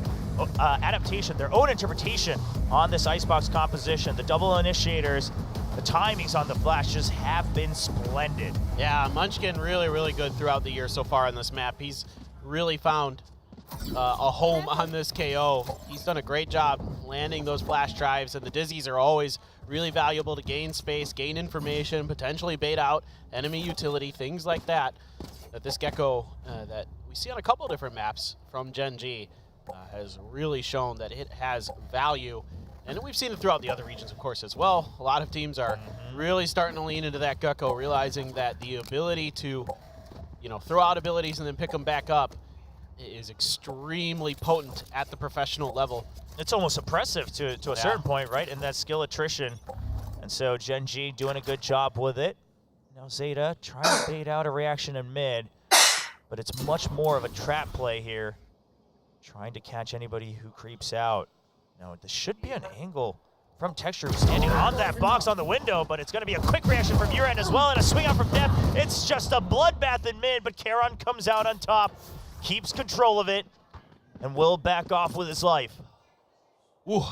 adaptation, their own interpretation on this Icebox composition. The double initiators, the timings on the flashes have been splendid. Yeah, Munchkin really, really good throughout the year so far on this map. He's really found a home on this KO. He's done a great job landing those flash drives, and the Dizzies are always really valuable to gain space, gain information, potentially bait out enemy utility, things like that. That this Gecko that we see on a couple different maps from Gen G has really shown that it has value. And we've seen it throughout the other regions, of course, as well. A lot of teams are really starting to lean into that Gecko, realizing that the ability to, throw out abilities and then pick them back up is extremely potent at the professional level. It's almost oppressive to a certain point, right, in that skill attrition. And so Gen G doing a good job with it. Now Zeta trying to bait out a reaction in mid, but it's much more of a trap play here. Trying to catch anybody who creeps out. Now, this should be an angle from Texture who's standing on that box on the window, but it's going to be a quick reaction from your end as well, and a swing out from Def. It's just a bloodbath in mid, but Charon comes out on top, keeps control of it, and will back off with his life. Ooh,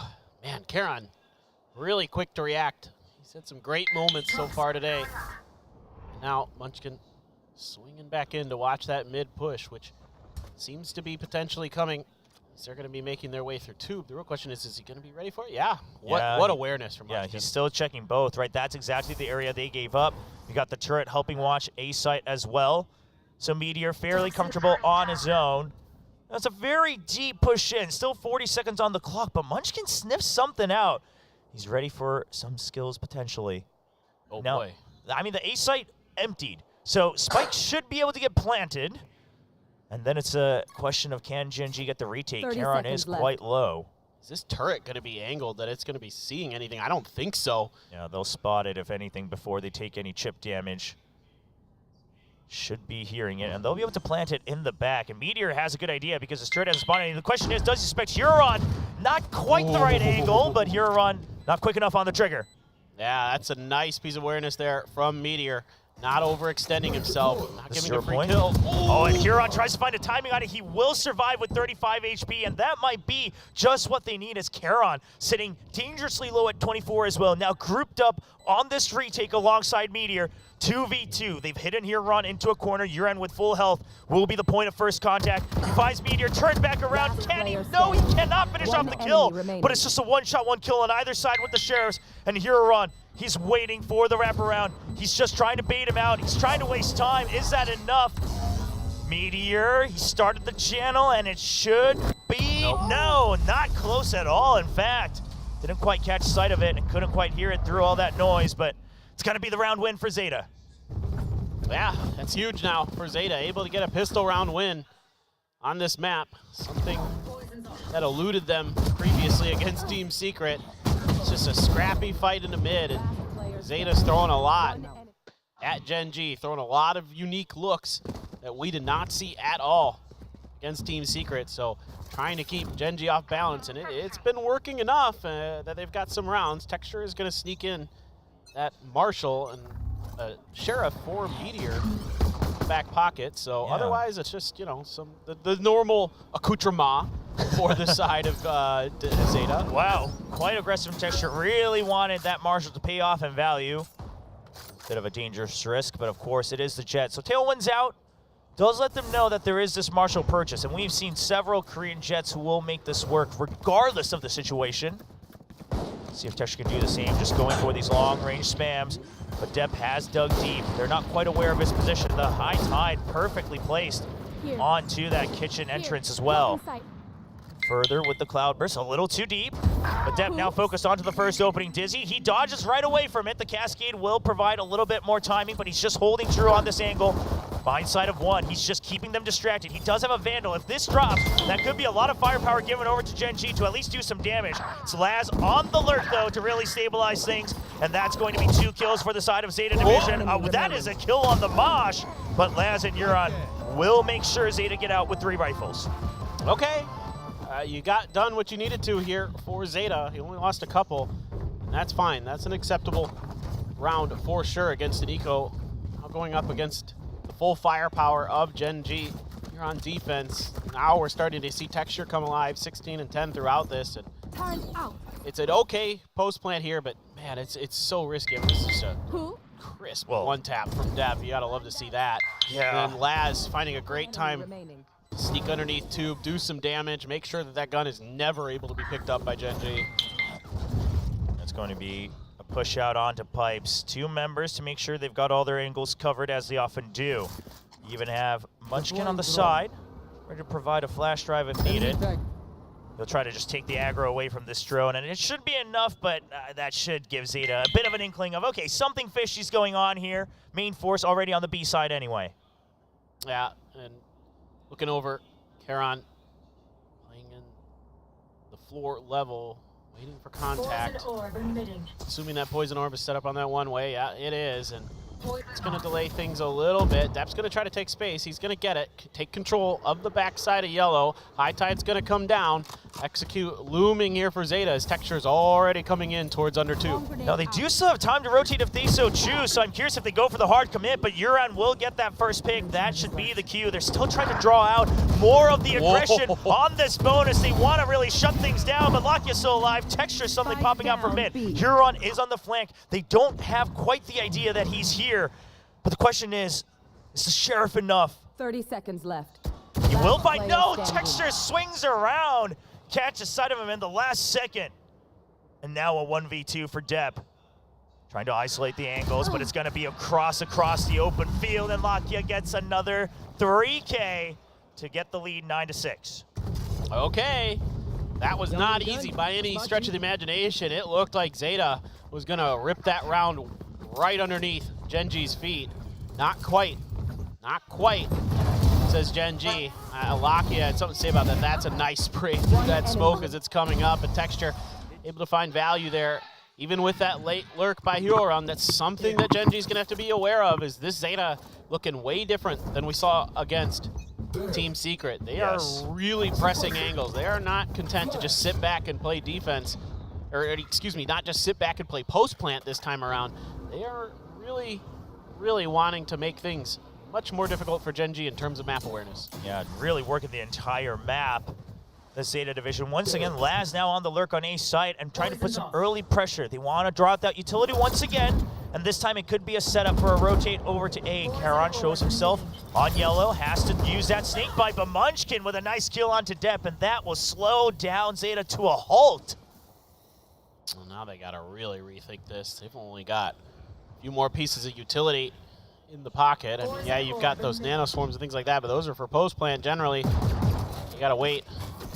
man, Charon really quick to react. He's had some great moments so far today. And now Munchkin swinging back in to watch that mid push, which seems to be potentially coming. They're going to be making their way through tube. The real question is he going to be ready for it? Yeah. What awareness from Munchkin. Yeah, he's still checking both, right? That's exactly the area they gave up. We got the turret helping watch A site as well. So Meteor fairly comfortable on his own. That's a very deep push in. Still 40 seconds on the clock, but Munchkin sniffs something out. He's ready for some skills potentially. Oh, now, boy. I mean, the A site emptied. So Spike should be able to get planted. And then it's a question of can Gen G get the retake. Charon is quite low. Is this turret going to be angled that it's going to be seeing anything? I don't think so. Yeah, they'll spot it, if anything, before they take any chip damage. Should be hearing it, and they'll be able to plant it in the back. And Meteor has a good idea because his turret hasn't spawned any. The question is, does he suspect Huron? Not quite the right angle, but Huron not quick enough on the trigger. Yeah, that's a nice piece of awareness there from Meteor. not overextending himself, not giving a free point. kill. Oh, and Huron tries to find a timing on it. He will survive with 35 HP, and that might be just what they need as Charon sitting dangerously low at 24 as well. Now grouped up on this retake alongside Meteor. 2v2. They've hidden Huron into a corner. Uran with full health will be the point of first contact. He finds Meteor, turns back around. Can he? No, he cannot finish off the kill. But it's just a one-shot, one kill on either side with the Sheriffs. And Huron, he's waiting for the wraparound. He's just trying to bait him out. He's trying to waste time. Is that enough? Meteor, he started the channel, and it should be... No, not close at all, in fact. Didn't quite catch sight of it and couldn't quite hear it through all that noise, but it's going to be the round win for Zeta. Yeah, that's huge now for Zeta, able to get a pistol round win on this map. Something that eluded them previously against Team Secret. It's just a scrappy fight in the mid, and Zeta's throwing a lot at Gen G, throwing a lot of unique looks that we did not see at all against Team Secret. So trying to keep Gen G off balance, and it's been working enough that they've got some rounds. Texture is going to sneak in that Marshall and Sheriff for Meteor back pocket. So otherwise, it's just, you know, the normal accoutrement for the side of Zeta. Wow, quite aggressive Texture. Really wanted that Marshall to pay off in value. Bit of a dangerous risk, but of course it is the Jet. So Tailwind's out. Does let them know that there is this Marshall purchase, and we've seen several Korean Jets who will make this work regardless of the situation. See if Texture can do the same, just going for these long-range spams. But Depp has dug deep. They're not quite aware of his position. The high tide perfectly placed onto that kitchen entrance as well. Further with the Cloudburst, a little too deep. But Depp now focused onto the first opening. Dizzy, he dodges right away from it. The Cascade will provide a little bit more timing, but he's just holding true on this angle. Behind side of one, he's just keeping them distracted. He does have a Vandal. If this drops, that could be a lot of firepower given over to Gen G to at least do some damage. It's Laz on the alert, though, to really stabilize things, and that's going to be 2 kills for the side of Zeta Division. That is a kill on the Mosh, but Laz and Huron will make sure Zeta get out with 3 rifles. Okay, you got done what you needed to here for Zeta. He only lost a couple, and that's fine. That's an acceptable round for sure against an Eco. Now going up against the full firepower of Gen G. You're on defense. Now we're starting to see Texture come alive, 16 and 10 throughout this. And it's an okay post plant here, but man, it's so risky. This is a crisp one tap from Dev. You gotta love to see that. Yeah. And then Laz finding a great time. Sneak underneath tube, do some damage, make sure that that gun is never able to be picked up by Gen G. That's going to be a push out onto pipes. 2 members to make sure they've got all their angles covered, as they often do. You even have Munchkin on the side, ready to provide a flash drive if needed. He'll try to just take the aggro away from this drone, and it should be enough, but that should give Zeta a bit of an inkling of, okay, something fishy's going on here. Main force already on the B side anyway. Yeah, and looking over, Charon playing in the floor level, waiting for contact. Assuming that Poison Orb is set up on that one way. Yeah, it is, and it's going to delay things a little bit. Depp's going to try to take space. He's going to get it, take control of the backside of Yellow. High Tide's going to come down. Execute looming here for Zeta as Texture's already coming in towards under 2. Now, they do still have time to rotate if they so choose, so I'm curious if they go for the hard commit, but Uran will get that first pick. That should be the cue. They're still trying to draw out more of the aggression on this bonus. They want to really shut things down, but Lakia's still alive. Texture suddenly popping out from mid. Huron is on the flank. They don't have quite the idea that he's here, but the question is the Sheriff enough? 30 seconds left. He will find, no, Texture swings around, catches sight of him in the last second. And now a 1v2 for Depp. Trying to isolate the angles, but it's going to be across the open field, and Lakia gets another 3K to get the lead 9-6. Okay, that was not easy by any stretch of the imagination. It looked like Zeta was going to rip that round right underneath Gen G's feet. Not quite, says Gen G. Lakia had something to say about that. That's a nice spray through that smoke as it's coming up. And Texture able to find value there. Even with that late lurk by Huron, that's something that Gen G's gonna have to be aware of, is this Zeta looking way different than we saw against Team Secret. They are really pressing angles. They are not content to just sit back and play defense, or excuse me, not just sit back and play post plant this time around. They are really really wanting to make things much more difficult for Gen G in terms of map awareness. Yeah, really working the entire map. The Zeta division. Once again, Laz now on the lurk on A site and trying to put some early pressure. They want to draw out that utility once again, and this time it could be a setup for a rotate over to A. kalian shows himself on yellow, has to use that snake bite, but Munchkin with a nice kill onto Depp, and that will slow down Zeta to a halt. Well, now they got to really rethink this. They've only got a few more pieces of utility in the pocket. I mean, yeah, you've got those nano swarms and things like that, but those are for post plant generally. You got to wait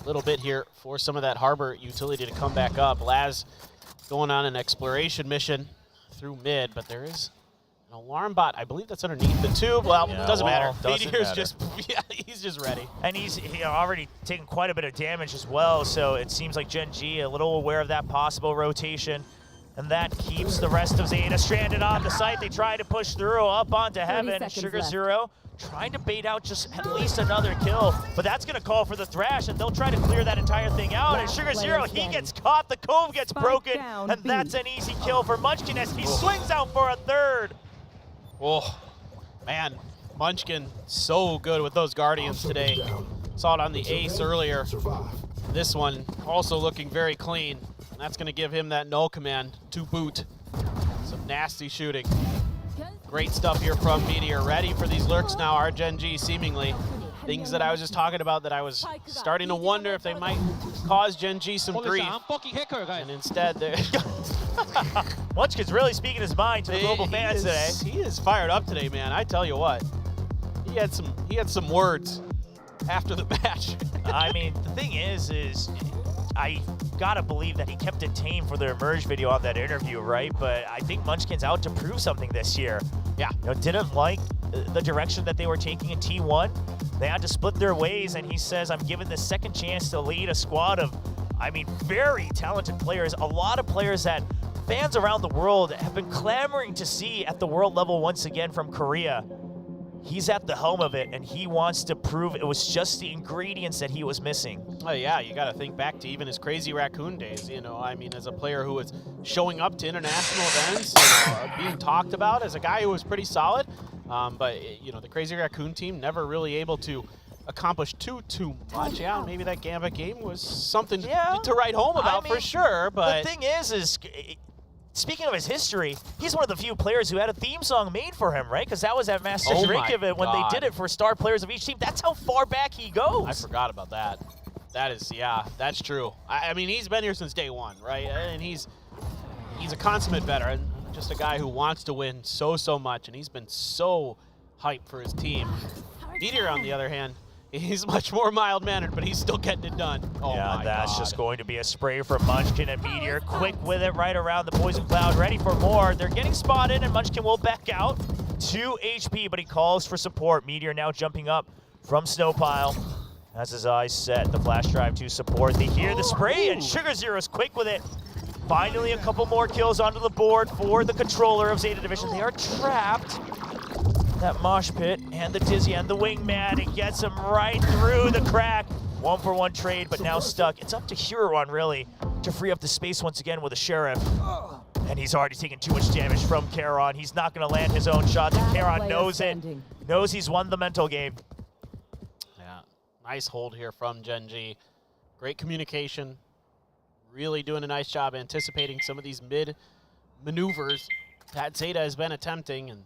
a little bit here for some of that harbor utility to come back up. Laz going on an exploration mission through mid, but there is an alarm bot. I believe that's underneath the tube. Well, yeah, doesn't matter. Meteor's just, yeah, he's just ready. And he's already taken quite a bit of damage as well, so it seems like Gen G a little aware of that possible rotation. And that keeps the rest of Zeta stranded on the site. They try to push through up onto Heaven. Sugar Zero trying to bait out just at least another kill, but that's going to call for the Thrash, and they'll try to clear that entire thing out. And Sugar Zero, he gets caught, the cove gets broken, and that's an easy kill for Munchkin as he swings out for a third. Oh, man, Munchkin so good with those Guardians today. Saw it on the ace earlier. This one also looking very clean. And that's going to give him that null command to boot. Some nasty shooting. Great stuff here from Meteor. Ready for these lurks now, our Gen G seemingly. Things that I was just talking about that I was starting to wonder if they might cause Gen G some grief. And instead, they're... Munchkin's really speaking his mind to the global fans today. He is fired up today, man. I tell you what. He had some words after the match. I mean, the thing is I gotta believe that he kept it tame for the Emerge video on that interview, right? But I think Munchkin's out to prove something this year. Yeah. Didn't like the direction that they were taking in T1. They had to split their ways, and he says, I'm given this second chance to lead a squad of, I mean, very talented players. A lot of players that fans around the world have been clamoring to see at the world level once again from Korea. He's at the helm of it, and he wants to prove it was just the ingredients that he was missing. Oh yeah, you got to think back to even his Crazy Raccoon days. You know, I mean, as a player who was showing up to international events, being talked about as a guy who was pretty solid. But you know, the Crazy Raccoon team never really able to accomplish too much. Yeah, maybe that Gambit game was something to write home about, I mean, for sure. But the thing is. Speaking of his history, he's one of the few players who had a theme song made for him, right? Because that was at Masters Reykjavik when they did it for star players of each team. That's how far back he goes. I forgot about that. That is, yeah, that's true. I mean, he's been here since day one, right? And he's a consummate veteran, just a guy who wants to win so much, and he's been so hyped for his team. Meteor, on the other hand, he's much more mild-mannered, but he's still getting it done. Oh yeah, my that's God. just going to be a spray from Munchkin and Meteor. Quick with it right around the Poison Cloud, ready for more. They're getting spotted, and Munchkin will back out. 2 HP, but he calls for support. Meteor now jumping up from Snowpile. Has his eyes set, the flash drive to support. They hear the spray, and Sugar Zero's quick with it. Finally, a couple more kills onto the board for the controller of Zeta Division. They are trapped. That mosh pit and the Dizzy and the Wingman, it gets him right through the crack. 1-for-1 trade, but now stuck. It's up to Huron, really, to free up the space once again with a Sheriff. And he's already taken too much damage from kalian. He's not going to land his own shots, and kalian knows it. Knows he's won the mental game. Yeah, nice hold here from Gen G. Great communication. Really doing a nice job anticipating some of these mid maneuvers that Zeta has been attempting, and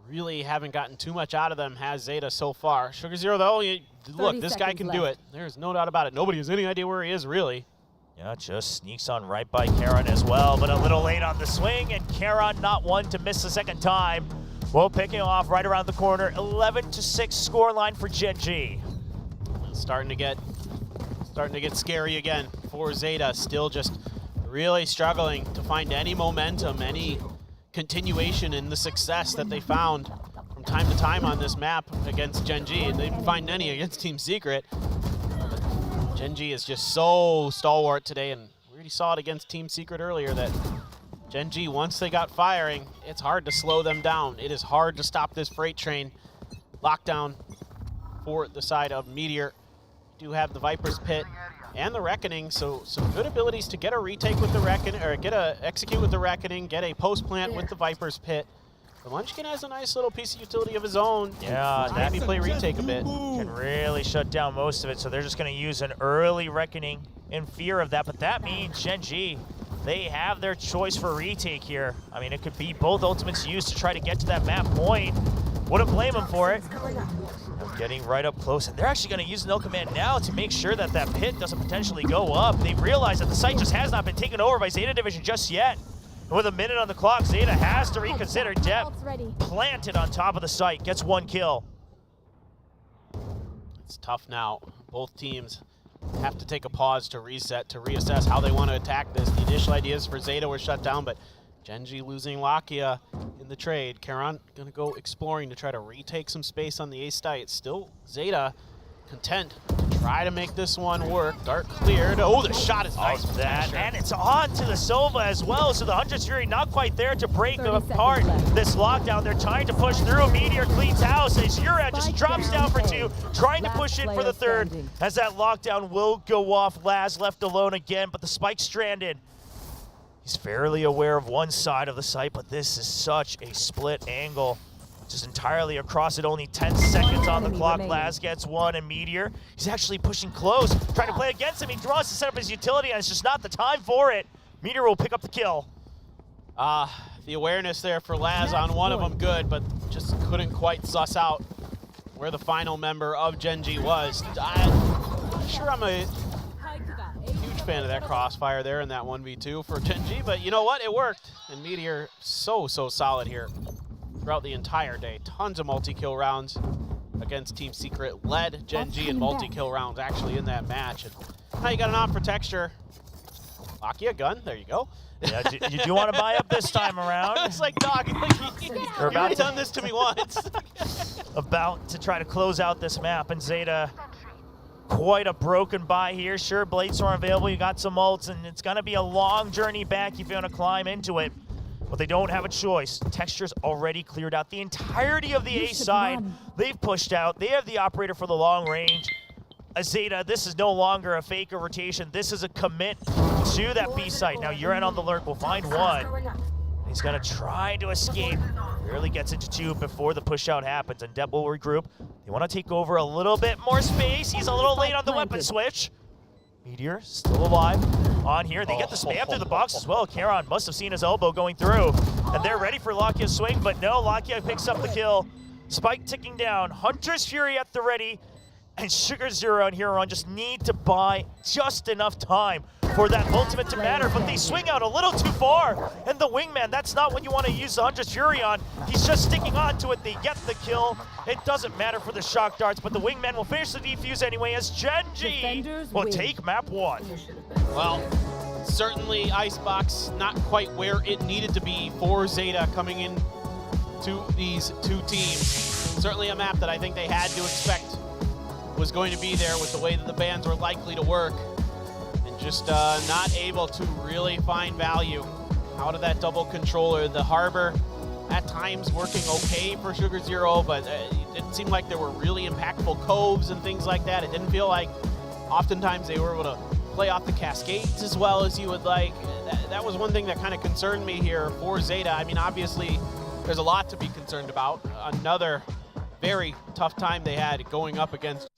really haven't gotten too much out of them has Zeta so far. Sugar Zero, though, look, this guy can do it. There's no doubt about it. Nobody has any idea where he is, really. Yeah, just sneaks on right by kalian as well, but a little late on the swing, and kalian not one to miss the second time. Well, picking off right around the corner, 11-6 scoreline for Gen G. Starting to get scary again for Zeta. Still just really struggling to find any momentum, any continuation in the success that they found from time to time on this map against Gen G. They didn't find any against Team Secret. Gen G is just so stalwart today, and we already saw it against Team Secret earlier that Gen G, once they got firing, it's hard to slow them down. It is hard to stop this freight train. Lockdown for the side of Meteor. Do have the Viper's Pit and the Reckoning, so some good abilities to get a retake with the Reckoning, or execute with the Reckoning, get a post plant with the Viper's Pit. The Munchkin has a nice little piece of utility of his own. Yeah, maybe play retake a bit. Can really shut down most of it, so they're just going to use an early reckoning in fear of that. But that means Gen G, they have their choice for retake here. I mean, it could be both ultimates used to try to get to that map point. Wouldn't blame them for it. Getting right up close, and they're actually going to use no command now to make sure that that pit doesn't potentially go up. They realize that the site just has not been taken over by Zeta Division just yet. And with a minute on the clock, Zeta has to reconsider. Dep planted on top of the site, gets 1 kill. It's tough now. Both teams have to take a pause to reset, to reassess how they want to attack this. The initial ideas for Zeta were shut down, but Gen G losing Lakia in the trade. kalian going to go exploring to try to retake some space on the A site. Still Zeta content to try to make this one work. Dart cleared. Oh, the shot is nice. That, and it's on to the Sova as well, so the Huntress Fury not quite there to break apart this lockdown. They're trying to push through. Meteor cleans house as Ura just drops down for 2, trying to push in for the 3rd, as that lockdown will go off. Laz left alone again, but the Spike's stranded. He's fairly aware of one side of the site, but this is such a split angle. Just entirely across it, only 10 seconds on the clock. Laz gets 1, and Meteor, he's actually pushing close, trying to play against him. He wants to set up his utility, and it's just not the time for it. Meteor will pick up the kill. The awareness there for Laz on one of them, good, but just couldn't quite suss out where the final member of Gen G was. I'm sure I'm a huge fan of that crossfire there in that 1v2 for Gen G, but you know what? It worked. And Meteor so solid here throughout the entire day. Tons of multi-kill rounds against Team Secret. Led Gen G in multi-kill rounds actually in that match. And now you got an op for Texture. Lakia gun, there you go. Yeah, you do want to buy up this time around. It's like, dog, you've already done this to me once. About to try to close out this map, and Zeta, quite a broken buy here. Sure, Bladestorm available, you got some ults, and it's going to be a long journey back if you want to climb into it. But they don't have a choice. Texture's already cleared out the entirety of the A side. They've pushed out. They have the operator for the long range. Zeta, this is no longer a fake or rotation. This is a commit to that B site. Now Uran on the lurk will find 1. He's gonna try to escape. Barely gets into 2 before the push out happens, and Dep will regroup. They want to take over a little bit more space. He's a little late on the weapon switch. Meteor still alive on here. They get the spam through the box as well. kalian must have seen his elbow going through, and they're ready for Lakia's swing, but no, Lakia picks up the kill. Spike ticking down. Hunter's Fury at the ready, and Sugar Zero and Hero just need to buy just enough time for that ultimate to matter, but they swing out a little too far, and the Wingman, that's not what you want to use the Hunter's Fury on. He's just sticking on to it. They get the kill. It doesn't matter for the shock darts, but the Wingman will finish the defuse anyway as Gen G will take map 1. Well, certainly Icebox not quite where it needed to be for Zeta coming in to these 2 teams. Certainly a map that I think they had to expect was going to be there with the way that the bans were likely to work, and just not able to really find value out of that double controller. The Harbor at times working okay for Sugar Zero, but it didn't seem like there were really impactful coves and things like that. It didn't feel like oftentimes they were able to play off the cascades as well as you would like. That was one thing that kind of concerned me here for Zeta. I mean, obviously there's a lot to be concerned about. Another very tough time they had going up against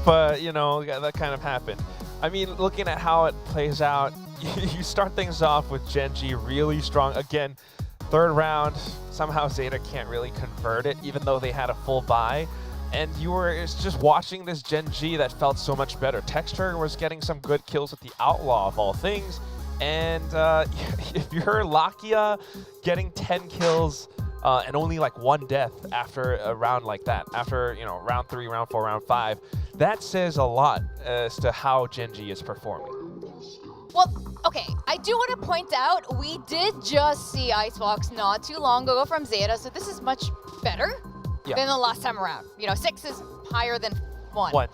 but you know, that kind of happened. I mean, looking at how it plays out, you start things off with Gen G really strong. Again, 3rd round, somehow Zeta can't really convert it, even though they had a full buy. And you were just watching this Gen G that felt so much better. Texture was getting some good kills with the Outlaw of all things. And if you're Lakia getting 10 kills and only like 1 death after a round like that, after, you know, round 3, round 4, round 5, that says a lot as to how Gen G is performing. Well, okay. Okay, I do want to point out, we did just see Icebox not too long ago from Zeta, so this is much better than the last time around. You know, 6 is higher than 1.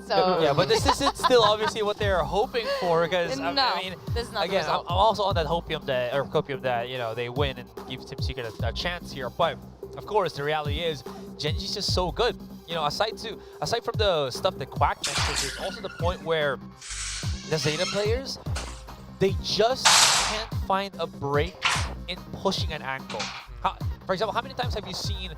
So yeah, but this isn't still obviously what they're hoping for, because no, I mean, this is not again, the result. I'm also on that copium that you know they win and give Team Secret a chance here. But of course, the reality is Genji's just so good. You know, aside from the stuff that Quack mentioned, there's also the point where the Zeta players, they just can't find a break in pushing an angle. For example, how many times have you seen,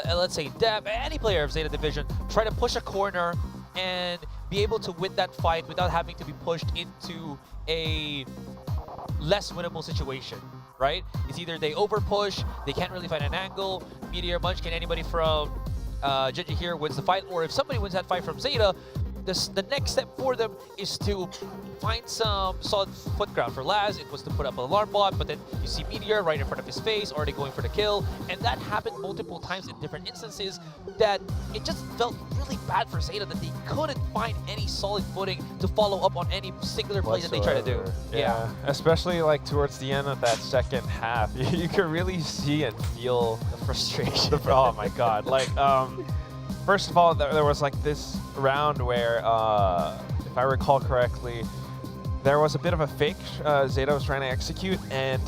let's say, Deb, any player of Zeta Division, try to push a corner and be able to win that fight without having to be pushed into a less winnable situation, right? It's either they overpush, they can't really find an angle, Meteor, Munchkin, anybody from Genji here wins the fight, or if somebody wins that fight from Zeta, the next step for them is to find some solid foot ground. For Laz, it was to put up an alarm bot, but then you see Meteor right in front of his face, already going for the kill, and that happened multiple times in different instances that it just felt really bad for Zeta that they couldn't find any solid footing to follow up on any singular play that they try to do. Yeah, especially like towards the end of that second half, you could really see and feel the frustration. Oh my god, like first of all, there was like this round where, if I recall correctly, there was a bit of a fake Zeta was trying to execute, and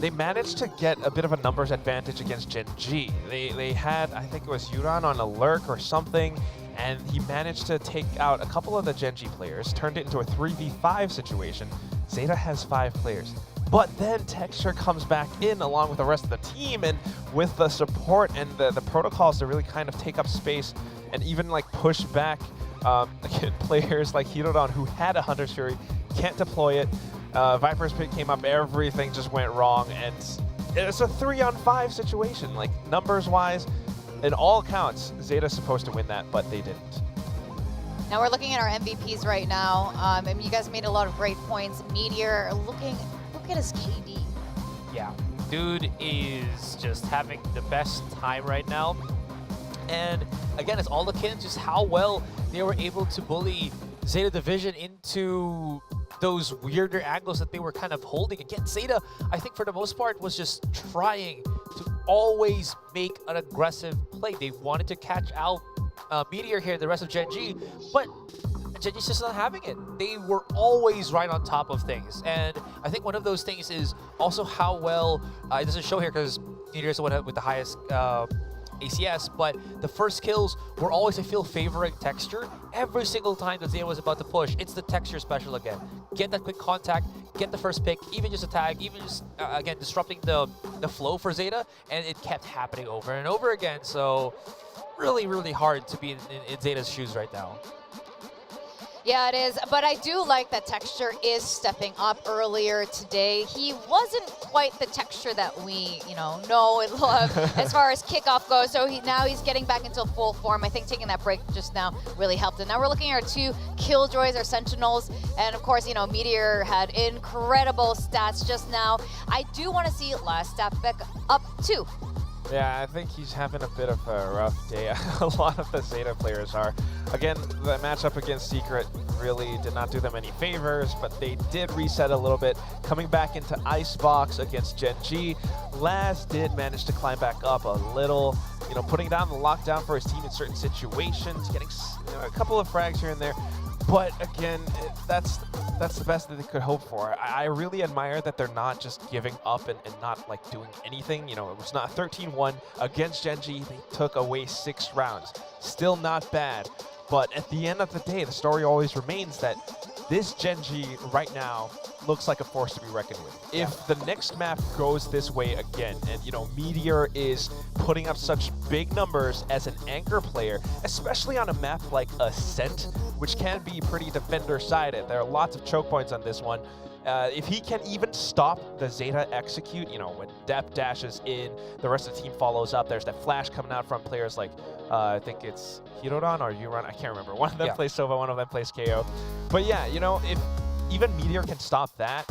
they managed to get a bit of a numbers advantage against Genji. They had, I think it was Yuran on a lurk or something, and he managed to take out a couple of the Genji players, turned it into a 3v5 situation. Zeta has 5 players. But then Texture comes back in along with the rest of the team, and with the support and the protocols to really kind of take up space and even like push back players like Hirodon, who had a Hunter's Fury, can't deploy it. Viper's Pit came up, everything just went wrong, and it's a 3-on-5 situation. Like numbers-wise, in all accounts, Zeta's supposed to win that, but they didn't. Now we're looking at our MVPs right now. I mean, you guys made a lot of great points. Meteor, look at his KD. Yeah, dude is just having the best time right now. And again, it's all akin to just how well they were able to bully Zeta Division into those weirder angles that they were kind of holding. Again, Zeta, I think for the most part, was just trying to always make an aggressive play. They wanted to catch out Meteor here, the rest of Genji, but Genji's just not having it. They were always right on top of things. And I think one of those things is also how well, it doesn't show here because Meteor is the one with the highest ACS, but the first kills were always, I feel, favoring Texture. Every single time that Zeta was about to push, it's the Texture special again. Get that quick contact, get the first pick, even just a tag, even just, again, disrupting the flow for Zeta, and it kept happening over and over again. So really, really hard to be in Zeta's shoes right now. Yeah, it is, but I do like that Texture is stepping up earlier today. He wasn't quite the Texture that we, know and love as far as kickoff goes, so now he's getting back into full form. I think taking that break just now really helped. And now we're looking at our 2 Killjoys, our Sentinels, and of course, Meteor had incredible stats just now. I do want to see last step back up too. Yeah, I think he's having a bit of a rough day. A lot of the Zeta players are. Again, the matchup against Secret really did not do them any favors, but they did reset a little bit. Coming back into Icebox against Genji, Laz did manage to climb back up a little, putting down the lockdown for his team in certain situations, getting a couple of frags here and there. But again, that's the best that they could hope for. I really admire that they're not just giving up and not like doing anything. It was not 13-1 against Genji. They took away 6 rounds. Still not bad. But at the end of the day, the story always remains that this Genji right now looks like a force to be reckoned with. If the next map goes this way again, and Meteor is putting up such big numbers as an anchor player, especially on a map like Ascent, which can be pretty defender-sided. There are lots of choke points on this one. If he can even stop the Zeta execute, when Dep dashes in, the rest of the team follows up. There's that flash coming out from players like, I think it's Hirodon or Yuran, I can't remember. One of them plays Sova, one of them plays KO. But yeah, if even Meteor can stop that,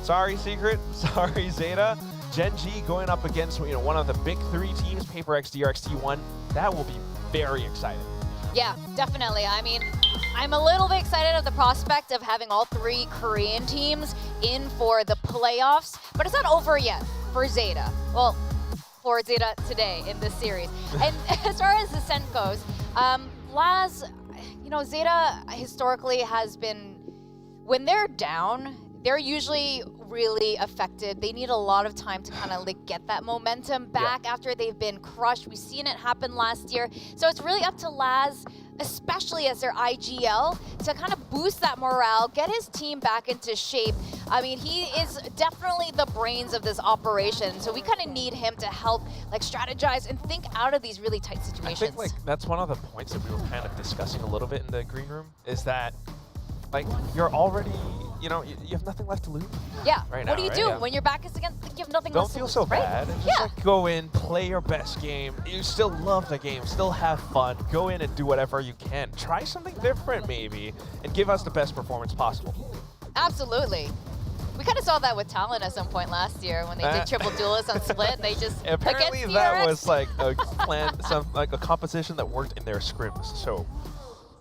sorry Secret, sorry Zeta. Genji going up against one of the big 3 teams, Paper X, DRX, T1, that will be very exciting. Yeah, definitely. I mean, I'm a little bit excited of the prospect of having all 3 Korean teams in for the playoffs, but it's not over yet for Zeta. Well, for Zeta today in this series. And as far as Ascent goes, Laz, you know, Zeta historically has been, when they're down, they're usually really affected. They need a lot of time to kind of like get that momentum back after they've been crushed. We've seen it happen last year. So it's really up to Laz, especially as their IGL, to kind of boost that morale, get his team back into shape. I mean, he is definitely the brains of this operation. So we kind of need him to help like strategize and think out of these really tight situations. I think like that's one of the points that we were kind of discussing a little bit in the green room, is that like you're already, you know, you have nothing left to lose. Yeah. Right What now, do you right? do Yeah. when your back is against? You have nothing Don't left to feel lose, so right? bad, and just like go in, play your best game. You still love the game, still have fun. Go in and do whatever you can. Try something different maybe, and give us the best performance possible. Absolutely. We kind of saw that with Talon at some point last year when they did triple duelists on Split, and they just Apparently against that DRX. was like a plan, like a composition that worked in their scrims. So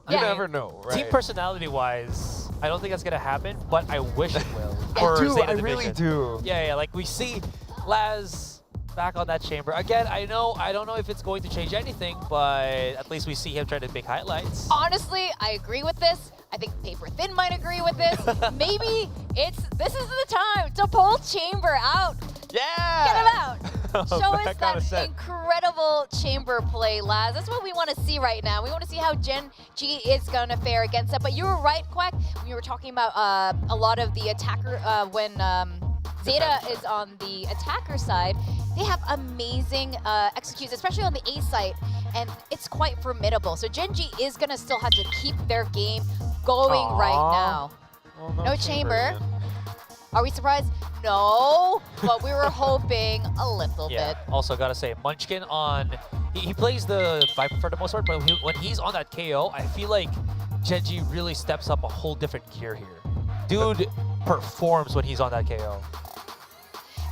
you Yeah. never know, right? Team personality-wise, I don't think that's gonna happen, but I wish it will. I for do, Zeta I really Division. do. Yeah, like we see Laz back on that chamber. Again, I don't know if it's going to change anything, but at least we see him trying to make highlights. Honestly, I agree with this. I think Paper Thin might agree with this. Maybe this is the time to pull Chamber out. Yeah! Get him out. Show us Back on a that set. incredible Chamber play, Laz. That's what we want to see right now. We want to see how Gen G is going to fare against that. But you were right, Quack, when you were talking about a lot of the attacker, when Zeta is on the attacker side, they have amazing executes, especially on the A site, and it's quite formidable. So Gen G is going to still have to keep their game going right now. Well, no chamber. Are we surprised? No, but we were hoping a little Yeah. bit. Also, gotta say, Munchkin on he plays the Viper for the most part, but when he's on that KO, I feel like Genji really steps up a whole different gear here. Dude performs when he's on that KO.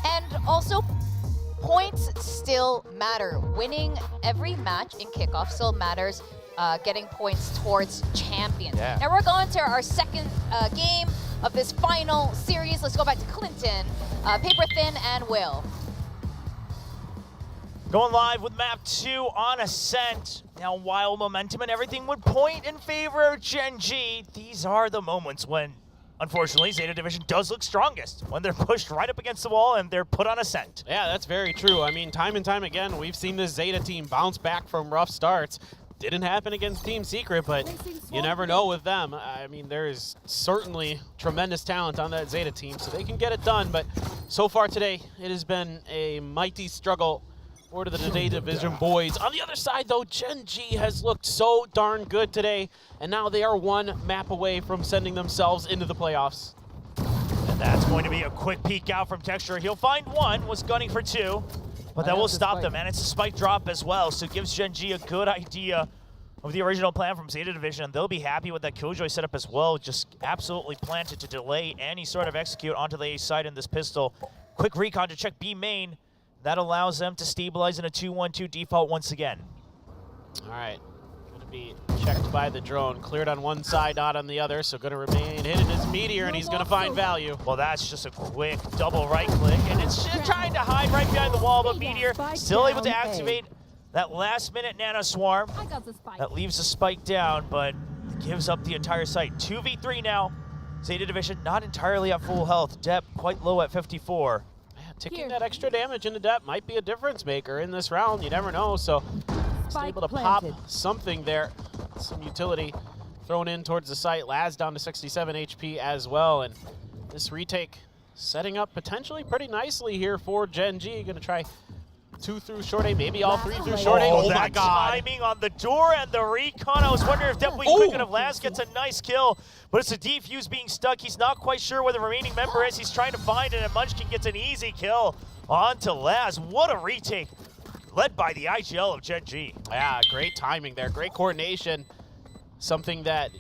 And also, points still matter. Winning every match in kickoff still matters. Getting points towards champions. Yeah. Now we're going to our second game of this final series. Let's go back to Clinton, Paper Thin, and Will. Going live with map 2 on Ascent. Now, while momentum and everything would point in favor of Gen G, these are the moments when, unfortunately, Zeta Division does look strongest, when they're pushed right up against the wall and they're put on Ascent. Yeah, that's very true. I mean, time and time again, we've seen this Zeta team bounce back from rough starts. Didn't happen against Team Secret, but you never know with them. I mean, there is certainly tremendous talent on that Zeta team, so they can get it done. But so far today, it has been a mighty struggle for the Zeta Division boys. On the other side, though, Gen G has looked so darn good today, and now they are one map away from sending themselves into the playoffs. And that's going to be a quick peek out from Texture. He'll find one, was gunning for 2. But that will stop them, and it's a spike drop as well, so it gives Gen G a good idea of the original plan from Zeta Division. They'll be happy with that Killjoy setup as well, just absolutely planted to delay any sort of execute onto the A side in this pistol. Quick recon to check B main. That allows them to stabilize in a 2-1-2 default once again. All right, gonna be checked by the drone. Cleared on one side, not on the other, so gonna remain hidden as Meteor, and he's gonna find value. Well, that's just a quick double right click, and it's just trying to hide right behind the wall, but Meteor still able to activate that last minute Nano Swarm. That leaves the spike down, but gives up the entire site. 2v3 now. Zeta Division not entirely at full health. Dep quite low at 54. Ticking that extra damage into Dep might be a difference maker in this round. You never know, so just able to pop something there. Some utility thrown in towards the site. Laz down to 67 HP as well, and this retake setting up potentially pretty nicely here for Gen G. Gonna try 2 through short A, maybe all 3 through short A. Oh my god. Timing on the door and the recon. I was wondering if Definitely quick enough. Laz gets a nice kill, but it's a defuse being stuck. He's not quite sure where the remaining member is. He's trying to find it, and Munchkin gets an easy kill onto Laz. What a retake, led by the IGL of Gen G. Yeah, great timing there, great coordination. Something that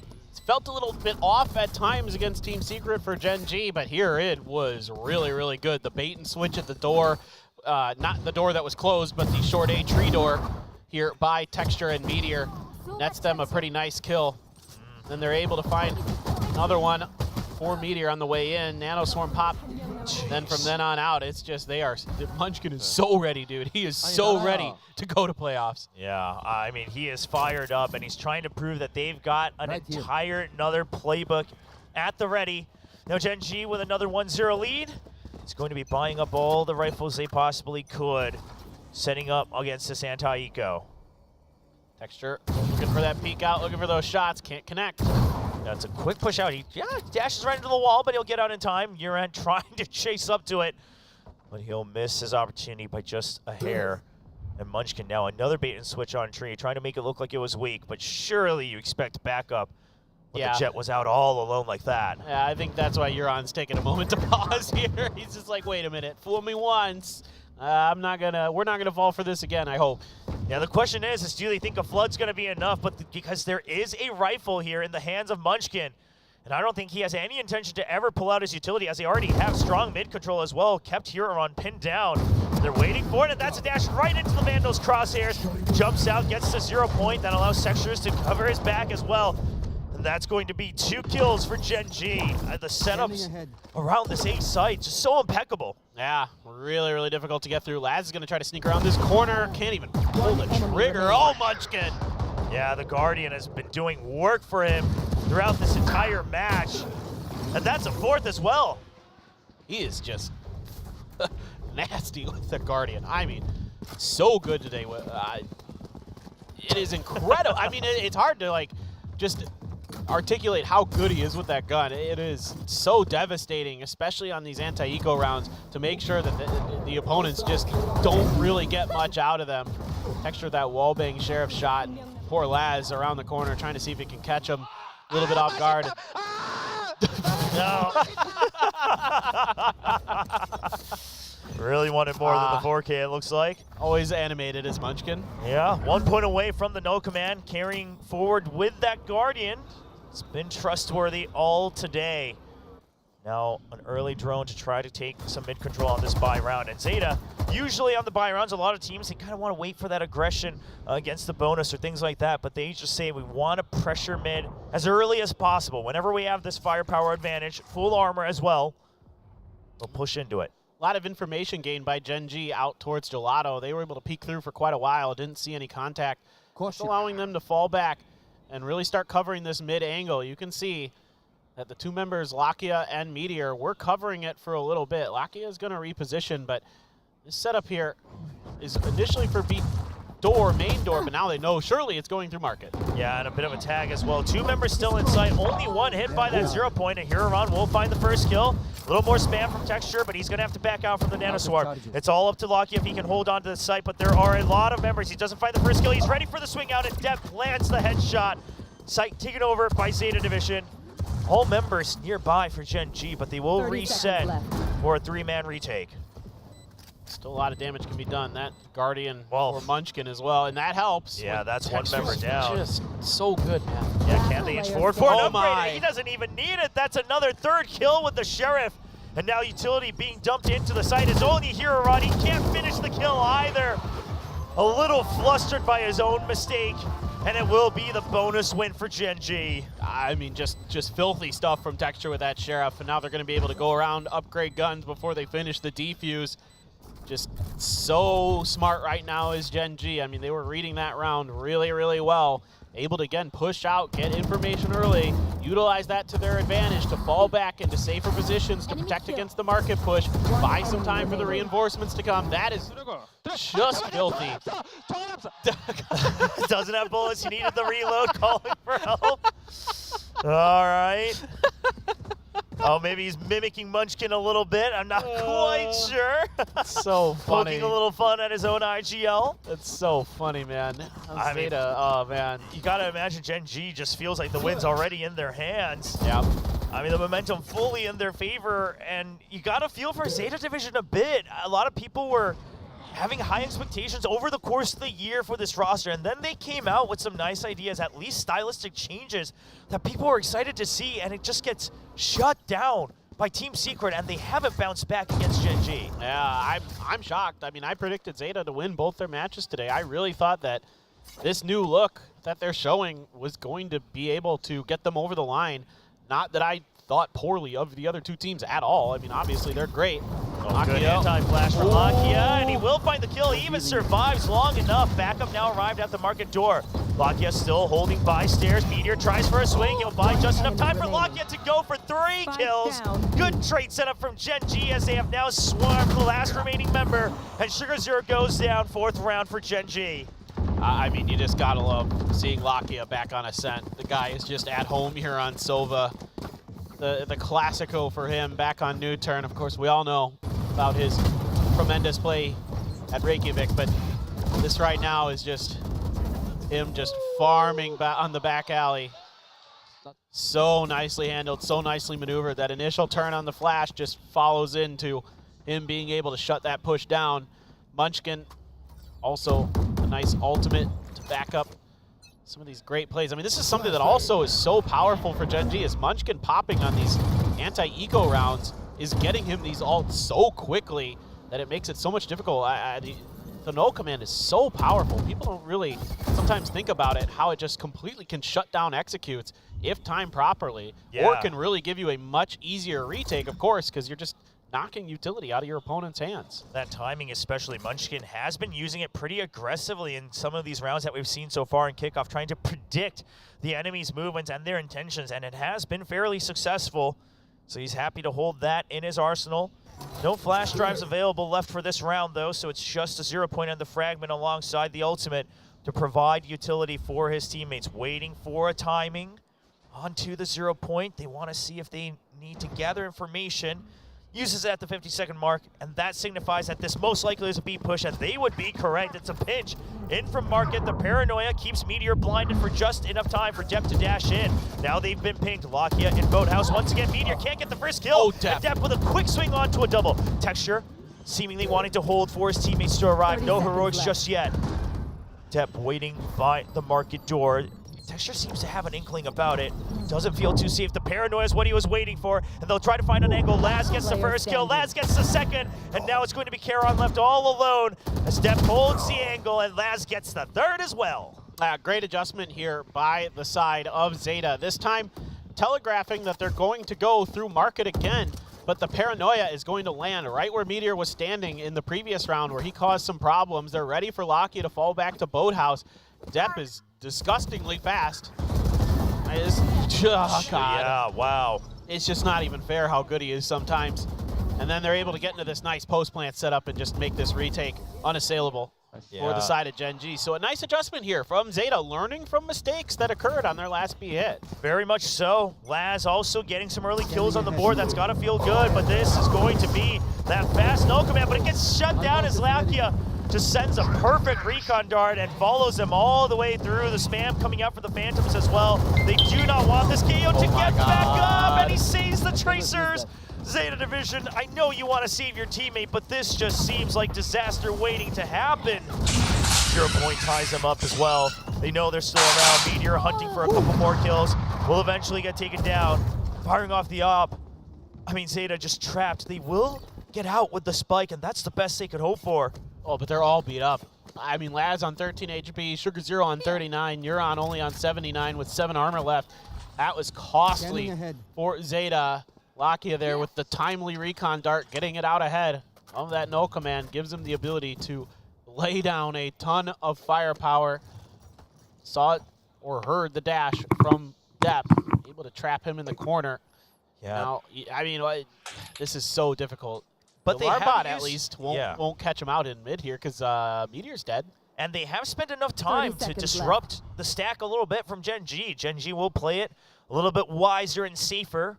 felt a little bit off at times against Team Secret for Gen G, but here it was really, really good. The bait and switch at the door, not the door that was closed, but the short A tree door here by Texture and Meteor. nets them a pretty nice kill. Then they're able to find another one for Meteor on the way in. Nano Swarm pop. Then from then on out, it's just Munchkin is so ready, dude. He is so ready to go to playoffs. Yeah, I mean, he is fired up, and he's trying to prove that they've got an entire another playbook at the ready. Now Gen G with another 1-0 lead. He's going to be buying up all the rifles they possibly could, setting up against this anti-eco. Texture looking for that peek out, looking for those shots, can't connect. That's a quick push out. He dashes right into the wall, but he'll get out in time. Uran trying to chase up to it, but he'll miss his opportunity by just a hair. And Munchkin now another bait and switch on tree, trying to make it look like it was weak, but surely you expect backup when the Jet was out all alone like that. Yeah, I think that's why Uran's taking a moment to pause here. He's just like, wait a minute, fool me once. we're not gonna fall for this again, I hope. Yeah, the question is do they think a flood's gonna be enough? But because there is a rifle here in the hands of Munchkin, and I don't think he has any intention to ever pull out his utility, as they already have strong mid control as well, kept Huron pinned down. They're waiting for it, and that's a dash right into the Vandal's crosshairs. Jumps out, gets to 0 point. That allows Textures to cover his back as well. And that's going to be 2 kills for Gen G. The setups around this A site, just so impeccable. Yeah, really, really difficult to get through. Laz is going to try to sneak around this corner. Can't even pull the trigger. Oh, Munchkin. Yeah, the Guardian has been doing work for him throughout this entire match. And that's a 4th as well. He is just nasty with the Guardian. I mean, so good today. It is incredible. I mean, it's hard to just articulate how good he is with that gun. It is so devastating, especially on these anti-eco rounds, to make sure that the opponents just don't really get much out of them. Texture that wallbang Sheriff shot. Poor Laz around the corner trying to see if he can catch him a little bit off guard. No. Really wanted more than the 4K, it looks like. Always animated as Munchkin. Yeah, 1 point away from the no command, carrying forward with that Guardian. It's been trustworthy all today. Now an early drone to try to take some mid control on this buy round. And Zeta, usually on the buy rounds, a lot of teams, they kind of want to wait for that aggression against the bonus or things like that, but they just say we want to pressure mid as early as possible. Whenever we have this firepower advantage, full armor as well, we'll push into it. A lot of information gained by Gen G out towards Gelato. They were able to peek through for quite a while, didn't see any contact, just allowing them to fall back and really start covering this mid angle. You can see that the 2 members, Lakia and Meteor, were covering it for a little bit. Lakia is going to reposition, but this setup here is initially for main door, but now they know surely it's going through market. Yeah, and a bit of a tag as well. 2 members still in sight, only 1 hit by that 0 point, and Huron will find the first kill. A little more spam from Texture, but he's going to have to back out from the Nanosword. It's all up to Lakia if he can hold on to the site, but there are a lot of members. He doesn't find the first kill. He's ready for the swing out in depth, lands the headshot. Site taken over by Zeta Division. All members nearby for Gen G, but they will reset for a 3-man retake. Still a lot of damage can be done. That Guardian for Munchkin as well, and that helps. Yeah, that's 1 member down. Just so good, man. Yeah, can they inch forward for an upgrade? My. He doesn't even need it. That's another 3rd kill with the Sheriff. And now utility being dumped into the site. It's only Huron. He can't finish the kill either. A little flustered by his own mistake. And it will be the bonus win for Gen G. I mean, just filthy stuff from Texture with that Sheriff. And now they're going to be able to go around, upgrade guns before they finish the defuse. Just so smart right now is Gen G. I mean, they were reading that round really, really well. Able to, again, push out, get information early, utilize that to their advantage to fall back into safer positions to protect against the market push, buy some time for the reinforcements to come. That is just filthy. Doesn't have bullets. He needed the reload, calling for help. All right. Oh, maybe he's mimicking Munchkin a little bit. I'm not quite sure. So funny. Poking a little fun at his own IGL. That's so funny, man. I mean, oh, man. You got to imagine Gen G just feels like the win's already in their hands. Yeah. I mean, the momentum fully in their favor, and you got to feel for Zeta Division a bit. A lot of people were having high expectations over the course of the year for this roster, and then they came out with some nice ideas, at least stylistic changes that people were excited to see, and it just gets shut down by Team Secret, and they haven't bounced back against Gen G. Yeah, I'm shocked. I mean, I predicted Zeta to win both their matches today. I really thought that this new look that they're showing was going to be able to get them over the line. Not that I thought poorly of the other two teams at all. I mean, obviously they're great. Good anti-flash for Lakia, and he will find the kill. He even survives long enough. Backup now arrived at the market door. Lakia still holding by stairs. Meteor tries for a swing. He'll buy just enough time for Lakia to go for 3 kills. Good trade setup from Gen G as they have now swarmed the last remaining member. And Sugar Zero goes down, 4th round for Gen G. I mean, you just gotta love seeing Lakia back on Ascent. The guy is just at home here on Sova. The Classico for him back on New Turn. Of course, we all know about his tremendous play at Reykjavik, but this right now is just him just farming on the back alley. So nicely handled, so nicely maneuvered. That initial turn on the flash just follows into him being able to shut that push down. Munchkin also a nice ultimate to back up some of these great plays. I mean, this is something that also is so powerful for Gen G, is Munchkin popping on these anti-eco rounds is getting him these ults so quickly that it makes it so much difficult. The no command is so powerful. People don't really sometimes think about it, how it just completely can shut down executes if timed properly, or can really give you a much easier retake, of course, because you're just knocking utility out of your opponent's hands. That timing especially, Munchkin has been using it pretty aggressively in some of these rounds that we've seen so far in kickoff, trying to predict the enemy's movements and their intentions, and it has been fairly successful. So he's happy to hold that in his arsenal. No flash drives available left for this round though, so it's just a 0 point on the fragment alongside the ultimate to provide utility for his teammates. Waiting for a timing onto the 0 point. They want to see if they need to gather information. Uses it at the 50-second mark, and that signifies that this most likely is a B push, and they would be correct. It's a pinch in from Market. The paranoia keeps Meteor blinded for just enough time for Depp to dash in. Now they've been pinged. Lakia in Boathouse. Once again, Meteor can't get the first kill. And Depp with a quick swing onto a double. Texture seemingly wanting to hold for his teammates to arrive. No heroics just yet. Depp waiting by the market door. Texture seems to have an inkling about it. Doesn't feel too safe. The paranoia is what he was waiting for, and they'll try to find an angle. Laz gets the first kill, Laz gets the second, and now it's going to be Charon left all alone as Depp holds the angle, and Laz gets the third as well. Great adjustment here by the side of Zeta. This time telegraphing that they're going to go through Market again, but the paranoia is going to land right where Meteor was standing in the previous round where he caused some problems. They're ready for Lakia to fall back to Boathouse. Depp is disgustingly fast. Oh, God. Yeah, wow. It's just not even fair how good he is sometimes. And then they're able to get into this nice post-plant setup and just make this retake unassailable for the side of Gen G. So a nice adjustment here from Zeta, learning from mistakes that occurred on their last B hit. Very much so. Laz also getting some early kills on the board. That's got to feel good, but this is going to be that fast no command, but it gets shut down as Lakia just sends a perfect recon dart and follows them all the way through. The spam coming out for the Phantoms as well. They do not want this KO to get back up, and he saves the Tracers. Zeta Division, I know you want to save your teammate, but this just seems like disaster waiting to happen. 0 point ties them up as well. They know they're still around. Meteor hunting for a couple more kills. Will eventually get taken down. Firing off the op. I mean, Zeta just trapped. They will get out with the spike, and that's the best they could hope for. Oh, but they're all beat up. I mean, Laz on 13 HP, Sugar Zero on 39, Neuron only on 79 with 7 armor left. That was costly for Zeta. Lakia there with the timely recon dart, getting it out ahead of that no command, gives him the ability to lay down a ton of firepower. Saw it or heard the dash from Depp, able to trap him in the corner. Yeah. Now, I mean, this is so difficult. But the they Larbot have at least won't catch him out in mid here because Meteor's dead. And they have spent enough time to disrupt the stack a little bit from Gen G. Gen G will play it a little bit wiser and safer.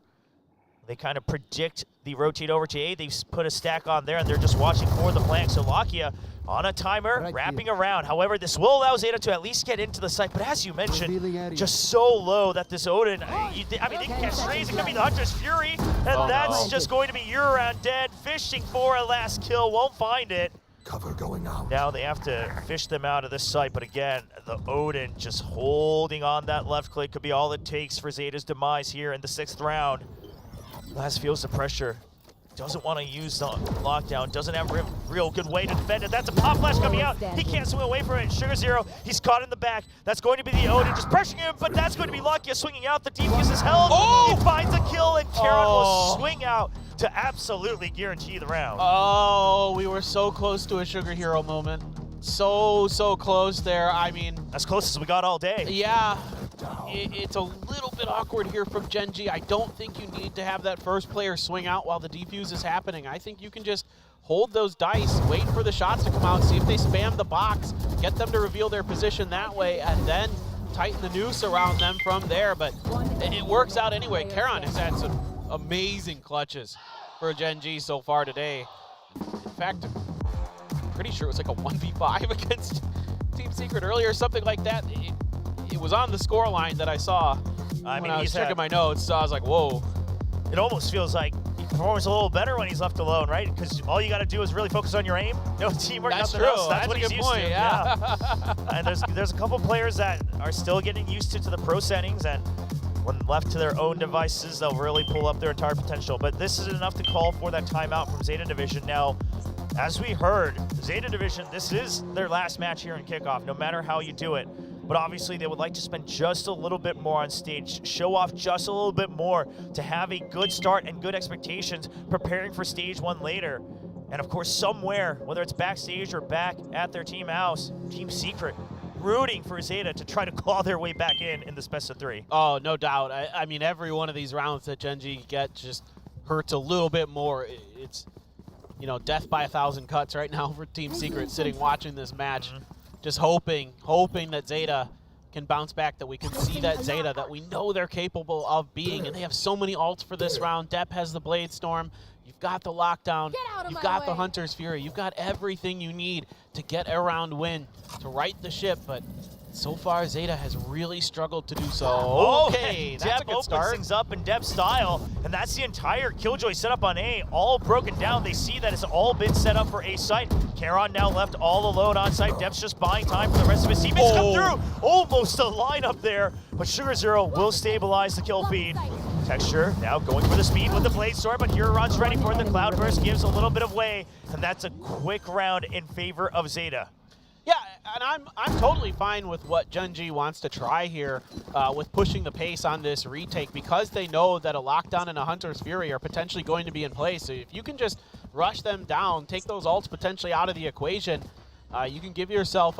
They kind of predict the rotate over to A. They've put a stack on there, and they're just watching for the flank. So Lakia on a timer, wrapping around. However, this will allow Zeta to at least get into the site. But as you mentioned, just so low that this Odin, I mean, they can catch strays. It could be the Hunter's Fury, and that's just going to be Euron dead, fishing for a last kill. Won't find it. Cover going out. Now they have to fish them out of this site, but again, the Odin just holding on that left click could be all it takes for Zeta's demise here in the 6th round. Laz feels the pressure. doesn't want to use the lockdown, doesn't have a real good way to defend it. That's a pop flash coming out. He can't swing away from it. Sugar Zero, he's caught in the back. That's going to be the Odin just pressuring him, but that's going to be Lakia swinging out. The defuse is held. Oh! He finds a kill, and Karon will swing out to absolutely guarantee the round. Oh, we were so close to a Sugar Hero moment. So close there. I mean, as close as we got all day. Yeah, it's a little bit awkward here from Gen G. I don't think you need to have that first player swing out while the defuse is happening. I think you can just hold those dice, wait for the shots to come out, see if they spam the box, get them to reveal their position that way, and then tighten the noose around them from there. But it works out anyway. Karon has had some amazing clutches for Gen G so far today. In fact, I'm pretty sure it was like a 1v5 against Team Secret earlier, something like that. It was on the score line that I saw when I was checking my notes, so I was like, whoa. It almost feels like he performs a little better when he's left alone, right? Because all you got to do is really focus on your aim. No teamwork, nothing else. That's what he's used to. Yeah. And there's a couple players that are still getting used to the pro settings, and when left to their own devices, they'll really pull up their entire potential. But this is enough to call for that timeout from Zeta Division. Now, as we heard, Zeta Division, this is their last match here in kickoff, no matter how you do it. But obviously, they would like to spend just a little bit more on stage, show off just a little bit more to have a good start and good expectations preparing for stage 1 later. And of course, somewhere, whether it's backstage or back at their team house, Team Secret rooting for Zeta to try to claw their way back in this best of 3. Oh, no doubt. I mean, every one of these rounds that Gen G get just hurts a little bit more. It's, you know, death by 1,000 cuts right now for Team Secret sitting watching this match. Just hoping that Zeta can bounce back, that we can see that Zeta that we know they're capable of being. And they have so many ults for this round. Depp has the Blade Storm. You've got the lockdown. You've got the Hunter's Fury. You've got everything you need to get a round win, to right the ship. But so far, Zeta has really struggled to do so. Okay, that's a good start. Things up in Depp style, and that's the entire Killjoy setup on A, all broken down. They see that it's all been set up for A site. Karon now left all alone on site. Depp's just buying time for the rest of his teammates to come through. Almost a lineup there, but Sugar Zero will stabilize the kill feed. Texture now going for the speed with the Blade Storm, but Huron's ready for it. The Cloudburst gives a little bit of way, and that's a quick round in favor of Zeta. Yeah, and I'm totally fine with what Gen G wants to try here with pushing the pace on this retake, because they know that a lockdown and a Hunter's Fury are potentially going to be in place. So if you can just rush them down, take those ults potentially out of the equation, you can give yourself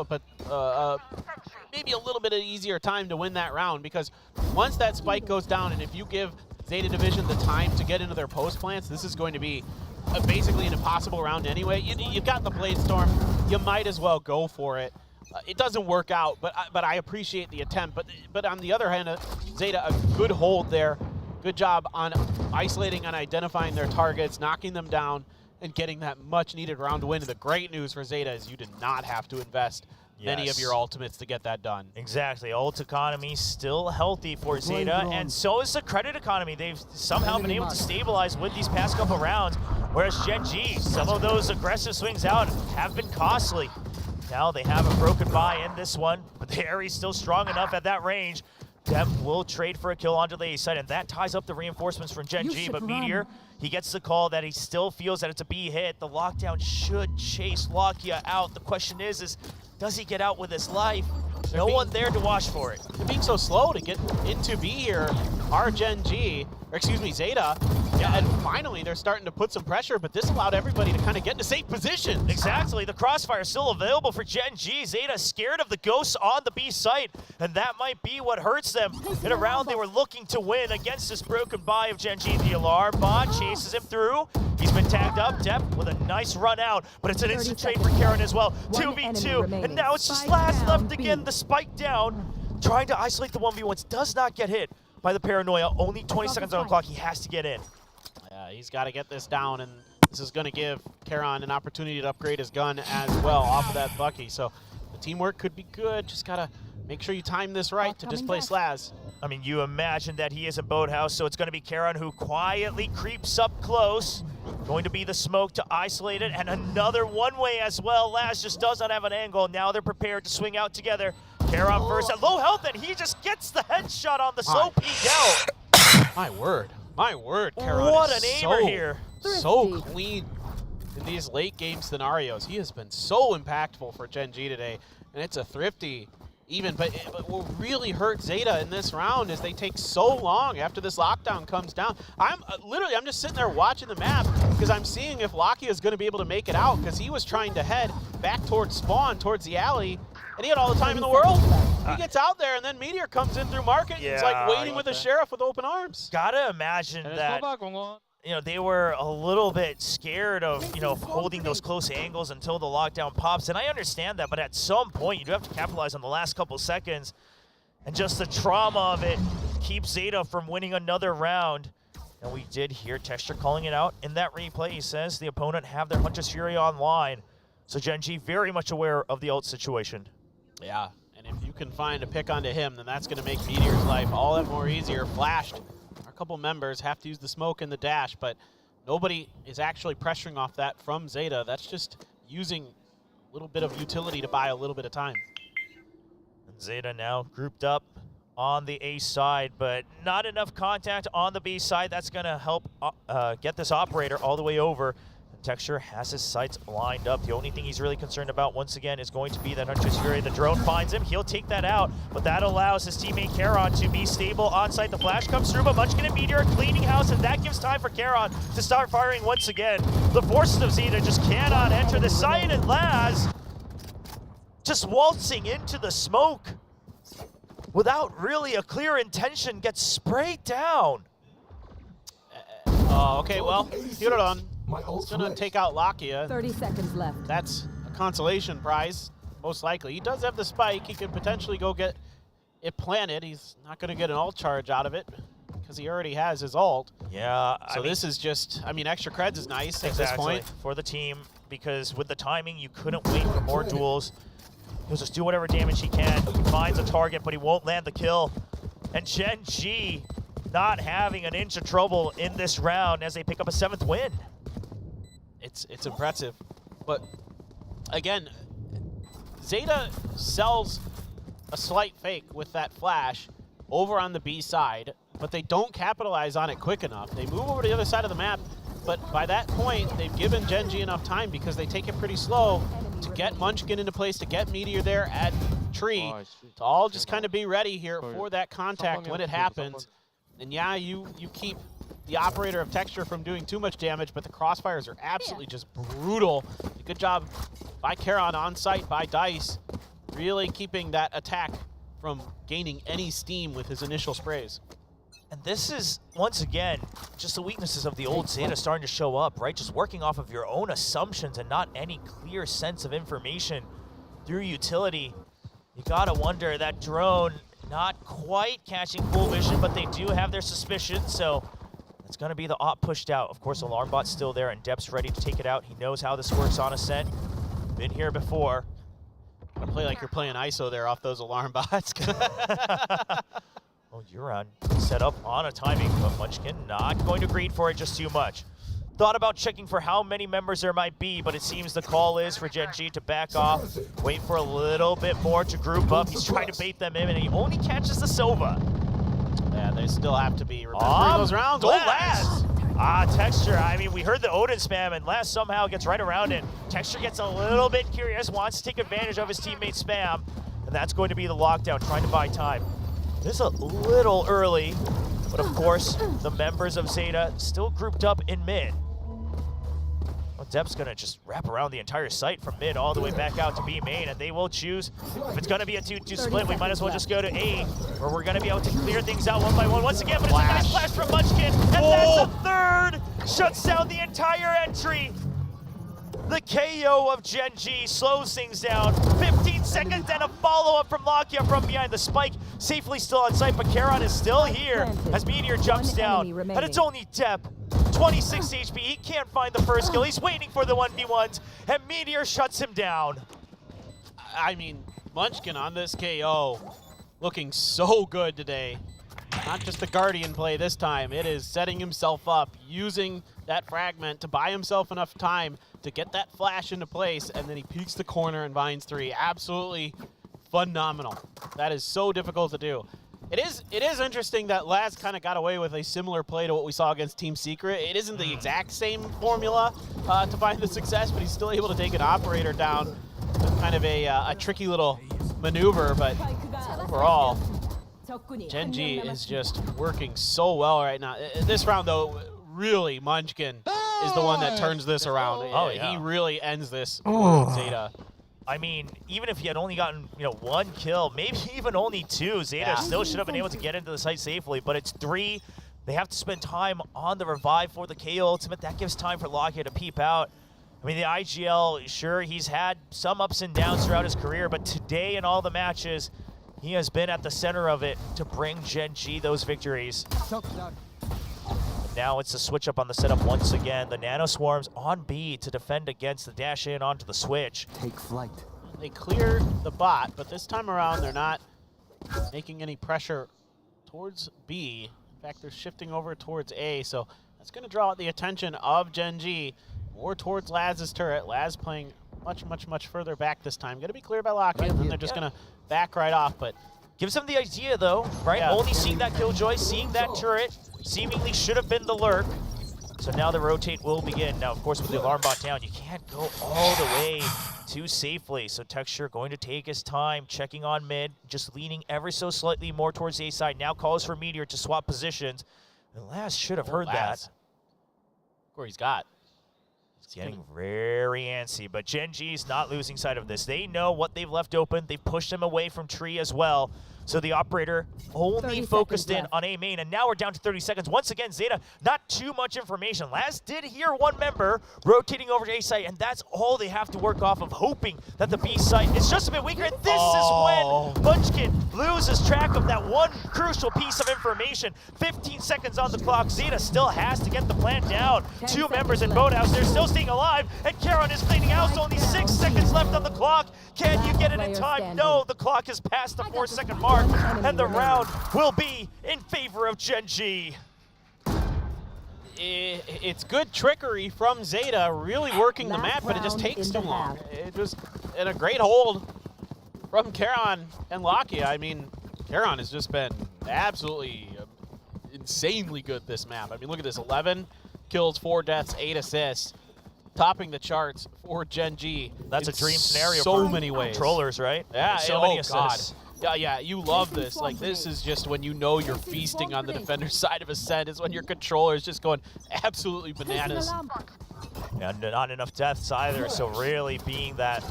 maybe a little bit of easier time to win that round, because once that spike goes down, and if you give Zeta Division the time to get into their post plants, this is going to be basically an impossible round anyway. You've got the Blade Storm. You might as well go for it. It doesn't work out, but I appreciate the attempt. But on the other hand, Zeta, a good hold there. Good job on isolating and identifying their targets, knocking them down, and getting that much-needed round win. And the great news for Zeta is you did not have to invest many of your ultimates to get that done. Exactly. Ult economy still healthy for Zeta, and so is the credit economy. They've somehow been able to stabilize with these past couple rounds, whereas Gen G, some of those aggressive swings out have been costly. Now they have a broken buy in this one, but the Ares still strong enough at that range. Depp will trade for a kill onto the A side, and that ties up the reinforcements from Gen G, but Meteor, he gets the call that he still feels that it's a B hit. The lockdown should chase Lakia out. The question is does he get out with his life? No one there to watch for it. They're being so slow to get into B here. Our Gen G, or excuse me, Zeta. Yeah, and finally they're starting to put some pressure, but this allowed everybody to kind of get into safe positions. Exactly. The crossfire is still available for Gen G. Zeta scared of the ghosts on the B site, and that might be what hurts them in a round they were looking to win against this broken buy of Gen G. The alarm bot chases him through. He's been tagged up. Depp with a nice run out, but it's an instant trade for Karon as well. 2v2, and now it's just Laz left again. The spike down, trying to isolate the 1v1s, does not get hit by the paranoia. Only 20 seconds on the clock. He has to get in. Yeah, he's got to get this down, and this is going to give Karon an opportunity to upgrade his gun as well off of that Bucky. So the teamwork could be good. Just got to make sure you time this right to displace Laz. I mean, you imagine that he is in Boathouse, so it's going to be Karon who quietly creeps up close. Going to be the smoke to isolate it, and another one-way as well. Laz just does not have an angle. Now they're prepared to swing out together. Karon first at low health, and he just gets the headshot on the slow peek out. My word, Karon. What an aimer here. so clean in these late game scenarios. He has been so impactful for Gen G today, and it's a thrifty even, but what really hurt Zeta in this round is they take so long after this lockdown comes down. I'm just sitting there watching the map because I'm seeing if Lakia is going to be able to make it out, because he was trying to head back towards spawn, towards the alley, and he had all the time in the world. He gets out there, and then Meteor comes in through market, and it's like waiting with the sheriff with open arms. Gotta imagine that, you know, they were a little bit scared of, you know, holding those close angles until the lockdown pops, and I understand that, but at some point you do have to capitalize on the last couple seconds, and just the trauma of it keeps Zeta from winning another round. And we did hear Texture calling it out in that replay. He says the opponent have their Hunter's Fury online, so Gen G very much aware of the ult situation. Yeah, and if you can find a pick onto him, then that's going to make Meteor's life all that more easier. Flashed. Our couple members have to use the smoke and the dash, but nobody is actually pressuring off that from Zeta. That's just using a little bit of utility to buy a little bit of time. And Zeta now grouped up on the A side, but not enough contact on the B side. That's going to help get this operator all the way over. Texture has his sights lined up. The only thing he's really concerned about, once again, is going to be that Hunter's Fury. The drone finds him. He'll take that out, but that allows his teammate Karon to be stable on site. The flash comes through, but Munchkin and Meteor cleaning house, and that gives time for Karon to start firing once again. The forces of Zeta just cannot enter the site, and Laz just waltzing into the smoke without really a clear intention gets sprayed down. Okay, well, Hirodon is going to take out Lakia. 30 seconds left. That's a consolation prize, most likely. He does have the spike. He could potentially go get it planted. He's not going to get an ult charge out of it because he already has his ult. Yeah. So this is just, I mean, extra creds is nice at this point. For the team, because with the timing, you couldn't wait for more duels. He'll just do whatever damage he can. He finds a target, but he won't land the kill. And Gen G not having an inch of trouble in this round as they pick up a 7th win. It's impressive. But again, Zeta sells a slight fake with that flash over on the B side, but they don't capitalize on it quick enough. They move over to the other side of the map, but by that point, they've given Gen G enough time because they take it pretty slow to get Munchkin into place, to get Meteor there at Tree, to all just kind of be ready here for that contact when it happens. And yeah, you keep the operator of Texture from doing too much damage, but the crossfires are absolutely just brutal. Good job by Karon on site by Dice, really keeping that attack from gaining any steam with his initial sprays. And this is, once again, just the weaknesses of the old Zeta starting to show up, right? Just working off of your own assumptions and not any clear sense of information through utility. You gotta wonder, that drone not quite catching full vision, but they do have their suspicions, so it's gonna be the op pushed out. Of course, Alarm Bot's still there, and Dep's ready to take it out. He knows how this works on Ascent. Been here before. Gonna play like you're playing ISO there off those Alarm Bots. Oh, Euron set up on a timing, but Munchkin not going to greed for it just too much. Thought about checking for how many members there might be, but it seems the call is for Gen G to back off, wait for a little bit more to group up. He's trying to bait them in, and he only catches the Sova. Yeah, they still have to be remembering those rounds. Laz! Texture, I mean, we heard the Odin spam, and Laz somehow gets right around it. Texture gets a little bit curious, wants to take advantage of his teammate's spam, and that's going to be the lockdown, trying to buy time. This is a little early, but of course, the members of Zeta still grouped up in mid. Well, Dep's gonna just wrap around the entire site from mid all the way back out to B main, and they will choose. If it's gonna be a 2-2 split, we might as well just go to A, where we're gonna be able to clear things out one by one once again, but it's a nice flash from Munchkin, and that's a third! Shuts down the entire entry! The KO of Gen G slows things down. 15 seconds and a follow-up from Lakia from behind. The spike safely still on site, but Karon is still here as Meteor jumps down. And it's only Dep, 26 HP. He can't find the first kill. He's waiting for the 1v1s, and Meteor shuts him down. I mean, Munchkin on this KO looking so good today. Not just the Guardian play this time. It is setting himself up, using that fragment to buy himself enough time to get that flash into place, and then he peeks the corner and vines 3. Absolutely phenomenal. That is so difficult to do. It is interesting that Laz kind of got away with a similar play to what we saw against Team Secret. It isn't the exact same formula to find the success, but he's still able to take an operator down with kind of a tricky little maneuver. But overall, Gen.G is just working so well right now. This round, though, really, Munchkin is the one that turns this around. Oh, yeah. He really ends this for Zeta. I mean, even if he had only gotten, 1 kill, maybe even only 2, Zeta still should have been able to get into the site safely, but it's 3. They have to spend time on the revive for the KO ultimate. That gives time for Lockheed to peep out. I mean, the IGL, sure, he's had some ups and downs throughout his career, but today in all the matches, he has been at the center of it to bring Gen.G those victories. Now it's a switch up on the setup once again. The Nano Swarms on B to defend against the dash in onto the switch. Take flight. They clear the bot, but this time around they're not making any pressure towards B. In fact, they're shifting over towards A, so that's going to draw the attention of Gen.G more towards Laz's turret. Laz playing much further back this time. Going to be cleared by Lockheed, and then they're just going to back right off, but gives them the idea, though, right? Yeah. Only seeing that Killjoy, seeing that turret, seemingly should have been the lurk. So now the rotate will begin. Now, of course, with the alarm bot down, you can't go all the way too safely. So Texture going to take his time, checking on mid, just leaning ever so slightly more towards the A side. Now calls for Meteor to swap positions. And Laz should have heard that. Where he's got. It's getting very antsy, but Gen.G's not losing sight of this. They know what they've left open. They've pushed him away from Tree as well. So the operator only focused in on A main, and now we're down to 30 seconds. Once again, Zeta, not too much information. Laz did hear one member rotating over to A site, and that's all they have to work off of, hoping that the B site is just a bit weaker. And this is when Munchkin loses track of that one crucial piece of information. 15 seconds on the clock. Zeta still has to get the plant down. 2 members in Boathouse, they're still staying alive, and Karon is cleaning house. Only 6 seconds left on the clock. Can you get it in time? No, the clock is past the 4-second mark. And the round will be in favor of Gen.G. It's good trickery from Zeta, really working the map, but it just takes too long. It just, and a great hold from Karon and Lockheed. I mean, Karon has just been absolutely insanely good this map. I mean, look at this, 11 kills, 4 deaths, 8 assists. Topping the charts for Gen.G. That's a dream scenario so for many ways. Controllers, right? Yeah, so many assists. Yeah, you love this. Like, this is just when you know you're feasting on the defender's side of Ascent, is when your controller is just going absolutely bananas. Yeah, not enough deaths either, so really being that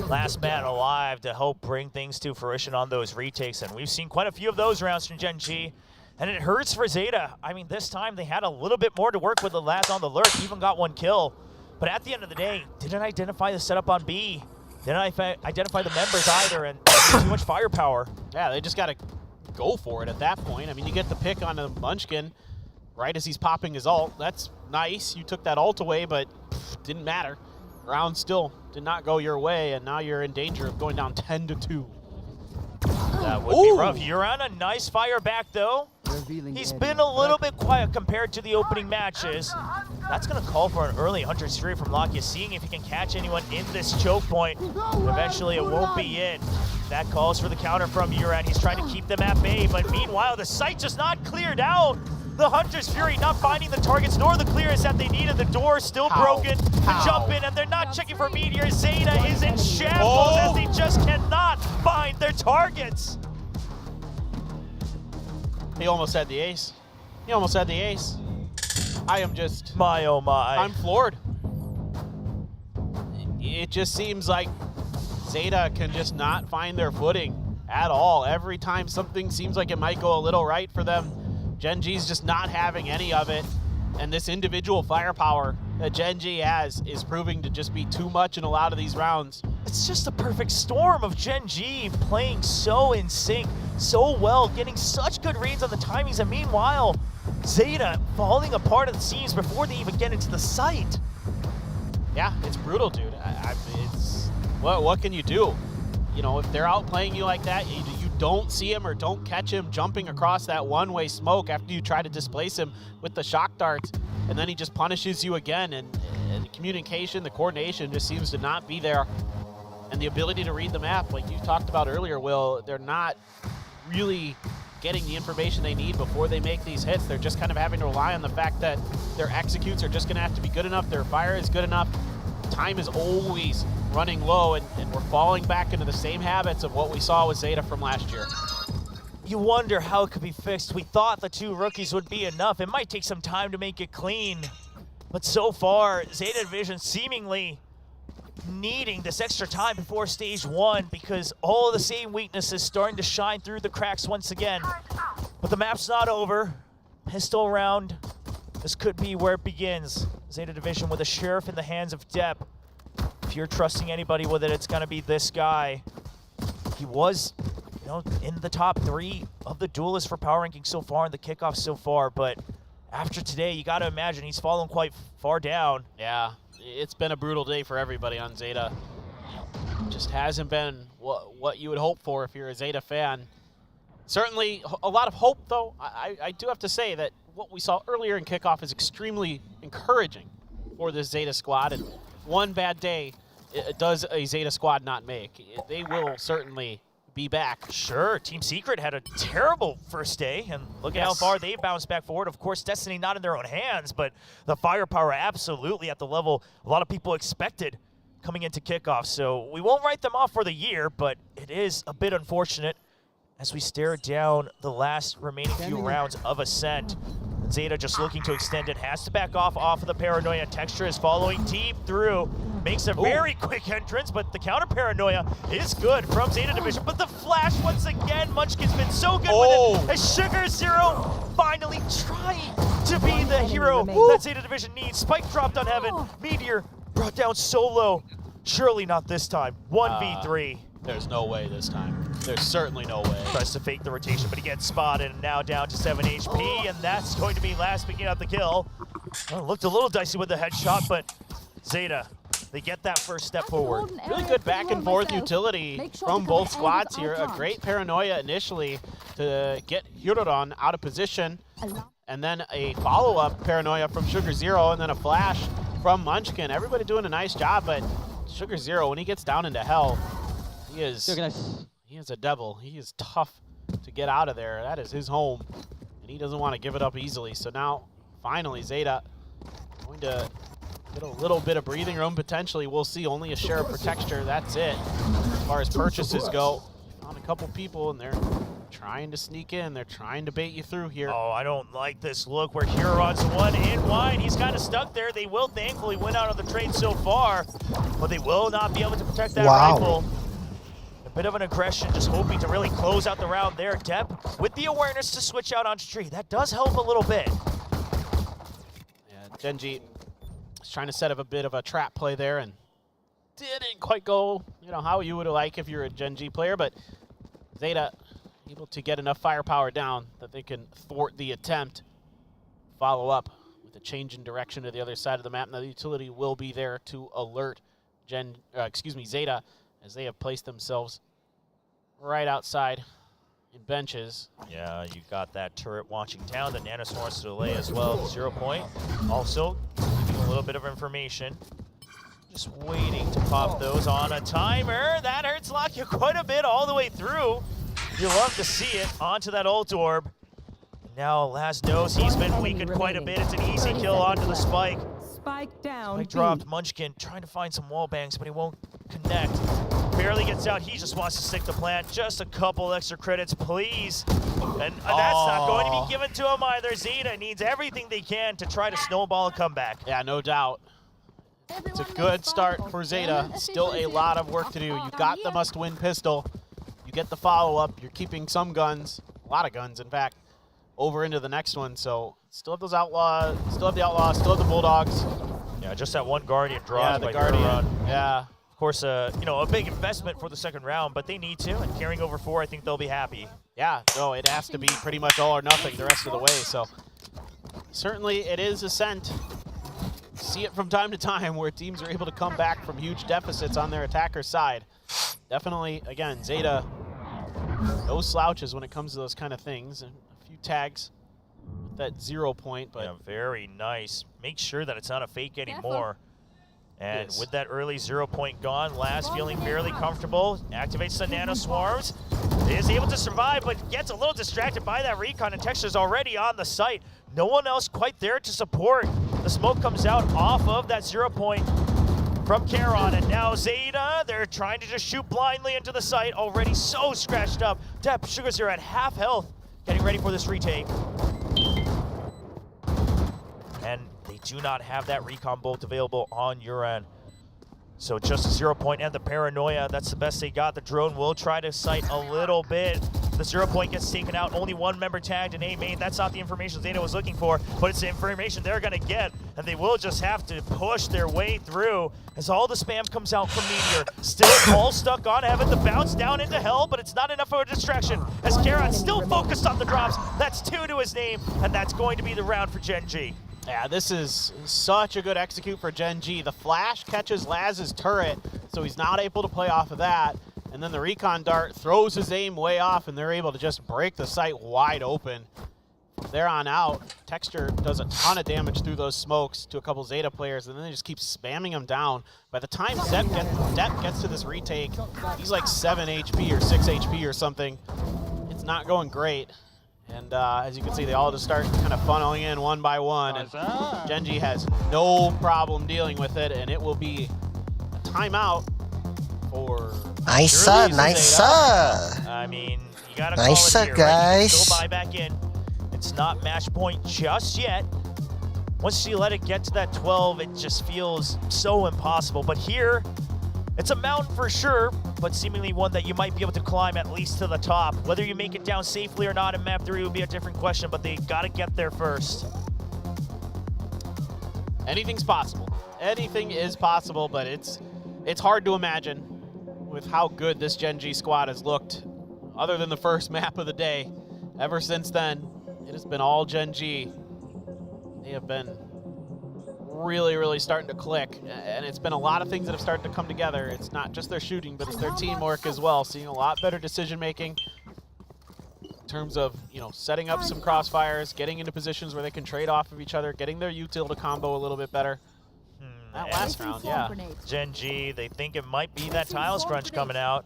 last man alive to help bring things to fruition on those retakes. And we've seen quite a few of those rounds from Gen.G. And it hurts for Zeta. I mean, this time they had a little bit more to work with. The Laz on the lurk, even got 1 kill. But at the end of the day, didn't identify the setup on B. Didn't identify the members either, and too much firepower. Yeah, they just got to go for it at that point. I mean, you get the pick on a Munchkin right as he's popping his ult. That's nice. You took that ult away, but didn't matter. Round still did not go your way, and now you're in danger of going down 10-2. That would be rough. You're on a nice fire back, though. He's been a little bit quiet compared to the opening matches. That's going to call for an early Hunter's Fury from Lockheed, seeing if he can catch anyone in this choke point. Eventually, it won't be it. That calls for the counter from Uran. He's trying to keep them at bay, but meanwhile, the site just not cleared out. The Hunter's Fury not finding the targets nor the clearance that they needed. The door still broken to jump in, and they're not checking for Meteor. Zeta is in shambles as they just cannot find their targets. He almost had the ace. He almost had the ace. I am just... My oh my. I'm floored. It just seems like Zeta can just not find their footing at all. Every time something seems like it might go a little right for them, Gen.G's just not having any of it. And this individual firepower that Gen.G has is proving to just be too much in a lot of these rounds. It's just a perfect storm of Gen.G playing so in sync, so well, getting such good reads on the timings, and meanwhile, Zeta falling apart at the seams before they even get into the site. Yeah, it's brutal, dude. It's what can you do? You know, if they're outplaying you like that, you don't see him or don't catch him jumping across that one-way smoke after you try to displace him with the shock darts, and then he just punishes you again, and the communication, the coordination just seems to not be there. And the ability to read the map, like you talked about earlier, Will, they're not really getting the information they need before they make these hits. They're just kind of having to rely on the fact that their executes are just going to have to be good enough, their fire is good enough. Time is always running low, and we're falling back into the same habits of what we saw with Zeta from last year. You wonder how it could be fixed. We thought the 2 rookies would be enough. It might take some time to make it clean. But so far, Zeta Division seemingly needing this extra time before stage 1 because all the same weaknesses starting to shine through the cracks once again. But the map's not over. Pistol round. This could be where it begins. Zeta Division with a sheriff in the hands of Depp. If you're trusting anybody with it, it's gonna be this guy. He was, in the top 3 of the duelists for power ranking so far in the kickoff so far, but after today, you gotta imagine he's fallen quite far down. Yeah, it's been a brutal day for everybody on Zeta. Just hasn't been what you would hope for if you're a Zeta fan. Certainly a lot of hope, though. I do have to say that what we saw earlier in kickoff is extremely encouraging for this Zeta squad. And one bad day does a Zeta squad not make. They will certainly be back. Sure, Team Secret had a terrible first day, and look at how far they've bounced back forward. Of course, Destiny not in their own hands, but the firepower absolutely at the level a lot of people expected coming into kickoff. So we won't write them off for the year, but it is a bit unfortunate as we stare down the last remaining few rounds of Ascent. Zeta just looking to extend it, has to back off of the Paranoia. Texture is following deep through, makes a very quick entrance, but the counter Paranoia is good from Zeta Division. But the flash once again, Munchkin's been so good with it, as Sugar Zero finally trying to be the hero that Zeta Division needs. Spike dropped on Heaven, Meteor brought down solo. Surely not this time, 1v3. There's no way this time. There's certainly no way. Tries to fake the rotation, but he gets spotted, and now down to 7 HP, and that's going to be last picking up the kill. Well, looked a little dicey with the headshot, but Zeta, they get that first step forward. Really good back and forth utility from both squads here. A great Paranoia initially to get Hiroron out of position, and then a follow-up Paranoia from Sugar Zero, and then a flash from Munchkin. Everybody doing a nice job, but Sugar Zero, when he gets down into hell, he is a devil. He is tough to get out of there. That is his home, and he doesn't want to give it up easily. So now, finally, Zeta going to get a little bit of breathing room, potentially. We'll see. Only a share of texture. That's it. As far as purchases go, found a couple people, and they're trying to sneak in. They're trying to bait you through here. Oh, I don't like this look where Huron's the one in wide. He's kind of stuck there. They will thankfully win out of the trade so far, but they will not be able to protect that rifle. A bit of an aggression, just hoping to really close out the round there. Depp with the awareness to switch out onto tree. That does help a little bit. Yeah, Genji is trying to set up a bit of a trap play there and didn't quite go, how you would like if you're a Genji player, but Zeta able to get enough firepower down that they can thwart the attempt. Follow up with a change in direction to the other side of the map. Now the utility will be there to alert Zeta, as they have placed themselves right outside in benches. Yeah, you got that turret watching down, the nanoswarms to delay as well. 0 point. Also, giving a little bit of information. Just waiting to pop those on a timer. That hurts Lakia quite a bit all the way through. You love to see it onto that ult orb. Now Laz knows he's been weakened quite a bit. It's an easy kill onto the Spike. Spike down. Spike dropped. Munchkin trying to find some wall bangs, but he won't connect. Barely gets out. He just wants to stick the plant. Just a couple extra credits, please. And that's not going to be given to him either. Zeta needs everything they can to try to snowball a comeback. Yeah, no doubt. It's a good start for Zeta. Still a lot of work to do. You got the must-win pistol. You get the follow-up. You're keeping some guns, a lot of guns, in fact, over into the next one. So still have those outlaws, still have the outlaws, still have the Bulldogs. Yeah, just that one Guardian draws by Guardian. Yeah. Of course, a big investment for the second round, but they need to, and carrying over 4, I think they'll be happy. Yeah, no, it has to be pretty much all or nothing the rest of the way. So certainly it is Ascent. See it from time to time where teams are able to come back from huge deficits on their attacker's side. Definitely, again, Zeta, no slouches when it comes to those kind of things. And a few tags with that 0 point, but yeah, very nice. Make sure that it's not a fake anymore. And with that early 0 point gone, Laz feeling fairly comfortable. Activates the nano swarms. is able to survive, but gets a little distracted by that recon, and Texture's already on the site. No one else quite there to support. The smoke comes out off of that 0 point from Karon, and now Zeta, they're trying to just shoot blindly into the site, already so scratched up. Depp, Sugar Zero at half health, getting ready for this retake. And they do not have that recon bolt available on Uran. So just a 0 point and the paranoia, that's the best they got. The drone will try to sight a little bit. The 0 point gets taken out, only one member tagged in A main. That's not the information Zeta was looking for, but it's the information they're gonna get, and they will just have to push their way through as all the spam comes out from Meteor. Still all stuck on Heaven, the bounce down into Hell, but it's not enough of a distraction as Karon still focused on the drops. That's 2 to his name, and that's going to be the round for Gen G. Yeah, this is such a good execute for Gen G. The flash catches Laz's turret, so he's not able to play off of that. And then the recon dart throws his aim way off, and they're able to just break the site wide open. From there on out, Texture does a ton of damage through those smokes to a couple Zeta players, and then they just keep spamming them down. By the time Depp gets to this retake, he's like 7 HP or 6 HP or something. It's not going great. And as you can see, they all just start kind of funneling in one by one, and Gen G has no problem dealing with it, and it will be a timeout for Izza, nice. I mean, you gotta call nice, it here, guys. Right? You can still buy back in. It's not match point just yet. Once you let it get to that 12, it just feels so impossible. But here, it's a mountain for sure, but seemingly one that you might be able to climb at least to the top. Whether you make it down safely or not in map 3 would be a different question, but they gotta get there first. Anything's possible. Anything is possible, but it's hard to imagine with how good this Gen G squad has looked, other than the first map of the day. Ever since then, it has been all Gen G. They have been really, really starting to click, and it's been a lot of things that have started to come together. It's not just their shooting, but it's their teamwork as well. Seeing a lot better decision making in terms of, you know, setting up some crossfires, getting into positions where they can trade off of each other, getting their util to combo a little bit better. That last round, yeah. Gen G, they think it might be that tiles crunch coming out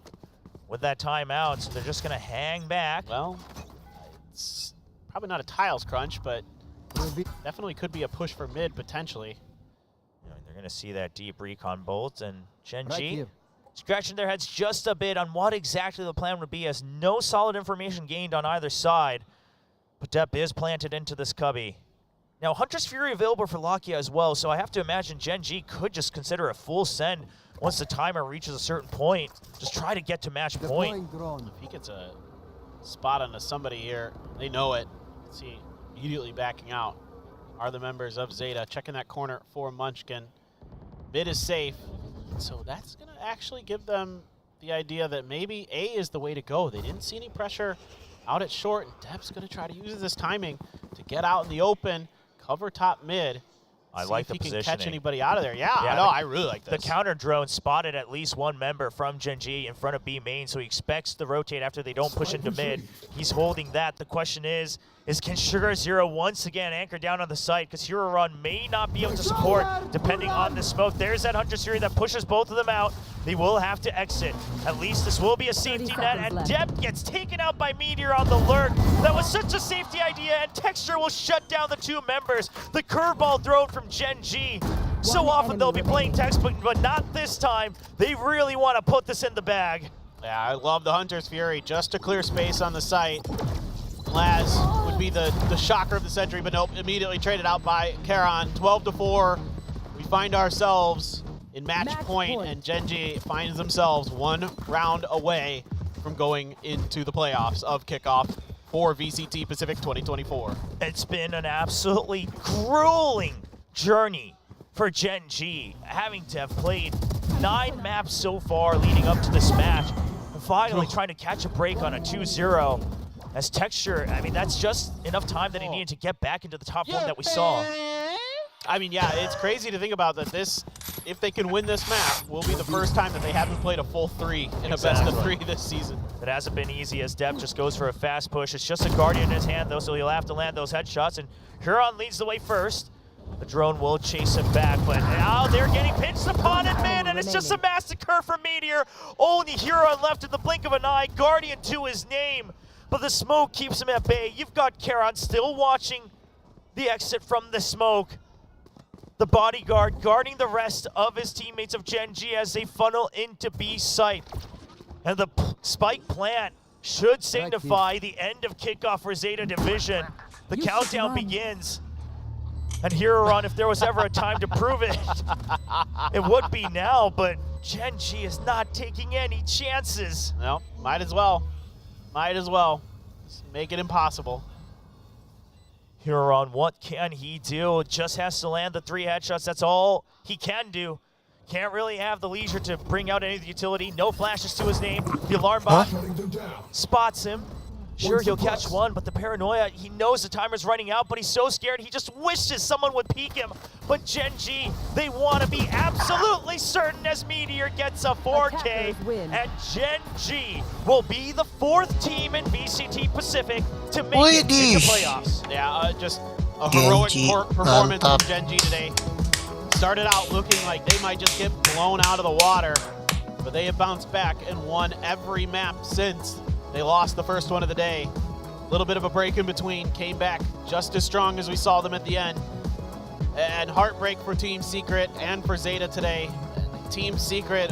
with that timeout, so they're just gonna hang back. Well, it's probably not a tiles crunch, but definitely could be a push for mid potentially. They're gonna see that deep recon bolt, and Gen G scratching their heads just a bit on what exactly the plan would be, as no solid information gained on either side. But Depp is planted into this cubby. Now, Hunter's Fury available for Lakia as well, so I have to imagine Gen G could just consider a full send once the timer reaches a certain point. Just try to get to match point. If he gets a spot onto somebody here, they know it. See, immediately backing out are the members of Zeta, checking that corner for Munchkin. Mid is safe, so that's gonna actually give them the idea that maybe A is the way to go. They didn't see any pressure out at short, and Depp's gonna try to use this timing to get out in the open, cover top mid. I like the positioning. positioning. He can catch anybody out of there. Yeah, I know. I really like this. The counter drone spotted at least one member from Gen G in front of B main, so he expects to rotate after they don't push into mid. He's holding that. The question is can Sugar Zero once again anchor down on the site? Because Hero Run may not be able to support depending on the smoke. There's that Hunter Fury that pushes both of them out. They will have to exit. At least this will be a safety net, and Depp gets taken out by Meteor on the lurk. That was such a safety idea, and Texture will shut down the two members. The curveball thrown from Gen G. So often they'll be playing textbook, but not this time. They really want to put this in the bag. Yeah, I love the Hunter's Fury just to clear space on the site. Laz would be the shocker of the century, but nope, immediately traded out by Karon. 12-4. We find ourselves in match point, and Gen G finds themselves one round away from going into the playoffs of kickoff for VCT Pacific 2024. It's been an absolutely grueling journey for Gen G, having to have played 9 maps so far leading up to this match, and finally trying to catch a break on a 2-0. As Texture, I mean, that's just enough time that he needed to get back into the top form that we saw. I mean, yeah, it's crazy to think about that this, if they can win this map, will be the first time that they haven't played a full 3 in a best of 3 this season. It hasn't been easy as Depp just goes for a fast push. It's just a Guardian in his hand, though, so he'll have to land those headshots, and Huron leads the way first. The drone will chase him back, but now they're getting pinched upon it, man, and it's just a massacre for Meteor. Only Huron left in the blink of an eye, Guardian to his name, but the smoke keeps him at bay. You've got Karon still watching the exit from the smoke. The bodyguard guarding the rest of his teammates of Gen G as they funnel into B site. And the spike plant should signify the end of kickoff for Zeta Division. The countdown begins. And Huron, if there was ever a time to prove it, it would be now, but Gen G is not taking any chances. No, might as well. Might as well. Just make it impossible. Huron, what can he do? Just has to land the 3 headshots. That's all he can do. Can't really have the leisure to bring out any of the utility. No flashes to his name. The alarm bot spots him. Sure, he'll catch one, but the paranoia, he knows the timer's running out, but he's so scared he just wishes someone would peek him. But Gen G, they want to be absolutely certain as Meteor gets a 4K, and Gen G will be the 4th team in VCT Pacific to make it into playoffs. Yeah, just a heroic performance from Gen G today. Started out looking like they might just get blown out of the water, but they have bounced back and won every map since. They lost the first one of the day. A little bit of a break in between, came back just as strong as we saw them at the end. And heartbreak for Team Secret and for Zeta today. Team Secret,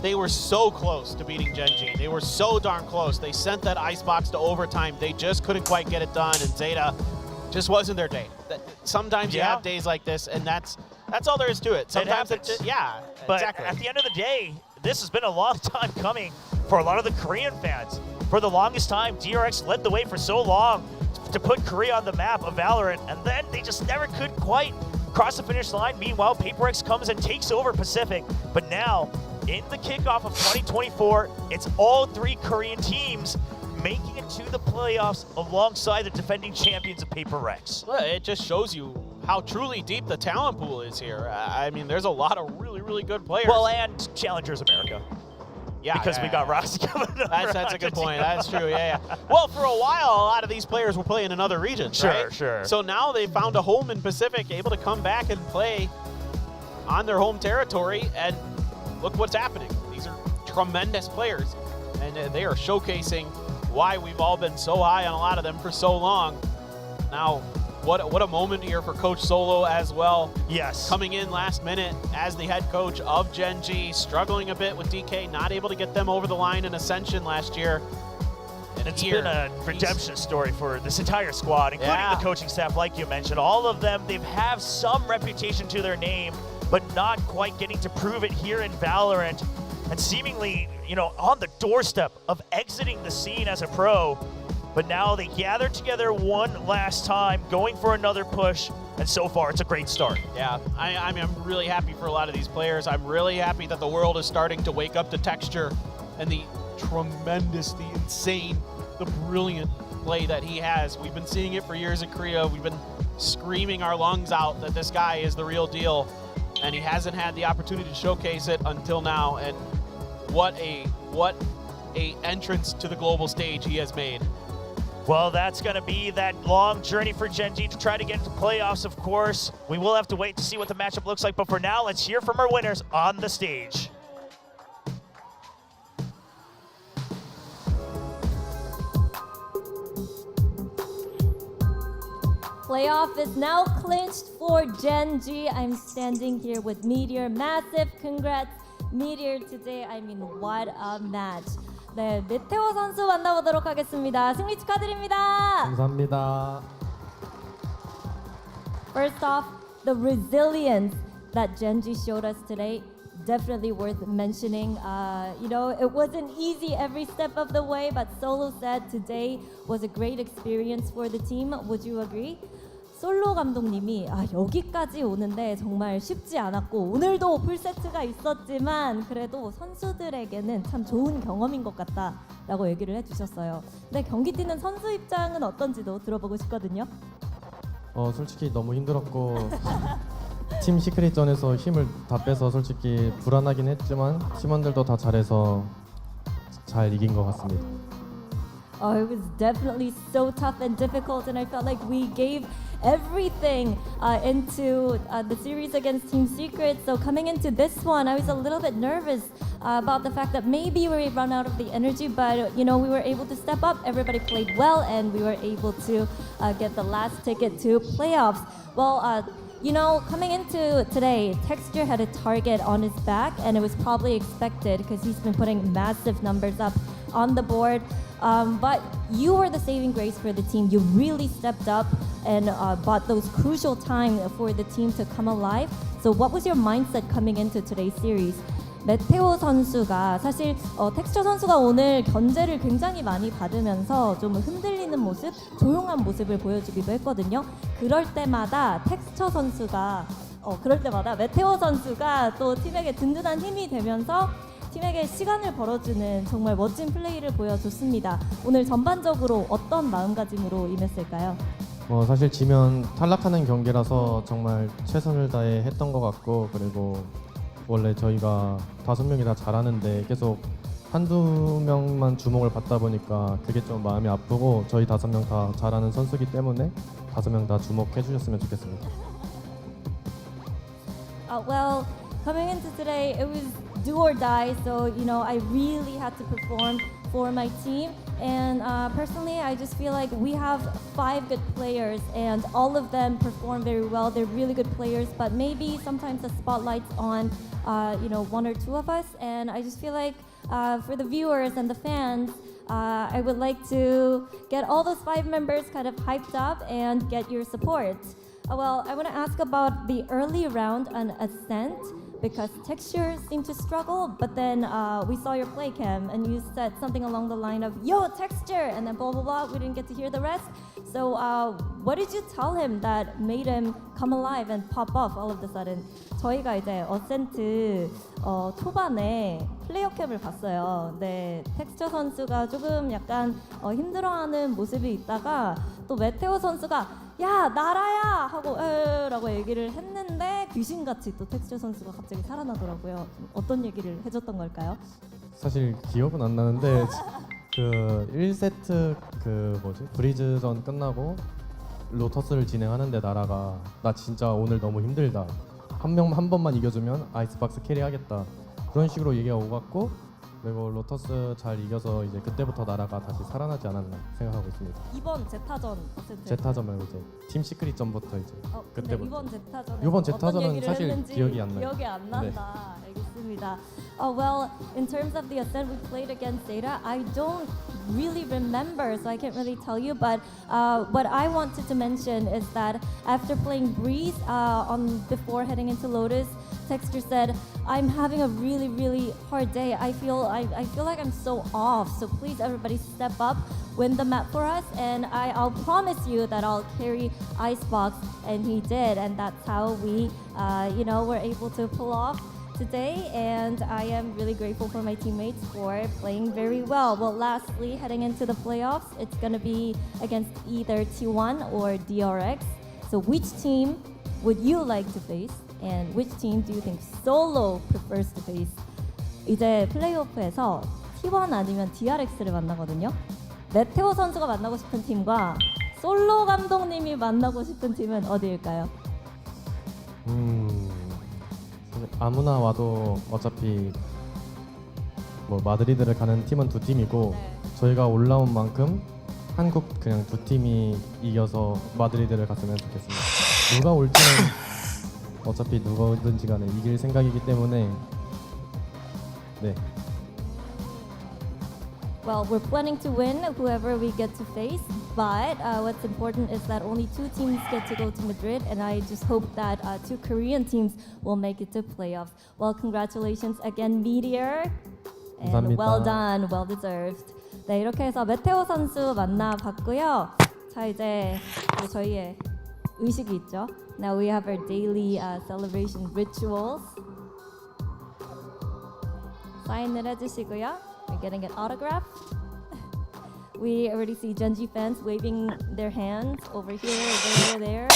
they were so close to beating Gen G. They were so darn close. They sent that icebox to overtime. They just couldn't quite get it done, and Zeta just wasn't their day. Sometimes you have days like this, and that's all there is to it. Sometimes it happens. but exactly. At the end of the day, this has been a long time coming for a lot of the Korean fans. For the longest time, DRX led the way for so long to put Korea on the map of Valorant, and then they just never could quite cross the finish line. Meanwhile, PaperX comes and takes over Pacific. But now, in the kickoff of 2024, it's all 3 Korean teams making it to the playoffs alongside the defending champions of PaperX. Well, it just shows you how truly deep the talent pool is here. I mean, there's a lot of really, really good players. Well, and Challengers America. Yeah, because we got Rossi coming up. That's a good point. That's true. Yeah. Well, for a while, a lot of these players were playing in other regions. Sure. So now they found a home in Pacific, able to come back and play on their home territory. And look what's happening. These are tremendous players, and they are showcasing why we've all been so high on a lot of them for so long. Now, what a moment here for Coach Solo as well. Yes. Coming in last minute as the head coach of Gen G, struggling a bit with DK, not able to get them over the line in Ascension last year. And it's been a redemption story for this entire squad, including the coaching staff, like you mentioned. All of them, they have some reputation to their name, but not quite getting to prove it here in Valorant. And seemingly, on the doorstep of exiting the scene as a pro. But now they gather together one last time, going for another push, and so far it's a great start. Yeah, I'm really happy for a lot of these players. I'm really happy that the world is starting to wake up to Texture and the tremendous, the insane, the brilliant play that he has. We've been seeing it for years in Korea. We've been screaming our lungs out that this guy is the real deal, and he hasn't had the opportunity to showcase it until now. And what a entrance to the global stage he has made. Well, that's going to be that long journey for Gen G to try to get into playoffs, of course. We will have to wait to see what the matchup looks like, but for now, let's hear from our winners on the stage. Playoff is now clinched for Gen G. I'm standing here with Meteor. Massive congrats, Meteor, today. I mean, what a match. 네, 메테오 선수 만나보도록 하겠습니다. 승리 축하드립니다. 감사합니다. First off, the resilience that Gen G showed us today, definitely worth mentioning. It wasn't easy every step of the way, but Solo said today was a great experience for the team. Would you agree? 솔로 감독님이 여기까지 오는데 정말 쉽지 않았고 오늘도 풀세트가 있었지만 그래도 선수들에게는 참 좋은 경험인 것 같다라고 얘기를 해주셨어요. 근데 경기 뛰는 선수 입장은 어떤지도 들어보고 싶거든요. 솔직히 너무 힘들었고 팀 시크릿전에서 힘을 다 빼서 솔직히 불안하긴 했지만 팀원들도 다 잘해서 잘 이긴 것 같습니다. It was definitely so tough and difficult, and I felt like we gave everything into the series against Team Secret. So coming into this one, I was a little bit nervous about the fact that maybe we run out of the energy, but we were able to step up. Everybody played well, and we were able to get the last ticket to playoffs. Well, coming into today, Texture had a target on his back, and it was probably expected because he's been putting massive numbers up on the board. But you were the saving grace for the team. You really stepped up and bought those crucial time for the team to come alive. So what was your mindset coming into today's series? 메테오 선수가 사실 텍스처 선수가 오늘 견제를 굉장히 많이 받으면서 좀 흔들리는 모습, 조용한 모습을 보여주기도 했거든요. 그럴 때마다 메테오 선수가 또 팀에게 든든한 힘이 되면서 팀에게 시간을 벌어주는 정말 멋진 플레이를 보여줬습니다. 오늘 전반적으로 어떤 마음가짐으로 임했을까요? 사실 지면 탈락하는 경기라서 정말 최선을 다해 했던 것 같고, 그리고 원래 저희가 5명이 다 잘하는데 계속 한두 명만 주목을 받다 보니까 그게 좀 마음이 아프고, 저희 5명 다 잘하는 선수기 때문에 5명 다 주목해 주셨으면 좋겠습니다. Well, coming into today, it was do or die. So, I really had to perform for my team. And personally, I just feel like we have 5 good players and all of them perform very well. They're really good players, but maybe sometimes the spotlight's on, 1 or 2 of us. And I just feel like for the viewers and the fans, I would like to get all those 5 members kind of hyped up and get your support. Well, I want to ask about the early round on Ascent, because Texture seemed to struggle, but then we saw your play cam and you said something along the line of "Yo, Texture," and then blah blah blah. We didn't get to hear the rest. So what did you tell him that made him come alive and pop off all of a sudden? 저희가 이제 어센트 초반에 플레이어 캠을 봤어요. 네, 텍스처 선수가 조금 약간 힘들어하는 모습이 있다가 또 메테오 선수가 야 나라야 하고 라고 얘기를 했는데 귀신같이 또 텍스처 선수가 갑자기 살아나더라고요. 어떤 얘기를 해줬던 걸까요? 사실 기억은 안 나는데 그 1세트 브리즈전 끝나고 로터스를 진행하는데 나라가 나 진짜 오늘 너무 힘들다, 한 번만 이겨주면 아이스박스 캐리하겠다, 그런 식으로 얘기가 오갔고, 그리고 로터스 잘 이겨서 이제 그때부터 나라가 다시 살아나지 않았나 생각하고 있습니다. 이번 제타전 제타전 말고 이제 팀 시크릿 전부터 이제 그때부터. 이번 제타전은 사실 기억이 안 나요. 기억이 안 난다. 네. 알겠습니다. Well, in terms of the Ascent we played against Zeta, I don't really remember, so I can't really tell you. But what I wanted to mention is that after playing Breeze before heading into Lotus, Texture said, "I'm having a really, really hard day. I feel like I'm so off. So please, everybody, step up, win the map for us, and I'll promise you that I'll carry Icebox." And he did, and that's how we, were able to pull off today. And I am really grateful for my teammates for playing very well. Well, lastly, heading into the playoffs, it's gonna be against either T1 or DRX. So which team would you like to face? And which team do you think Solo prefers to face? 이제 플레이오프에서 T1 아니면 DRX를 만나거든요. 메테오 선수가 만나고 싶은 팀과 솔로 감독님이 만나고 싶은 팀은 어디일까요? 아무나 와도 어차피 마드리드를 가는 팀은 2팀이고, 저희가 올라온 만큼 한국 그냥 2팀이 이겨서 마드리드를 갔으면 좋겠습니다. 누가 올지는 어차피 누구든지 간에 이길 생각이기 때문에 네. Well, we're planning to win whoever we get to face, but what's important is that only 2 teams get to go to Madrid, and I just hope that 2 Korean teams will make it to playoffs. Well, congratulations again, Meteor, and 감사합니다. well done, well deserved. 네, 이렇게 해서 메테오 선수 만나봤고요. 자, 이제 또 저희의 의식이 있죠. Now we have our daily celebration rituals. 사인을 해주시고요. We're getting an autograph. We already see Genji fans waving their hands over here, there.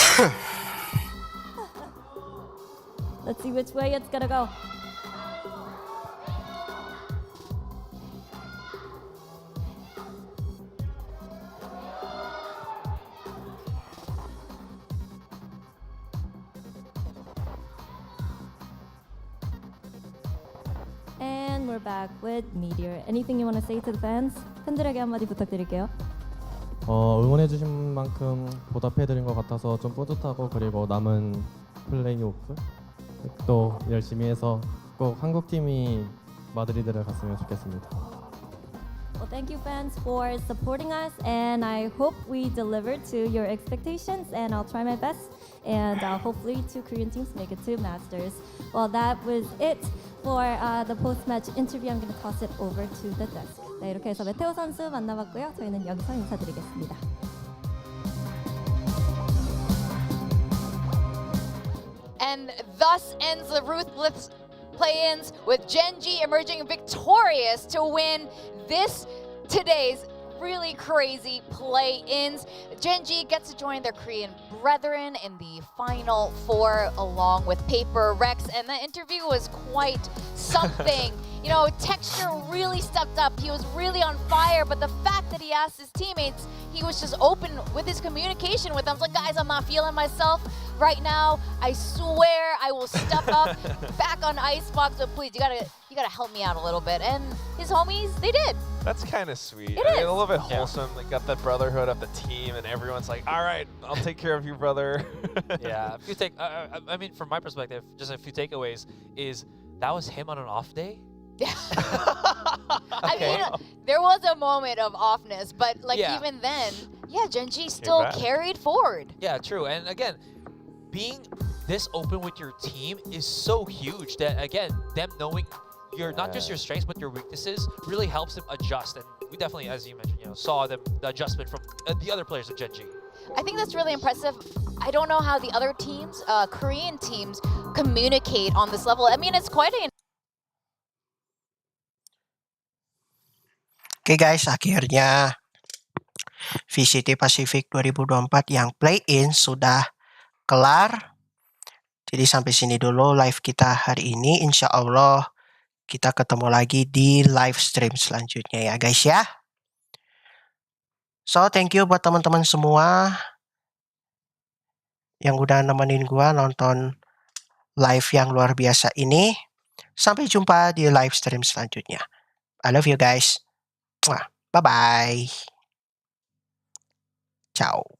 Let's see which way it's gonna go. and we're back with Meteor. Anything you want to say to the fans? 팬들에게 한마디 부탁드릴게요. 응원해주신 만큼 보답해드린 것 같아서 좀 뿌듯하고 그리고 남은 플레이오프 또 열심히 해서 꼭 한국팀이 마드리드를 갔으면 좋겠습니다. Well, thank you fans for supporting us and I hope we deliver to your expectations and I'll try my best and hopefully 2 Korean teams make it to Masters. Well, that was it for the post-match interview. I'm going to toss it over to the desk. 네, 이렇게 해서 메테오 선수 만나봤고요. 저희는 여기서 인사드리겠습니다. And thus ends the ruthless play-ins with Gen.G emerging victorious to win today's really crazy play-ins. Gen.G gets to join their Korean brethren in the final 4 along with Paper Rex, and the interview was quite something. You know, Texture really stepped up. He was really on fire, but the fact that he asked his teammates, he was just open with his communication with them. Like, guys, I'm not feeling myself right now. I swear I will step up back on Icebox, but please, you gotta help me out a little bit. And his homies, they did. That's kind of sweet. It I mean, is. a little bit wholesome. They got that brotherhood of the team, and everyone's like, "All right, I'll take care of you, brother." Yeah. If you take, I mean, from my perspective, just a few takeaways is that was him on an off day. I mean, there was a moment of offness, but like even then, Gen.G still carried forward. Yeah, true. And again, being this open with your team is so huge that again, them knowing your not just your strengths but your weaknesses really helps them adjust. And we definitely, as you mentioned, saw the adjustment from the other players of Gen.G. I think that's really impressive. I don't know how the other teams, Korean teams, communicate on this level. I mean, it's quite an Oke guys, akhirnya VCT Pacific 2024 yang play-in sudah kelar. Jadi sampai sini dulu live kita hari ini. Insya Allah kita ketemu lagi di live stream selanjutnya ya guys ya. So thank you buat teman-teman semua yang udah nemenin gua nonton live yang luar biasa ini. Sampai jumpa di live stream selanjutnya. I love you guys. Bye-bye. Ciao.